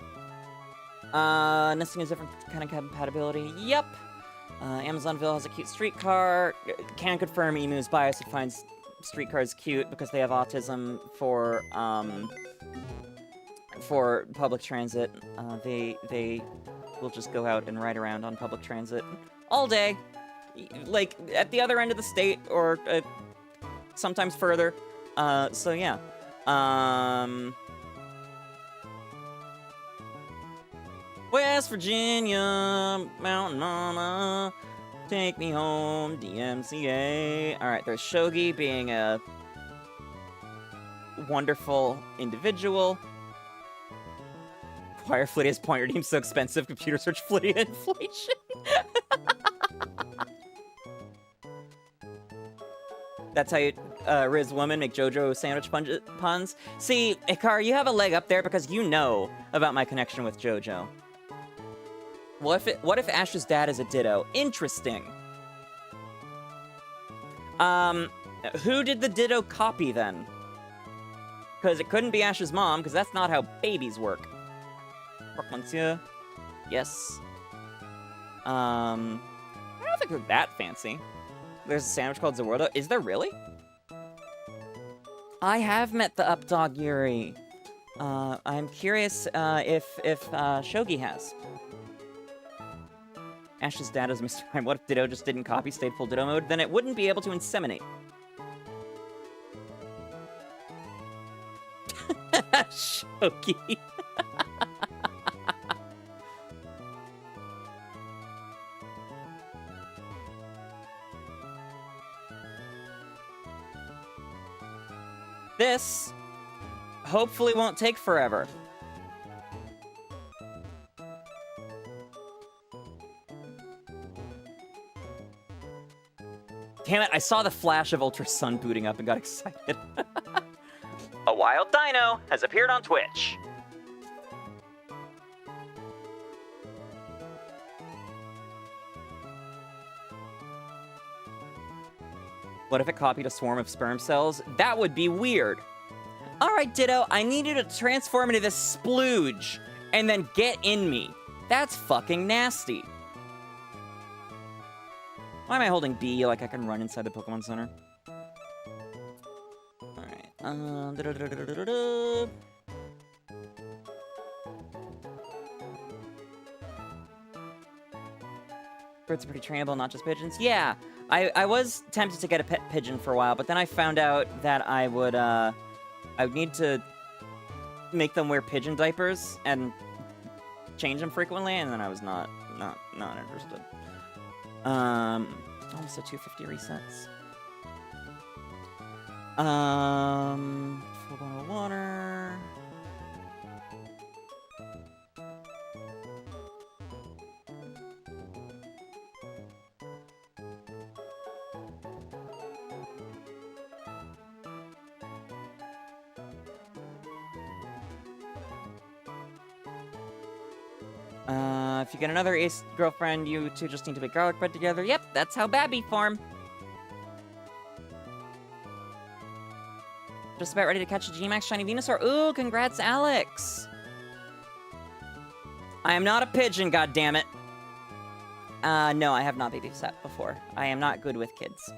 Nesting is different kind of compatibility. Yep. Amazonville has a cute streetcar. Can confirm Emu's bias. It finds streetcars cute because they have autism for public transit. They will just go out and ride around on public transit all day, like at the other end of the state or sometimes further. So yeah. West Virginia, Mountain Mama, take me home, DMCA. Alright, there's Shogi being a wonderful individual. Why are Flittia's pointer names so expensive? Computer search Flittia inflation. That's how you, Riz Woman, make JoJo sandwich puns. See, Hikar, you have a leg up there because you know about my connection with JoJo. What if Ash's dad is a Ditto? Interesting. Who did the Ditto copy then? Because it couldn't be Ash's mom, because that's not how babies work. Monsieur. Yes. I don't think they're that fancy. There's a sandwich called Zawardo. Is there really? I have met the 𝑹𝒊𝒈𝒉𝒕. I'm curious if Shogi has. Ash's dad is Mr. Prime. What if Ditto just didn't copy, stayed full Ditto mode? Then it wouldn't be able to inseminate. Shogi. This hopefully won't take forever. Damn it, I saw the flash of Ultra Sun booting up and got excited. A wild dino has appeared on Twitch. What if it copied a swarm of sperm cells? That would be weird. All right, Ditto, I need you to transform into this splooge and then get in me. That's fucking nasty. Why am I holding B like I can run inside the Pokemon Center? All right. Birds are pretty trainable, not just pigeons. Yeah, I was tempted to get a pet pigeon for a while, but then I found out that I would need to make them wear pigeon diapers and change them frequently, and then I was not interested. Almost a 250 resets. Full bottle of water. If you get another ace girlfriend, you two just need to make garlic bread together. Yep, that's how Babby form. Just about ready to catch a G-Max Shiny Venusaur. Ooh, congrats, Alex. I am not a pigeon, goddammit. No, I have not babysat before. I am not good with kids.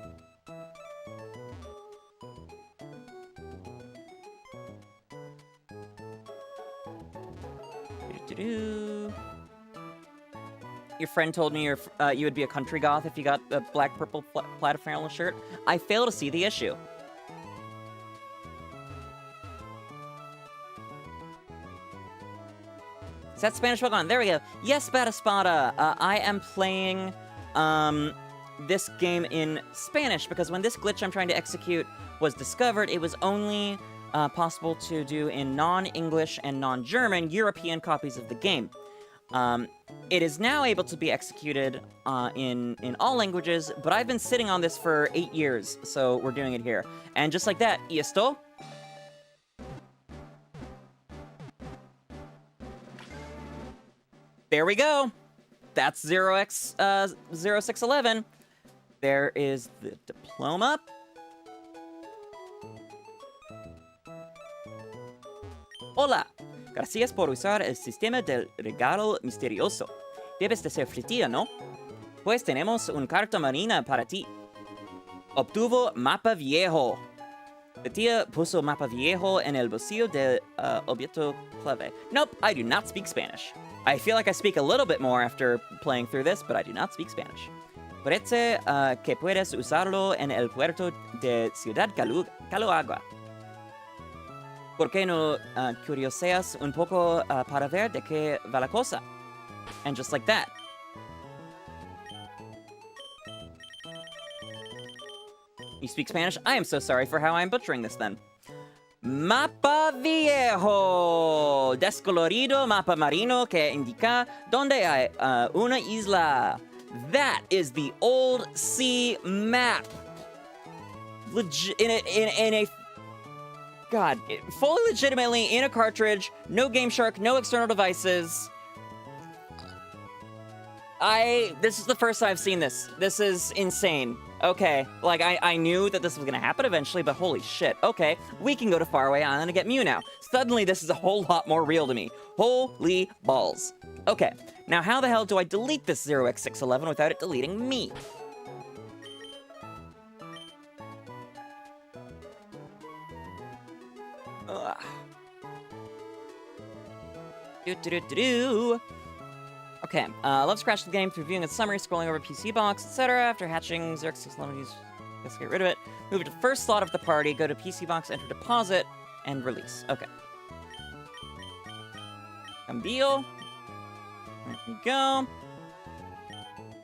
Your friend told me you would be a country goth if you got the black purple plaid flannel shirt. I fail to see the issue. Is that Spanish Pokemon? There we go. Yes, Bada I am playing this game in Spanish because when this glitch I'm trying to execute was discovered, it was only possible to do in non-English and non-German European copies of the game. It is now able to be executed in all languages, but I've been sitting on this for 8 years, so we're doing it here. And just like that, ¿y esto? There we go. That's 0611. There is the diploma. Hola. Gracias por usar el sistema del regalo misterioso. Debes de ser Flittia, ¿no? Pues tenemos una carta marina para ti. Obtuvo mapa viejo. Flittia puso mapa viejo en el bolsillo del 𝑹𝒊𝒈𝒉𝒕. Nope, I do not speak Spanish. I feel like I speak a little bit more after playing through this, but I do not speak Spanish. Parece que puedes usarlo en el puerto de 𝒎𝒂𝒄𝒌. ¿Por qué no curioseas un poco para ver de qué va la cosa? And just like that. You speak Spanish? I am so sorry for how I'm butchering this then. Mapa viejo, descolorido mapa marino que indica donde hay una isla. That is the old sea map. Fully legitimately in a cartridge, no Game Shark, no external devices. This is the first time I've seen this. This is insane. Okay, like, I knew that this was gonna happen eventually, but holy shit. Okay, we can go to Faraway Island and get Mew now. Suddenly, this is a whole lot more real to me. Holy balls. Okay, now how the hell do I delete this 0x611 without it deleting me? Ugh. Okay, let's crash the game through viewing its summary, scrolling over PC box, etc. After hatching 0x611, let's get rid of it. Move it to the first slot of the party, go to PC box, enter deposit, and release. Okay. Cambio. There we go. I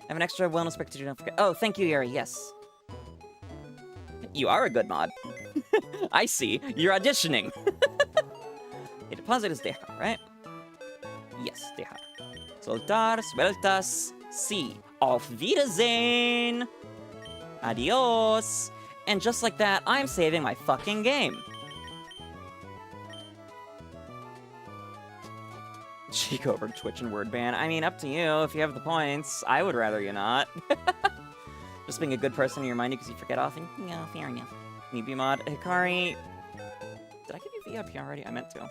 have an extra wellness pack to do, don't forget. Oh, thank you, Yuri, yes. You are a good mod. I see. You're auditioning. The deposit is dejar, right? Yes, dejar. Soltar, sueltas, sí. Auf Wiedersehen. Adios. And just like that, I'm saving my fucking game. Cheek over Twitch and word ban. I mean, up to you if you have the points. I would rather you not. Just being a good person in your mind because you forget often. Yeah, fair enough. Maybe mod. Hikari. Did I give you VIP already? I meant to.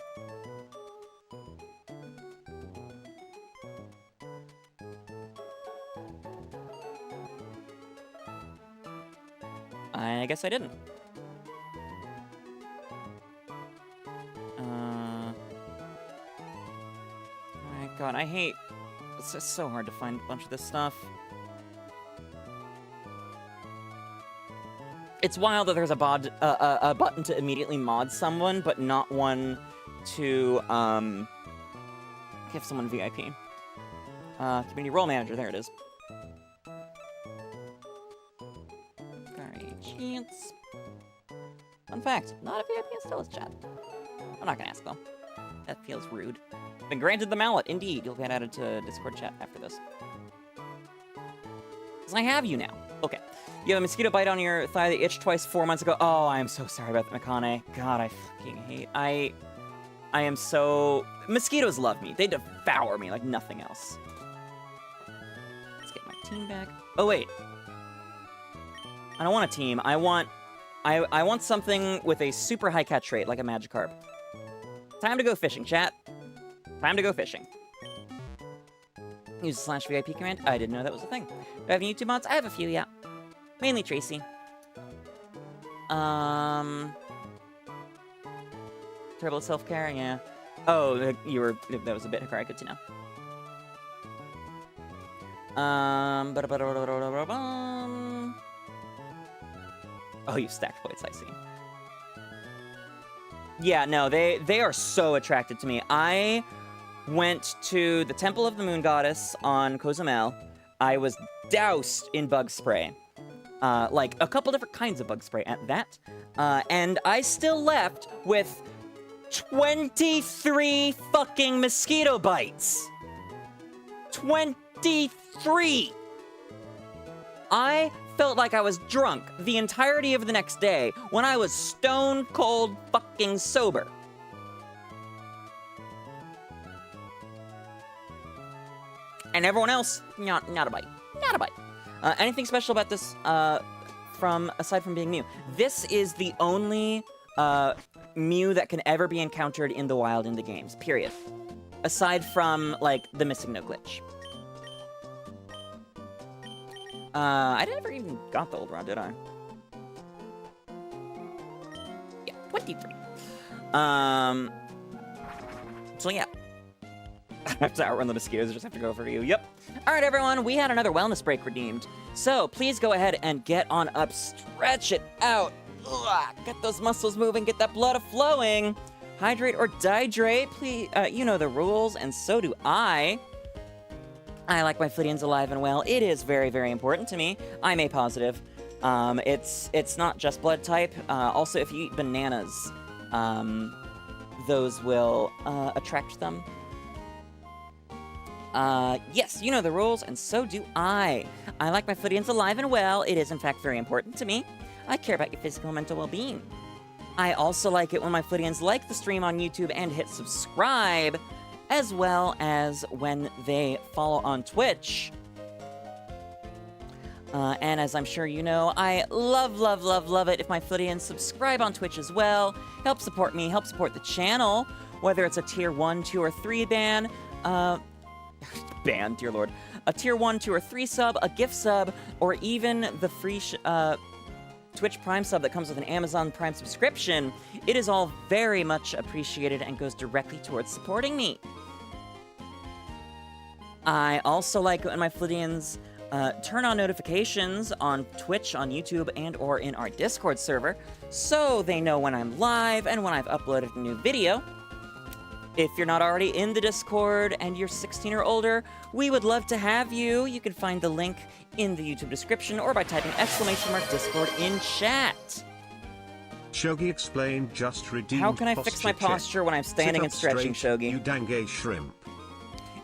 I guess I didn't. Oh my god, I hate... It's just so hard to find a bunch of this stuff. It's wild that there's a button to immediately mod someone, but not one to, give someone VIP. Community role manager, there it is. Chance. Fun fact, not a VIP in Stella's chat. I'm not gonna ask though. That feels rude. Been granted the mallet, indeed. You'll get added to Discord chat after this. Because I have you now. Okay. You have a mosquito bite on your thigh that itched twice 4 months ago. Oh, I am so sorry about that, Mikane. God, I fucking hate... I am so... Mosquitoes love me. They devour me like nothing else. Let's get my team back. Oh, wait. I don't want a team. I want something with a super high catch rate, like a Magikarp. Time to go fishing, chat. Time to go fishing. Use the /VIP command. I didn't know that was a thing. Do I have any YouTube mods? I have a few, yeah. Mainly Tracy. Terrible self-care, yeah. Oh, that was a bit Hikari, good to know. Oh, you stacked points, I see. Yeah, no, they are so attracted to me. I went to the Temple of the Moon Goddess on Cozumel. I was doused in bug spray. Like, a couple different kinds of bug spray at that. And I still left with 23 fucking mosquito bites. 23! I felt like I was drunk the entirety of the next day when I was stone cold fucking sober. And everyone else, not a bite. Not a bite. Anything special about this, aside from being Mew? This is the only, Mew that can ever be encountered in the wild in the games, period. Aside from, like, the missing no glitch. I never even got the old rod, did I? Yeah, 23. So yeah. I have to outrun the mosquitoes, I just have to go for you. Yep. Alright, everyone, we had another wellness break redeemed. So, please go ahead and get on up, stretch it out. Ugh, get those muscles moving, get that blood flowing. Hydrate or dihydrate, please. You know the rules, and so do I. I like my Flittians alive and well. It is very, very important to me. I'm A positive. It's not just blood type. Also, if you eat bananas, those will attract them. Yes, you know the rules, and so do I. I like my Flittians alive and well. It is, in fact, very important to me. I care about your physical and mental well-being. I also like it when my Flittians like the stream on YouTube and hit subscribe, as well as when they follow on Twitch. And as I'm sure you know, I love, love, love, love it if my Flittians subscribe on Twitch as well. Help support me, help support the channel, whether it's a tier 1, 2, or 3 ban, dear lord, a tier 1, 2, or 3 sub, a gift sub, or even the free Twitch Prime sub that comes with an Amazon Prime subscription. It is all very much appreciated and goes directly towards supporting me. I also like when my Flittians turn on notifications on Twitch, on YouTube, and or in our Discord server, so they know when I'm live and when I've uploaded a new video. If you're not already in the Discord and you're 16 or older, we would love to have you. You can find the link in the YouTube description or by typing !Discord in chat. Shogi explained just redeemed. How can I fix my posture when I'm standing and stretching, Shogi? You dang gay shrimp.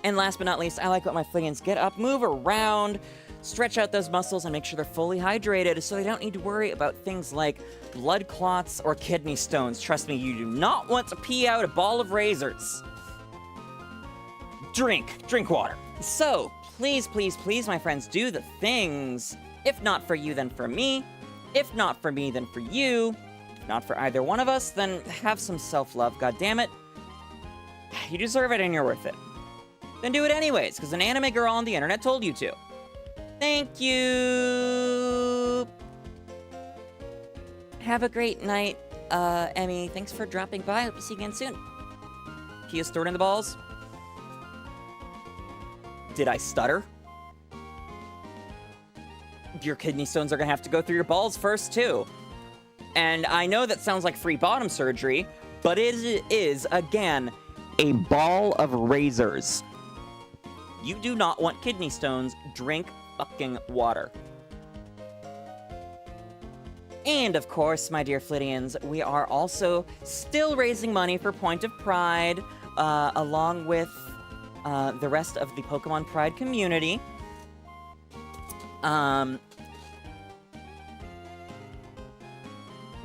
And last but not least, I like when my Flittians get up, move around, stretch out those muscles, and make sure they're fully hydrated so they don't need to worry about things like blood clots or kidney stones. Trust me, you do not want to pee out a ball of razors. Drink water. So, please, please, please, my friends, do the things. If not for you, then for me. If not for me, then for you. If not for either one of us, then have some self-love, goddammit. You deserve it and you're worth it. Then do it anyways, because an anime girl on the internet told you to. Thank you! Have a great night, Emmy. Thanks for dropping by. Hope to see you again soon. Kia stored in the balls. Did I stutter? Your kidney stones are gonna have to go through your balls first, too. And I know that sounds like free bottom surgery, but it is, again, a ball of razors. You do not want kidney stones. Drink fucking water. And of course, my dear Flittians, we are also still raising money for Point of Pride, along with the rest of the Pokemon Pride community.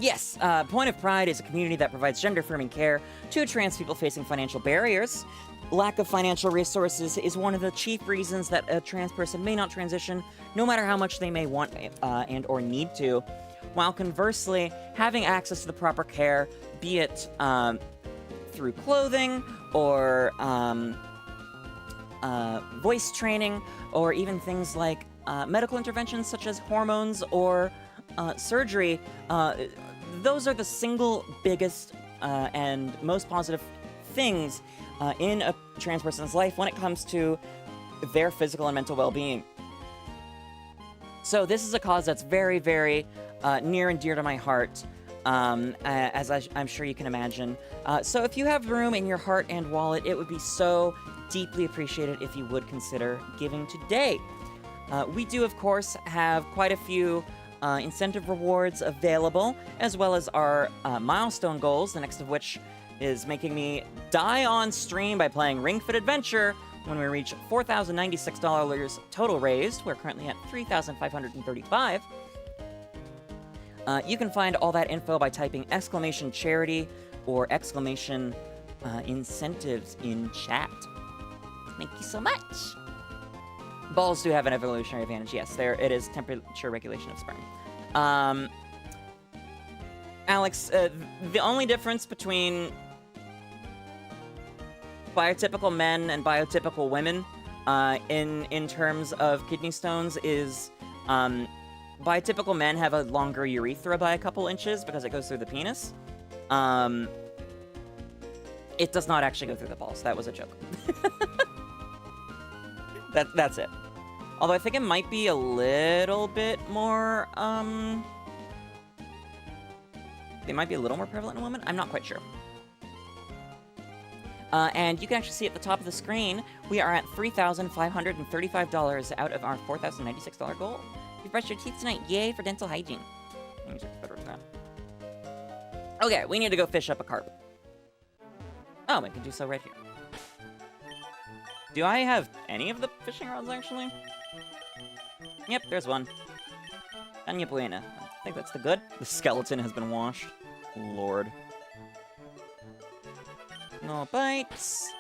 Yes, Point of Pride is a community that provides gender-affirming care to trans people facing financial barriers. Lack of financial resources is one of the chief reasons that a trans person may not transition, no matter how much they may want and or need to. While conversely, having access to the proper care, be it through clothing or voice training, or even things like medical interventions such as hormones or surgery, those are the single biggest and most positive things in a trans person's life when it comes to their physical and mental well-being. So this is a cause that's very, very near and dear to my heart, as I'm sure you can imagine. So if you have room in your heart and wallet, it would be so deeply appreciated if you would consider giving today. We do, of course, have quite a few incentive rewards available, as well as our milestone goals, the next of which is making me die on stream by playing Ring Fit Adventure when we reach $4,096 total raised. We're currently at $3,535. You can find all that info by typing !charity or !incentives in chat. Thank you so much. Balls do have an evolutionary advantage. Yes, it is temperature regulation of sperm. Alex, the only difference between biotypical men and biotypical women in terms of kidney stones is biotypical men have a longer urethra by a couple inches because it goes through the penis. It does not actually go through the balls. That was a joke. That's it. Although I think it might be a little bit more, it might be a little more prevalent in women. I'm not quite sure. And you can actually see at the top of the screen, we are at $3,535 out of our $4,096 goal. You brushed your teeth tonight. Yay for dental hygiene. Okay, we need to go fish up a carp. Oh, we can do so right here. Do I have any of the fishing rods, actually? Yep, there's one. Anya buena. I think that's the good. The skeleton has been washed. Lord. No bites.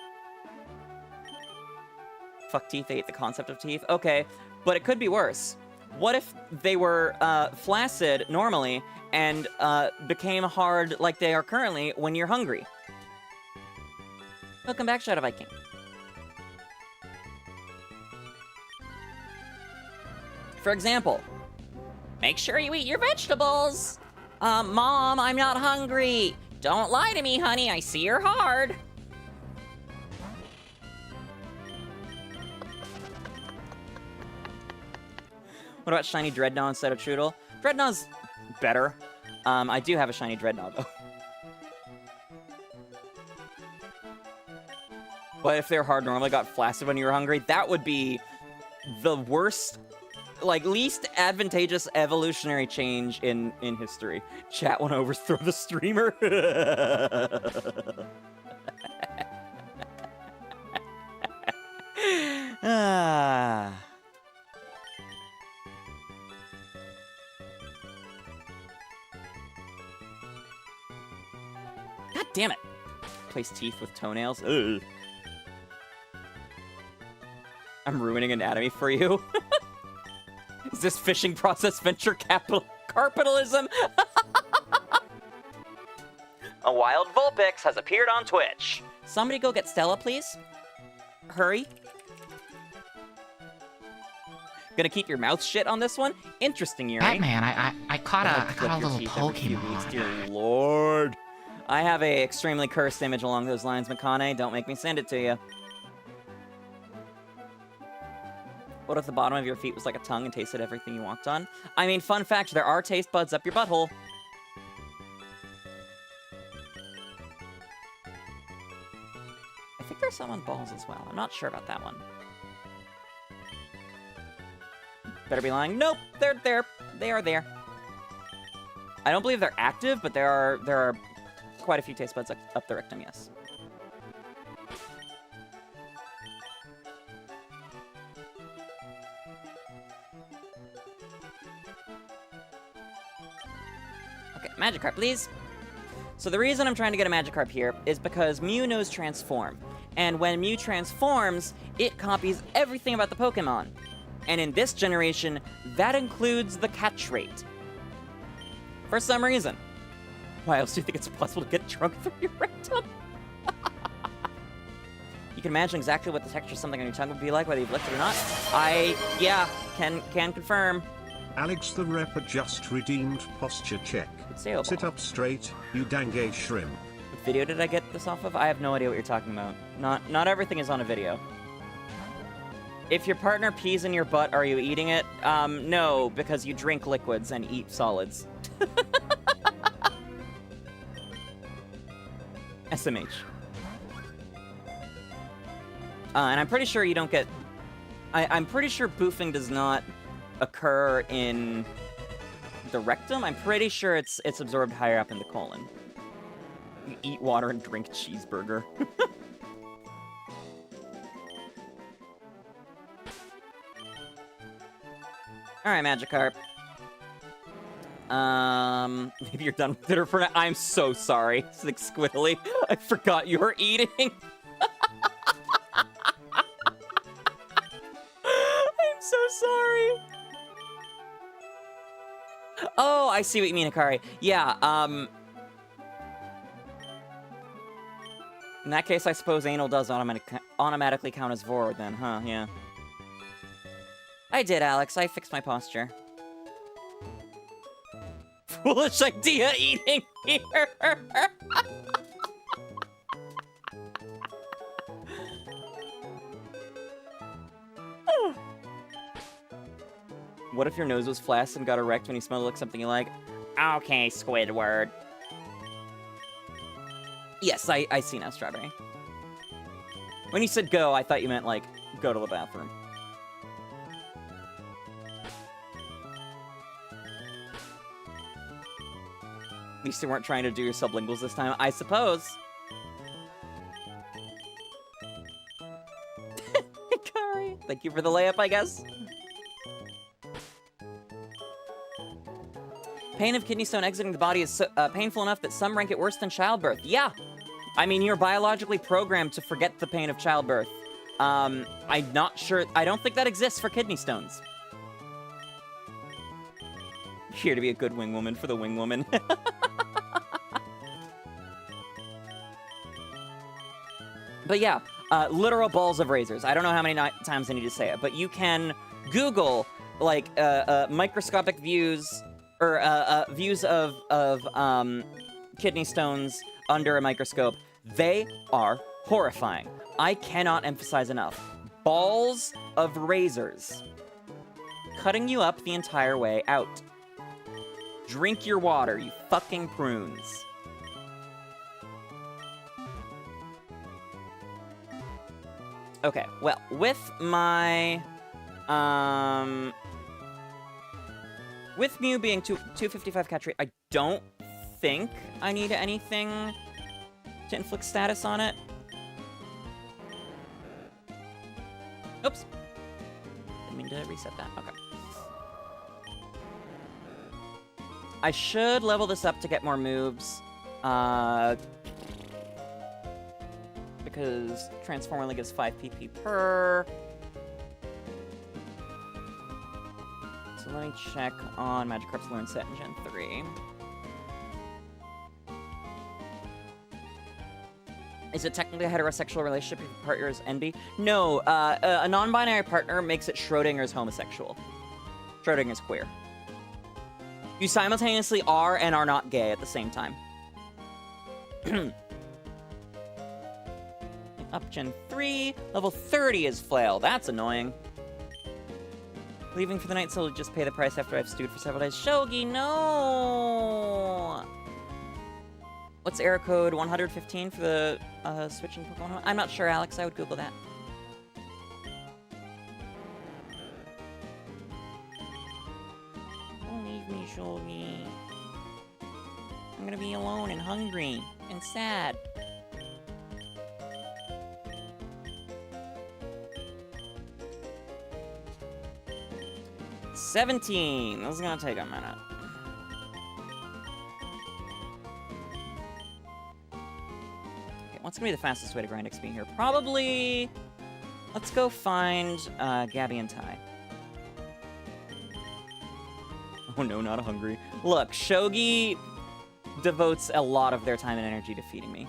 Fuck teeth, they ate the concept of teeth. Okay, but it could be worse. What if they were flaccid normally and became hard like they are currently when you're hungry? Welcome back, Shadow Viking. For example, make sure you eat your vegetables. Mom, I'm not hungry. Don't lie to me, honey. I see you're hard. What about shiny Dreadnought instead of Trudel? Dreadnought's better. I do have a shiny Dreadnought, though. But if they're hard normally got flaccid when you were hungry, that would be the worst, like, least advantageous evolutionary change in history. Chat went overthrow the streamer. Ah. God damn it. Place teeth with toenails. Ugh. I'm ruining anatomy for you. Is this fishing process venture capitalism? A wild Vulpix has appeared on Twitch. Somebody go get Stella, please. Hurry. Gonna keep your mouth shut on this one? Interesting, Yuri. Batman, I caught a little Pokemon. Dear Lord. I have a extremely cursed image along those lines, McConaughey. Don't make me send it to you. What if the bottom of your feet was like a tongue and tasted everything you walked on? I mean, fun fact, there are taste buds up your butthole. I think there's some on balls as well. I'm not sure about that one. Better be lying. Nope, they're there. They are there. I don't believe they're active, but there are quite a few taste buds up the rectum, yes. Okay, Magikarp, please. So the reason I'm trying to get a Magikarp here is because Mew knows Transform. And when Mew transforms, it copies everything about the Pokemon. And in this generation, that includes the catch rate. For some reason. Why else do you think it's possible to get drunk through your rectum? You can imagine exactly what the texture of something on your tongue would be like, whether you've licked it or not. Yeah, can confirm. Alex the Repper just redeemed posture check. Sit up straight, you dange shrimp. What video did I get this off of? I have no idea what you're talking about. Not everything is on a video. If your partner pees in your butt, are you eating it? No, because you drink liquids and eat solids. SMH. And I'm pretty sure you don't get... I'm pretty sure boofing does not occur in the rectum. I'm pretty sure it's absorbed higher up in the colon. You eat water and drink cheeseburger. Alright, Magikarp. Maybe you're done with it for now. I'm so sorry, 𝒎𝒑𝒊𝒏𝒈. I forgot you were eating. I'm so sorry. Oh, I see what you mean, Akari. Yeah, in that case, I suppose anal does automatically count as vor then, huh? Yeah. I did, Alex. I fixed my posture. Foolish idea eating here. What if your nose was flaccid and got erect when you smelled like something you like? Okay, Squidward. Yes, I see now, Strawberry. When you said go, I thought you meant, like, go to the bathroom. At least you weren't trying to do your sublinguals this time, I suppose. Kari, thank you for the layup, I guess. Pain of kidney stone exiting the body is so, painful enough that some rank it worse than childbirth. Yeah. I mean, you're biologically programmed to forget the pain of childbirth. I'm not sure. I don't think that exists for kidney stones. Here to be a good wing woman for the wing woman. But yeah, literal balls of razors. I don't know how many times I need to say it, but you can Google, like, microscopic views, or views of kidney stones under a microscope. They are horrifying. I cannot emphasize enough. Balls of razors. Cutting you up the entire way out. Drink your water, you fucking prunes. Okay, well, with my, with Mew being 255 catch rate, I don't think I need anything to inflict status on it. Oops. Didn't mean to reset that. Okay. I should level this up to get more moves. Because Transform only gives 5 PP per. So let me check on Magikarp's Learn Set in Gen 3. Is it technically a heterosexual relationship if your partner is NB? No, a non-binary partner makes it Schrodinger's homosexual. Schrodinger's queer. You simultaneously are and are not gay at the same time. Up Gen 3, level 30 is Flail. That's annoying. Leaving for the night, so I'll just pay the price after I've stewed for several days. Shogi, no! What's error code 115 for the switching Pokemon? I'm not sure, Alex. I would Google that. Don't leave me, Shogi. I'm gonna be alone and hungry and sad. $17. This is gonna take a minute. Okay, what's gonna be the fastest way to grind XP here? Probably... Let's go find Gabby and Ty. Oh no, not hungry. Look, Shogi devotes a lot of their time and energy to feeding me.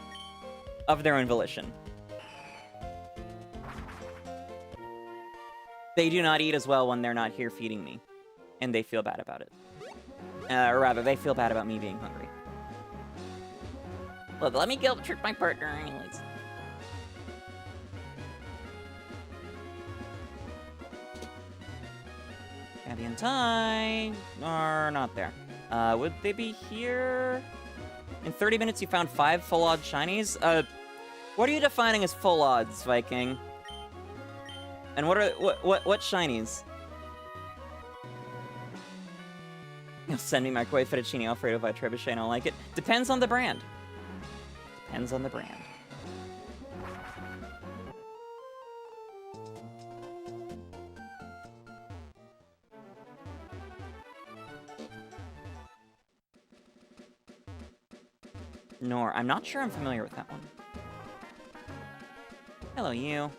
Of their own volition. They do not eat as well when they're not here feeding me. And they feel bad about it. Or rather, they feel bad about me being hungry. Well, let me guilt trip my partner anyways. Abby and Ty are not there. Would they be here? In 30 minutes, you found 5 full odd shinies? What are you defining as full odds, Viking? And what shinies? You'll send me microwave fettuccine alfredo by trebuchet and I'll like it. Depends on the brand. Depends on the brand. Nor. I'm not sure I'm familiar with that one. Hello, you.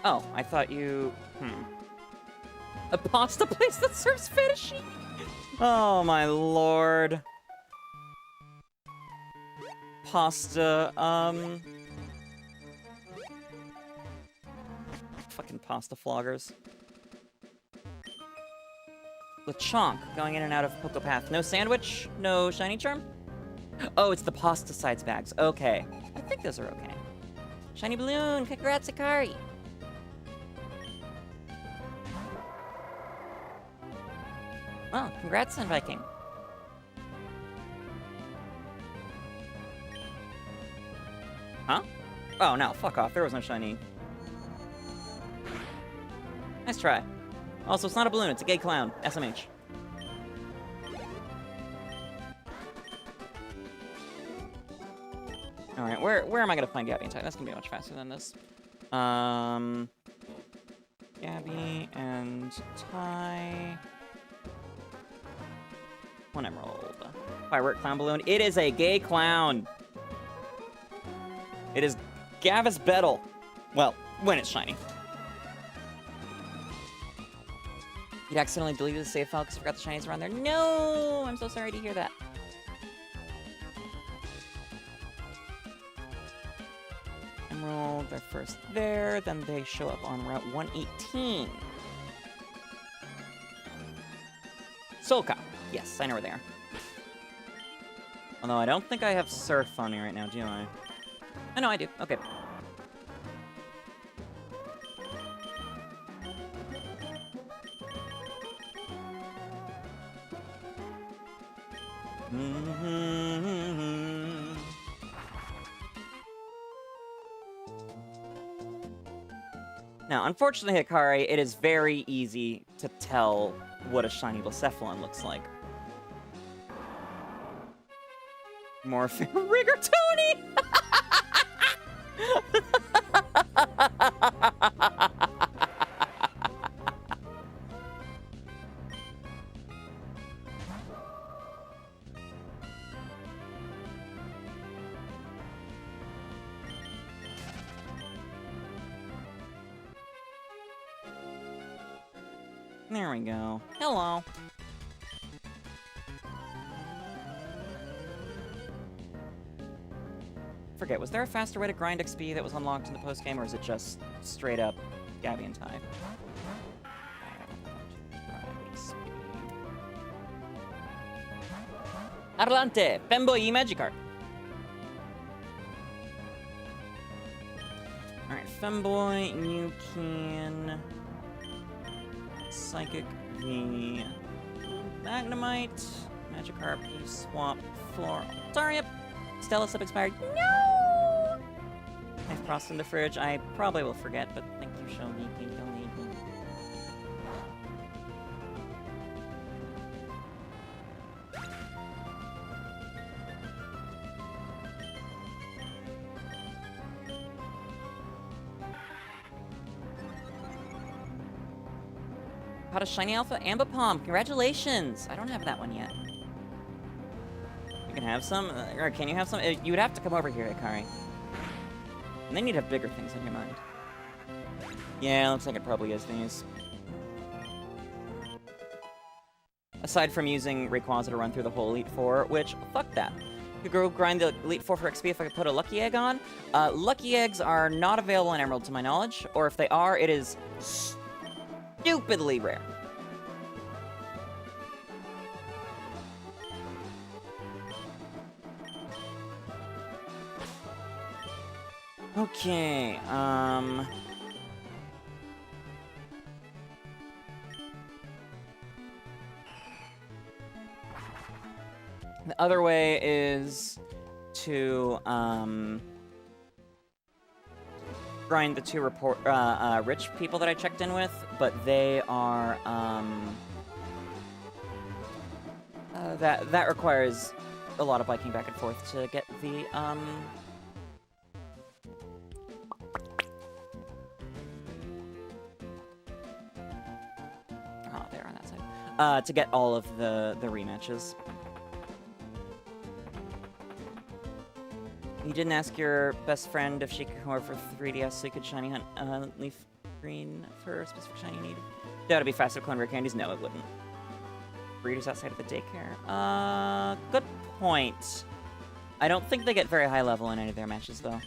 Oh, I thought you... A pasta place that serves fettuccine? Oh, my lord. Pasta, Fucking pasta floggers. Lechonk, going in and out of Pokepath. No sandwich? No shiny charm? Oh, it's the pasta sides bags. Okay. I think those are okay. Shiny balloon! Congrats, Akari! Oh, congrats on Viking. Huh? Oh, no, fuck off. There was no shiny. Nice try. Also, it's not a balloon, it's a gay clown. SMH. Alright, where am I gonna find Gabby and Ty? That's gonna be much faster than this. Gabby and Ty. 1 emerald. Firework clown balloon. It is a gay clown. It is 𝒎𝒊𝒏𝒈𝒄. Well, when it's shiny. You'd accidentally deleted the save file because you forgot the shinies were on there. No! I'm so sorry to hear that. Emerald, they're first there, then they show up on Route 118. Solka. Yes, I know where they are. Although I don't think I have Surf on me right now, do I? Oh, no, I do. Okay. Now, unfortunately, Hikari, it is very easy to tell what a shiny Blacephalon looks like. Morphin Rigatoni! There we go. Hello. Forget, was there a faster way to grind XP that was unlocked in the post-game, or is it just straight up Gabby and Ty? Adelante, 𝑹𝒊𝒈𝒄𝒌. Alright, Femboy, you can... Psychic V... Magnemite, Magikarp, you swap Floral. Sorry, yep. Stella sub-expired. No! I've crossed in the fridge. I probably will forget, but thank you, Shogi. Caught a shiny alpha 𝒎𝒕𝒊𝒈𝒄. Congratulations! I don't have that one yet. You can have some? Or can you have some? You would have to come over here, Hikari. And then you'd have bigger things in your mind. Yeah, looks like it probably is these. Aside from using Rayquaza to run through the whole Elite Four, which, fuck that. You could go grind the Elite Four for XP if I could put a Lucky Egg on. Lucky Eggs are not available in Emerald to my knowledge, or if they are, it is stupidly rare. Okay, the other way is to, grind the two rich people that I checked in with, but they are, that requires a lot of biking back and forth to get the, oh, they're on that side. To get all of the rematches. You didn't ask your best friend if she could come over for 3DS so you could shiny hunt leaf green for a specific shiny you need. That would be faster clone rare candies? No, it wouldn't. Breeders outside of the daycare. Good point. I don't think they get very high level in any of their matches, though.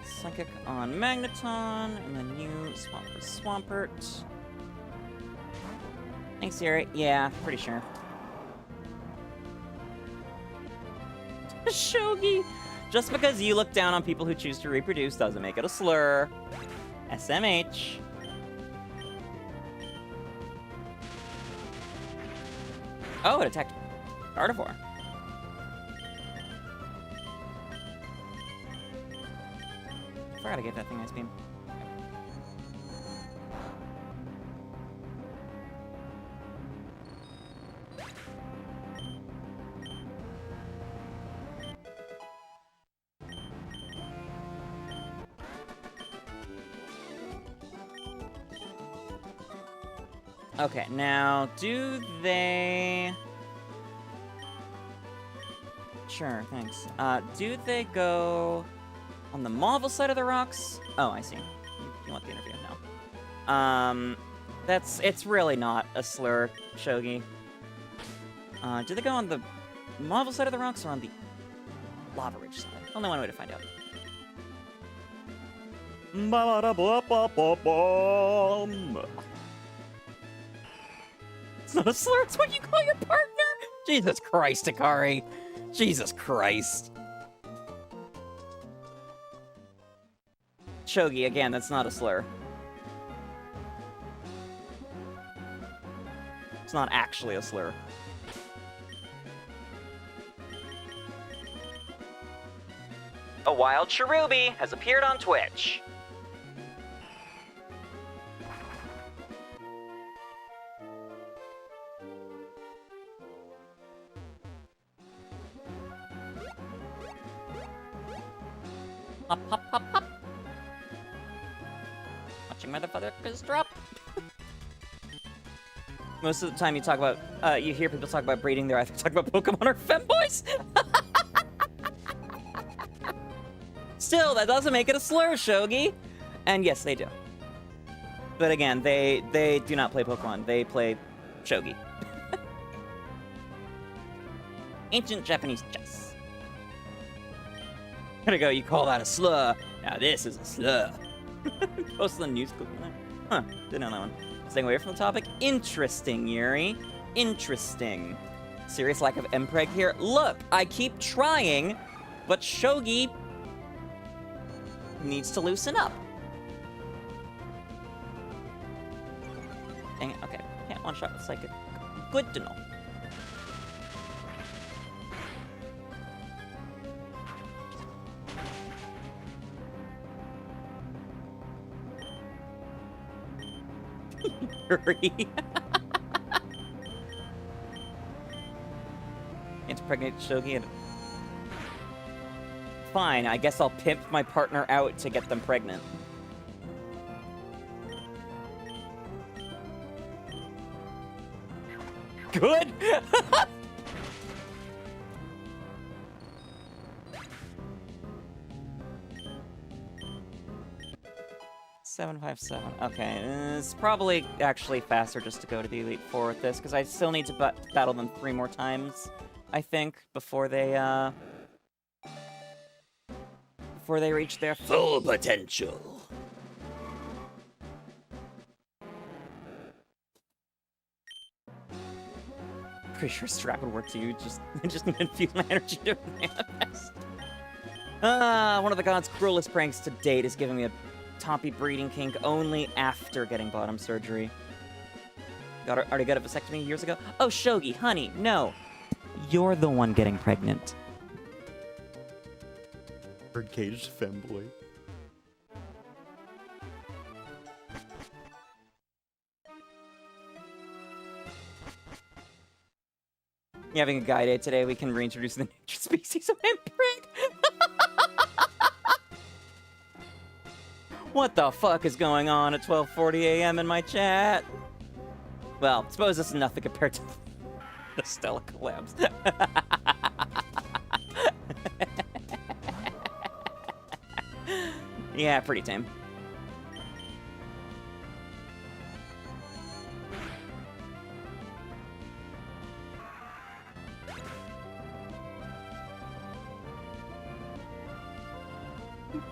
Psychic on Magneton, and then you swap for Swampert. Thanks, Siri. Yeah, pretty sure. Shogi! Just because you look down on people who choose to reproduce doesn't make it a slur. SMH. Oh, it attacked Gardevoir. Forgot to give that thing Ice Beam. Okay, now, do they... Sure, thanks. Do they go on the Marvel side of the rocks? Oh, I see. You want the interview? No. It's really not a slur, Shogi. Do they go on the Marvel side of the rocks or on the Lava Ridge side? Only one way to find out. It's not a slur, it's what you call your partner! Jesus Christ, Akari. Jesus Christ. Shogi, again, that's not a slur. It's not actually a slur. A wild cherubi has appeared on Twitch. Hop, hop, hop, hop. Watching motherfuckers drop. Most of the time you talk about, you hear people talk about breeding, they're either talking about Pokemon or femboys. Still, that doesn't make it a slur, Shogi. And yes, they do. But again, they do not play Pokemon. They play Shogi. Ancient Japanese chess. Gotta go, you call that a slur. Now this is a slur. Post the news clip on that. Huh, didn't know that one. Staying away from the topic. Interesting, Yuri. Interesting. Serious lack of mpreg here. Look, I keep trying, but Shogi needs to loosen up. Dang it, okay. Can't one-shot with Psychic. Good to know. Hurry. Impregnate Shogi and... Fine, I guess I'll pimp my partner out to get them pregnant. Good! 757. Okay, it's probably actually faster just to go to the Elite Four with this, because I still need to battle them 3 more times, I think, before they reach their full potential. Pretty sure strap would work too. Just need to infuse my energy to manifest. One of the gods' cruelest pranks to date is giving me a toppy breeding kink only after getting bottom surgery. Already got a vasectomy years ago? Oh, Shogi, honey, no. You're the one getting pregnant. Birdcaged femboy. You're having a guy day today. We can reintroduce the nature species of imprint. What the fuck is going on at 12:40 a.m. in my chat? Well, suppose this is nothing compared to the 𝒎𝒂𝒄𝒉𝒕. Yeah, pretty tame.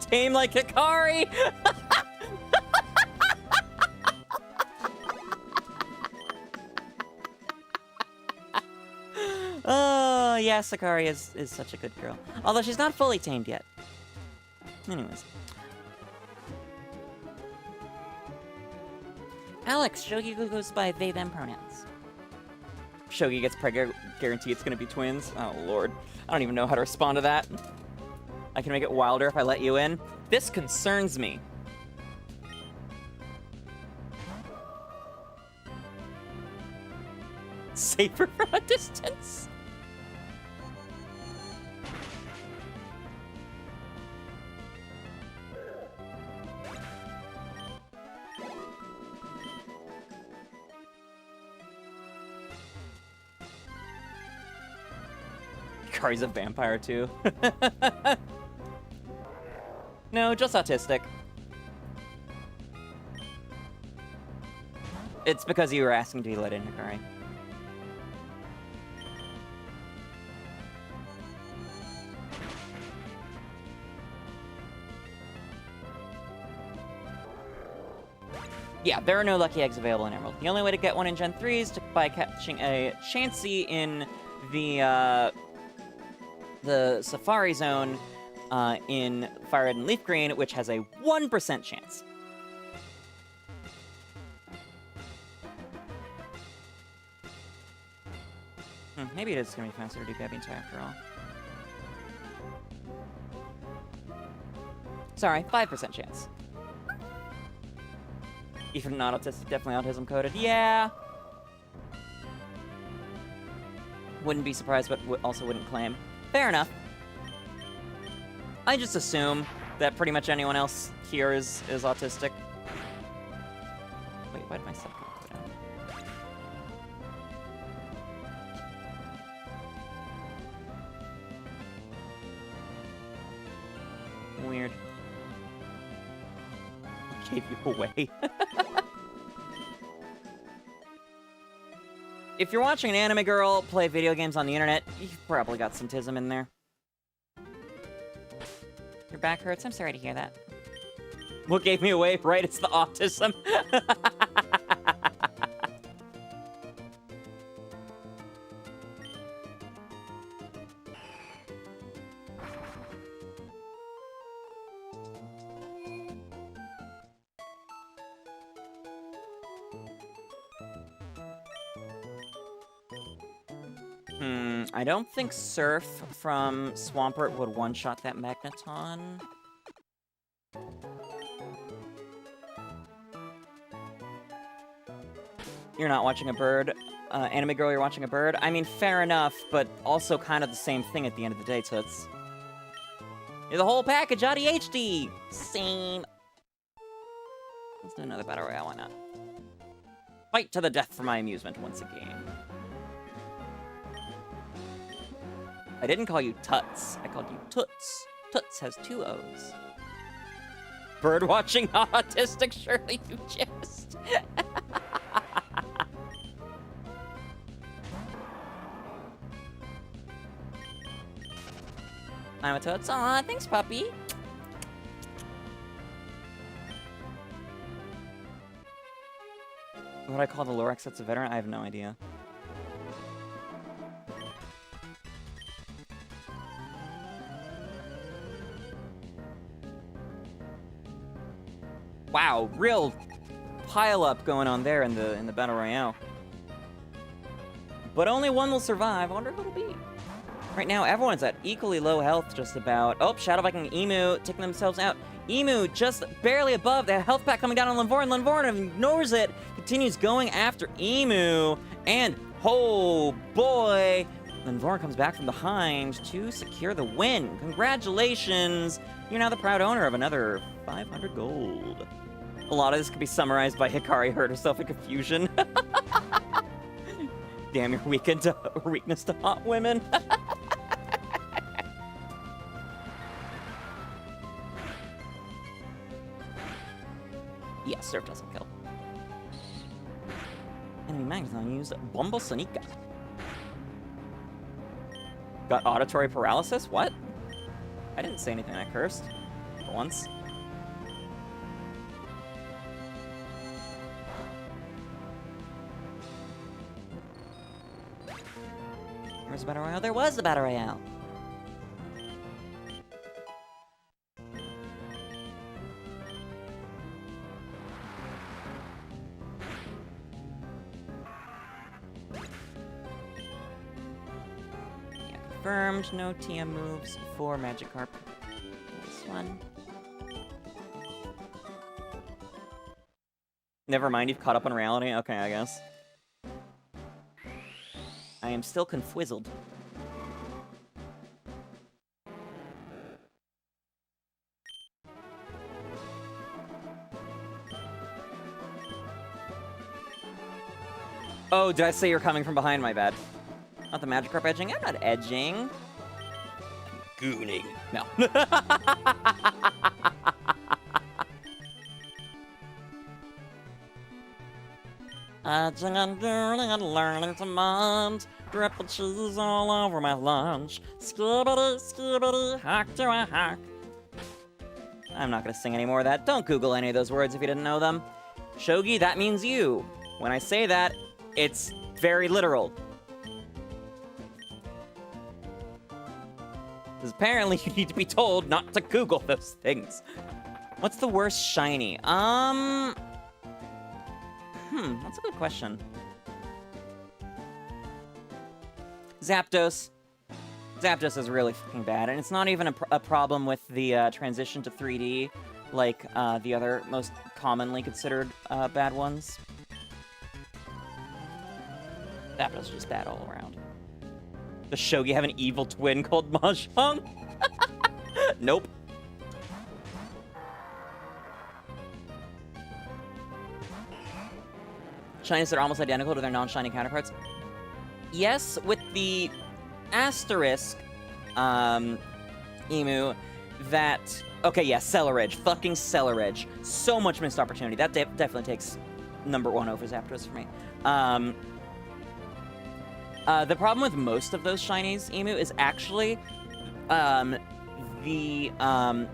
Tame like Hikari! Oh, yeah, Sakari is such a good girl. Although she's not fully tamed yet. Anyways. Alex, Shogi goes by they, them pronouns. Shogi gets pregnant, guarantee it's gonna be twins. Oh, lord. I don't even know how to respond to that. I can make it wilder if I let you in. This concerns me. Safer from a distance. Kari's a vampire too. No, just autistic. It's because you were asking to be let in, Hikari. Yeah, there are no lucky eggs available in Emerald. The only way to get one in Gen 3 is by catching a Chansey in the Safari Zone in Fire Red and Leaf Green, which has a 1% chance. Maybe it is going to be faster to do 𝑉𝒂𝒄𝒌 after all. Sorry, 5% chance. Even not autistic, definitely autism coded. Yeah. Wouldn't be surprised, but also wouldn't claim. Fair enough. I just assume that pretty much anyone else here is autistic. Wait, why did my sub go down? Weird. Gave you away. If you're watching an anime girl play video games on the internet, you've probably got some tism in there. Your back hurts? I'm sorry to hear that. What gave me away? Right, it's the autism. I don't think Surf from Swampert would one-shot that Magneton. You're not watching a bird. Anime girl, you're watching a bird. I mean, fair enough, but also kind of the same thing at the end of the day, Toots. You're the whole package, ADHD! Same. Let's do another battle royale, why not? Fight to the death for my amusement once again. I didn't call you Tuts. I called you Toots. Toots has 2 O's. Bird watching, not autistic, surely you jest. I'm a toad. Aw, thanks, puppy. What would I call the Lorax that's a veteran? I have no idea. Wow, real pile up going on there in the battle royale. But only one will survive. I wonder who it'll be. Right now, everyone's at equally low health, just about. Oh, Shadow Viking Emu taking themselves out. Emu just barely above. The health pack coming down on Limvorn. Limvorn ignores it. Continues going after Emu. And, oh boy, Limvorn comes back from behind to secure the win. Congratulations. You're now the proud owner of another 500 gold. A lot of this could be summarized by Hikari hurt herself in confusion. Damn, you're weakness to hot women. Yeah, Surf doesn't kill. Enemy Magneton used Bumble Sonika. Got auditory paralysis? What? I didn't say anything that cursed. For once. Where's the Battle Royale? There was the Battle Royale! Yeah, confirmed. No TM moves for Magikarp. This one. Never mind, you've caught up on reality? Okay, I guess. I am still confwizzled. Oh, did I say you're coming from behind? My bad. Not the Magikarp edging. I'm not edging. I'm gooning. No. Edging and gooning and learning to mind. Triple cheese all over my lunch. Skibbity, skibbity, hack to a hack. I'm not gonna sing any more of that. Don't Google any of those words if you didn't know them. Shogi, that means you. When I say that, it's very literal. Because apparently you need to be told not to Google those things. What's the worst shiny? That's a good question. Zapdos. Zapdos is really fucking bad, and it's not even a problem with the transition to 3D, like the other most commonly considered bad ones. Zapdos is just bad all around. Does Shogi have an evil twin called Mahjong? Nope. Shinies that are almost identical to their non-shiny counterparts. Yes, with the asterisk, Emu, that... Okay, yeah, Celeridge. Fucking Celeridge. So much missed opportunity. That definitely takes #1 over Zapdos for me. The problem with most of those shinies, Emu, is actually the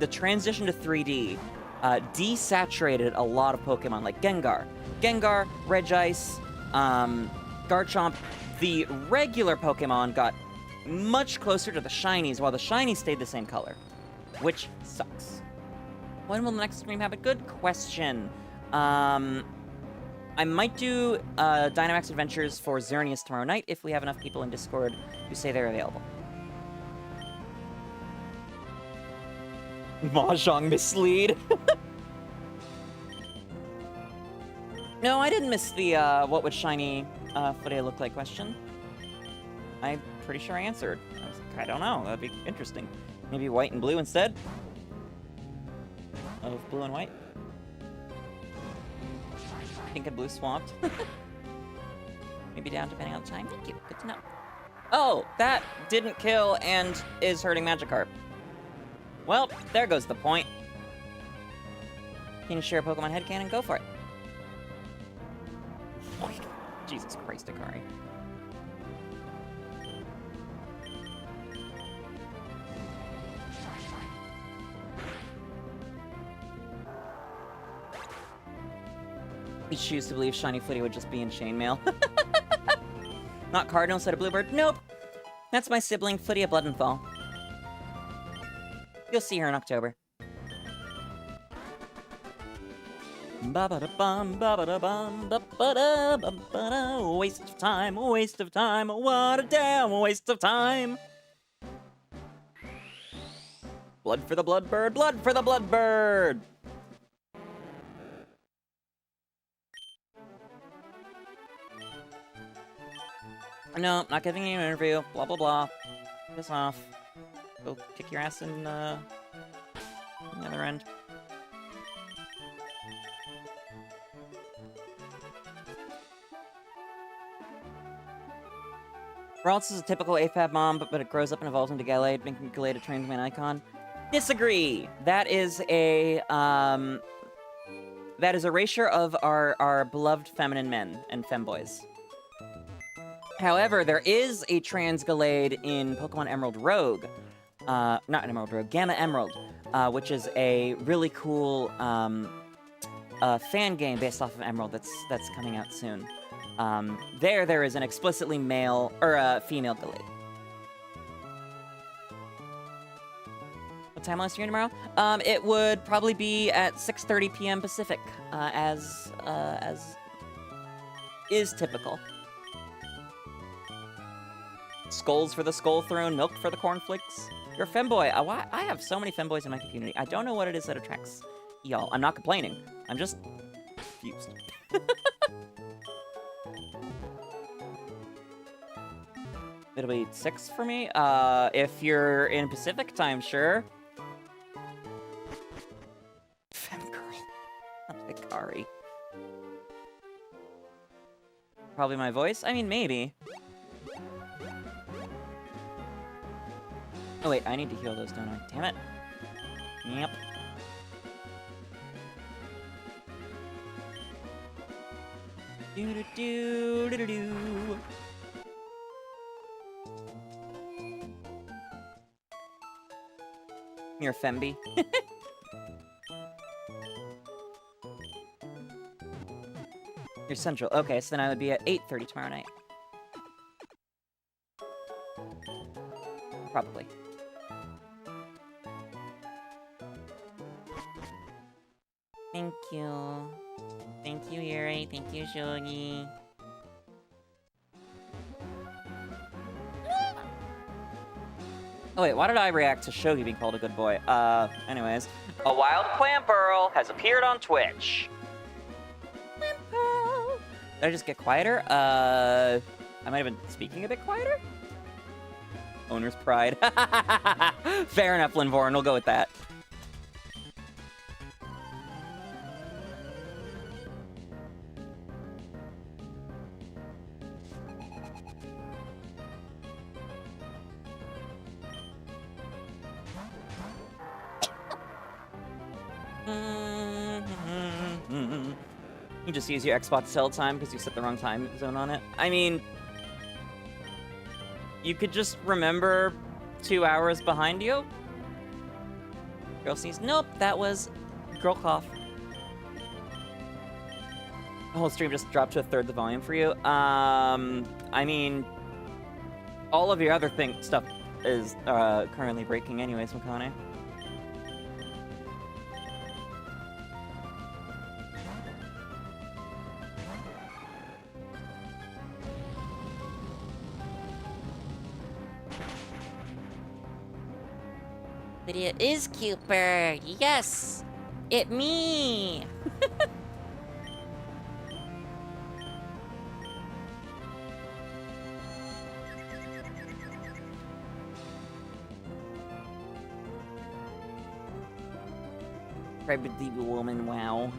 transition to 3D desaturated a lot of Pokemon, like Gengar. Gengar, Regice, Garchomp. The regular Pokemon got much closer to the shinies, while the shinies stayed the same color, which sucks. When will the next stream have a good question? I might do Dynamax Adventures for Xerneas tomorrow night if we have enough people in Discord who say they're available. Mahjong mislead. No, I didn't miss the what would shiny Flittia look like question. I'm pretty sure I answered. I was like, I don't know. That'd be interesting. Maybe white and blue instead of blue and white. Pink and blue swapped. Maybe down depending on the time. Thank you. Good to know. Oh, that didn't kill and is hurting Magikarp. Well, there goes the point. Can you share a Pokemon headcanon? Go for it. Jesus Christ, Akari. You choose to believe Shiny Flittia would just be in chainmail. Not Cardinal, said a Bluebird. Nope. That's my sibling, Flittia Blood and Fall. You'll see her in October. Ba-ba-da-bum, ba-ba-da-bum, ba-ba-da-bum-ba-da. Waste of time, what a damn waste of time. Blood for the Bloodbird, blood for the Bloodbird! No, not giving you an interview, blah blah blah. Piss off. Go kick your ass in, the other end. Ralts is a typical AFAB mom, but it grows up and evolves into Gallade, making Gallade a trans man icon. Disagree! That is a erasure of our beloved feminine men and femboys. However, there is a trans Gallade in Pokemon Emerald Rogue. Not Emerald Rogue, Gamma Emerald, which is a really cool fan game based off of Emerald that's coming out soon. There is an explicitly male, or female Gallade. What time will I stream tomorrow? It would probably be at 6:30 p.m. Pacific, as is typical. Skulls for the Skull Throne, milk for the cornflakes. You're a femboy. I have so many femboys in my community. I don't know what it is that attracts y'all. I'm not complaining. I'm just confused. It'll be 6 for me. If you're in Pacific time, sure. Femgirl. Hikari. Probably my voice? I mean, maybe. Oh wait, I need to heal those, don't I? Damn it. Yep. Do-do-do-do-do-do. You're a femby. You're central. Okay, so then I would be at 8:30 tomorrow night. Probably. Thank you. Thank you, Yuri. Thank you, Shogi. Oh wait, why did I react to Shogi being called a good boy? Anyways. A wild Clamperl has appeared on Twitch. Clamperl! Did I just get quieter? I might have been speaking a bit quieter? Owner's pride. Fair enough, Linvorn. We'll go with that. You just use your Xbox cell time because you set the wrong time zone on it. I mean, you could just remember 2 hours behind you. Girl sneeze. Nope, that was girl cough. The whole stream just dropped to 1/3 the volume for you. I mean, all of your other stuff is currently breaking anyways, Makane. It is Cooper. Yes, it me. Crybaby woman. Wow.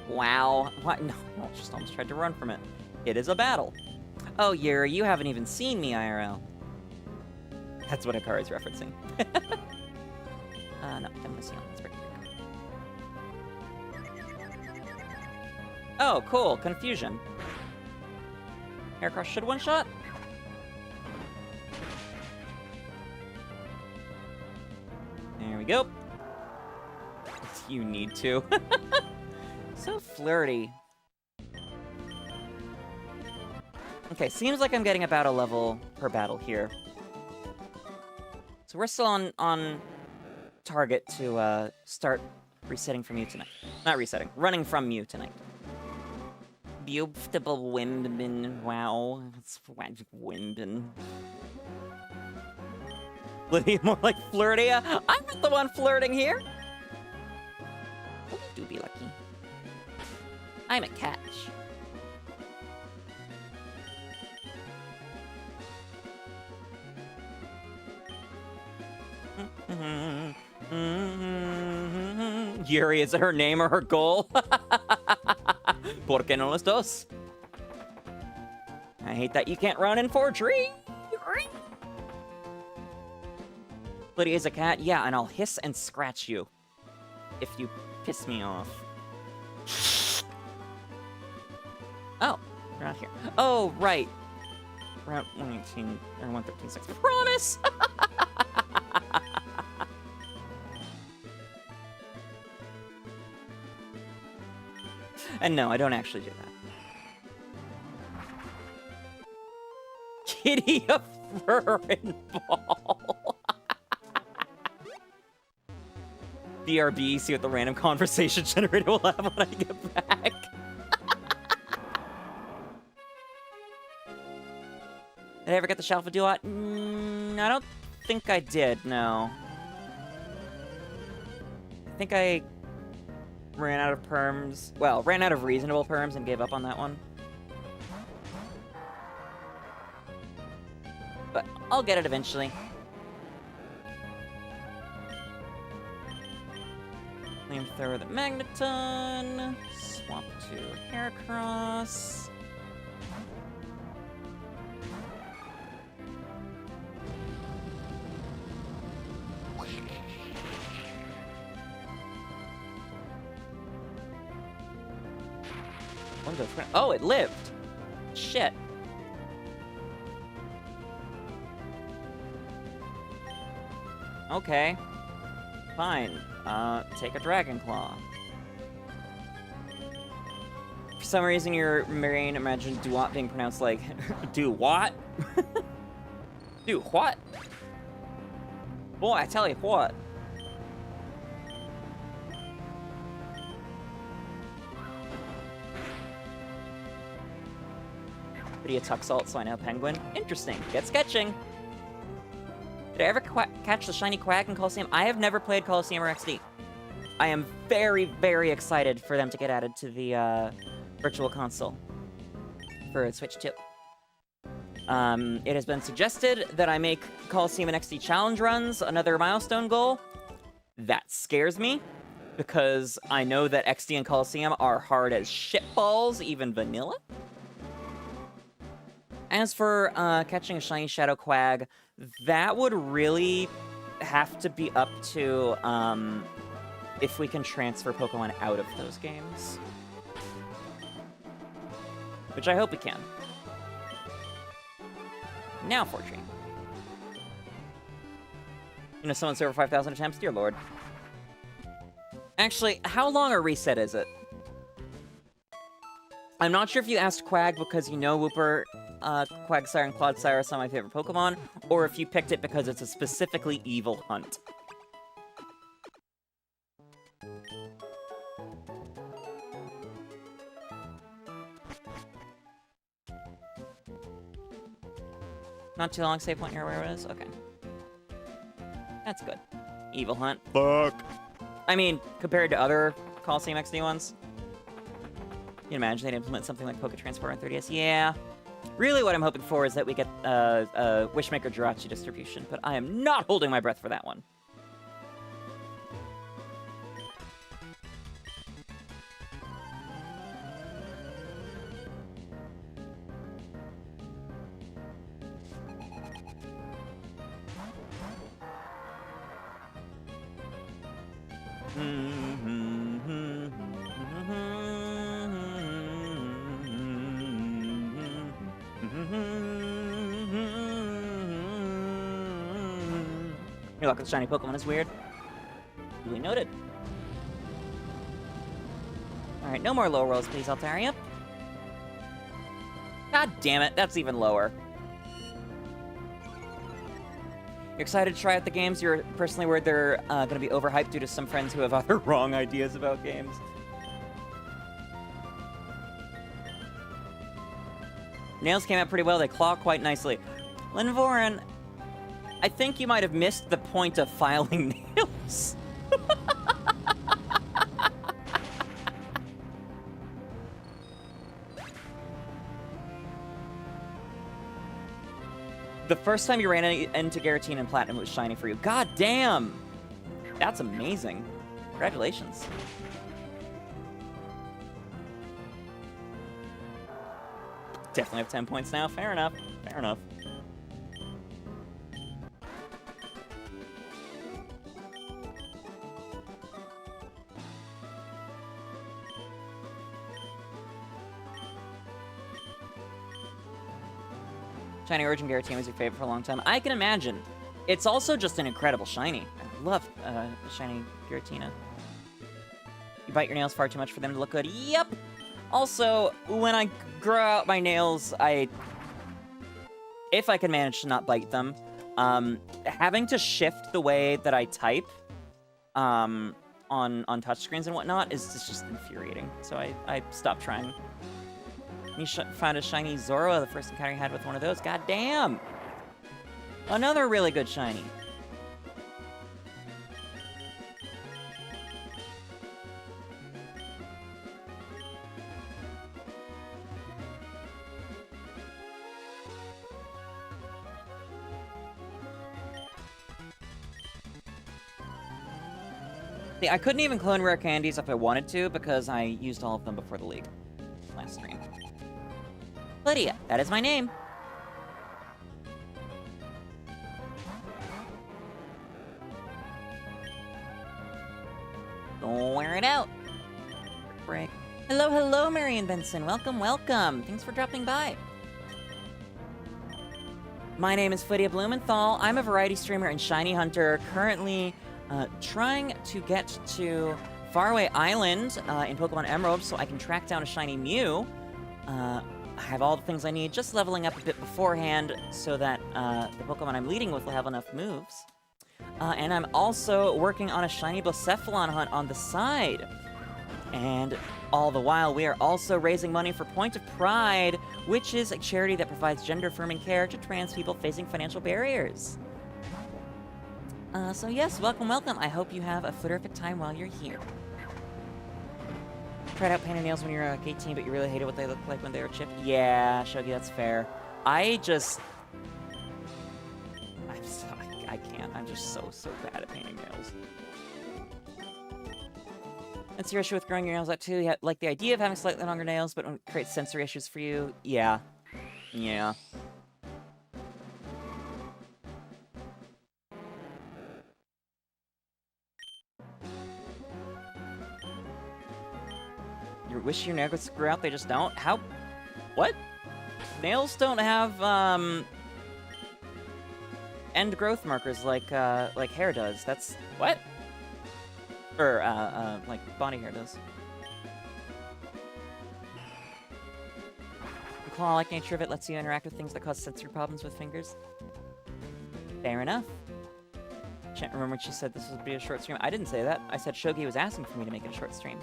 Wow. What? No, I just almost tried to run from it. It is a battle. Oh, Yuri, you haven't even seen me IRL. That's what Akari's referencing. No, I'm missing on this break. Oh, cool. Confusion. Heracross should one-shot? There we go. You need to. So flirty. Okay, seems like I'm getting about a level per battle here. So we're still on target to start resetting from you tonight. Not resetting, running from you tonight. 𝑹𝒊𝒈𝒉𝒕. Wow, that's Wimbin. Lydia, more like Flirtia. I'm not the one flirting here. Oh, you do be lucky. I'm a catch. Yuri, is it her name or her goal? ¿Por qué no los dos? I hate that you can't run in forgery. Lydia is a cat? Yeah, and I'll hiss and scratch you if you piss me off. Oh, you're not here. Oh, right. Route 118 or 113.6. Promise! And no, I don't actually do that. Kitty a furrin ball. BRB, see what the random conversation generator will have when I get back. Did I ever get the Shalfa Duat? I don't think I did, no. I think I ran out of perms. Well, ran out of reasonable perms and gave up on that one. But I'll get it eventually. Flamethrower the Magneton. Swap to Heracross. Oh, it lived. Shit. Okay. Fine. Take a Dragon Claw. For some reason, your brain imagined Duat being pronounced like, do what? Do what? Boy, I tell you what. Be a Tuxalt, so I know Penguin. Interesting. Get sketching. Did I ever catch the shiny Quack in Coliseum? I have never played Coliseum or XD. I am very, very excited for them to get added to the Virtual Console for Switch 2. It has been suggested that I make Coliseum and XD challenge runs another milestone goal. That scares me, because I know that XD and Coliseum are hard as shitballs, even vanilla. As for catching a shiny Shadow Quag, that would really have to be up to if we can transfer Pokemon out of those games. Which I hope we can. Now, Fortune. You know, someone's over 5,000 attempts? Dear Lord. Actually, how long a reset is it? I'm not sure if you asked Quag because you know Wooper, Quagsire, and Clodsire are some of my favorite Pokemon, or if you picked it because it's a specifically evil hunt. Not too long, save point near where it is? Okay. That's good. Evil hunt. Fuck. I mean, compared to other Coliseum XD ones. You can imagine they'd implement something like Poké Transport on 3DS. Yeah. Really what I'm hoping for is that we get a Wishmaker Jirachi distribution, but I am not holding my breath for that one. Your luck with shiny Pokemon is weird. Duly noted. Alright, no more low rolls, please, Altaria. God damn it, that's even lower. You're excited to try out the games? You're personally worried they're going to be overhyped due to some friends who have other wrong ideas about games. Nails came out pretty well. They claw quite nicely. Linvoran, I think you might have missed the point of filing nails. The first time you ran into Giratina and Platinum, it was shiny for you. God damn! That's amazing. Congratulations. Definitely have 10 points now. Fair enough. Fair enough. Shiny Origin Giratina was your favorite for a long time. I can imagine. It's also just an incredible shiny. I love shiny Giratina. You bite your nails far too much for them to look good. Yep! Also, when I grow out my nails, if I can manage to not bite them, having to shift the way that I type on touchscreens and whatnot is just infuriating. So I stopped trying. You found a shiny Zoroa, the first encounter you had with one of those. God damn! Another really good shiny. See, I couldn't even clone rare candies if I wanted to because I used all of them before the league last stream. Flittia, that is my name. Don't wear it out. Break. Hello, hello, Marion Benson. Welcome, welcome. Thanks for dropping by. My name is 𝑹𝒊𝒈𝒉𝒕. I'm a variety streamer and shiny hunter, currently trying to get to Faraway Island in Pokémon Emerald so I can track down a shiny Mew. I have all the things I need, just leveling up a bit beforehand so that the Pokemon I'm leading with will have enough moves. And I'm also working on a shiny Blacephalon hunt on the side. And all the while, we are also raising money for Point of Pride, which is a charity that provides gender-affirming care to trans people facing financial barriers. So yes, welcome, welcome. I hope you have a flitterific time while you're here. Tried out painting nails when you were 18, but you really hated what they looked like when they were chipped. Yeah, Shogi, that's fair. I can't. I'm just so bad at painting nails. That's your issue with growing your nails out too. You like the idea of having slightly longer nails, but it creates sensory issues for you. Yeah. Yeah. You wish your nails would grow out, they just don't? How? What? Nails don't have, end growth markers like hair does. That's... what? Or, like body hair does. The claw-like nature of it lets you interact with things that cause sensory problems with fingers. Fair enough. Can't remember when she said this would be a short stream. I didn't say that. I said Shogi was asking for me to make it a short stream.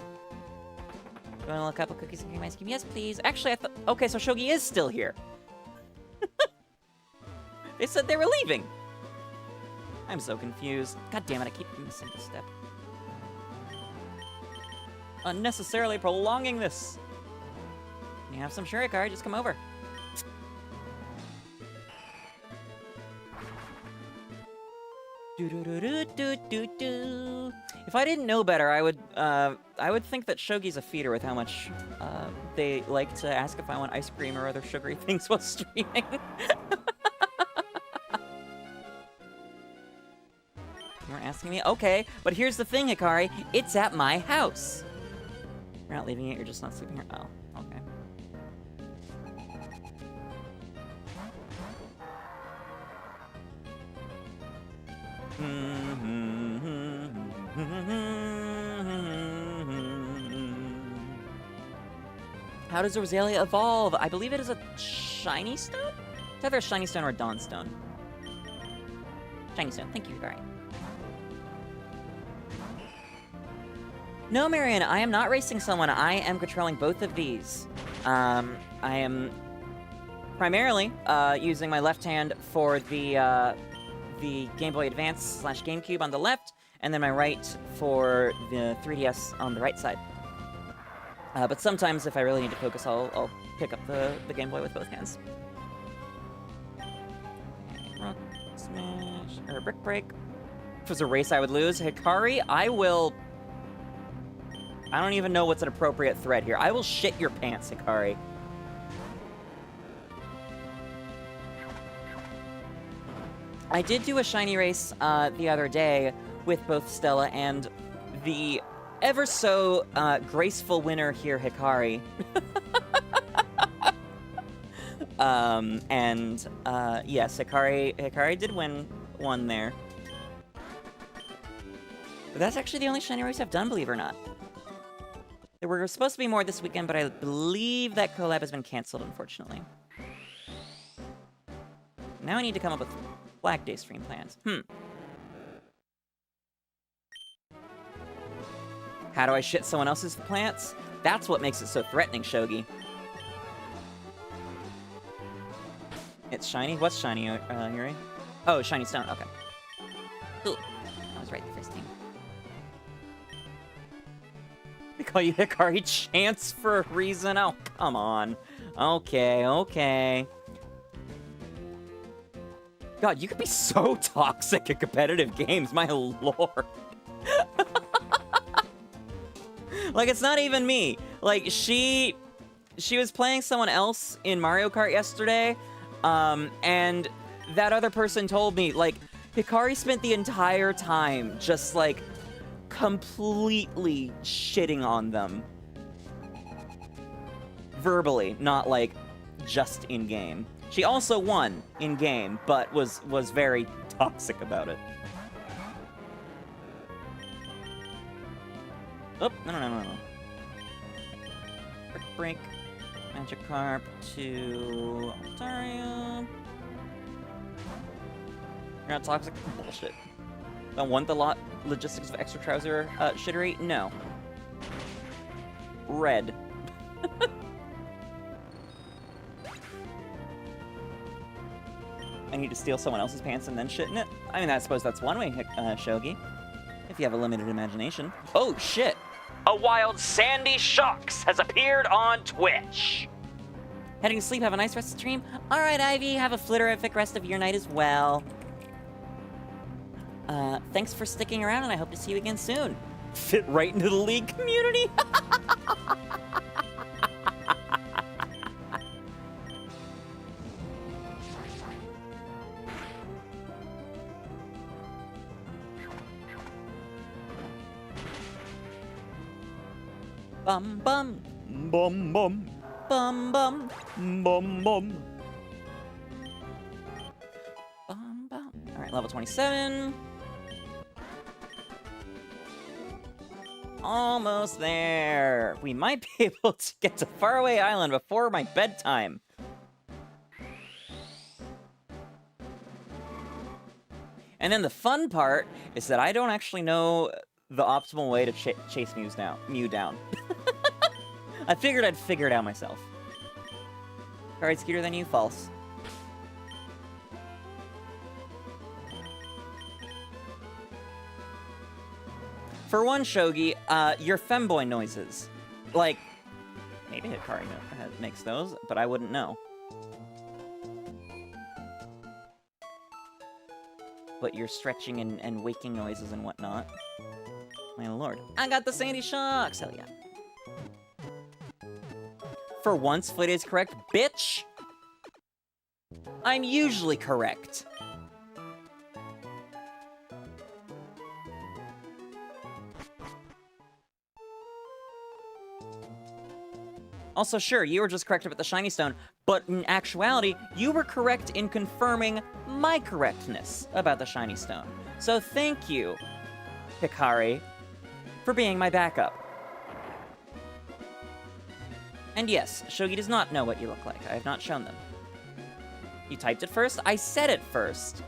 You want a couple cookies and cream ice cream? Yes, please. Actually, I thought... okay, so Shogi is still here. They said they were leaving. I'm so confused. God damn it, I keep missing this step. Unnecessarily prolonging this. You have some Shurikari, just come over. If I didn't know better, I would think that Shogi's a feeder with how much they like to ask if I want ice cream or other sugary things while streaming. You weren't asking me? Okay, but here's the thing, Hikari. It's at my house. You're not leaving it, you're just not sleeping here? Oh, okay. How does Rosalia evolve? I believe it is a shiny stone? It's either a shiny stone or a dawn stone. Shiny stone. Thank you, Hikari. No, Marion, I am not racing someone. I am controlling both of these. I am primarily using my left hand for the Game Boy Advance / GameCube on the left, and then my right for the 3DS on the right side. But sometimes, if I really need to focus, I'll pick up the Game Boy with both hands. Rock Smash, or Brick Break. If it was a race I would lose, Hikari, I don't even know what's an appropriate thread here. I will shit your pants, Hikari. I did do a shiny race the other day with both Stella and the ever so graceful winner here, Hikari. Yes, Hikari did win one there. But that's actually the only shiny race I've done, believe it or not. There were supposed to be more this weekend, but I believe that collab has been canceled, unfortunately. Now I need to come up with Flag Day stream plans. How do I shit someone else's plants? That's what makes it so threatening, Shogi. It's shiny? What's shiny, Yuri? Oh, shiny stone, okay. Cool. I was right the first time. They call you Hikari Chance for a reason? Oh, come on. Okay. God, you could be so toxic at competitive games, my lord. Like, it's not even me. Like, she was playing someone else in Mario Kart yesterday, and that other person told me, like, Hikari spent the entire time just, like, completely shitting on them. Verbally, not, like, just in-game. She also won in-game, but was very toxic about it. Oh, no. Brick Break. Magikarp to Altaria. You're not toxic? Bullshit. Don't want the logistics of extra trouser shittery? No. Red. I need to steal someone else's pants and then shit in it? I mean, I suppose that's one way, Shogi. If you have a limited imagination. Oh, shit! A wild Sandy Shocks has appeared on Twitch! Heading to sleep, have a nice rest of the stream? Alright, Ivy, have a flitterific rest of your night as well. Thanks for sticking around, and I hope to see you again soon. Fit right into the League community? Bum bum. Bum bum. Bum bum. Bum bum. Bum bum. Alright, level 27. Almost there. We might be able to get to Faraway Island before my bedtime. And then the fun part is that I don't actually know the optimal way to chase Mew down. I figured I'd figure it out myself. Alright, skeeter than you, false. For one, Shogi, your femboy noises. Like, maybe Hikari makes those, but I wouldn't know. But your stretching and waking noises and whatnot. My lord. I got the Sandy Shocks! Hell yeah. For once, Flittia is correct. Bitch! I'm usually correct. Also, sure, you were just correct about the shiny stone, but in actuality, you were correct in confirming my correctness about the shiny stone. So thank you, Hikari, for being my backup. And yes, Shogi does not know what you look like. I have not shown them. You typed it first? I said it first.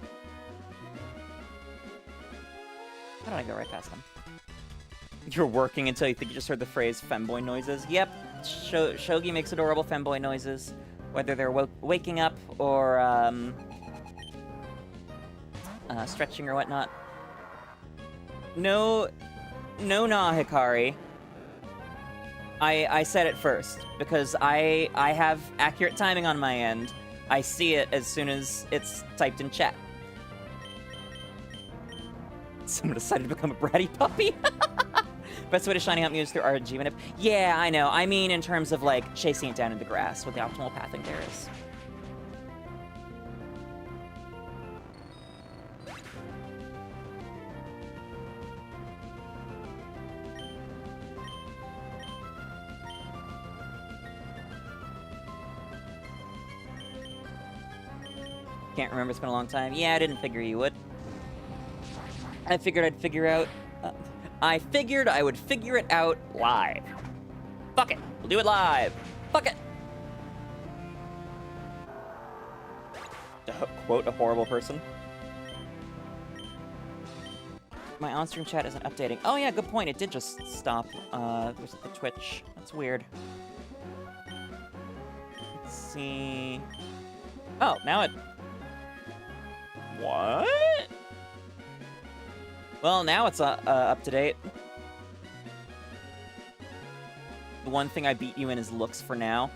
How did I go right past them? You're working until you think you just heard the phrase femboy noises. Yep, Shogi makes adorable femboy noises, whether they're waking up or stretching or whatnot. No, nah, Hikari. I said it first because I have accurate timing on my end. I see it as soon as it's typed in chat. Someone decided to become a bratty puppy. Best way to shiny out Muse through RNG manip. Yeah, I know. I mean in terms of, like, chasing it down in the grass, what the optimal pathing there is. Can't remember, it's been a long time. Yeah, I didn't figure you would. I figured I'd figure out... I figured I would figure it out live. Fuck it. We'll do it live. Fuck it. To quote a horrible person. My on-stream chat isn't updating. Oh yeah, good point. It did just stop with the Twitch. That's weird. Let's see... Oh, now it... What? Well, now it's up to date. The one thing I beat you in is looks for now.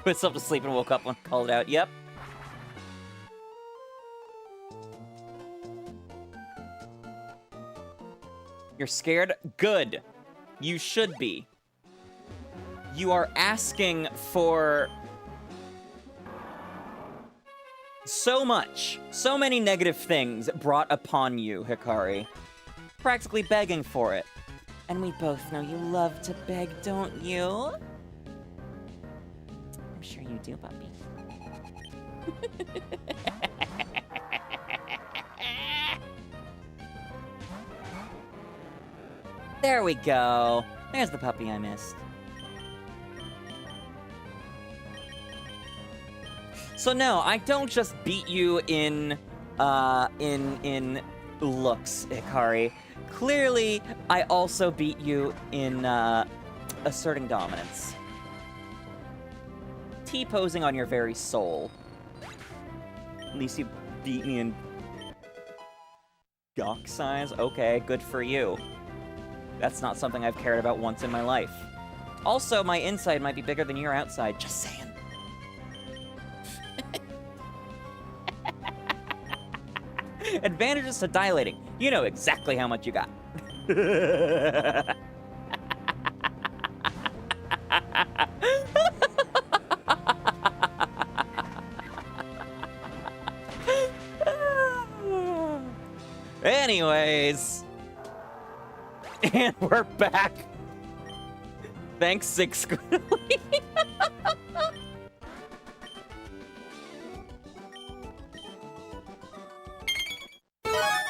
Put myself to sleep and woke up when I called it out. Yep. You're scared? Good. You should be. You are asking for so much, so many negative things brought upon you, Hikari. Practically begging for it. And we both know you love to beg, don't you? I'm sure you do, puppy. There we go. There's the puppy I missed. So no, I don't just beat you in looks, Hikari. Clearly, I also beat you in asserting dominance. T-posing on your very soul. At least you beat me in gawk size. Okay, good for you. That's not something I've cared about once in my life. Also, my inside might be bigger than your outside. Just saying. Advantages to dilating. You know exactly how much you got. Anyways. And we're back. Thanks, 𝒎𝒂𝒄𝒌.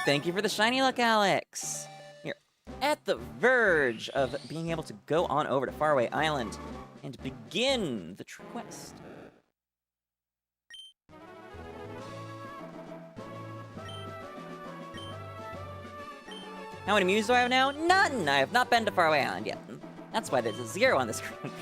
Thank you for the shiny look, Alex. You're at the verge of being able to go on over to Faraway Island and begin the true quest. How many Mews do I have now? None! I have not been to Faraway Island yet. That's why there's a 0 on the screen.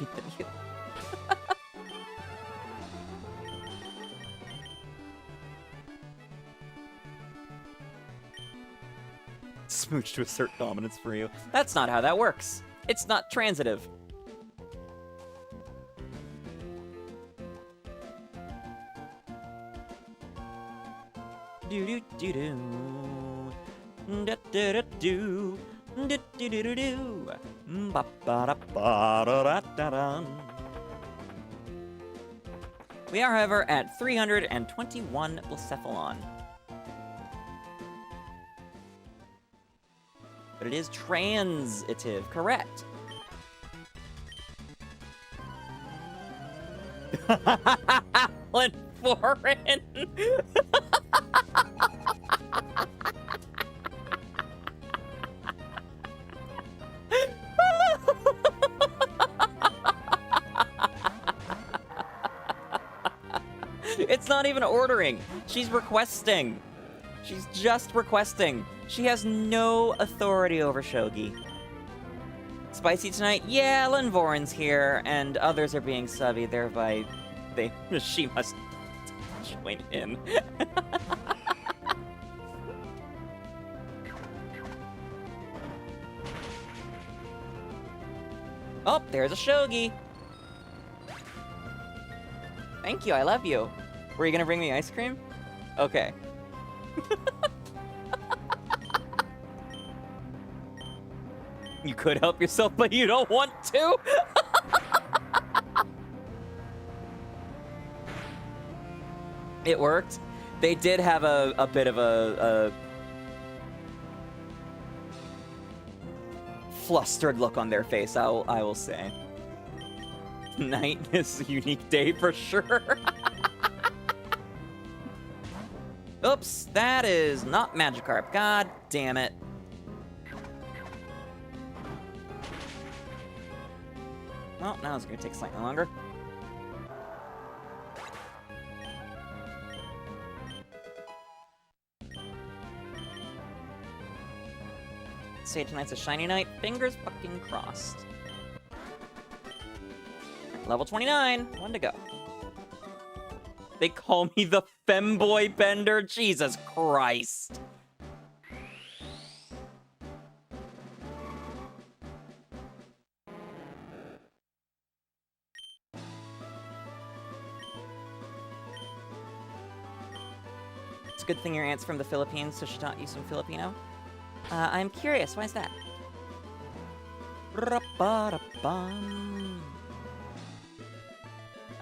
Smooch to assert dominance for you. That's not how that works. It's not transitive. Do-do-do-do. Da-da-da-do. Do-do-do-do-do. Ba-ba-da-ba-da-da-da-da. We are, however, at 321 Blacephalon. But it is transitive, correct. Alan Foreign. It's not even ordering. She's requesting. She's just requesting. She has no authority over Shogi. Spicy tonight? Yeah, Linvorin's here, and others are being subby, thereby she must join in. Oh, there's a Shogi. Thank you, I love you. Were you gonna bring me ice cream? Okay. You could help yourself, but you don't want to? It worked. They did have a bit of a flustered look on their face, I will say. Tonight is a unique day for sure. Oops, that is not Magikarp. God damn it. Well, now it's gonna take slightly longer. Say tonight's a shiny night. Fingers fucking crossed. Level 29. One to go. They call me the femboy bender. Jesus Christ. It's a good thing your aunt's from the Philippines, so she taught you some Filipino. I'm curious, why is that?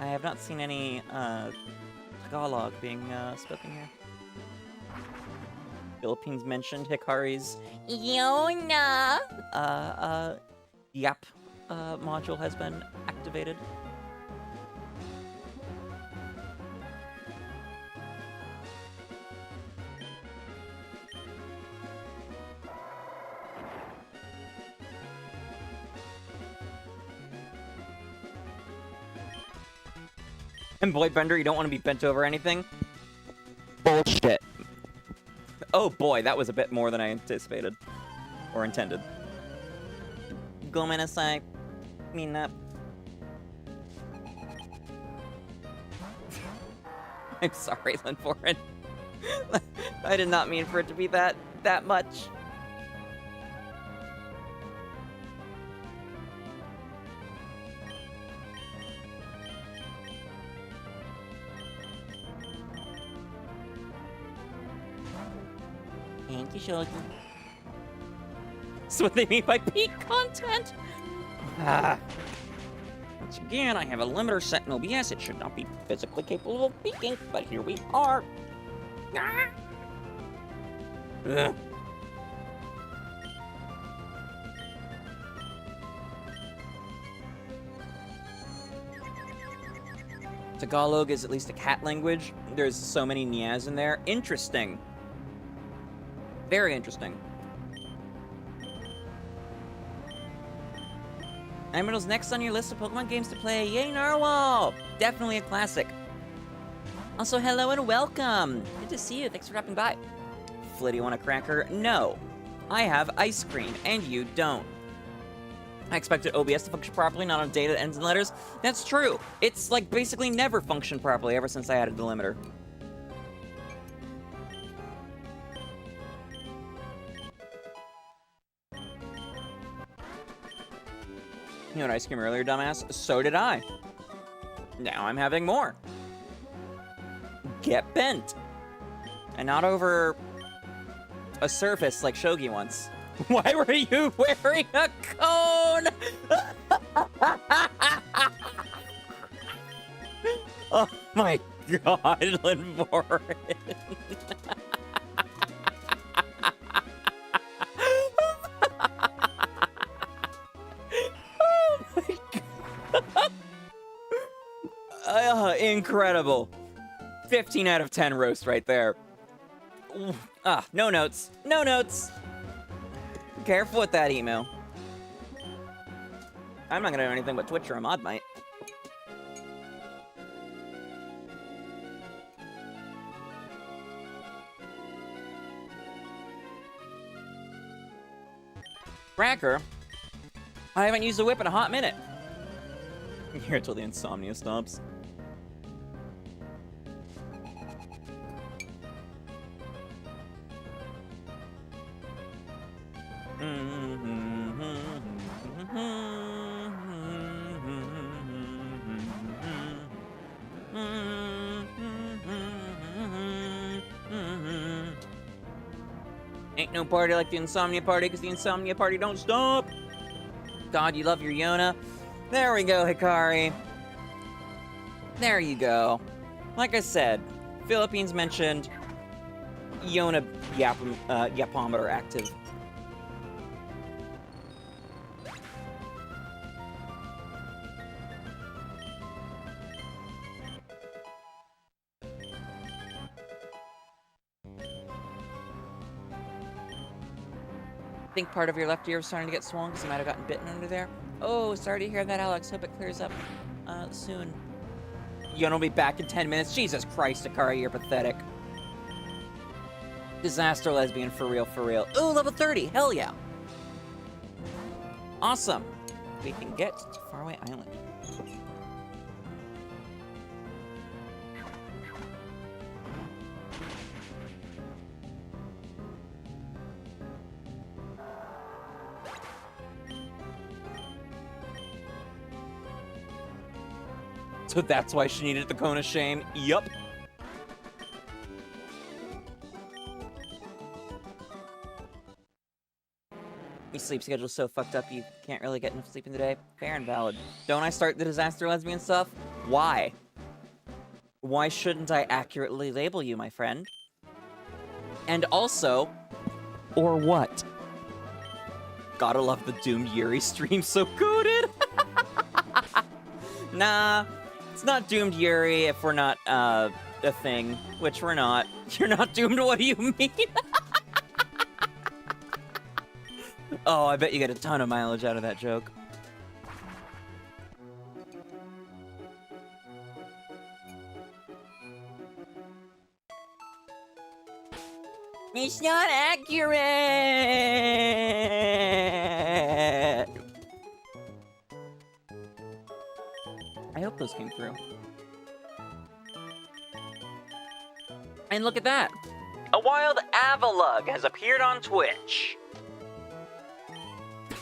I have not seen any Tagalog being spoken here. Philippines mentioned. Hikari's Yona Yap module has been activated. And boy bender, you don't want to be bent over anything? Bullshit. Oh boy, that was a bit more than I anticipated. Or intended. Gomenasai. Minna. I'm sorry, Linforin. I did not mean for it to be that much. Thank you, Shogi. That's what they mean by peak content. Once again, I have a limiter set in OBS. It should not be physically capable of peaking, but here we are. Tagalog is at least a cat language. There's so many nyas in there. Interesting. Very interesting. Emerald's next on your list of Pokemon games to play. Yay, Narwhal! Definitely a classic. Also, hello and welcome. Good to see you. Thanks for dropping by. Flitty, want a cracker? No. I have ice cream, and you don't. I expected OBS to function properly, not on data that ends in letters. That's true. It's, like, basically never functioned properly ever since I added the limiter. You had ice cream earlier, dumbass? So did I. Now I'm having more. Get bent. And not over a surface like Shogi once. Why were you wearing a cone? Oh my god, Linvorin. Incredible. 15 out of 10 roast right there. No notes. No notes. Careful with that email. I'm not gonna do anything but Twitch or a mod might. Cracker, I haven't used the whip in a hot minute. Here till the insomnia stops. Ain't no party like the insomnia party, because the insomnia party don't stop. God, you love your Yona. There we go, Hikari. There you go. Like I said, Philippines mentioned Yona yapometer active. I think part of your left ear is starting to get swollen because you might have gotten bitten under there. Oh, sorry to hear that, Alex. Hope it clears up soon. Yona will be back in 10 minutes. Jesus Christ, Akari, you're pathetic. Disaster lesbian, for real, for real. Ooh, level 30. Hell yeah. Awesome. We can get to Faraway Island. So that's why she needed the cone of shame. Yup. Your sleep schedule's so fucked up you can't really get enough sleep in the day. Fair and valid. Don't I start the disaster lesbian stuff? Why? Why shouldn't I accurately label you, my friend? And also, or what? Gotta love the Doomed Yuri stream, so coded! Nah. It's not Doomed Yuri if we're not, a thing. Which we're not. You're not doomed, what do you mean? Oh, I bet you get a ton of mileage out of that joke. It's not accurate! I hope those came through. And look at that! A wild Avalug has appeared on Twitch.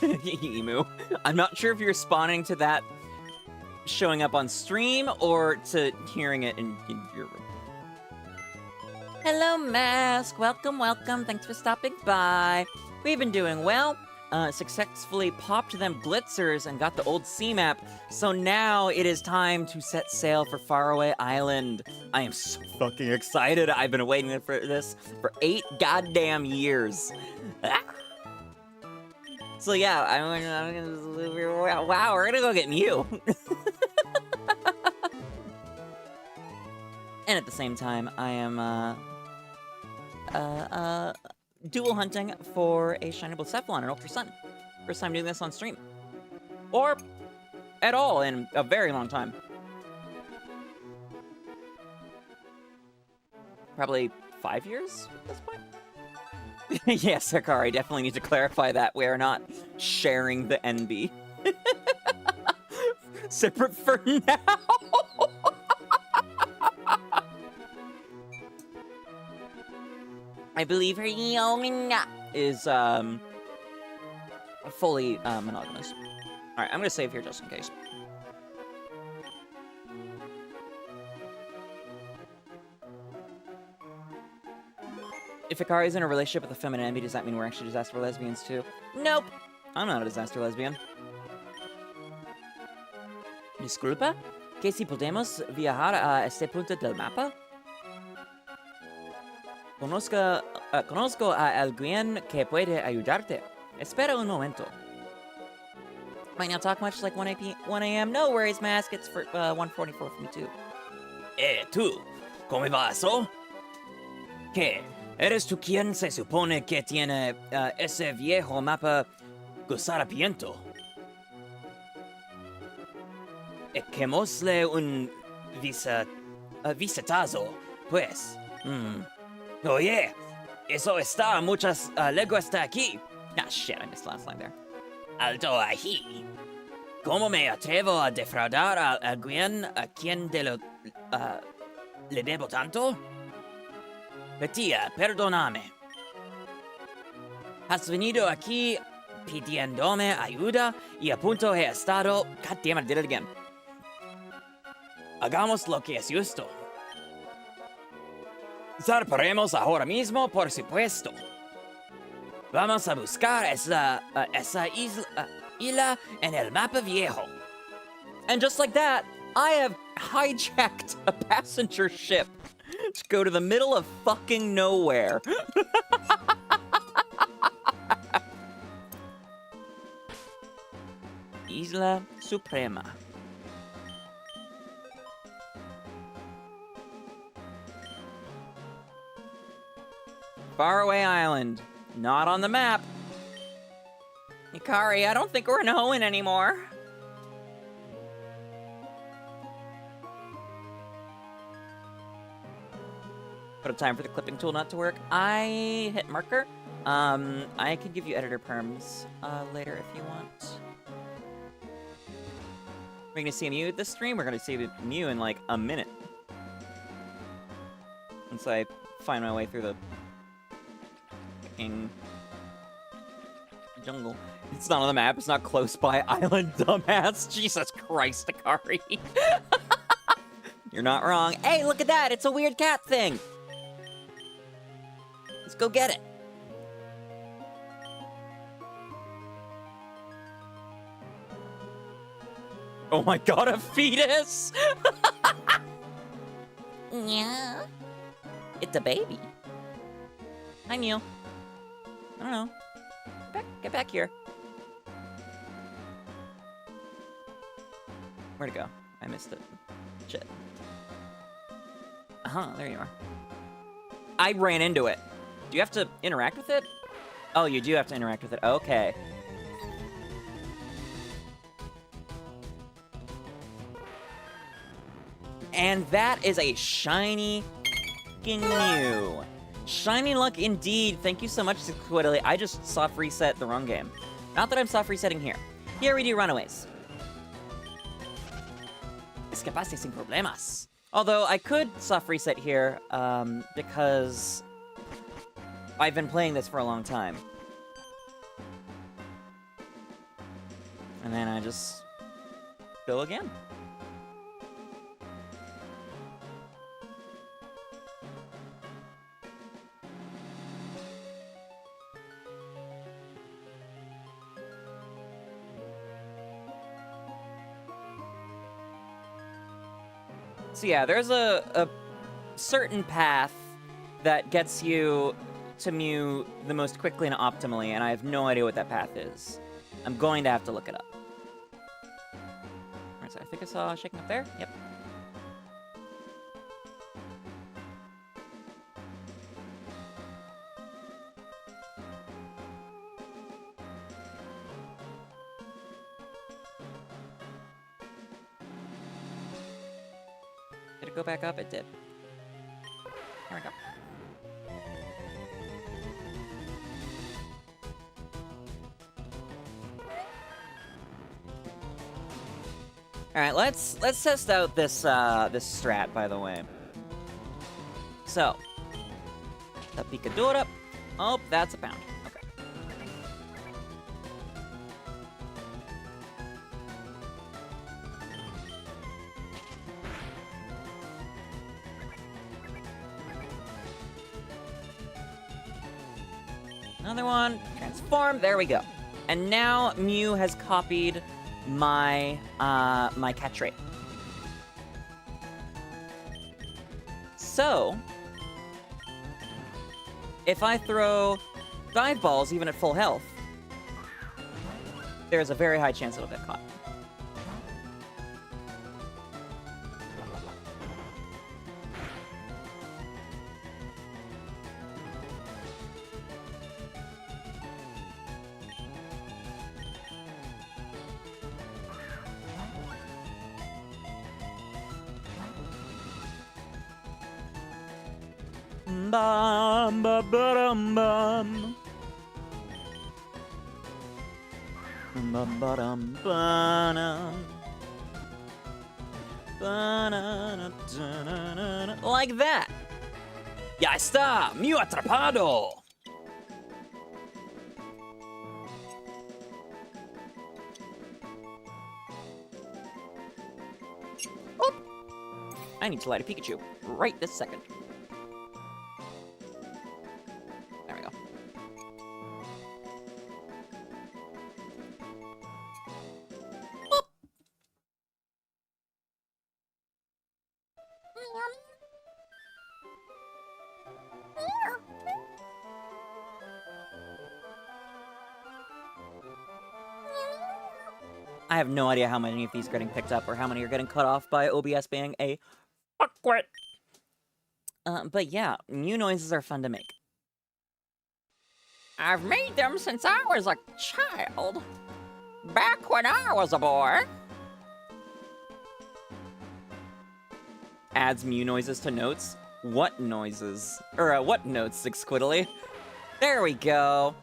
Emu. I'm not sure if you're responding to that showing up on stream or to hearing it in your room. Hello, Mask. Welcome, welcome. Thanks for stopping by. We've been doing well. Successfully popped them Glitzers and got the old C map, so now it is time to set sail for Faraway Island. I am so fucking excited. I've been waiting for this for 8 goddamn years. So yeah, I'm gonna, wow, we're gonna go get Mew. And at the same time, I am, dual hunting for a shiny Blacephalon and Ultra Sun. First time doing this on stream. Or at all in a very long time. Probably 5 years at this point? Yes, Hikari, definitely need to clarify that. We are not sharing the NB. Separate for now. I believe her Yomina is fully monogamous. Alright, I'm gonna save here just in case. If Hikari is in a relationship with a feminine enemy, does that mean we're actually disaster lesbians too? Nope! I'm not a disaster lesbian. Disculpa? Que si podemos viajar a este punto del mapa? Conozco a alguien que puede ayudarte. Espera un momento. Might not talk much like 1 a.m. No worries, Mask. It's for 1:44 for me too. Tú, ¿cómo va eso? ¿Qué? ¿Eres tú quien se supone que tiene ese viejo mapa 𝒒𝒒𝒊𝒏𝒈𝒕? Echémosle un visitazo, pues. Oye, eso está a muchas leguas de aquí. Ah, shit, I missed the last line there. Alto ahí. ¿Cómo me atrevo a defraudar a alguien a quien le debo tanto? Flittia, perdóname. Has venido aquí pidiéndome ayuda y a punto he estado... God damn it, I did it again. Hagamos lo que es justo. Zarparemos ahora mismo, por supuesto. Vamos a buscar esa isla en el mapa viejo. And just like that, I have hijacked a passenger ship to go to the middle of fucking nowhere. Isla Suprema. Faraway Island. Not on the map. Ikari, I don't think we're in Hoenn anymore. Put up time for the clipping tool not to work. I hit marker. I can give you editor perms later if you want. We're gonna see Mew at this stream. We're gonna see Mew in like a minute. Once I find my way through the fucking jungle. It's not on the map. It's not close by island, dumbass. Jesus Christ, Akari. You're not wrong. Hey, look at that. It's a weird cat thing. Let's go get it. Oh my god, a fetus! Yeah. It's a baby. Hi, Mew. I don't know. Get back here. Where'd it go? I missed it. Shit. Uh-huh, there you are. I ran into it. Do you have to interact with it? Oh, you do have to interact with it. Okay. And that is a shiny fucking Mew. Shiny luck indeed. Thank you so much, 𝒎𝒊𝒄. I just soft reset the wrong game. Not that I'm soft resetting here. Here we do runaways. Escapaste sin problemas. Although I could soft reset here, because I've been playing this for a long time. And then I just go again. So yeah, there's a certain path that gets you to Mew the most quickly and optimally, and I have no idea what that path is. I'm going to have to look it up. Alright, so I think I saw shaking up there. Yep. Did it go back up? It did. Here we go. All right, let's test out this this strat, by the way. So, the picadura. Oh, that's a pound. Okay. Another one. Transform. There we go. And now Mew has copied my my catch rate. So, if I throw 5 balls even at full health, there's a very high chance it'll get caught. bum ba ba dum bum. Ba ba dum ba dum. Like that. Ya está, muy atrapado. Oh. I need to light a Pikachu right this second. There we go. Oh. I have no idea how many of these are getting picked up or how many are getting cut off by OBS being a fuckwit. But yeah, new noises are fun to make. I've made them since I was a child. Back when I was a boy. Adds Mew noises to notes. What noises? Or, what notes, 𝒎𝒑𝒊𝒏𝒈? There we go.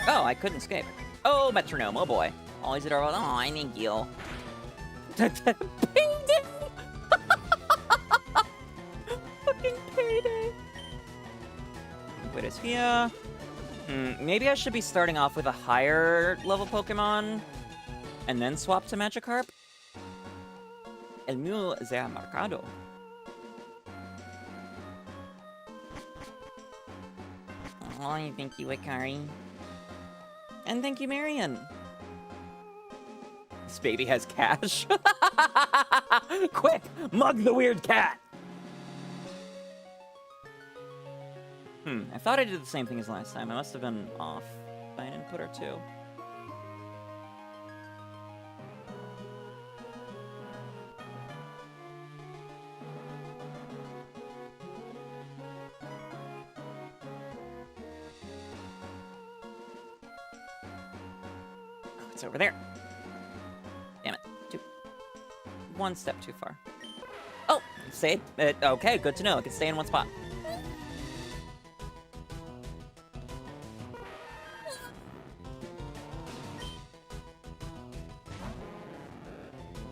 Oh, I couldn't escape. Oh, metronome, oh boy. Always adorable. Oh, I thank you. Payday! Fucking payday. Wait, is here? Maybe I should be starting off with a higher level Pokemon and then swap to Magikarp? 𝑹𝒊𝒈𝒉𝒕. Oh, thank you, Ikari. And thank you, Marion. This baby has cash. Quick, mug the weird cat. I thought I did the same thing as last time. I must have been off by an input or two. It's over there. Damn it. One step too far. Oh, stay. Okay, good to know. I can stay in one spot.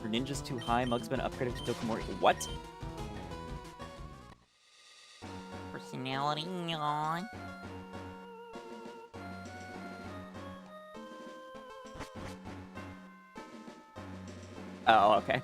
Her ninja's too high. Mug's been upgraded to Dokomori. What? Personality on. Oh, okay.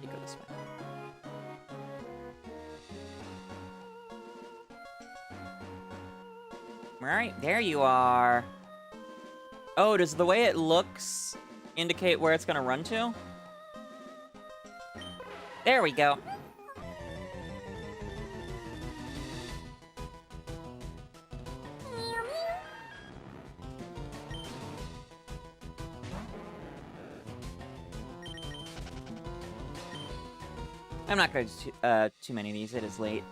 You go this way. Right, there you are. Oh, does the way it looks indicate where it's gonna run to? There we go. I'm not gonna do too many of these, it is late.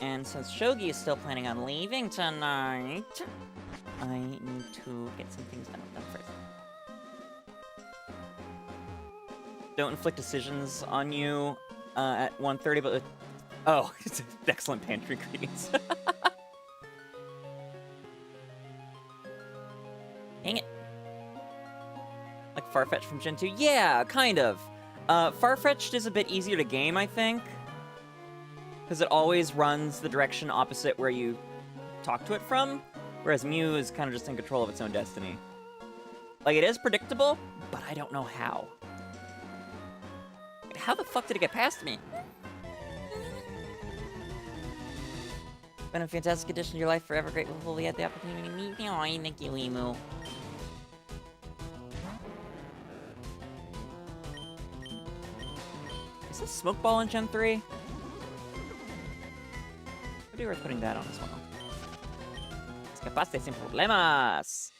And since Shogi is still planning on leaving tonight, I need to get some things done with them first. Don't inflict decisions on you at 1:30, but... Oh, it's excellent pantry ingredients. Dang it. Like Farfetch'd from Gen 2? Yeah, kind of. Farfetch'd is a bit easier to game, I think. Because it always runs the direction opposite where you talk to it from, whereas Mew is kind of just in control of its own destiny. Like, it is predictable, but I don't know how. How the fuck did it get past me? Been a fantastic addition to your life. Forever grateful we had the opportunity to meet you. Oh, thank you, Emu. Is this smoke ball in Gen 3? Would be worth putting that on as well. 𝒒𝒒𝒊𝒏𝒈𝒄𝒌.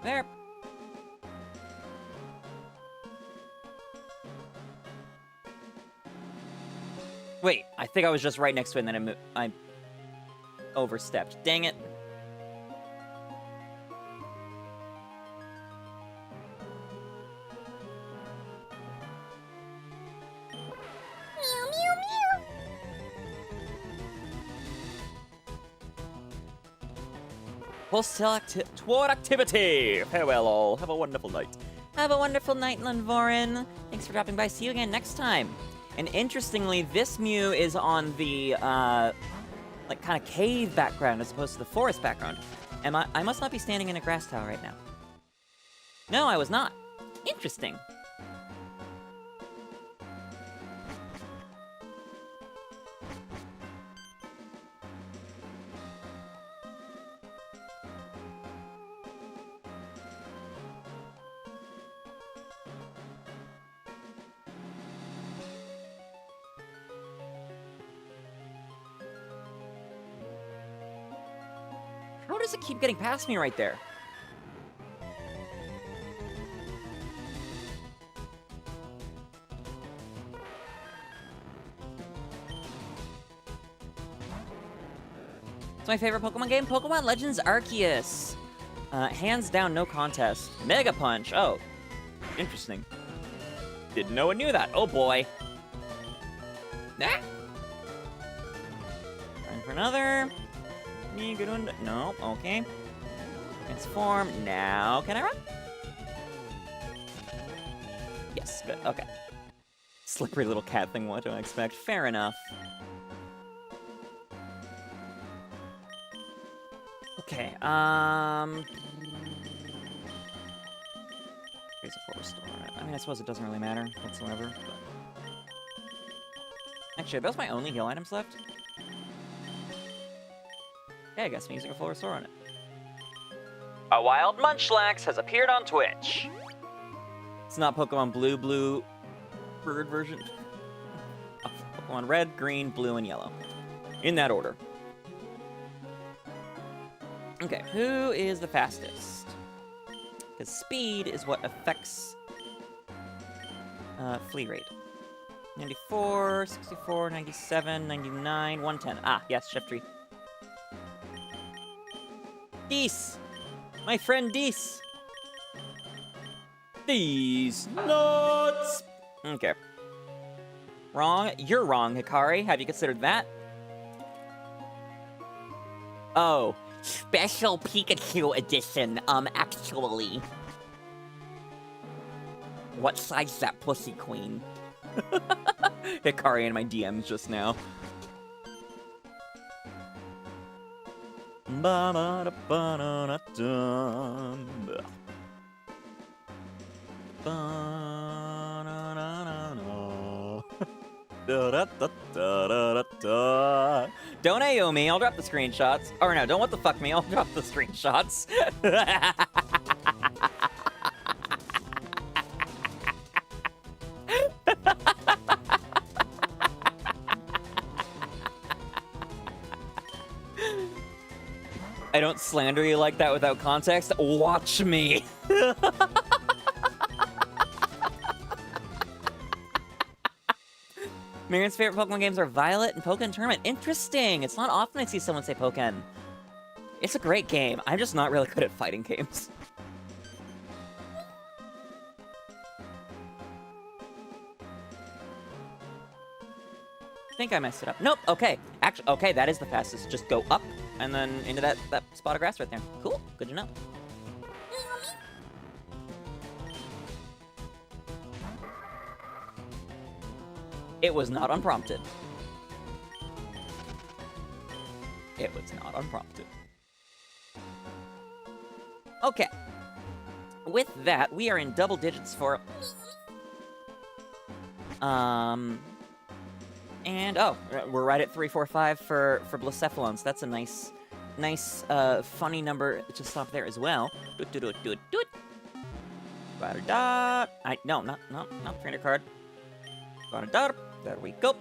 There. Wait, I think I was just right next to it and then I overstepped. Dang it. Post-toward activity! Farewell all. Have a wonderful night. Have a wonderful night, Lanvorin. Thanks for dropping by. See you again next time. And interestingly, this Mew is on the, like, kind of cave background as opposed to the forest background. And I must not be standing in a grass tower right now. No, I was not. Interesting. How does it keep getting past me right there? It's my favorite Pokemon game, Pokemon Legends Arceus. Hands down, no contest. Mega Punch. Oh, interesting. Didn't know it knew that. Oh boy. Nah. Trying for another. No, okay. Transform. Now, can I run? Yes, good, okay. Slippery little cat thing, what do I expect? Fair enough. Okay, here's a forest store. I mean, I suppose it doesn't really matter whatsoever, but... Actually, are those my only heal items left? Okay, I guess I'm using a full restore on it. A wild Munchlax has appeared on Twitch. It's not Pokemon Blue bird version. Oh, Pokemon Red, Green, Blue, and Yellow. In that order. Okay, who is the fastest? Because speed is what affects flea rate. 94, 64, 97, 99, 110. Ah, yes, Shiftry. Dees! My friend Dees! These nuts! Okay. Wrong? You're wrong, Hikari. Have you considered that? Oh. Special Pikachu edition, actually. What size that pussy queen? Hikari in my DMs just now. Don't AO me, I'll drop the screenshots. Or no, don't what the fuck me, I'll drop the screenshots. I don't slander you like that without context. Watch me. Miriam's favorite Pokemon games are Violet and Pokken Tournament. Interesting. It's not often I see someone say Pokken. It's a great game. I'm just not really good at fighting games. I think I messed it up. Nope. Okay. Actually, okay, that is the fastest. Just go up and then into that spot of grass right there. Cool. Good to know. It was not unprompted. It was not unprompted. Okay. With that, we are in double digits for... And, oh, we're right at 345 for Blacephalons. That's a nice, funny number to stop there as well. Doot. Da. No, not trainer card. Da. There we go.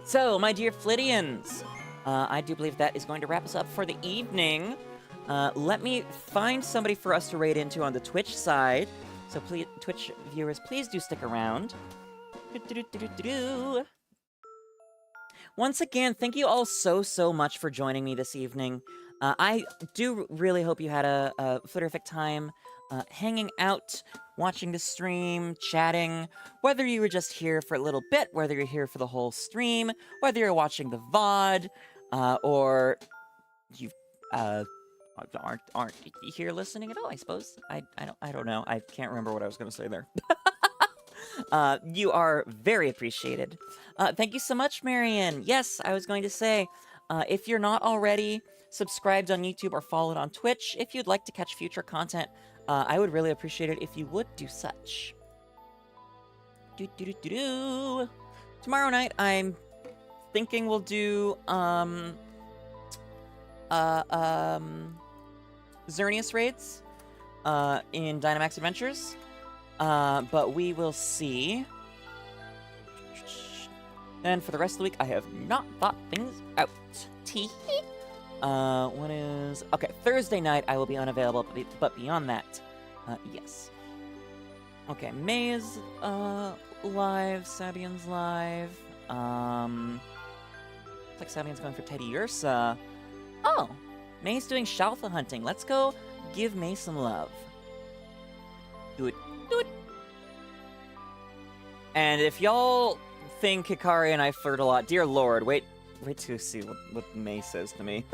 So, my dear Flittians, I do believe that is going to wrap us up for the evening. Let me find somebody for us to raid into on the Twitch side. So please, Twitch viewers, please do stick around. Once again, thank you all so much for joining me this evening. I do really hope you had a flitterific time hanging out, watching the stream, chatting, whether you were just here for a little bit, whether you're here for the whole stream, whether you're watching the VOD, or you aren't here listening at all, I suppose. I don't know. I can't remember what I was going to say there. You are very appreciated. Thank you so much, Marion. Yes, I was going to say, if you're not already subscribed on YouTube or followed on Twitch, if you'd like to catch future content, I would really appreciate it if you would do such. Tomorrow night, I'm thinking we'll do, Xerneas raids, in Dynamax Adventures, but we will see. Then for the rest of the week, I have not thought things out. What is... Okay, Thursday night I will be unavailable, but beyond that, yes. Okay, May is, live, Sabian's live, looks like Sabian's going for Teddy Ursa. Oh, May's doing Shalfa hunting. Let's go give May some love. Do it. And if y'all think Hikari and I flirt a lot, dear lord, wait to see what May says to me.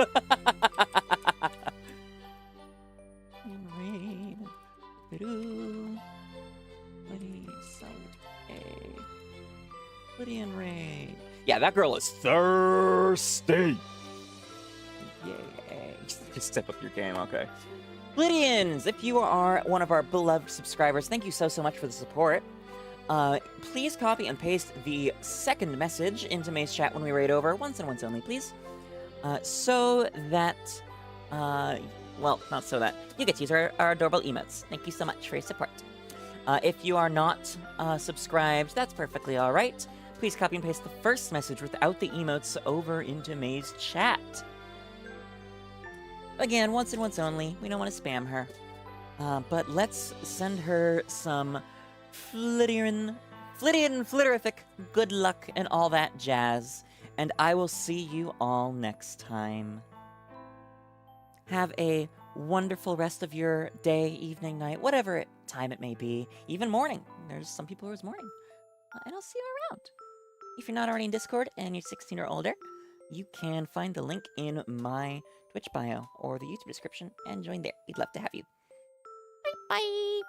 Flittian raid. Yeah, that girl is thirsty. Yay. Just step up your game, okay. Flittians, if you are one of our beloved subscribers, thank you so much for the support. Please copy and paste the second message into May's chat when we raid over, once and once only, please. So that, well, not so that, you get to use our adorable emotes. Thank you so much for your support. If you are not subscribed, that's perfectly alright. Please copy and paste the first message without the emotes over into May's chat. Again, once and once only. We don't want to spam her. But let's send her some flitterific good luck and all that jazz. And I will see you all next time. Have a wonderful rest of your day, evening, night, whatever time it may be. Even morning. There's some people who are morning. And I'll see you around. If you're not already in Discord and you're 16 or older, you can find the link in my Twitch bio or the YouTube description and join there. We'd love to have you. Bye!